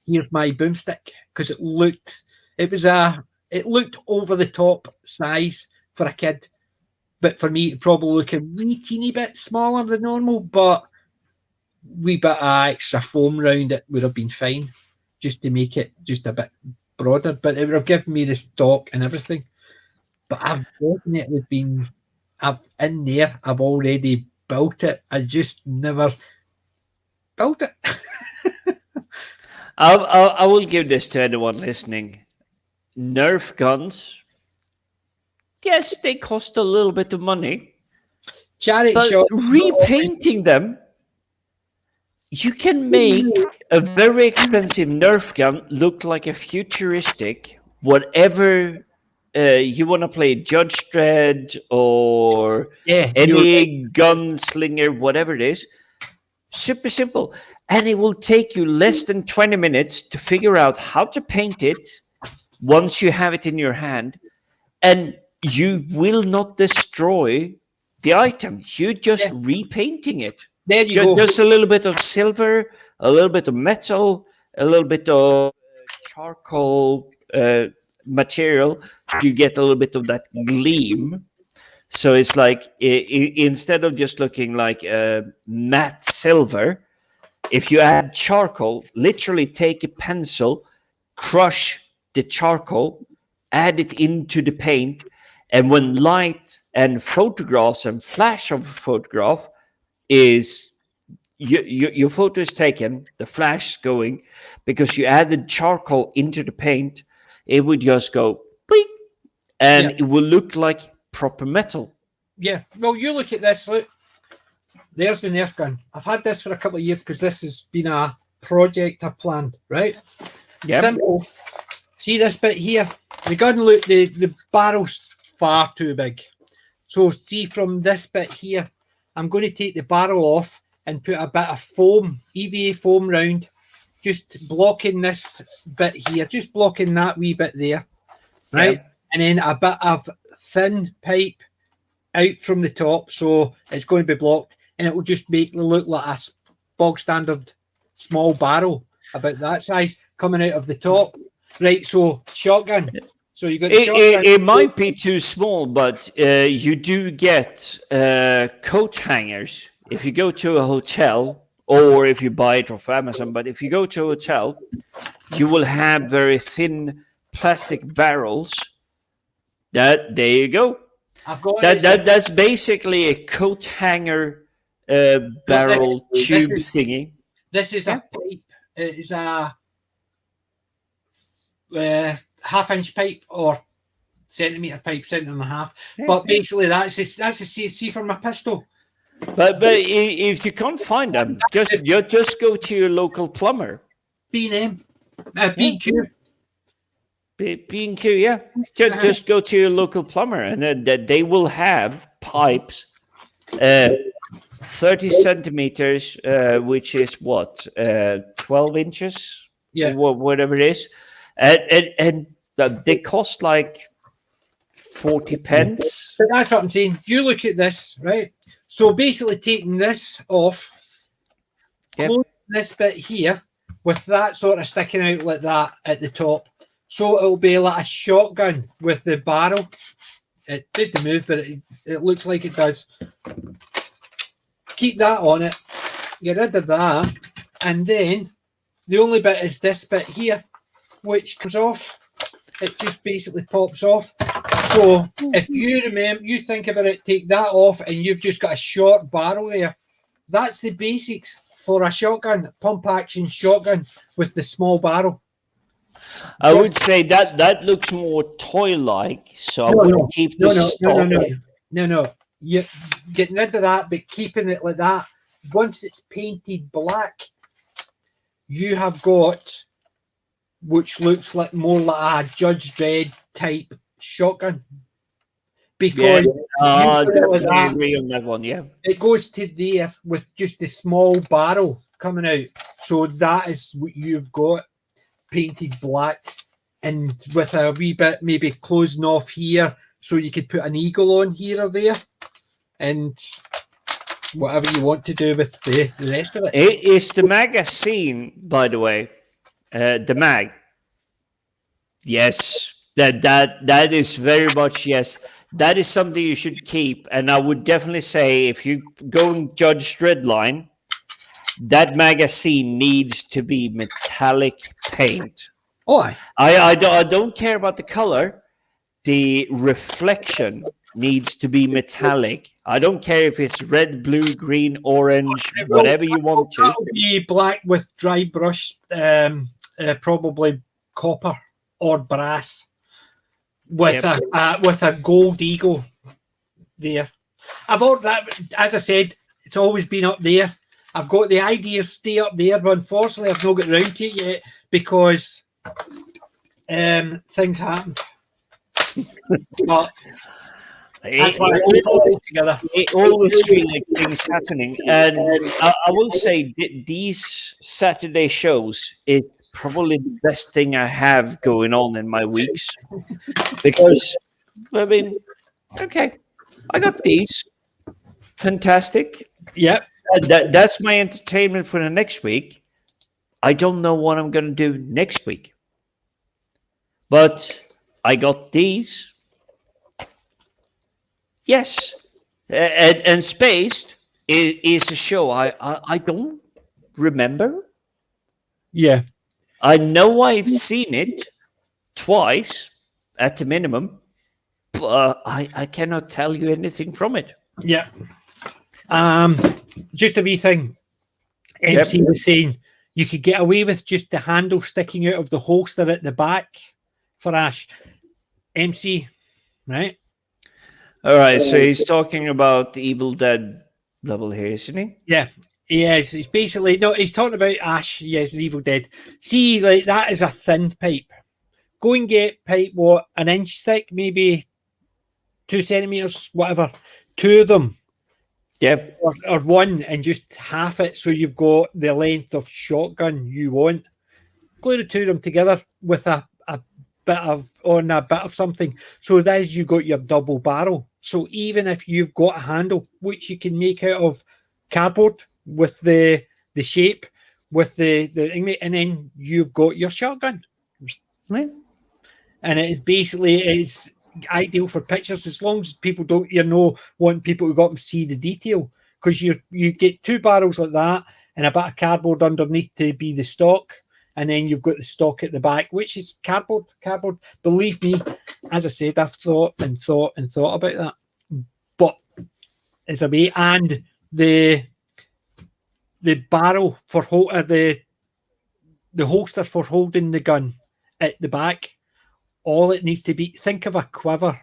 Here's my boomstick, because it looked over the top size for a kid, but for me it probably looked a wee teeny bit smaller than normal, but wee bit of extra foam around it would have been fine, just to make it just a bit broader, but it would have given me the stock and everything. But I've already built it. I just never built it. I will give this to anyone listening. Nerf guns, yes, they cost a little bit of money. But repainting them, you can make a very expensive Nerf gun look like a futuristic, whatever you want to play Judge Dredd or any gunslinger, whatever it is, super simple. And it will take you less than 20 minutes to figure out how to paint it once you have it in your hand. And you will not destroy the item. You're just repainting it. There you go. Just a little bit of silver, a little bit of metal, a little bit of charcoal material. You get a little bit of that gleam. So it's like instead of just looking like matte silver, if you add charcoal, literally take a pencil, crush the charcoal, add it into the paint, and when light and photographs and flash of a photograph is your photo is taken, the flash is going, because you added charcoal into the paint, it would just go beep, and it will look like proper metal. Yeah. Well, you look at this. Look, there's the Nerf gun. I've had this for a couple of years because this has been a project I've planned. Right. Yeah. Simple. See this bit here. The gun look. The barrel's far too big. So see from this bit here, I'm going to take the barrel off and put a bit of foam, EVA foam round, just blocking this bit here, just blocking that wee bit there, right? Yeah. And then a bit of thin pipe out from the top, so it's going to be blocked, and it will just make it look like a bog standard small barrel about that size coming out of the top, right? So shotgun. So you got the shotgun. It might be too small, but you do get coat hangers if you go to a hotel, or if you buy it off Amazon. But if you go to a hotel, you will have very thin plastic barrels. There you go. I've got that's basically a coat hanger barrel tube thingy. This is a pipe. It is a half-inch pipe or centimetre pipe, centimetre and a half. Yeah, but basically, that's a see for my pistol. But if you can't find them, just go to your local plumber. B&M, B&Q. B&Q, yeah. Just go to your local plumber, and then they will have pipes, 30 centimeters, which is what, 12 inches, whatever it is, and they cost like 40 pence. But that's what I'm saying. You look at this, right? So basically, taking this off, closing this bit here with that sort of sticking out like that at the top. So it'll be like a shotgun with the barrel. It doesn't move, but it looks like it does. Keep that on it. Get rid of that. And then the only bit is this bit here, which comes off. It just basically pops off. So if you remember, you think about it, take that off, and you've just got a short barrel there. That's the basics for a shotgun, pump action shotgun with the small barrel. I would say that looks more toy-like, so I wouldn't keep the stock. No. You're getting rid of that, but keeping it like that. Once it's painted black, you have got, which looks like more like a Judge Dredd type shotgun. Because I definitely agree on that one, yeah. It goes to there with just a small barrel coming out. So that is what you've got. Painted black and with a wee bit maybe closing off here so you could put an eagle on here or there and whatever you want to do with the rest of it. Is the magazine, by the way, the mag? Yes, that is very much yes. That is something you should keep, and I would definitely say if you go and Judge Dredd line, that magazine needs to be metallic paint. Oh, I don't care about the color. The reflection needs to be metallic. I don't care if it's red, blue, green, orange, whatever you want to. It'll be black with dry brush, probably copper or brass, with a gold eagle there. I've all that, as I said, it's always been up there. I've got the ideas stay up there, but unfortunately I've not got round to it yet because things happen. But that's why it always feels like things happening. And I will say these Saturday shows is probably the best thing I have going on in my weeks. Because, I mean, okay, I got these. Fantastic. Yep. That's my entertainment for the next week. I don't know what I'm going to do next week. But I got these. Yes. And Spaced is a show I don't remember. Yeah. I know I've seen it twice at the minimum, but I cannot tell you anything from it. Yeah. Just a wee thing. MC was saying you could get away with just the handle sticking out of the holster at the back for Ash. MC, right? All right, so he's talking about Evil Dead level here, isn't he? Yeah. Yes, it's basically he's talking about Ash, yes, Evil Dead. See, like that is a thin pipe. Go and get pipe an inch thick, maybe 2 centimeters, whatever. 2 of them. Yeah. Or 1 and just half it so you've got the length of shotgun you want. Glue the 2 of them together with a bit of something. So that you got your double barrel. So even if you've got a handle, which you can make out of cardboard with the shape, with the thing, and then you've got your shotgun. Right. And it is basically ideal for pictures as long as people don't want people to go up and see the detail, because you get 2 barrels like that and a bit of cardboard underneath to be the stock, and then you've got the stock at the back, which is cardboard. Believe me, as I said, I've thought about that, but it's a way. And the barrel for the holster for holding the gun at the back, all it needs to be, think of a quiver.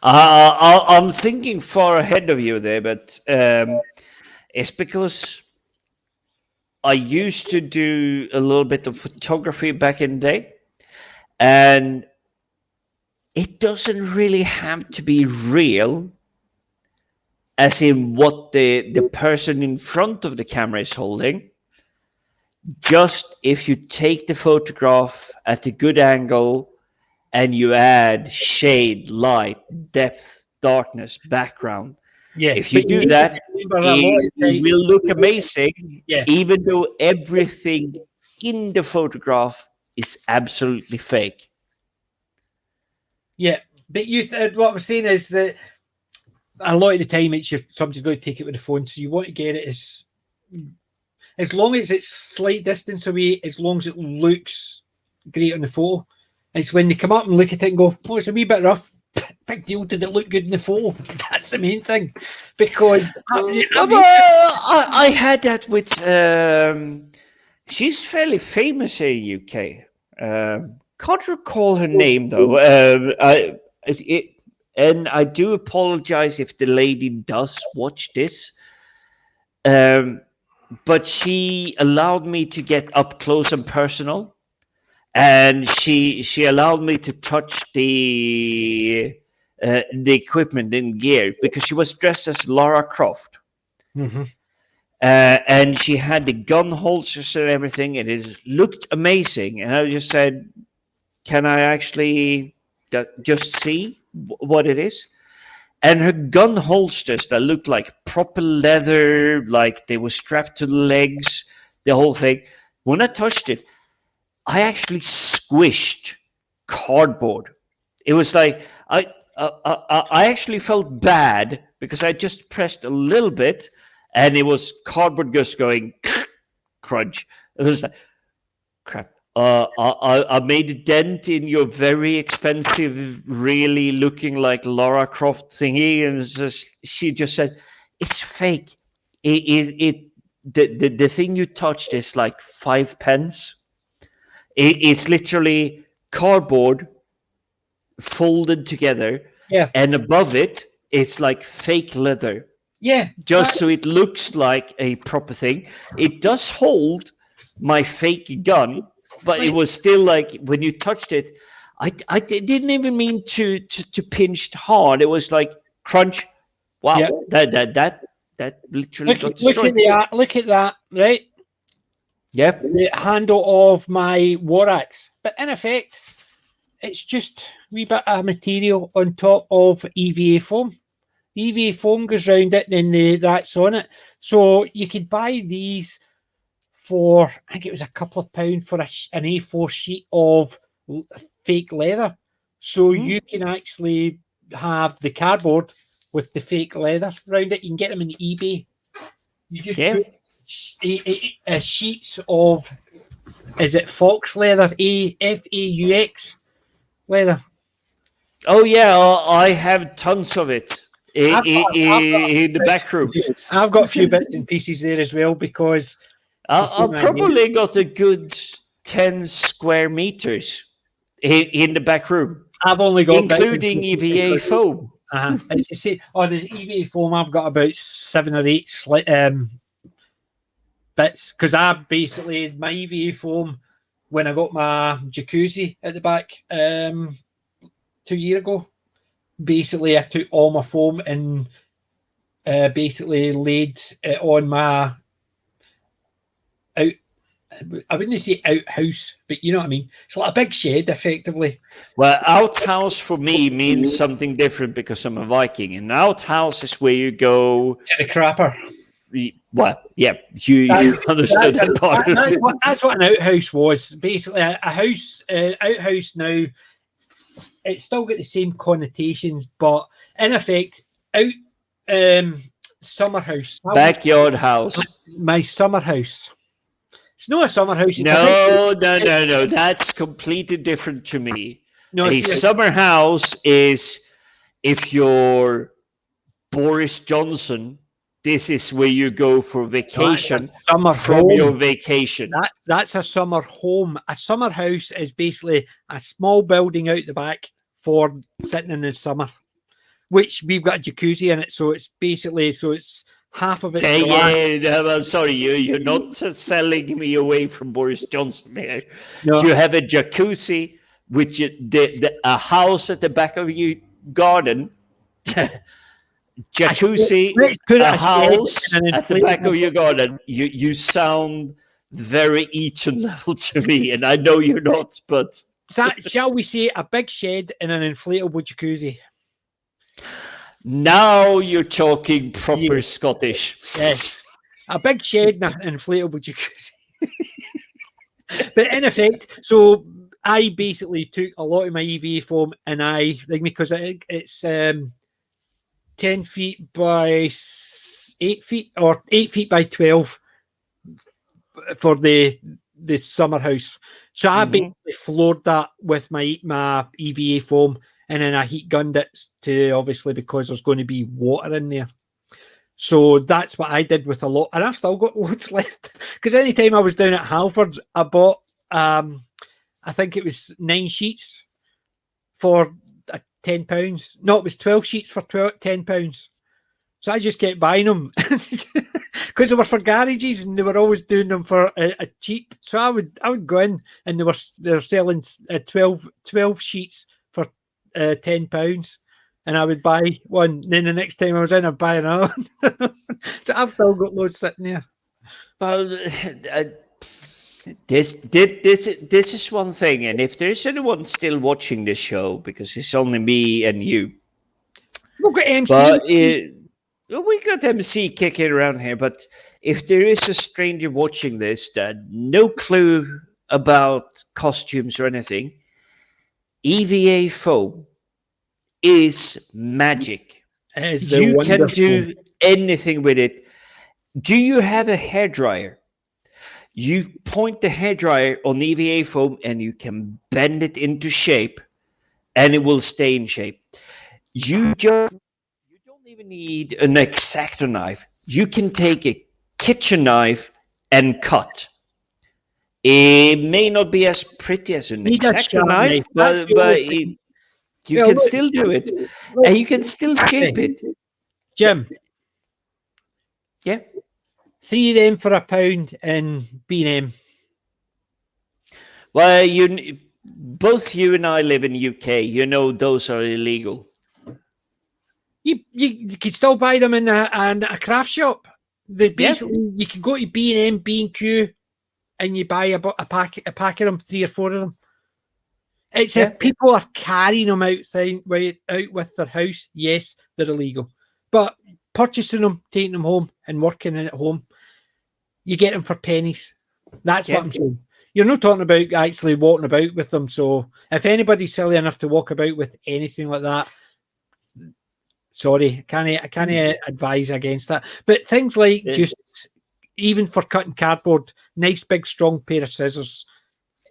I'm thinking far ahead of you there, but it's because I used to do a little bit of photography back in the day, and it doesn't really have to be real, as in what the person in front of the camera is holding. Just if you take the photograph at a good angle and you add shade, light, depth, darkness, background. Yeah, if you do that, it will look amazing, even though everything in the photograph is absolutely fake. Yeah, but what we're saying is that a lot of the time somebody's going to take it with the phone, so you want to get it as long as it's slight distance away, as long as it looks great on the photo. It's when they come up and look at it and go, oh, it's a wee bit rough. Big deal, did it look good in the photo? That's the main thing. Because I had that with she's fairly famous in the UK. Can't recall her name though. And I do apologize if the lady does watch this. But she allowed me to get up close and personal, and she allowed me to touch the equipment and gear, because she was dressed as Lara Croft. Mm-hmm. And she had the gun holsters and everything, and it looked amazing. And I just said, can I actually just see what it is? And her gun holsters that looked like proper leather, like they were strapped to the legs, the whole thing. When I touched it, I actually squished cardboard. It was like I actually felt bad, because I just pressed a little bit, and it was cardboard just going crunch. It was like, crap. I made a dent in your very expensive, really looking like Lara Croft thingy, and she just said, "It's fake. The thing you touched is like 5 pence. It's literally cardboard folded together, and above it, it's like fake leather. Just so it looks like a proper thing. It does hold my fake gun." But it was still like, when you touched it, I didn't even mean to pinch hard. It was like crunch. Wow, Yeah. that literally got Look destroyed. look at that, right? Yeah. The handle of my war axe. But in effect, it's just a wee bit of material on top of EVA foam. EVA foam goes round it, and then that's on it. So you could buy these for, I think it was a couple of pounds for an A4 sheet of fake leather. So you can actually have the cardboard with the fake leather around it. You can get them on eBay. You just put sheets of, is it fox leather? FAUX leather. Oh yeah, I have tons of it in the back room. I've got a few bits and pieces there as well, because I probably got a good 10 square meters in the back room. I've only got including EVA foam. It's the same. On the EVA foam, I've got about 7 or 8 bits, because I basically, my EVA foam, when I got my jacuzzi at the back 2 years ago, basically I took all my foam and basically laid it on my I wouldn't say outhouse, but you know what I mean. It's like a big shed, effectively. Well, outhouse for me means something different because I'm a Viking. An outhouse is where you go to the crapper. Well, yeah, you understood that part. That's what an outhouse was. Basically, a house, outhouse now, it's still got the same connotations, but in effect, summer house. Backyard house. My summer house. It's not a summer house. No. That's completely different to me. No, a summer house is if you're Boris Johnson. This is where you go for vacation from home. Your vacation. That's a summer home. A summer house is basically a small building out the back for sitting in the summer, which we've got a jacuzzi in it. So it's basically, it's half of it. I'm sorry, you're not selling me away from Boris Johnson there. No. You have a jacuzzi, which a house at the back of your garden. Jacuzzi, a house at the back of your garden. You sound very Eton level to me, and I know you're not, but shall we say a big shed and an inflatable jacuzzi? Now you're talking proper Scottish. Yes, a big shed and an inflatable jacuzzi. But in effect, so I basically took a lot of my EVA foam and because it's 10 feet by 8 feet or 8 feet by 12 for the summer house. So I basically floored that with my EVA foam, and then I heat gunned it to, obviously, because there's going to be water in there. So that's what I did with a lot, and I've still got loads left. Because anytime I was down at Halfords, I bought I think it was 9 sheets for £10. No, it was 12 sheets for £10. So I just kept buying them because they were for garages and they were always doing them for a cheap. So I would go in and they're selling 12 sheets for £10, and I would buy one. And then the next time I was in, I'd buy another one. So I've still got loads sitting there. Well, this is one thing, and if there's anyone still watching this show, because it's only me and you, we've got MC. We got MC kicking around here. But if there is a stranger watching this that no clue about costumes or anything, EVA foam is magic. You can do anything with it. Do you have a hairdryer? You point the hairdryer on EVA foam and you can bend it into shape and it will stay in shape. You don't even need an X-Acto knife. You can take a kitchen knife and cut. It may not be as pretty as an X-Acto knife, but you can still do it. And you can still shape it. Jim. Yeah? 3 of them for £1 in B&M. Well, you both you and I live in UK. You know those are illegal. You can still buy them in a craft shop. They basically you can go to B&M, B&Q, and you buy a pack of them, 3 or 4 of them. It's if people are carrying them out with their house, yes, they're illegal. But purchasing them, taking them home, and working in at home, you get them for pennies. That's what I'm saying. You're not talking about actually walking about with them. So if anybody's silly enough to walk about with anything like that, sorry, I can't advise against that. But things like just even for cutting cardboard, nice big strong pair of scissors.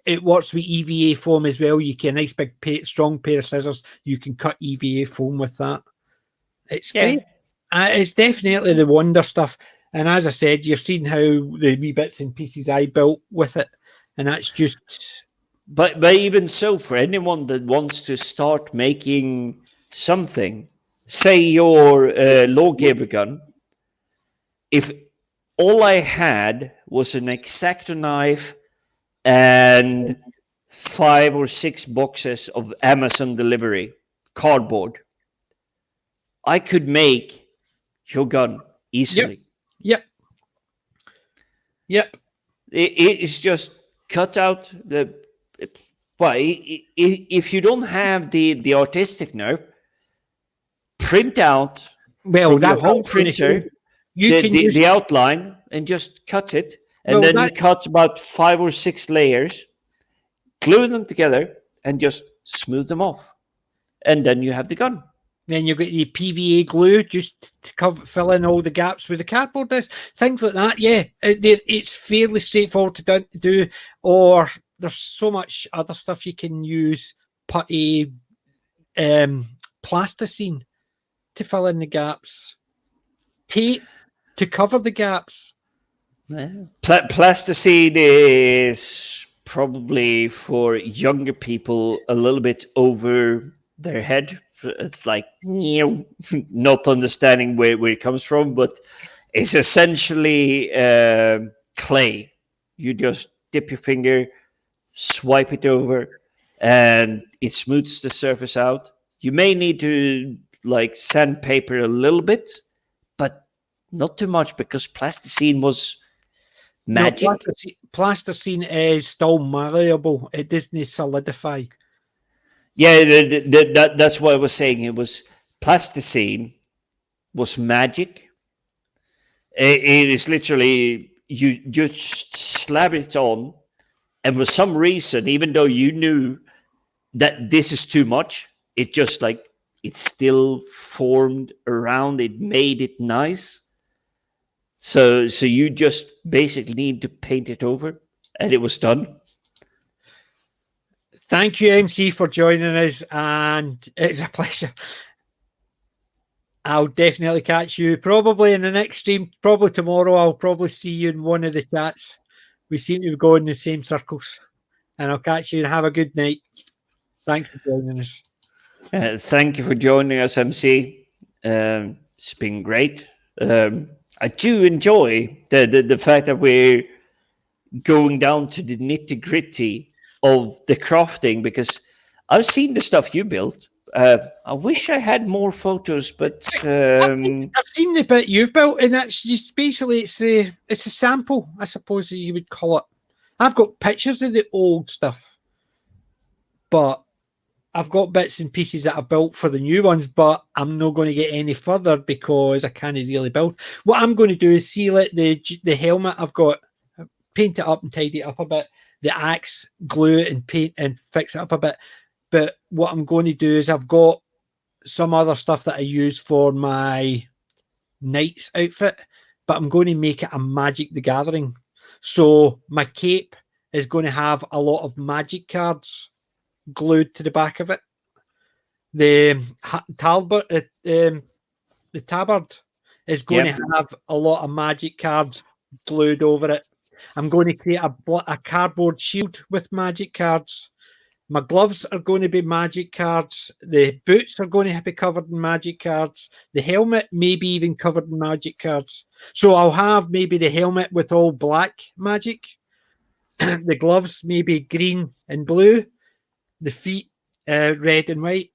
It works with EVA foam as well. You can a nice big strong pair of scissors. You can cut EVA foam with that. It's great. It's definitely the wonder stuff. And as I said, you've seen how the wee bits and pieces I built with it, and that's just. But even so, for anyone that wants to start making something, say your lawgiver gun, if all I had was an X-Acto knife and 5 or 6 boxes of Amazon delivery cardboard, I could make your gun easily. Yep. It is just cut out the. Well, if you don't have the artistic nerve, print out from your home printer the outline and just cut it. And then you cut about 5 or 6 layers, glue them together, and just smooth them off. And then you have the gun. Then you've got the PVA glue just to fill in all the gaps with the cardboard disc. Things like that, it's fairly straightforward to do. Or there's so much other stuff you can use. Putty, plasticine to fill in the gaps. Tape to cover the gaps. Plasticine is probably for younger people a little bit over their head. It's like not understanding where it comes from, but it's essentially clay. You just dip your finger, swipe it over, and it smooths the surface out. You may need to sandpaper a little bit, but not too much, because plasticine was magic. No, plasticine is still malleable. It doesn't solidify. Yeah, that's what I was saying. It was plasticine was magic. It is literally, you just slap it on, and for some reason, even though you knew that this is too much, it just it still formed around. It made it nice. So you just basically need to paint it over, and it was done. Thank you, MC, for joining us, and it's a pleasure. I'll definitely catch you probably in the next stream, probably tomorrow. I'll probably see you in one of the chats. We seem to go in the same circles, and I'll catch you and have a good night. Thanks for joining us. Thank you for joining us, MC. It's been great. I do enjoy the fact that we're going down to the nitty-gritty of the crafting, because I've seen the stuff you built. I wish I had more photos, but I've seen the bit you've built, and that's just basically it's a sample, I suppose you would call it. I've got pictures of the old stuff, but I've got bits and pieces that I built for the new ones, but I'm not going to get any further because I can't really build. What I'm going to do is seal it, the helmet I've got, paint it up and tidy it up a bit. The axe, glue it and paint and fix it up a bit. But what I'm going to do is I've got some other stuff that I use for my knight's outfit, but I'm going to make it a Magic the Gathering. So my cape is going to have a lot of magic cards glued to the back of it. The tabard is going to have a lot of magic cards glued over it. I'm going to create a cardboard shield with magic cards. My gloves are going to be magic cards. The boots are going to be covered in magic cards. The helmet may be even covered in magic cards. So I'll have maybe the helmet with all black magic. The gloves maybe green and blue. the feet red and white.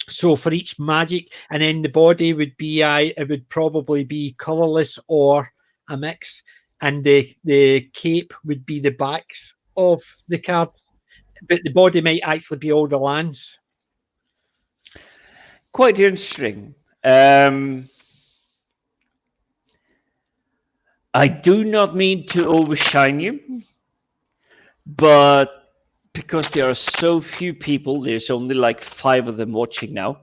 So for each magic, and then the body would be it would probably be colourless or a mix, and the cape would be the backs of the card, but the body might actually be all the lands. Quite interesting. I do not mean to overshine you, but because there are so few people, there's only like 5 of them watching now.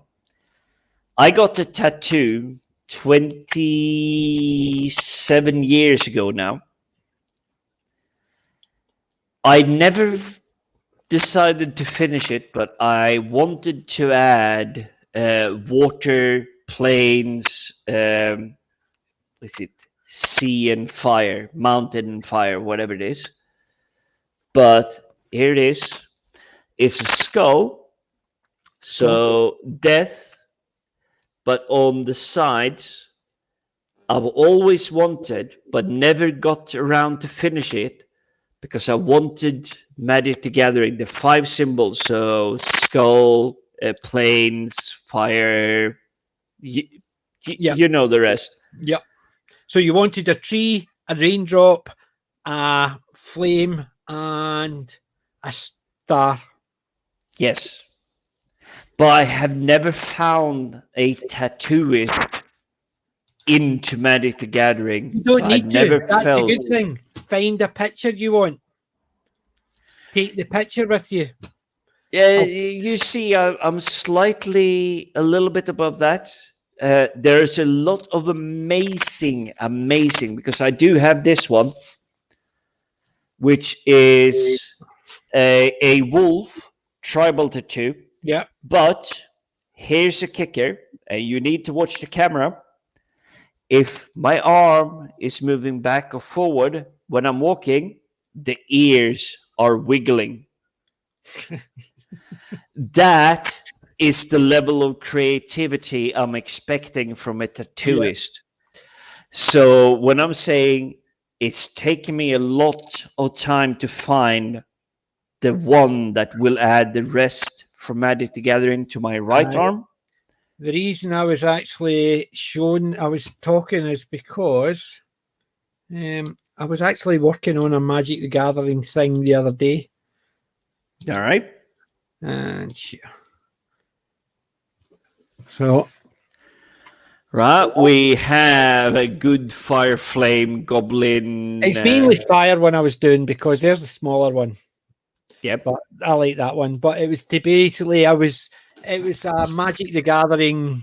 I got the tattoo 27 years ago now. I never decided to finish it, but I wanted to add water, plains, is it sea and fire, mountain and fire, whatever it is. But here it is. It's a skull. So death, but on the sides, I've always wanted, but never got around to finish it because I wanted Magic the Gathering, the 5 symbols. So skull, plains, fire, you know the rest. Yep. So you wanted a tree, a raindrop, a flame, and a star. Yes. But I have never found a tattooist into Magic the Gathering. You don't need to. That's felt... a good thing. Find a picture you want. Take the picture with you. Yeah, you see, I'm slightly a little bit above that. There's a lot of amazing, because I do have this one, which is a wolf tribal tattoo. Yeah. But here's a kicker, and you need to watch the camera. If my arm is moving back or forward when I'm walking, the ears are wiggling. That is the level of creativity I'm expecting from a tattooist. Yeah. So when I'm saying it's taken me a lot of time to find the one that will add the rest from Magic the Gathering to my right arm. The reason I was actually I was talking is because I was actually working on a Magic the Gathering thing the other day. All right. And so, right, we have a good fire flame goblin. It's mainly fire one I was doing because there's a smaller one. Yeah, but I like that one. But it was to basically, it was a Magic the Gathering.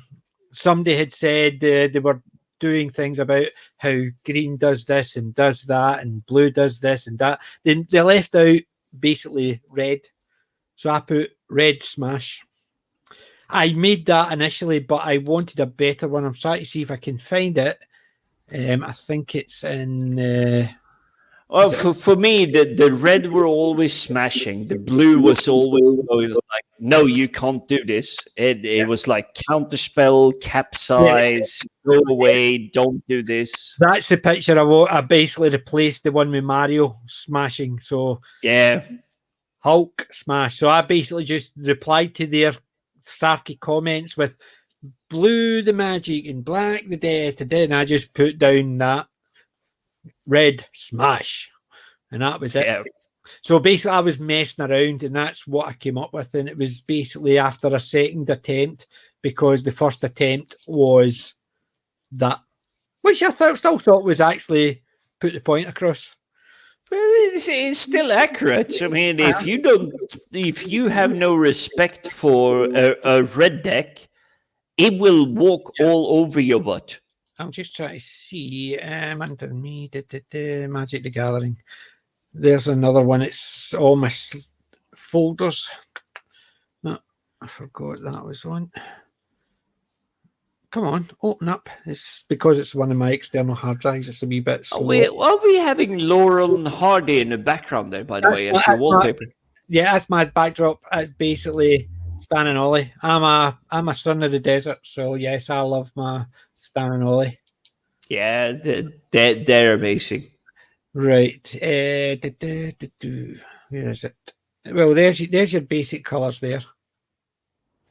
Somebody had said they were doing things about how green does this and does that, and blue does this and that. Then they left out basically red. So I put red smash. I made that initially, but I wanted a better one. I'm trying to see if I can find it. I think it's in... well, for me, the red were always smashing. The blue was always like, no, you can't do this. It was like counterspell, capsize, go away, don't do this. That's the picture I basically replaced the one with Mario smashing. So yeah, Hulk smash. So I basically just replied to their sarky comments with blue the magic and black the death, and then I just put down that red smash, and that was it. Yeah. So basically I was messing around, and that's what I came up with, and it was basically after a second attempt, because the first attempt was that, which I still thought was actually put the point across. Well, it's still accurate. I mean, if you have no respect for a red deck, it will walk all over your butt. I'm just trying to see underneath the Magic the Gathering. There's another one. It's all my folders. No, I forgot that was one. Come on, open up. It's because it's one of my external hard drives. It's a wee bit slow. Are we having Laurel and Hardy in the background there, by the way, as your wallpaper? That's my backdrop. It's basically Stan and Ollie. I'm a son of the desert, so yes, I love my Stan and Ollie. Yeah, they're amazing. Right. Where is it? Well, there's your basic colours there.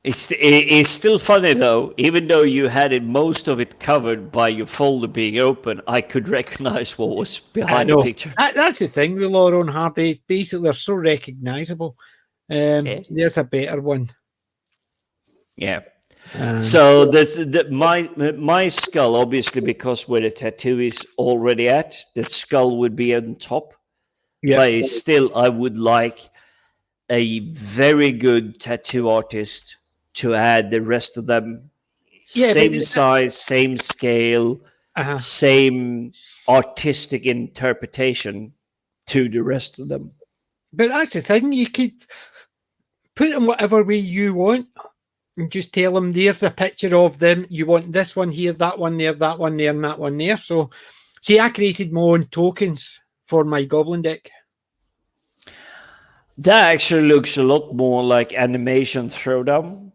It's still funny though, even though you had most of it covered by your folder being open, I could recognize what was behind the picture. That's the thing with Laura and Hardy. Basically, they're so recognisable. There's a better one. Yeah. So there's my skull, obviously, because where the tattoo is already at, the skull would be on top. Yeah. But still, I would like a very good tattoo artist to add the rest of them. Yeah, same size, same scale, same artistic interpretation to the rest of them. But that's the thing, you could put them whatever way you want and just tell them there's a picture of them. You want this one here, that one there, that one there, and that one there. So, see, I created my own tokens for my Goblin deck. That actually looks a lot more like animation throwdown.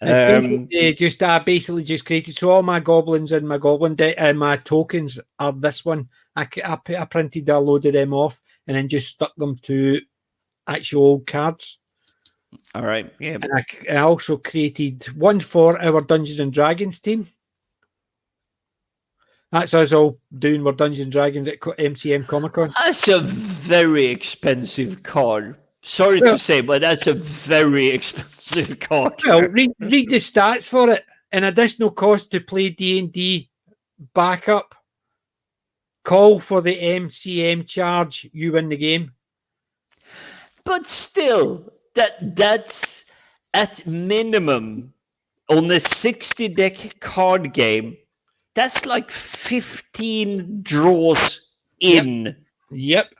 I basically just created, so all my goblins and my Goblin deck and my tokens are this one. I printed a load of them off and then just stuck them to actual old cards. All right, yeah. And I also created one for our Dungeons and Dragons team. That's us all doing our Dungeons and Dragons at MCM Comic Con. That's a very expensive card. Sorry to say, but that's a very expensive card. Well, read the stats for it. An additional cost to play D&D backup. Call for the MCM charge. You win the game. But still, that's at minimum on the 60 deck card game. That's like 15 draws in. Yep.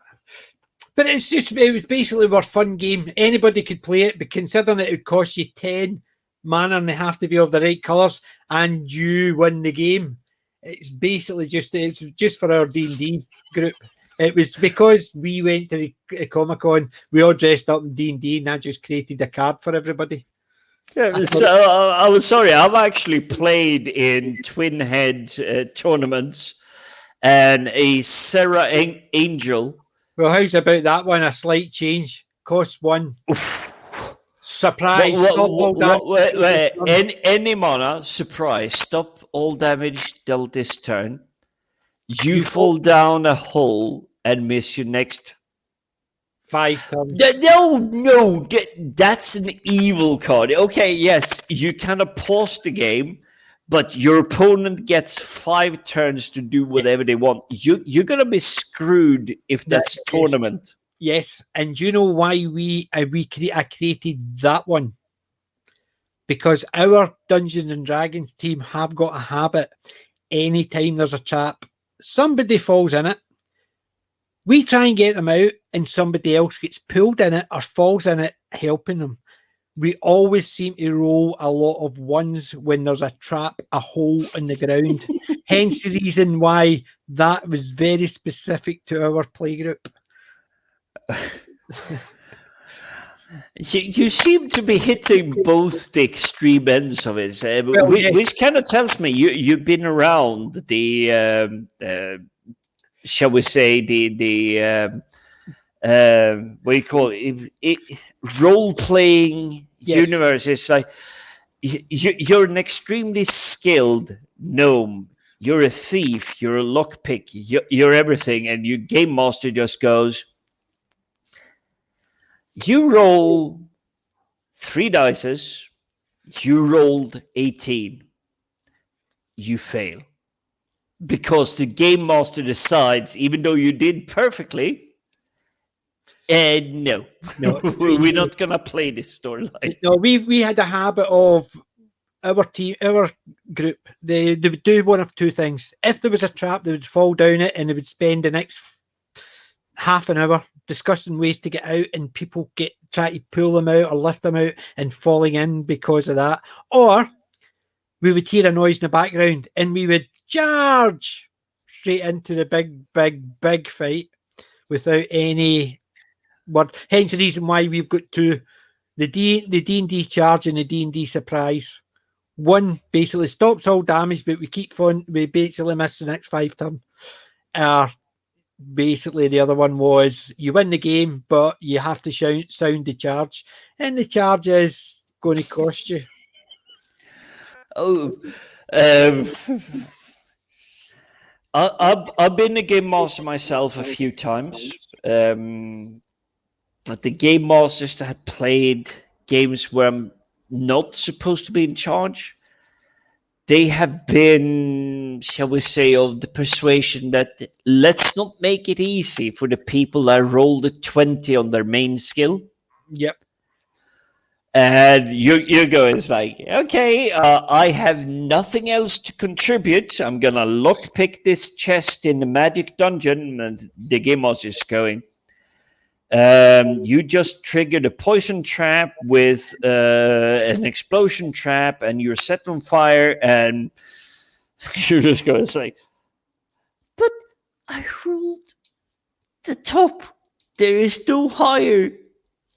But it was basically a fun game. Anybody could play it, but considering it would cost you 10 mana and they have to be of the right colours, and you win the game. It's basically just for our D&D group. It was because we went to the Comic-Con, we all dressed up in D&D, and I just created a card for everybody. Yeah, I was sorry. I've actually played in Twin Head tournaments, and a Sarah Angel. Well, how's about that one? A slight change. Costs 1. Surprise. Any mana, surprise. Stop all damage dealt this turn. You fall down a hole and miss your next 5 turns. No, that's an evil card. Okay, yes, you kind of pause the game, but your opponent gets 5 turns to do whatever they want. You're gonna be screwed if that's tournament. Yes, and do you know why I created that one? Because our Dungeons and Dragons team have got a habit. Anytime there's a trap, somebody falls in it. We try and get them out, and somebody else gets pulled in it or falls in it, helping them. We always seem to roll a lot of 1s when there's a trap, a hole in the ground. Hence the reason why that was very specific to our playgroup. You seem to be hitting both the extreme ends of it, which kind of tells me you've been around the shall we say the what do you call it, role-playing universe. It's like you're an extremely skilled gnome, you're a thief, you're a lockpick, you're everything, and your game master just goes, you roll 3 dices, you rolled 18, you fail. Because the game master decides, even though you did perfectly, no, we're not gonna play this storyline. No, we had a habit of our team, our group. They would do one of 2 things. If there was a trap, they would fall down it, and they would spend the next half an hour discussing ways to get out, and people try to pull them out or lift them out and falling in because of that. Or we would hear a noise in the background and we would charge straight into the big fight without any word. Hence the reason why we've got 2, the D&D charge and the D&D surprise. One basically stops all damage, but we basically miss the next 5 turns. basically the other one was you win the game, but you have to sound the charge, and the charge is going to cost you. Oh, I've been a game master myself a few times. But the game masters that have played games where I'm not supposed to be in charge, they have been, shall we say, of the persuasion that let's not make it easy for the people that rolled a 20 on their main skill. Yep. And you go, it's like, okay, I have nothing else to contribute. I'm going to lockpick this chest in the magic dungeon. And the game master is going, you just triggered a poison trap with an explosion trap, and you're set on fire, and you're just going to say, but I rolled the top. There is no higher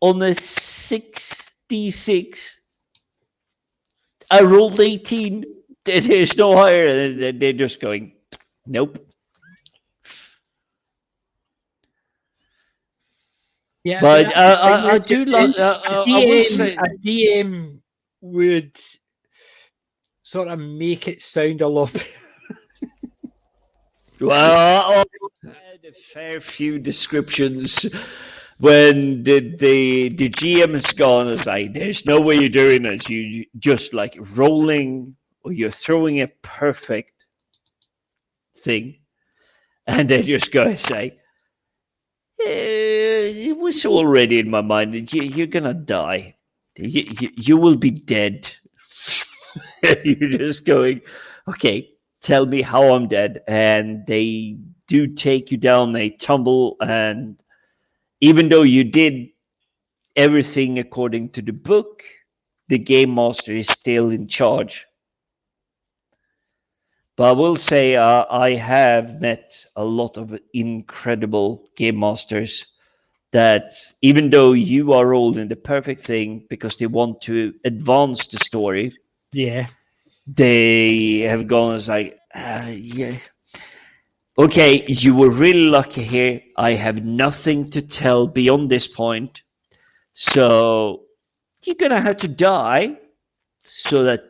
on a 6d6. I rolled 18. There's no higher. They're just going, nope. Yeah, but I do like. I will say a DM would sort of make it sound a lot better. Well, I had a fair few descriptions when the GM has gone. It's like, there's no way you're doing it. You just like rolling, or you're throwing a perfect thing, and they just go and say, it was already in my mind. You're gonna die. You will be dead. You're just going, okay, tell me how I'm dead. And they do take you down. They tumble, and even though you did everything according to the book, the game master is still in charge. But I will say I have met a lot of incredible game masters that, even though you are rolling the perfect thing because they want to advance the story, yeah, they have gone as like, yeah, okay, you were really lucky here. I have nothing to tell beyond this point, so you're gonna have to die so that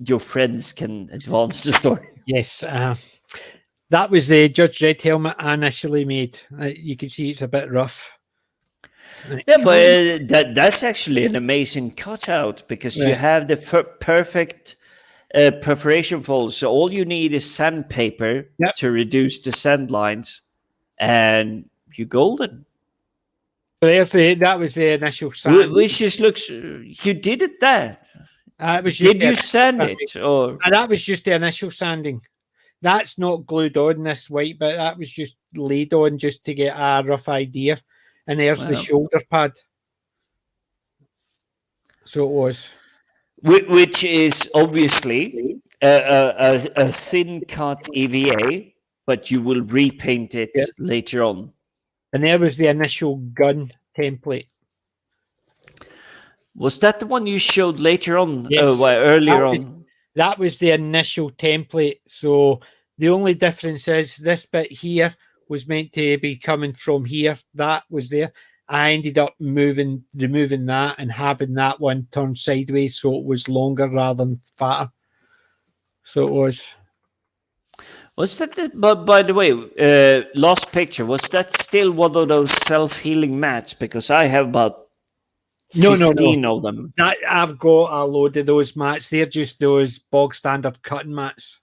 your friends can advance the story. Yes, that was the Judge Red helmet I initially made. You can see it's a bit rough. Yeah, but that's actually an amazing cutout, because you have the perfect perforation fold. So all you need is sandpaper to reduce the sand lines, and you're golden. That was the initial sand. Which just looks. You did it there. Did you sand it, or that was just the initial sanding? That's not glued on this white bit. That was just laid on just to get a rough idea. And there's the shoulder pad. So it was. Which is obviously a thin cut EVA, but you will repaint it later on. And there was the initial gun template. Was that the one you showed later on? Yes. Earlier on? That was the initial template. So the only difference is this bit here was meant to be coming from here. That was there. I ended up removing that and having that one turned sideways, so it was longer rather than fatter. So it was. Was that? But by the way, last picture, was that still one of those self-healing mats? Because I have about 15 of them. I've got a load of those mats. They're just those bog standard cutting mats.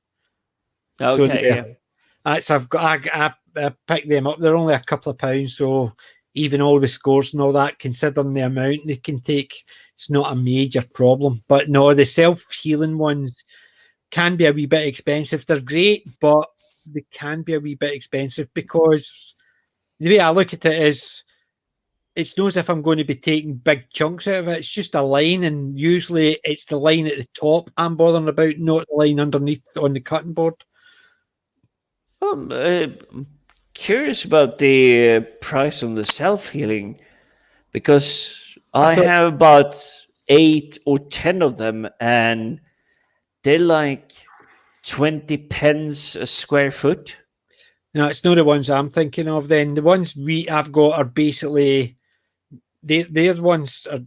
Okay, so I picked them up. They're only a couple of pounds, so even all the scores and all that, considering the amount they can take, it's not a major problem. But no, the self-healing ones can be a wee bit expensive. They're great, but they can be a wee bit expensive, because the way I look at it is, it's not as if I'm going to be taking big chunks out of it. It's just a line, and usually it's the line at the top I'm bothering about, not the line underneath on the cutting board. I'm curious about the price on the self-healing, because I have about 8 or 10 of them, and they're like 20 pence a square foot. No, it's not the ones I'm thinking of. Then the ones I've got are basically their ones are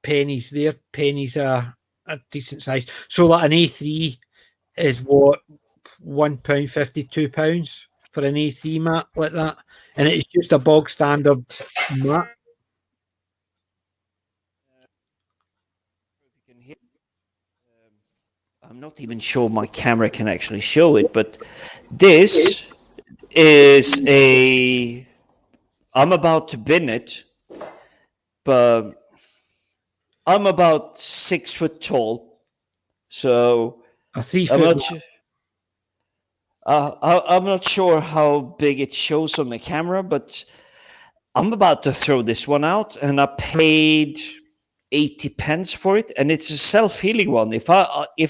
pennies. Their pennies are a decent size. So like an A3 is what £1.50, £2 for an A3 mat like that, and it's just a bog standard mat. I'm not even sure my camera can actually show it, but this is a. I'm about to bin it, but I'm about 6 foot tall, so A 3 I'm foot. not. I'm not sure how big it shows on the camera, but I'm about to throw this one out, and I paid 80 pence for it, and it's a self-healing one. If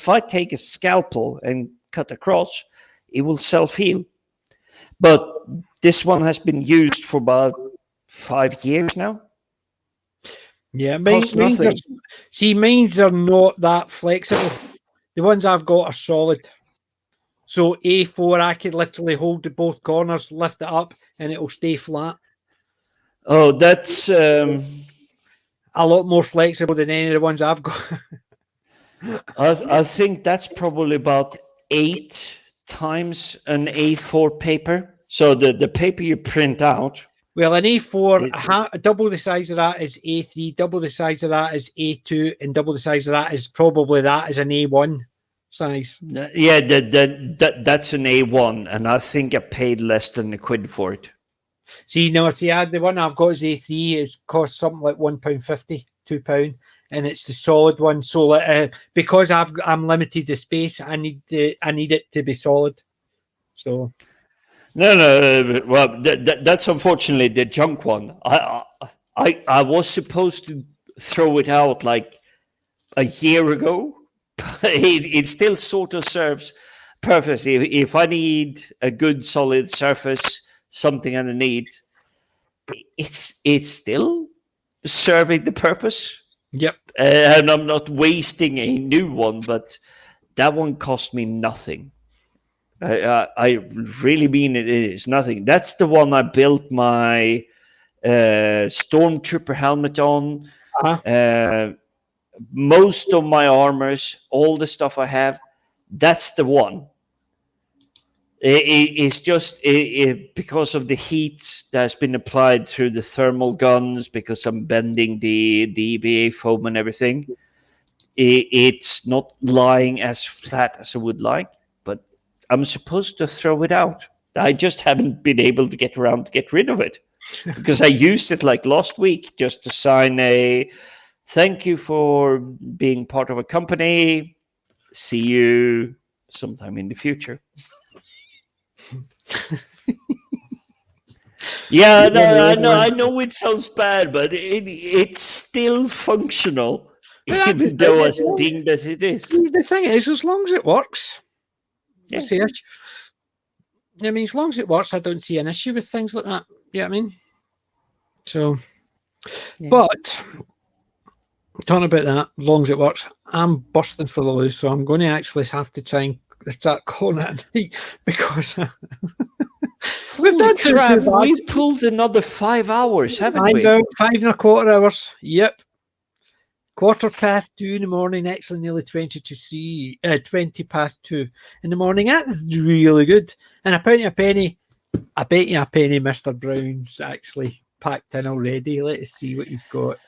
I take a scalpel and cut across, it will self-heal. But this one has been used for about 5 years now. Yeah, mine's are not that flexible. The ones I've got are solid. So A4, I could literally hold the both corners, lift it up, and it'll stay flat. Oh, that's a lot more flexible than any of the ones I've got. I think that's probably about 8 times an A4 paper. So the paper you print out. Well, an A4, double the size of that is A3, double the size of that is A2, and double the size of that is probably that is an A1 size. Yeah, that's an A1, and I think I paid less than £1 for it. The one I've got is A3. It's cost something like £1.50, £2, and it's the solid one. So because I'm limited to space, I need it to be solid. So no. Well, that's unfortunately the junk one. I was supposed to throw it out like a year ago. It still sort of serves purpose. If I need a good solid surface, something underneath, it's still serving the purpose. Yep. And I'm not wasting a new one, but that one cost me nothing. I really mean it is nothing. That's the one I built my Stormtrooper helmet on. Uh-huh. Most of my armors, all the stuff I have, that's the one. It's just because of the heat that's been applied through the thermal guns, because I'm bending the EVA foam and everything. It's not lying as flat as I would like, but I'm supposed to throw it out. I just haven't been able to get around to get rid of it because I used it like last week just to sign a thank you for being part of a company. See you sometime in the future. Yeah, no, I know it sounds bad, but it's still functional, even though as dinged as it is. The thing is, as long as it works, yeah. I mean, as long as it works, I don't see an issue with things like that. You know what I mean? So, yeah. But talking about that, as long as it works, I'm bursting for the loose, so I'm going to actually have to try and start calling it a night because we've pulled another 5 hours, haven't we? 5.25 hours. Yep. 2:15 in the morning, actually nearly 20 past 2 in the morning. That's really good. And I bet you a penny, Mr. Brown's actually packed in already. Let's see what he's got.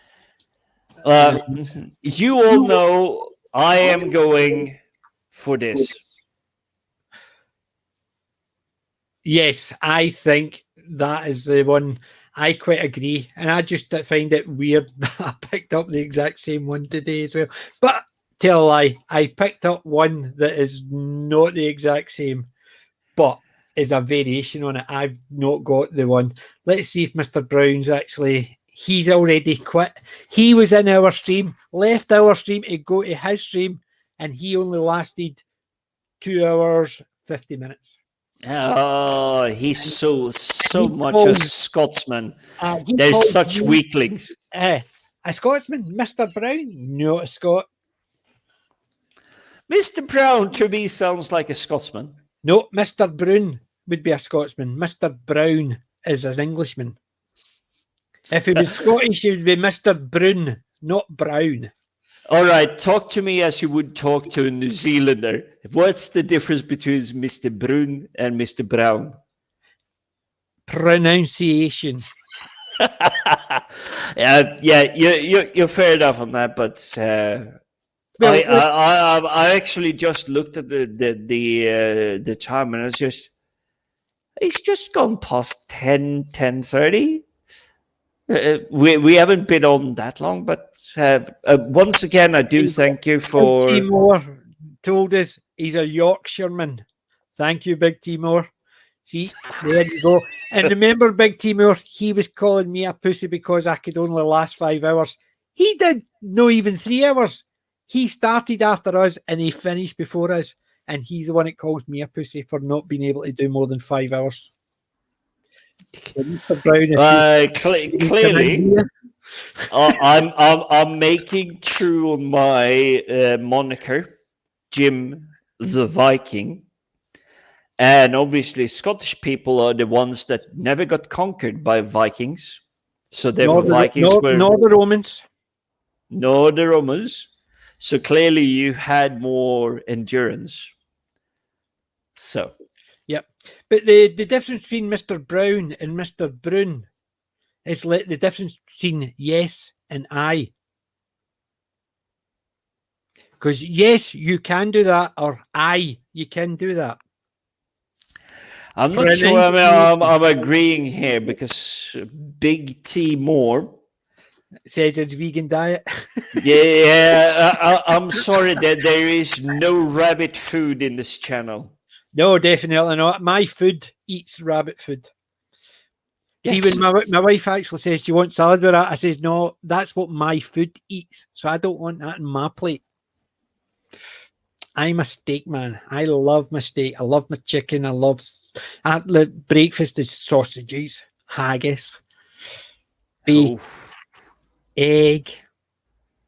You all know I am going for this. Yes, I think that is the one. I quite agree, and I just find it weird that I picked up the exact same one today as well. But tell a lie, I picked up one that is not the exact same, but is a variation on it. I've not got the one. Let's see if Mr. Brown's actually... He's already quit. He was in our stream, left our stream to go to his stream, and he only lasted 2 hours, 50 minutes. Oh, he's so much a Scotsman. There's such weaklings. A Scotsman? Mr. Brown? Not a Scot. Mr. Brown to me sounds like a Scotsman. No, Mr. Brown. would be a Scotsman. Mr. Brown is an Englishman. If he was Scottish, he would be Mr. Brun, not Brown. All right, talk to me as you would talk to a New Zealander. What's the difference between Mr. Brun and Mr. Brown? Pronunciation. You're fair enough on that, but I actually just looked at the time, and it's just gone past 10:30. We haven't been on that long, but once again, I do thank you for. Timor told us he's a Yorkshireman. Thank you, Big Timor. See, there you go. And remember, Big Timor, he was calling me a pussy because I could only last 5 hours. He did no even 3 hours. He started after us and he finished before us. And he's the one that calls me a pussy for not being able to do more than 5 hours. Mr. Brown, clearly, I'm making true on my moniker, Jim the Viking, and obviously Scottish people are the ones that never got conquered by Vikings, so they were Vikings. Nor the Romans. Nor the Romans. So clearly, you had more endurance. So. Yep. But the difference between Mr. Brown and Mr. Brun is the difference between yes and I. Because yes, you can do that, or I, you can do that. I'm not sure I'm agreeing here because Big T Moore says it's vegan diet. I'm sorry that there is no rabbit food in this channel. No, definitely not. My food eats rabbit food. Yes. See, when my wife actually says, "Do you want salad with that?" I says, "No, that's what my food eats. So I don't want that in my plate." I'm a steak man. I love my steak. I love my chicken. I love breakfast is sausages, haggis, beef, egg.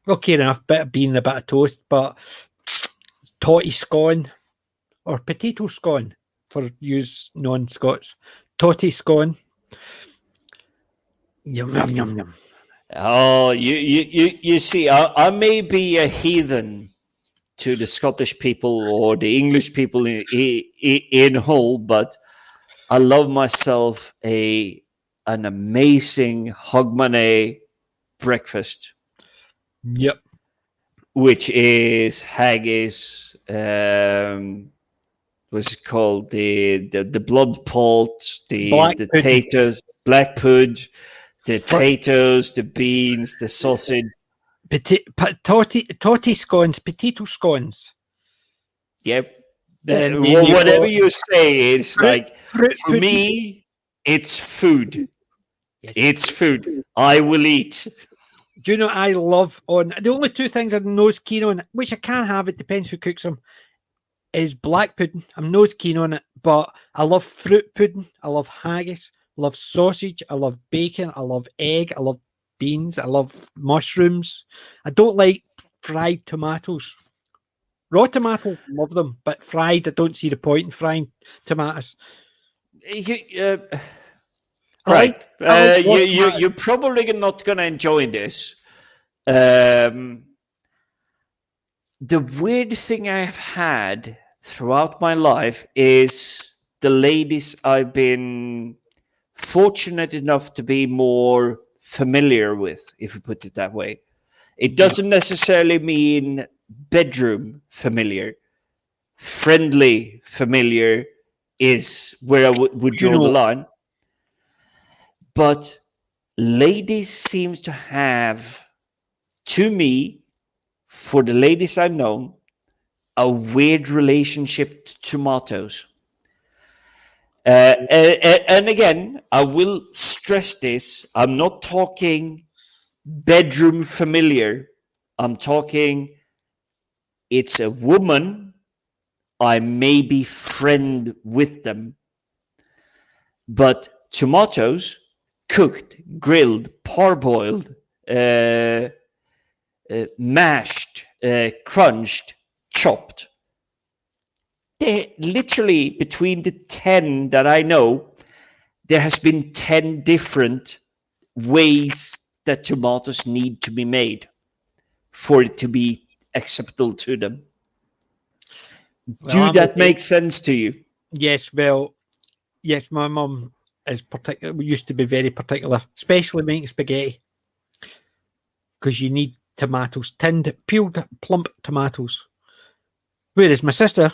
Okay, enough. Bit of bean, a bit of toast, but totty scone. Or potato scone for use non-Scots. Totty scone. Yum, yum, yum, yum. Oh, you see, I may be a heathen to the Scottish people or the English people in whole, but I love myself an amazing hogmanay breakfast. Yep. Which is haggis, what's it called? The blood pot, the potatoes, black pud, the potatoes, the beans, the sausage. Totty scones, potato scones. Yep. Whatever you say, it's like, for me, it's food. Yes. It's food. I will eat. Do you know I love on the only two things I'm nose keen on, which I can have, it depends who cooks them, is black pudding. I'm nose keen on it, but I love fruit pudding. I love haggis. I love sausage. I love bacon. I love egg. I love beans. I love mushrooms. I don't like fried tomatoes. Raw tomatoes, love them, but fried, I don't see the point in frying tomatoes. Right. You're probably not going to enjoy this. The weird thing I've had throughout my life is the ladies I've been fortunate enough to be more familiar with, if you put it that way. It doesn't necessarily mean bedroom familiar. Friendly familiar is where I would draw the line. But ladies seems to have, to me, for the ladies I've known, a weird relationship to tomatoes. And again, I will stress this. I'm not talking bedroom familiar. I'm talking it's a woman. I may be friend with them. But tomatoes, cooked, grilled, parboiled, mashed, crunched, chopped. literally between the 10 that I know, there has been 10 different ways that tomatoes need to be made for it to be acceptable to them. Well, Do that make sense to you? Yes, well, yes, my mum is particular. Used to be very particular, especially making spaghetti, because you need tomatoes, tinned, peeled, plump tomatoes. Whereas my sister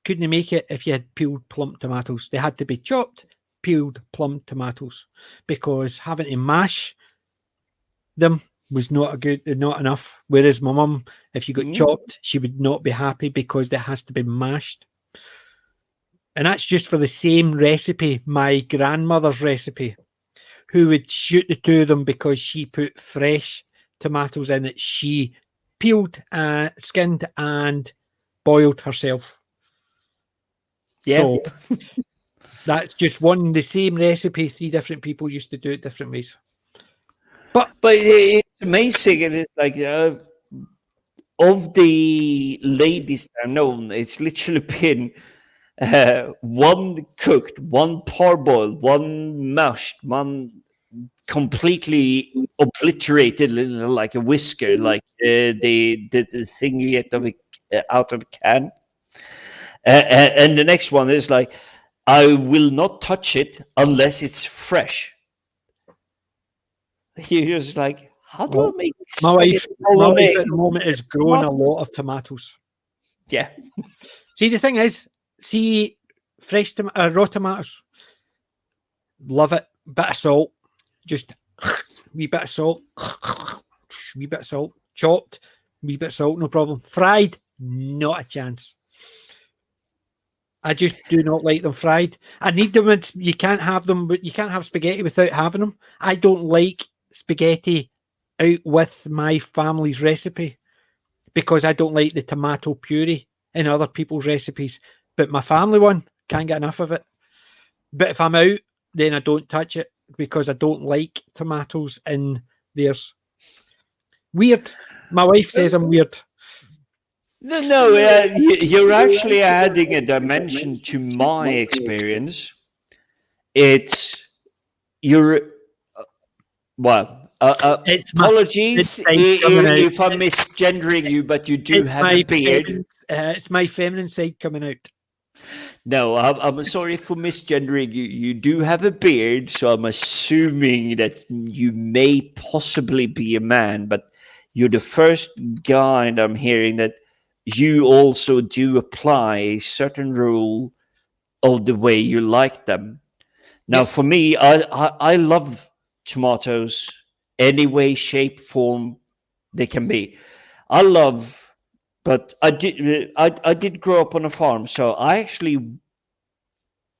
couldn't make it if you had peeled, plump tomatoes. They had to be chopped, peeled, plump tomatoes, because having to mash them was not enough. Whereas my mum, if you got chopped, she would not be happy because it has to be mashed. And that's just for the same recipe, my grandmother's recipe, who would shoot the two of them because she put fresh tomatoes in it. She peeled, skinned, and boiled herself. Yeah. So that's just the same recipe. 3 different people used to do it different ways. But it's amazing. It is like of the ladies that are known, it's literally been one cooked, one parboiled, one mashed, one completely obliterated, like a whisker, like the thing you get out of a can. And the next one is like, I will not touch it unless it's fresh. You're just like, how do I make my wife at the moment is growing a lot of tomatoes. Yeah. See, the thing is, fresh raw tomatoes, love it. Bit of salt, just wee bit of salt, wee bit of salt, chopped, wee bit of salt, no problem. Fried, not a chance. I just do not like them fried. I need them. You can't have them, but you can't have spaghetti without having them. I don't like spaghetti out with my family's recipe because I don't like the tomato puree in other people's recipes. But my family one, can't get enough of it. But if I'm out, then I don't touch it because I don't like tomatoes in theirs. Weird. My wife says I'm weird. No, you're actually adding a dimension to my experience. It's your apologies if I'm misgendering you, but you do have a beard. It's my feminine side coming out. No, I'm sorry for misgendering you. You do have a beard, so I'm assuming that you may possibly be a man, but you're the first guy that I'm hearing that you also do apply a certain rule of the way you like them. Now, for me, I love tomatoes any way, shape, form they can be. But I did grow up on a farm, so I actually,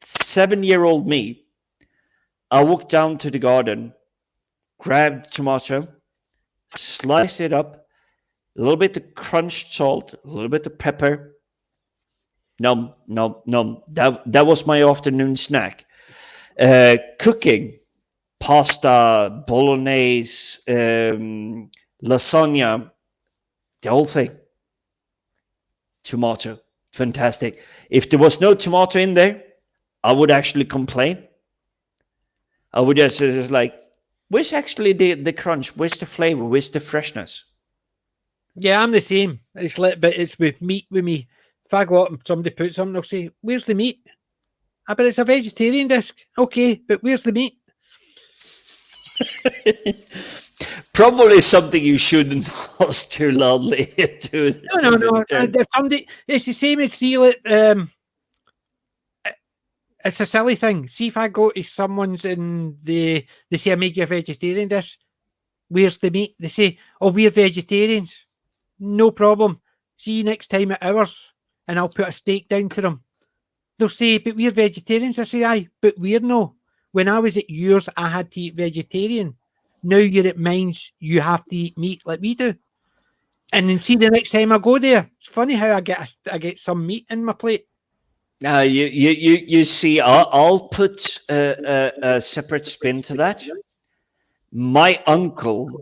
7-year-old me, I walked down to the garden, grabbed tomato, sliced it up, a little bit of crunched salt, a little bit of pepper. No. That was my afternoon snack. Cooking, pasta, bolognese, lasagna, the whole thing. Tomato, fantastic. If there was no tomato in there, I would actually complain. I would just like, where's actually the crunch? Where's the flavor? Where's the freshness? Yeah, I'm the same. But it's with meat with me. If I go up and somebody puts something, they'll say, "Where's the meat?" But it's a vegetarian disc. Okay, but where's the meat? Probably something you shouldn't ask too loudly. No. It's the same as it's a silly thing. See, if I go to someone's and they say I made you a vegetarian dish, where's the meat? They say, "Oh, we're vegetarians." No problem. See you next time at ours, and I'll put a steak down to them. They'll say, "But we're vegetarians." I say, "Aye, but we're no. When I was at yours, I had to eat vegetarian. Now you're at mine's, you have to eat meat like we do." And then see the next time I go there, it's funny how I get some meat in my plate. You see, I'll put a separate spin to that. My uncle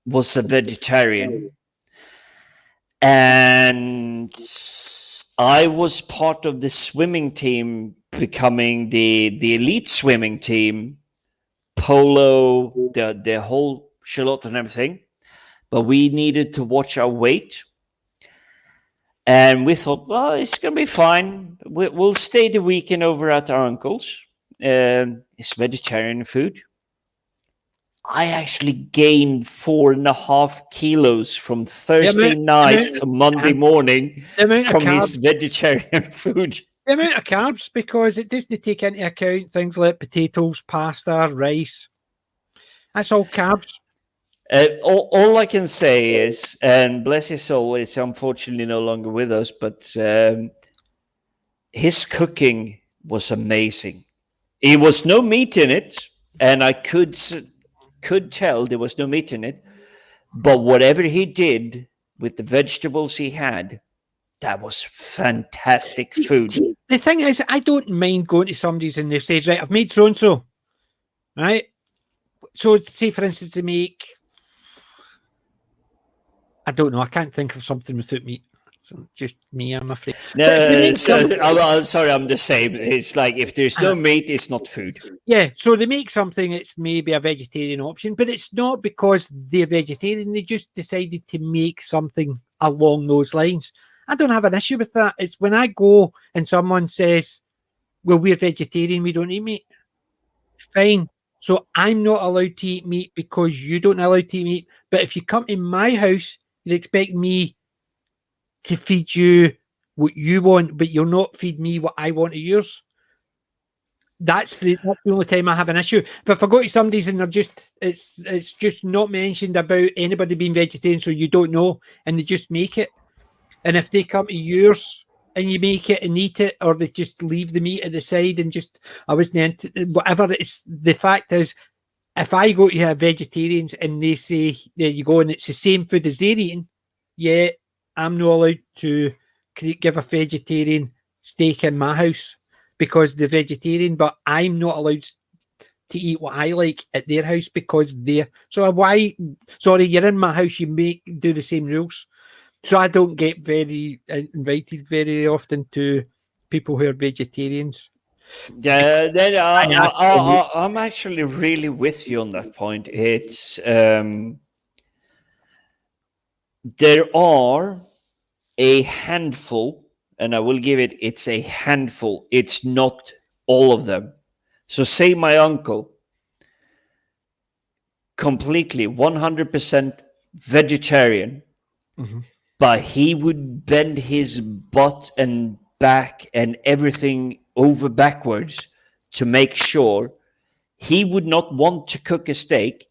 was a vegetarian, and I was part of the swimming team, becoming the elite swimming team, polo, the whole shallot and everything. But we needed to watch our weight. And we thought, well, it's going to be fine. We'll stay the weekend over at our uncle's. It's vegetarian food. I actually gained 4.5 kilos from Thursday night to Monday morning from his vegetarian food. The amount of carbs, because it doesn't take into account things like potatoes, pasta, rice. That's all carbs. All I can say is, and bless his soul, is unfortunately no longer with us, but his cooking was amazing. There was no meat in it, and I could tell there was no meat in it. But whatever he did with the vegetables he had, that was fantastic food. The thing is, I don't mind going to somebody's and they say, right, I've made so-and-so, right? So say, for instance, they make, I don't know, I can't think of something without meat. It's just me, I'm afraid. No, sorry, I'm the same. It's like if there's no meat, it's not food. Yeah, so they make something, it's maybe a vegetarian option, but it's not because they're vegetarian. They just decided to make something along those lines. I don't have an issue with that. It's when I go and someone says, well, we're vegetarian, we don't eat meat. Fine. So I'm not allowed to eat meat because you don't allow to eat meat. But if you come to my house, you expect me to feed you what you want, but you'll not feed me what I want of yours. That's the only time I have an issue. But if I go to somebody's and they're just, it's just not mentioned about anybody being vegetarian, so you don't know, and they just make it. And if they come to yours and you make it and eat it, or they just leave the meat at the side and just, I wasn't into whatever. It's the fact is, if I go to a vegetarians and they say, there you go, and it's the same food as they're eating, yeah, I'm not allowed to give a vegetarian steak in my house because they're vegetarian, but I'm not allowed to eat what I like at their house because they're. So why? Sorry, you're in my house. You do the same rules. So I don't get very invited very often to people who are vegetarians. Yeah, then I'm actually really with you on that point. It's there are a handful, and I will give it's a handful. It's not all of them. So say my uncle, completely 100% vegetarian, but he would bend his butt and back and everything over backwards to make sure he would not want to cook a steak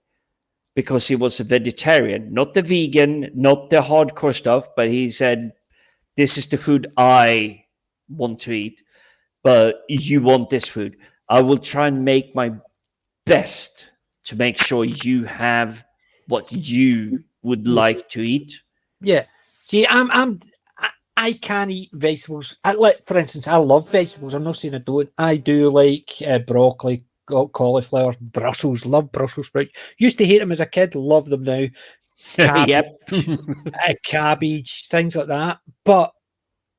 because he was a vegetarian, not the vegan, not the hardcore stuff, but he said, this is the food I want to eat, but you want this food. I will try and make my best to make sure you have what you would like to eat. Yeah. See, I can't eat vegetables. For instance, I love vegetables. I'm not saying I don't. I do like broccoli, cauliflower, Brussels. Love Brussels sprouts. Used to hate them as a kid. Love them now. Cabbage, things like that. But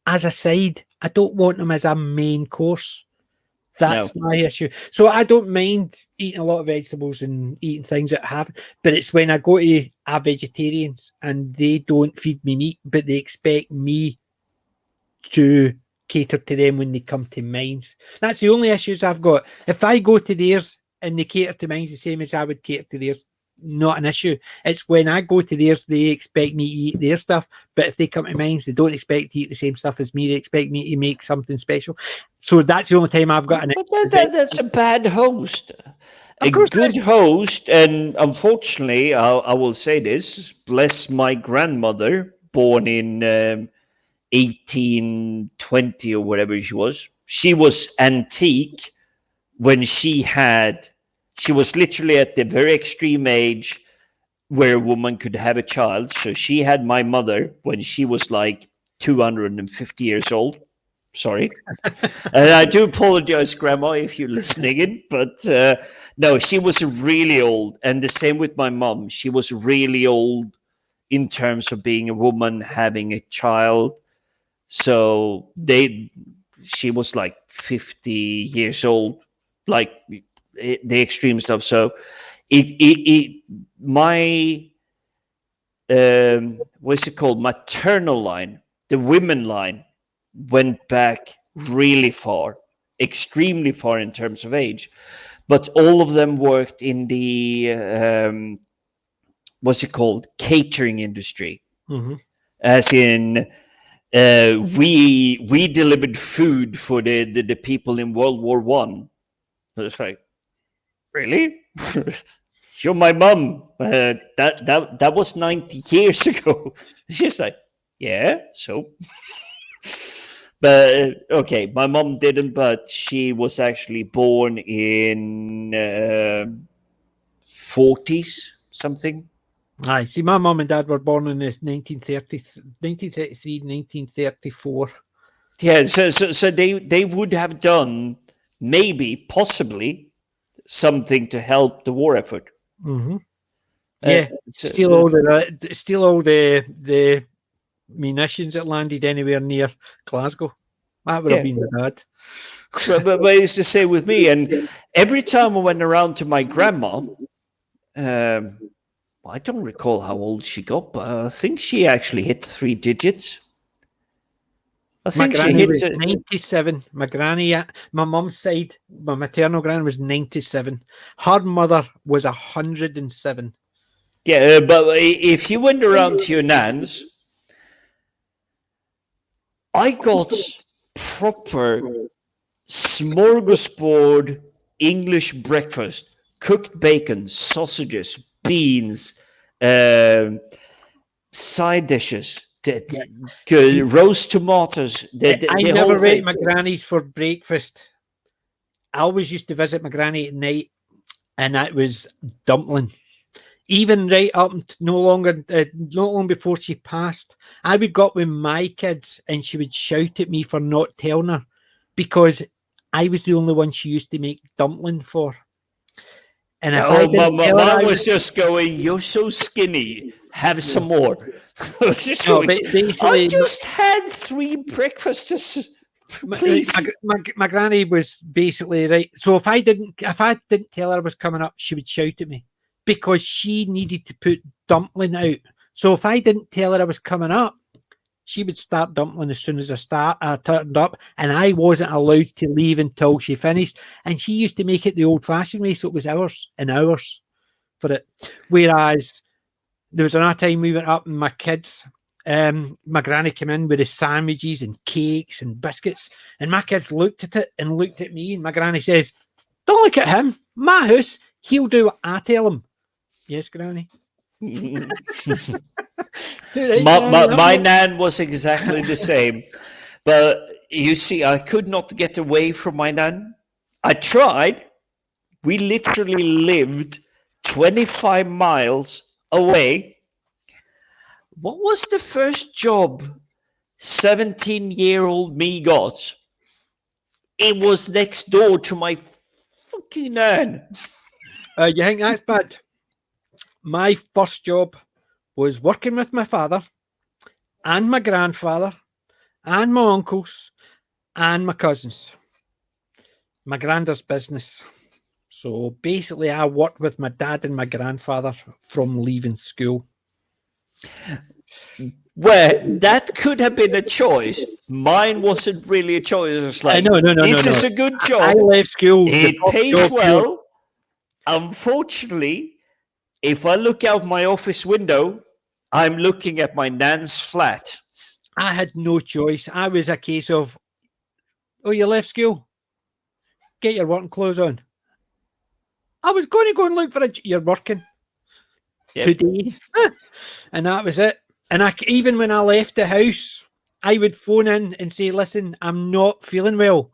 as a side, I don't want them as a main course. That's my issue. So I don't mind eating a lot of vegetables and eating things that have, but it's when I go to a vegetarians and they don't feed me meat, but they expect me to cater to them when they come to mine. That's the only issues I've got. If I go to theirs and they cater to mine the same as I would cater to theirs, not an issue. It's when I go to theirs, they expect me to eat their stuff. But if they come to mine, they don't expect to eat the same stuff as me. They expect me to make something special. So that's the only time I've got an issue. That's a bad host. A good host, and unfortunately, I will say this, bless my grandmother, born in 1820 or whatever she was antique when she was literally at the very extreme age where a woman could have a child. So she had my mother when she was like 250 years old. Sorry. And I do apologize, Grandma, if you're listening in. But no, she was really old. And the same with my mom. She was really old in terms of being a woman, having a child. So she was like 50 years old, like the extreme stuff. So my what's it called? Maternal line, the women line, went back really far, extremely far in terms of age. But all of them worked in the what's it called? Catering industry. Mm-hmm. As in, we delivered food for the people in World War One. It's like, really? You're my mum. That was 90 years ago. She's like, yeah, so. But okay, my mom didn't, but she was actually born in 40s something. Aye, see, my mum and dad were born in the 1933, 1934. Yeah, so they would have done maybe, possibly, something to help the war effort. Mm-hmm. Yeah, steal all the munitions that landed anywhere near Glasgow. That would have been my dad. but it's the same with me. And every time I went around to my grandma, I don't recall how old she got, but I think she actually hit 3 digits. I think she hit 97. My granny, my mum's side, my maternal granny was 97. Her mother was 107. Yeah, but if you went around to your nan's, I got proper smorgasbord English breakfast, cooked bacon, sausages, beans, side dishes, roast tomatoes. I never ate my granny's for breakfast. I always used to visit my granny at night, and that was dumpling. Even right up no long before she passed, I would go up with my kids and she would shout at me for not telling her because I was the only one she used to make dumpling for. And if I didn't tell her, I was just going, "You're so skinny. Have some more." I just had 3 breakfasts. Please. My granny was basically right. So if I didn't tell her I was coming up, she would shout at me because she needed to put dumpling out. So if I didn't tell her I was coming up, she would start dumpling as soon as I turned up, and I wasn't allowed to leave until she finished. And she used to make it the old-fashioned way, so it was hours and hours for it. Whereas there was another time we went up and my kids, my granny came in with the sandwiches and cakes and biscuits, and my kids looked at it and looked at me, and my granny says, "Don't look at him. My house, he'll do what I tell him." Yes, Granny. my nan was exactly the same, but you see, I could not get away from my nan. I tried. We literally lived 25 miles away. What was the first job 17-year-old me got? It was next door to my fucking nan. You think that's bad? My first job was working with my father and my grandfather and my uncles and my cousins. My granddad's business. So basically I worked with my dad and my grandfather from leaving school. Well, that could have been a choice. Mine wasn't really a choice. It's like, no, this is a good job. I left school. It pays well. Unfortunately, if I look out my office window, I'm looking at my nan's flat. I had no choice. I was a case of, "Oh, you left school? Get your working clothes on." I was going to go and look for you're working today. And that was it. And even when I left the house, I would phone in and say, "Listen, I'm not feeling well.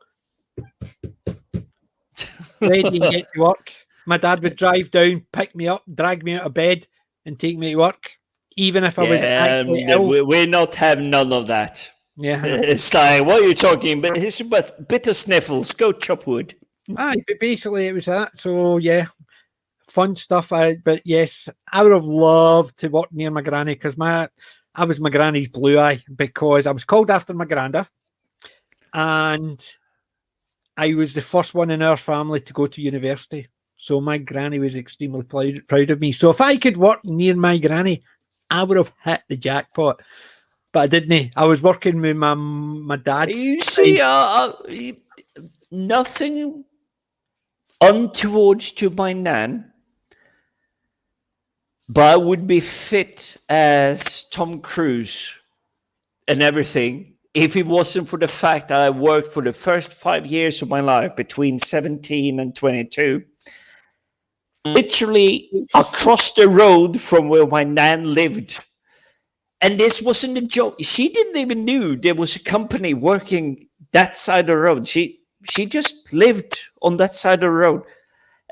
Ready and get to work." My dad would drive down, pick me up, drag me out of bed, and take me to work, even if I was actually ill. We're not having none of that. Yeah, it's like, what are you talking about? It's about bitter sniffles. Go chop wood. Aye, but basically it was that. So yeah, fun stuff. But yes, I would have loved to work near my granny because I I was my granny's blue eye because I was called after my granda, and I was the first one in our family to go to university. So my granny was extremely proud of me. So if I could work near my granny, I would have hit the jackpot. But I didn't. I was working with my dad. You see, nothing untoward to my nan, but I would be fit as Tom Cruise and everything if it wasn't for the fact that I worked for the first 5 years of my life between 17 and 22, literally across the road from where my nan lived. And this wasn't a joke. She didn't even knew there was a company working that side of the road. She just lived on that side of the road.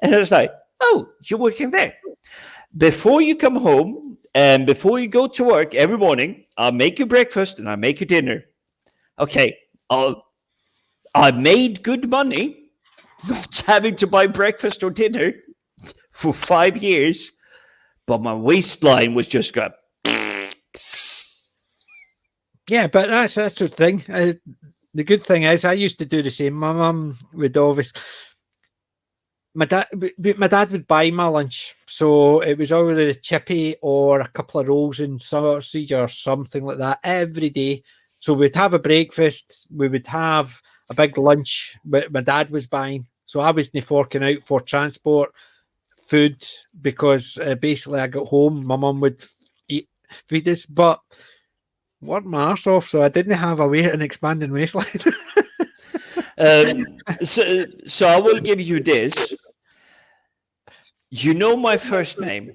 And I was like, oh, you're working there. Before you come home and before you go to work every morning, I'll make you breakfast and I'll make you dinner. Okay, I made good money not having to buy breakfast or dinner for 5 years, but my waistline was just going. Yeah, but that's the thing. The good thing is, I used to do the same. My mum would always. My dad would buy my lunch, so it was either a chippy or a couple of rolls and sausage or something like that every day. So we'd have a breakfast, we would have a big lunch, but my dad was buying. So I wasn't forking out for transport, food, because basically I got home, my mum would feed us, but worked my arse off, so I didn't have an expanding waistline. So I will give you this. You know my first name.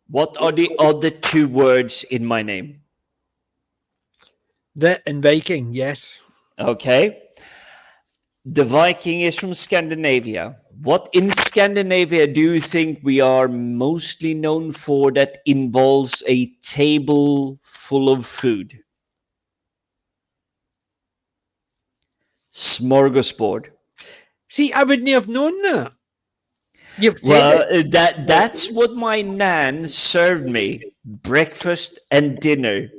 What are the other 2 words in my name? The and Viking, yes. Okay. The Viking is from Scandinavia. What in Scandinavia do you think we are mostly known for that involves a table full of food? Smorgasbord. See, I wouldn't have known that. You've said that's what my nan served me, breakfast and dinner,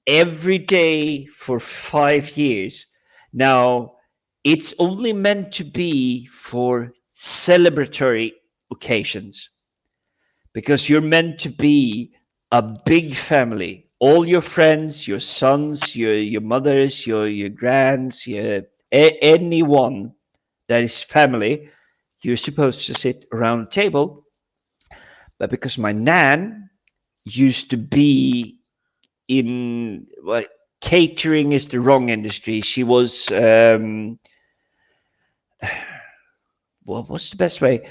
every day for 5 years. Now, it's only meant to be for celebratory occasions because you're meant to be a big family. All your friends, your sons, your mothers, your grands, anyone that is family, you're supposed to sit around a table. But because my nan used to be in catering is the wrong industry. She was what's the best way?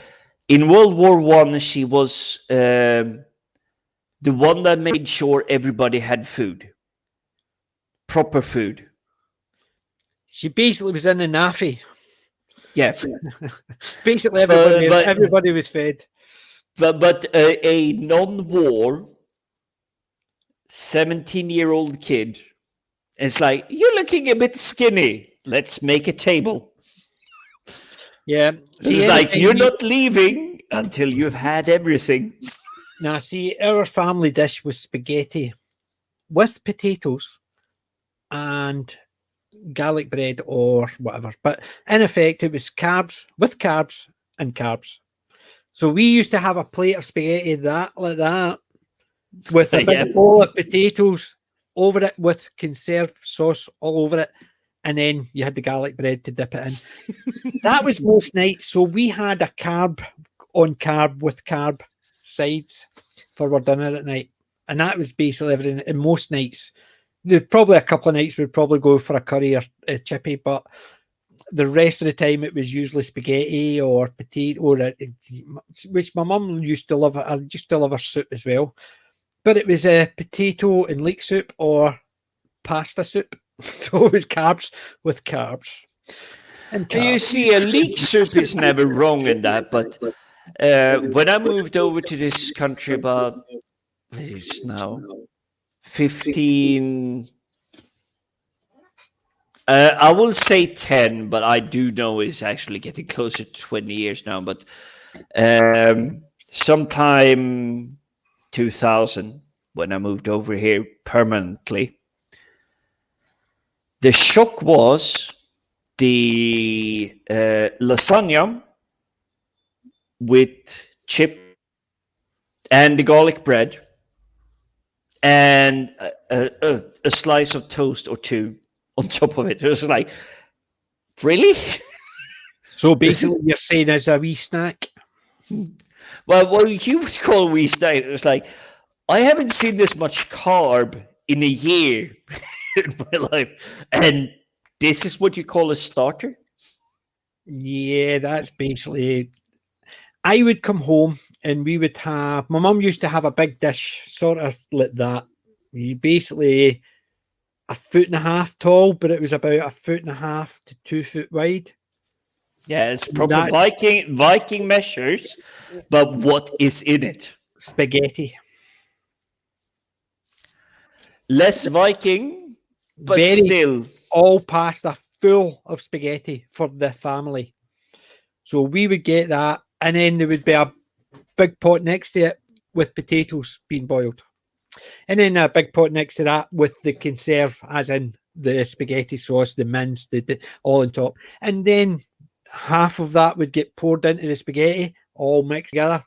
In World War I, she was the one that made sure everybody had food, proper food. She basically was in the NAFI. Yeah, basically everybody was fed. But a non-war 17-year-old kid is like, you're looking a bit skinny. Let's make a table. Yeah. It's like, you're not leaving until you've had everything. Now, see, our family dish was spaghetti with potatoes and garlic bread or whatever. But in effect, it was carbs with carbs and carbs. So we used to have a plate of spaghetti like that with a big bowl of potatoes over it with conserve sauce all over it. And then you had the garlic bread to dip it in. That was most nights. So we had a carb on carb with carb sides for our dinner at night. And that was basically everything. And most nights, there's probably a couple of nights we'd probably go for a curry or a chippy, but the rest of the time it was usually spaghetti or potato, which my mum used to love. I used to love her soup as well. But it was a potato and leek soup or pasta soup. So it was carbs with carbs. And carbs. You see, a leek soup is never wrong in that. But when I moved over to this country about, it's now 15, I will say 10, but I do know it's actually getting closer to 20 years now. But sometime 2000, when I moved over here permanently. The shock was the lasagna with chip and the garlic bread and a slice of toast or two on top of it. It was like, really? So basically, you're saying as a wee snack? Well, what you would call a wee snack. It's like, I haven't seen this much carb in a year in my life. And this is what you call a starter? Yeah, that's basically... I would come home and we would have... My mum used to have a big dish, sort of like that. You basically... 1.5 feet tall, but it was about 1.5 feet to 2 feet wide. Yeah, it's proper Viking measures, but what is in it? Spaghetti. Less Viking, but Very still. All pasta full of spaghetti for the family. So we would get that, and then there would be a big pot next to it with potatoes being boiled. And then a big pot next to that with the conserve, as in the spaghetti sauce, the mince, the all on top. And then half of that would get poured into the spaghetti, all mixed together,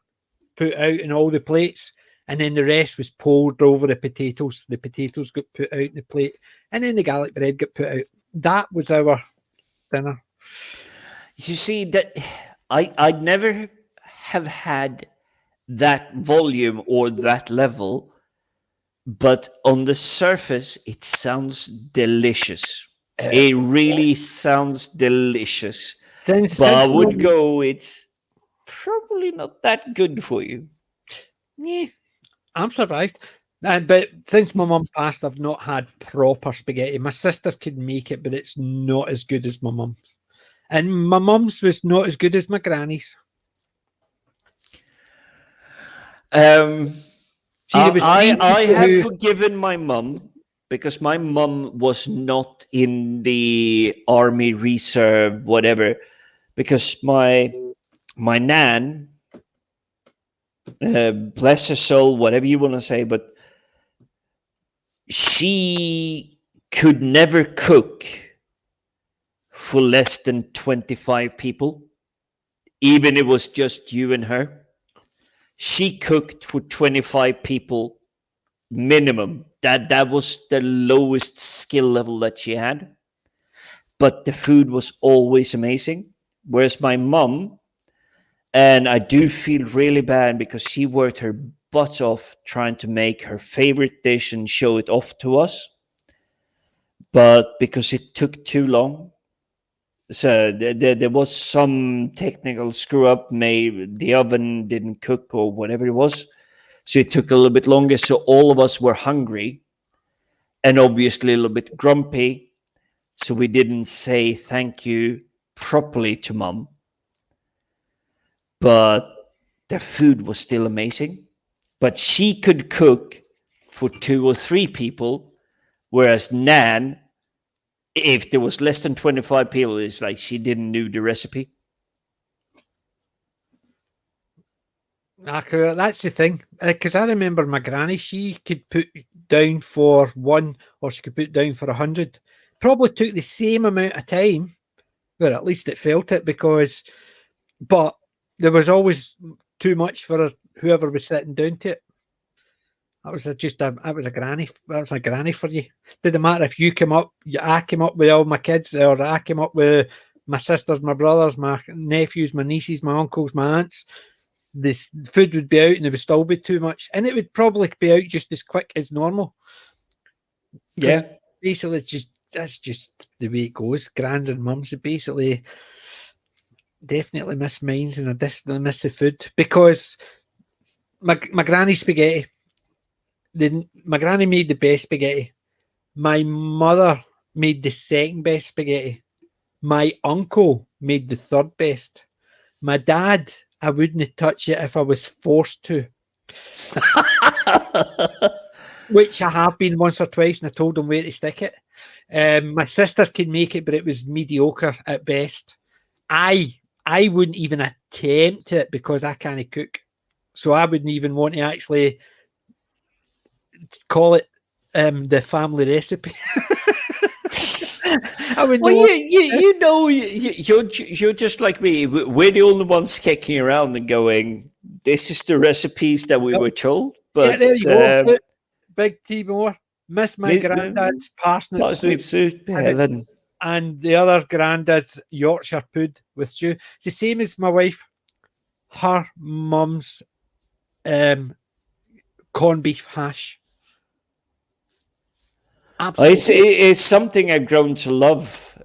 put out in all the plates. And then the rest was poured over the potatoes. The potatoes got put out in the plate. And then the garlic bread got put out. That was our dinner. You see, that I'd never have had that volume or that level. But on the surface, it sounds delicious. It really sounds delicious. But I would go, it's probably not that good for you. Yeah, I'm surprised. But since my mum passed, I've not had proper spaghetti. My sisters could make it, but it's not as good as my mum's. And my mum's was not as good as my granny's. I have forgiven my mum because my mum was not in the army reserve, whatever. Because my nan, bless her soul, whatever you want to say, but she could never cook for less than 25 people, even if it was just you and her. She cooked for 25 people minimum. That was the lowest skill level that she had. But the food was always amazing. Whereas my mum, and I do feel really bad because she worked her butt off trying to make her favorite dish and show it off to us. But because it took too long, so there was some technical screw up. Maybe the oven didn't cook or whatever it was. So it took a little bit longer. So all of us were hungry and obviously a little bit grumpy. So we didn't say thank you properly to Mum. But the food was still amazing. But she could cook for 2 or 3 people, whereas Nan, if there was less than 25 people, it's like she didn't know the recipe. That's the thing. Because I remember my granny, she could put down for 1 or she could put down for 100. Probably took the same amount of time, but at least it felt it but there was always too much for whoever was sitting down to it. That was a granny. That was a granny for you. Didn't matter if you came up, I came up with all my kids, or I came up with my sisters, my brothers, my nephews, my nieces, my uncles, my aunts. This food would be out, and it would still be too much, and it would probably be out just as quick as normal. Yeah, basically, that's just the way it goes. Grands and mums basically definitely miss mines, and I definitely miss the food because my granny's spaghetti. My granny made the best spaghetti. My mother made the second best spaghetti. My uncle made the third best. My dad, I wouldn't touch it if I was forced to. Which I have been once or twice, and I told him where to stick it. My sister can make it, but it was mediocre at best. I wouldn't even attempt it because I can't cook. So I wouldn't even want to actually call it the family recipe. I mean, well, you're just like me. We're the only ones kicking around and going, "This is the recipes that we were told." But there you go. Look, Big Timor, miss my granddad's parsnip soup, and the other granddad's Yorkshire pud with stew. It's the same as my wife. Her mum's corned beef hash. Absolutely. It's something I've grown to love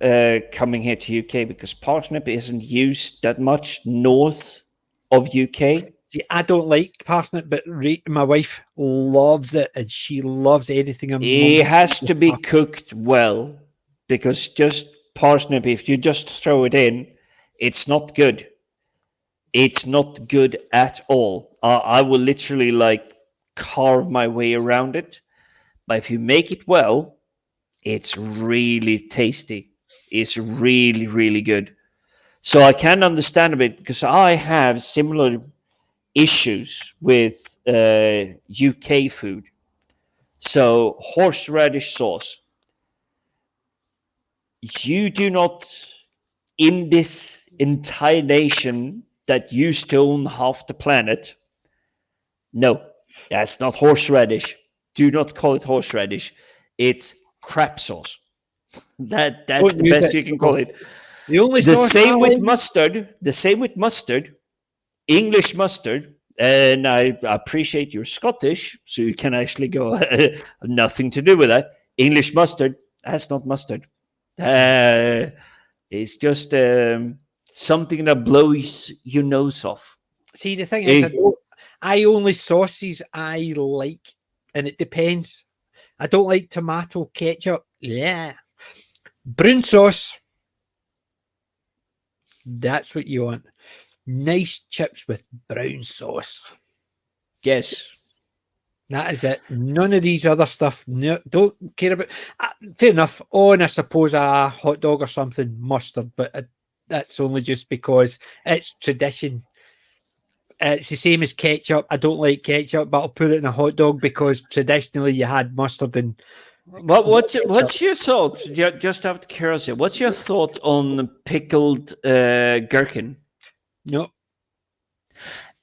coming here to UK, because parsnip isn't used that much north of UK. See, I don't like parsnip, but my wife loves it, and she loves anything. It has to be cooked well, because just parsnip, if you just throw it in, it's not good. It's not good at all. I will literally carve my way around it. But if you make it well, it's really tasty. It's really, really good. So I can understand a bit, because I have similar issues with UK food. So horseradish sauce. You do not, in this entire nation that used to own half the planet, no, that's not horseradish. Do not call it horseradish. It's crap sauce. That's the best you can call it. The same with mustard. The same with mustard. English mustard. And I appreciate you're Scottish, so you can actually go nothing to do with that. English mustard. That's not mustard. It's just something that blows your nose off. See, the thing is, I only sauces I like. And it depends. I don't like tomato ketchup. Yeah. Brown sauce. That's what you want. Nice chips with brown sauce. Yes. That is it. None of these other stuff. No, don't care about. Fair enough. Oh, and I suppose a hot dog or something, mustard. But that's only just because it's tradition. It's the same as ketchup. I don't like ketchup, but I'll put it in a hot dog because traditionally you had mustard and. What's your thought? Just out of curiosity, what's your thought on pickled gherkin? No,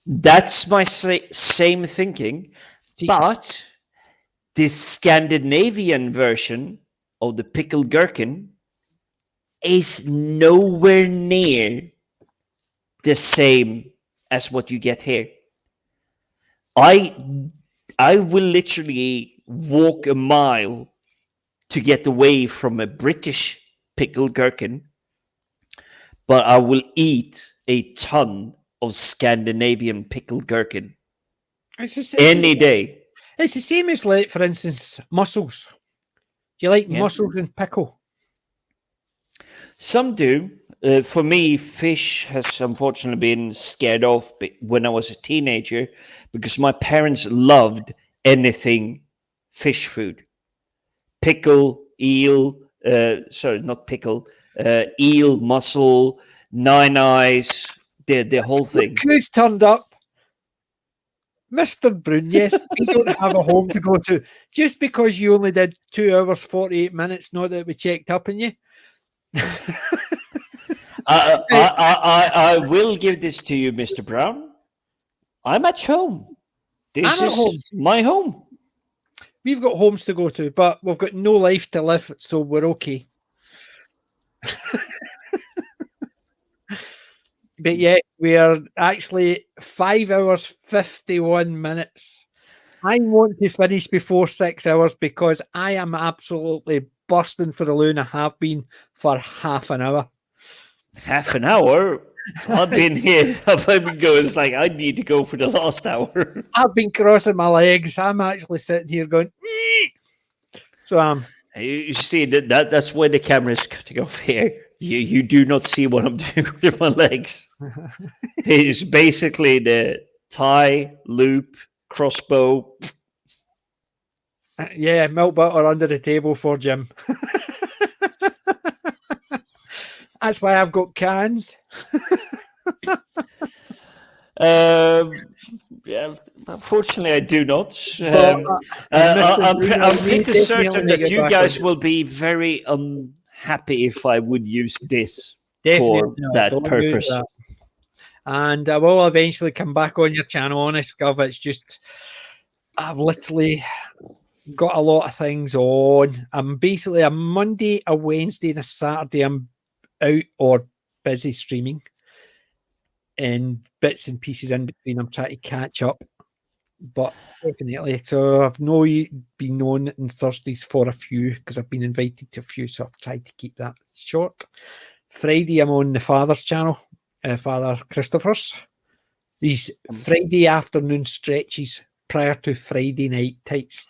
that's my same thinking, but the Scandinavian version of the pickled gherkin is nowhere near the same as what you get here. I will literally walk a mile to get away from a British pickled gherkin, but I will eat a ton of Scandinavian pickled gherkin any day. It's the same as, like, for instance, mussels. Do you like mussels and pickle? Some do. For me, fish has unfortunately been scared off when I was a teenager, because my parents loved anything fish food. Pickle, eel, eel, mussel, nine eyes, the whole thing. Who's turned up? Mr. Brown, yes, we don't have a home to go to. Just because you only did 2 hours, 48 minutes, not that we checked up on you. I will give this to you, Mr. Brown. I'm at home. This is my home. We've got homes to go to, but we've got no life to live, so we're okay. But yeah, we are actually 5 hours, 51 minutes. I want to finish before 6 hours because I am absolutely bursting for the loon. I have been for half an hour. Half an hour? I've been here. I've been going. It's like I need to go for the last hour. I've been crossing my legs. I'm actually sitting here going. So you see that's where the camera is cutting off here. You do not see what I'm doing with my legs. It's basically the tie, loop, crossbow. Yeah, milk butter under the table for Jim. That's why I've got cans. Yeah, Unfortunately, I do not. I'm pretty certain that you guys will be very unhappy if I would use this for that purpose. That. And I will eventually come back on your channel, honest Gov. It's just, I've literally got a lot of things on. I'm basically a Monday, a Wednesday, and a Saturday. I'm out or busy streaming, and bits and pieces in between. I'm trying to catch up, but definitely. So I've been on Thursdays for a few because I've been invited to a few, so I've tried to keep that short. Friday, I'm on the Father's channel, Father Christopher's. These Friday afternoon stretches prior to Friday night tights.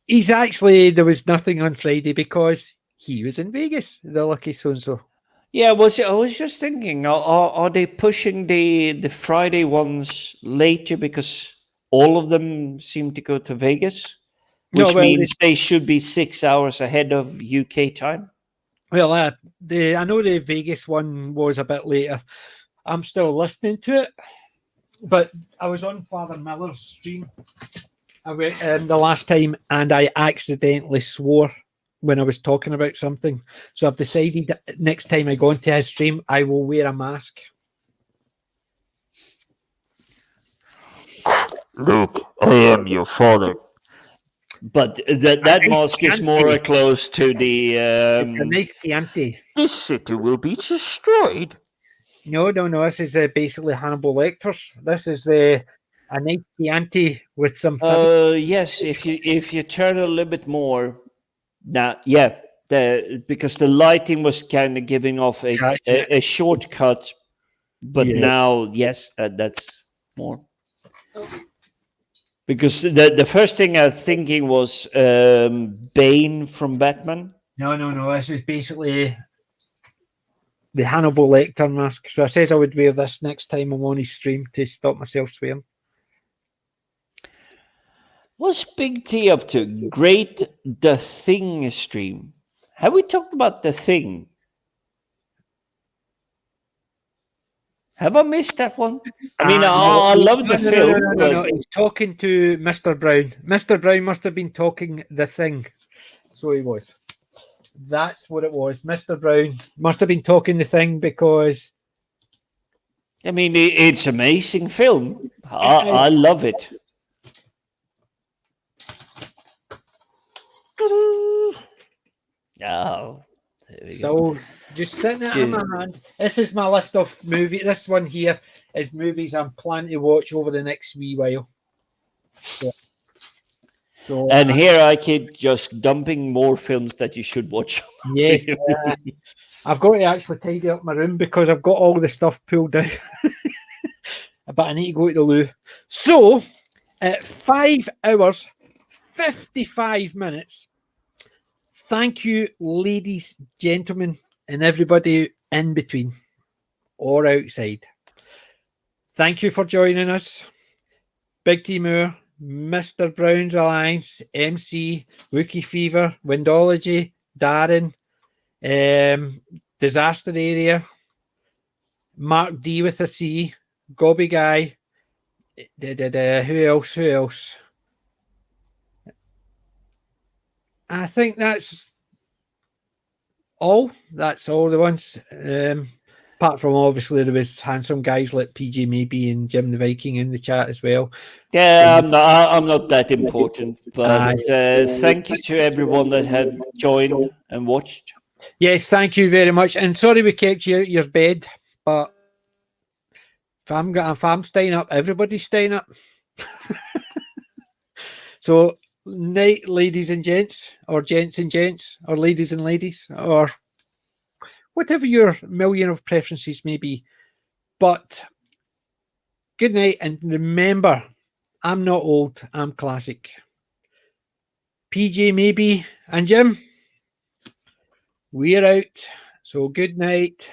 There was nothing on Friday because he was in Vegas, the lucky so-and-so. Yeah, I was just thinking, are they pushing the Friday ones later because all of them seem to go to Vegas? Which means they should be 6 hours ahead of UK time? Well, I know the Vegas one was a bit later. I'm still listening to it, but I was on Father Miller's stream the last time, and I accidentally swore when I was talking about something. So I've decided that next time I go into his stream, I will wear a mask. Luke, I am your father. But that mask is more close to the... it's a nice Chianti. This city will be destroyed. No. This is basically Hannibal Lecter's. This is a nice Chianti with some... yes, if you turn a little bit more... because the lighting was kind of giving off a shortcut. But now, yes, that's more... Because the first thing I was thinking was Bane from Batman. No. This is basically the Hannibal Lecter mask. So I says I would wear this next time I'm on his stream to stop myself swearing. What's Big T up to? Great The Thing stream. Have we talked about The Thing? Have I missed that one? I mean, I love the film. No. He's talking to Mr. Brown. Mr. Brown must have been talking The Thing. So he was. That's what it was. Mr. Brown must have been talking The Thing because... I mean, it's an amazing film. I love it. Oh. So just sitting it in my hand. This is my list of movies. This one here is movies I'm planning to watch over the next wee while. So and here I keep just dumping more films that you should watch. Yes, I've got to actually tidy up my room because I've got all the stuff pulled out. But I need to go to the loo. So at 5 hours, 55 minutes. Thank you, ladies, gentlemen, and everybody in between or outside. Thank you for joining us. Big T Moore, Mr. Brown's Alliance, MC, Wookie Fever, Windology, Darren, Disaster Area, Mark D with a C, Gobby Guy, who else? I think that's all. That's all the ones. Apart from obviously there was handsome guys like PJ Maybe and Jim the Viking in the chat as well. Yeah, I'm not that important. But thank you to everyone that have joined and watched. Yes, thank you very much. And sorry we kept you out your bed, but if I'm staying up, everybody's staying up. So night, ladies and gents, or gents and gents, or ladies and ladies, or whatever your million of preferences may be. But good night, and remember, I'm not old, I'm classic. PJ Maybe and Jim, we're out. So good night.